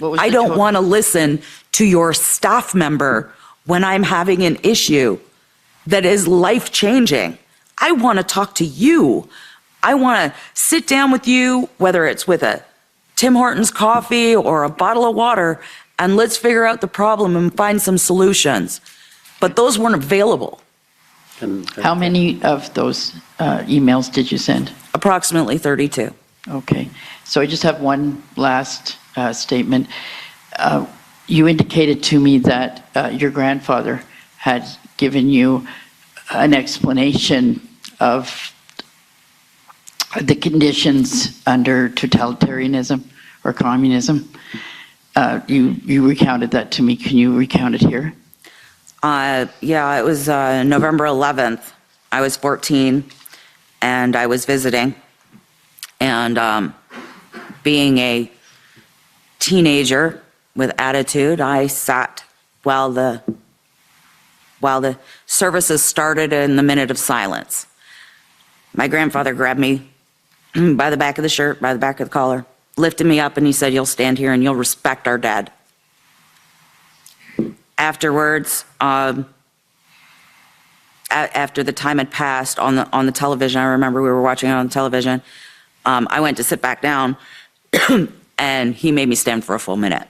[SPEAKER 15] I don't want to listen to your staff member when I'm having an issue that is life-changing. I want to talk to you. I want to sit down with you, whether it's with a Tim Hortons coffee or a bottle of water, and let's figure out the problem and find some solutions. But those weren't available.
[SPEAKER 22] How many of those emails did you send?
[SPEAKER 15] Approximately 32.
[SPEAKER 22] Okay. So I just have one last statement. You indicated to me that your grandfather had given you an explanation of the conditions under totalitarianism or communism. You recounted that to me. Can you recount it here?
[SPEAKER 15] Yeah, it was November 11th. I was 14 and I was visiting. And being a teenager with attitude, I sat while the services started in the minute of silence. My grandfather grabbed me by the back of the shirt, by the back of the collar, lifted me up, and he said, "You'll stand here and you'll respect our dad." Afterwards, after the time had passed on the television, I remember we were watching it on television, I went to sit back down and he made me stand for a full minute.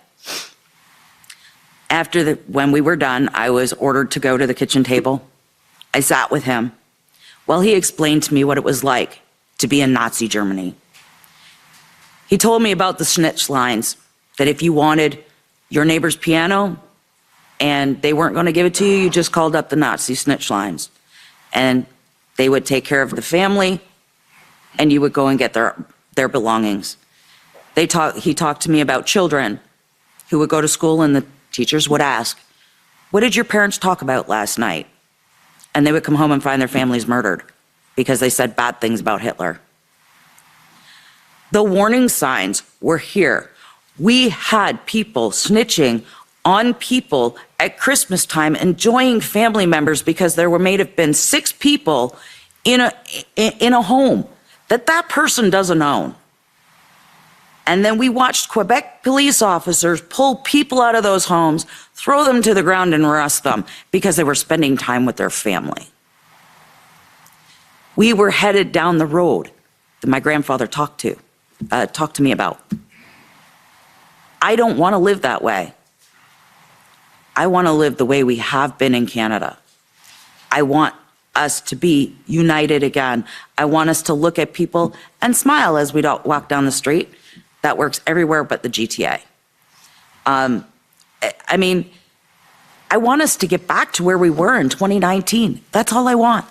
[SPEAKER 15] When we were done, I was ordered to go to the kitchen table. I sat with him while he explained to me what it was like to be in Nazi Germany. He told me about the snitch lines, that if you wanted your neighbor's piano and they weren't going to give it to you, you just called up the Nazi snitch lines. And they would take care of the family and you would go and get their belongings. He talked to me about children who would go to school and the teachers would ask, "What did your parents talk about last night?" And they would come home and find their families murdered because they said bad things about Hitler. The warning signs were here. We had people snitching on people at Christmas time, enjoying family members because there may have been 6 people in a home that person doesn't own. And then we watched Quebec police officers pull people out of those homes, throw them to the ground and arrest them because they were spending time with their family. We were headed down the road that my grandfather talked to me about. I don't want to live that way. I want to live the way we have been in Canada. I want us to be united again. I want us to look at people and smile as we walk down the street. That works everywhere but the GTA. I mean, I want us to get back to where we were in 2019. That's all I want.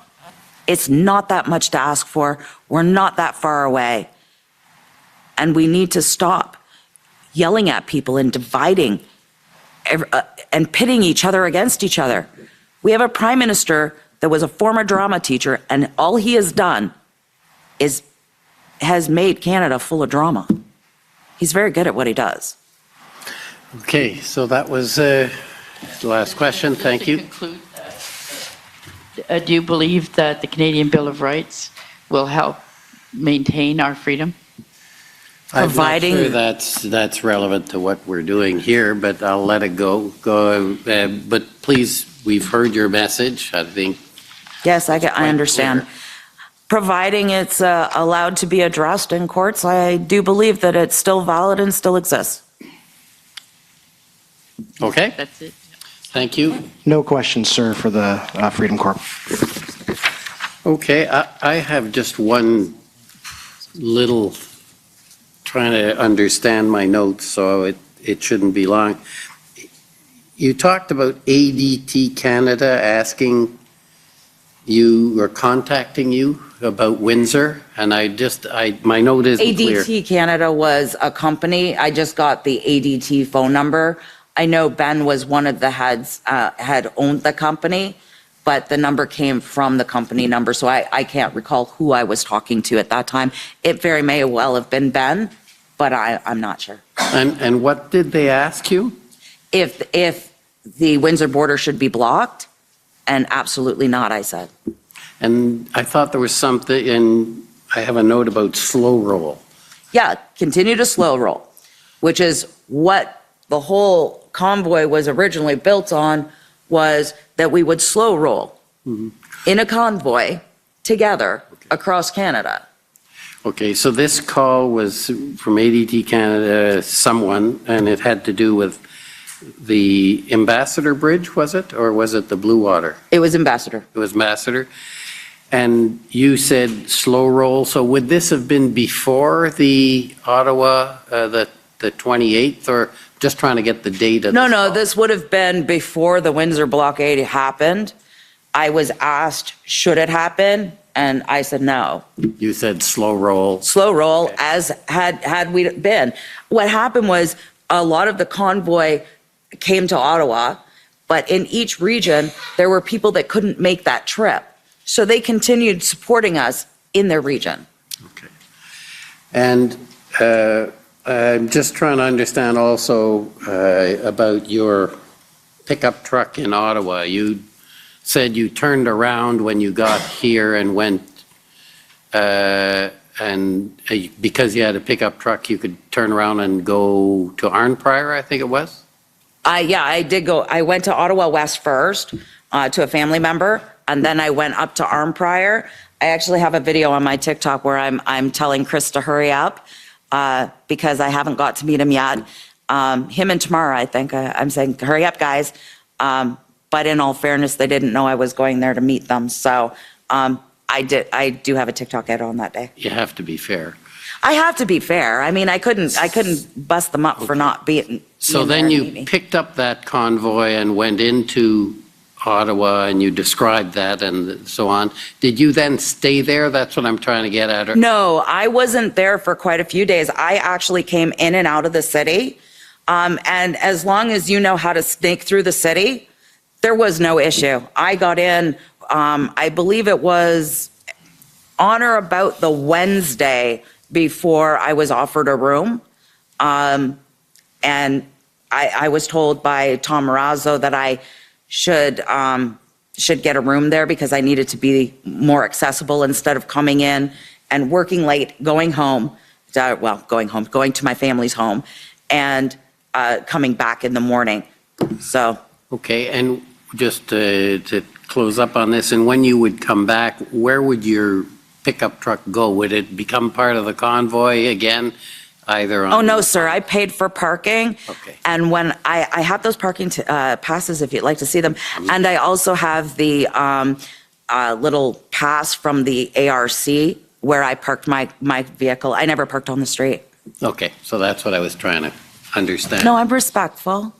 [SPEAKER 15] It's not that much to ask for. We're not that far away. And we need to stop yelling at people and dividing and pitting each other against each other. We have a prime minister that was a former drama teacher, and all he has done has made Canada full of drama. He's very good at what he does.
[SPEAKER 2] Okay, so that was the last question. Thank you.
[SPEAKER 22] To conclude, do you believe that the Canadian Bill of Rights will help maintain our freedom?
[SPEAKER 2] Providing I'm not sure that's relevant to what we're doing here, but I'll let it go. But please, we've heard your message. I think.
[SPEAKER 15] Yes, I understand.
[SPEAKER 2] Clear.
[SPEAKER 15] Providing it's allowed to be addressed in courts, I do believe that it's still valid and still exists.
[SPEAKER 2] Okay.
[SPEAKER 22] That's it.
[SPEAKER 2] Thank you.
[SPEAKER 4] No questions, sir, for the Freedom Corp.
[SPEAKER 2] Okay, I have just one little, trying to understand my notes, so it shouldn't be long. You talked about ADT Canada asking you or contacting you about Windsor, and my note isn't clear.
[SPEAKER 15] ADT Canada was a company. I just got the ADT phone number. I know Ben was one of the heads, had owned the company. but the number came from the company number, so I can't recall who I was talking to at that time. It very may well have been Ben, but I'm not sure.
[SPEAKER 2] And what did they ask you?
[SPEAKER 15] If the Windsor border should be blocked, and absolutely not, I said.
[SPEAKER 2] And I thought there was something, and I have a note about slow roll.
[SPEAKER 15] Yeah, continue to slow roll, which is what the whole convoy was originally built on, was that we would slow roll in a convoy together across Canada.
[SPEAKER 2] Okay, so this call was from ADT Canada, someone, and it had to do with the Ambassador Bridge, was it? Or was it the Blue Water?
[SPEAKER 15] It was Ambassador.
[SPEAKER 2] It was Ambassador. And you said slow roll, so would this have been before the Ottawa, the 28th, or just trying to get the date of
[SPEAKER 15] No, this would have been before the Windsor blockade happened. I was asked, should it happen? And I said no.
[SPEAKER 2] You said slow roll.
[SPEAKER 15] Slow roll, as had we been. What happened was a lot of the convoy came to Ottawa, but in each region, there were people that couldn't make that trip. So they continued supporting us in their region.
[SPEAKER 2] And I'm just trying to understand also about your pickup truck in Ottawa. You said you turned around when you got here and went, and because you had a pickup truck, you could turn around and go to Arnprior, I think it was?
[SPEAKER 15] Yeah, I did go. I went to Ottawa West first to a family member, and then I went up to Arnprior. I actually have a video on my TikTok where I'm telling Chris to hurry up because I haven't got to meet him yet. Him and Tamara, I think. I'm saying, hurry up, guys. But in all fairness, they didn't know I was going there to meet them. So I do have a TikTok edit on that day.
[SPEAKER 2] You have to be fair.
[SPEAKER 15] I have to be fair. I mean, I couldn't bust them up for not being.
[SPEAKER 2] So then you picked up that convoy and went into Ottawa, and you described that and so on. Did you then stay there? That's what I'm trying to get at.
[SPEAKER 15] No, I wasn't there for quite a few days. I actually came in and out of the city. And as long as you know how to sneak through the city, there was no issue. I got in, I believe it was on or about the Wednesday before I was offered a room. And I was told by Tom Marazzo that I should get a room there because I needed to be more accessible instead of coming in and working late, going home, going to my family's home and coming back in the morning. So.
[SPEAKER 2] Okay, and just to close up on this, and when you would come back, where would your pickup truck go? Would it become part of the convoy again? Either on.
[SPEAKER 15] Oh, no, sir. I paid for parking.
[SPEAKER 2] Okay.
[SPEAKER 15] And when I have those parking passes, if you'd like to see them. And I also have the little pass from the ARC where I parked my vehicle. I never parked on the street.
[SPEAKER 2] Okay, so that's what I was trying to understand.
[SPEAKER 15] No, I'm respectful.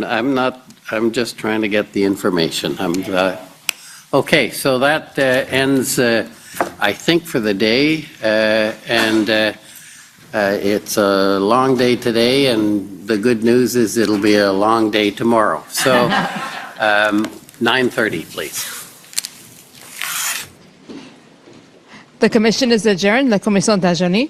[SPEAKER 2] I'm just trying to get the information. Okay, so that ends, I think, for the day. It's a long day today, and the good news is it'll be a long day tomorrow. So 9:30, please.
[SPEAKER 1] The commission is adjourned. La commission est adjournée.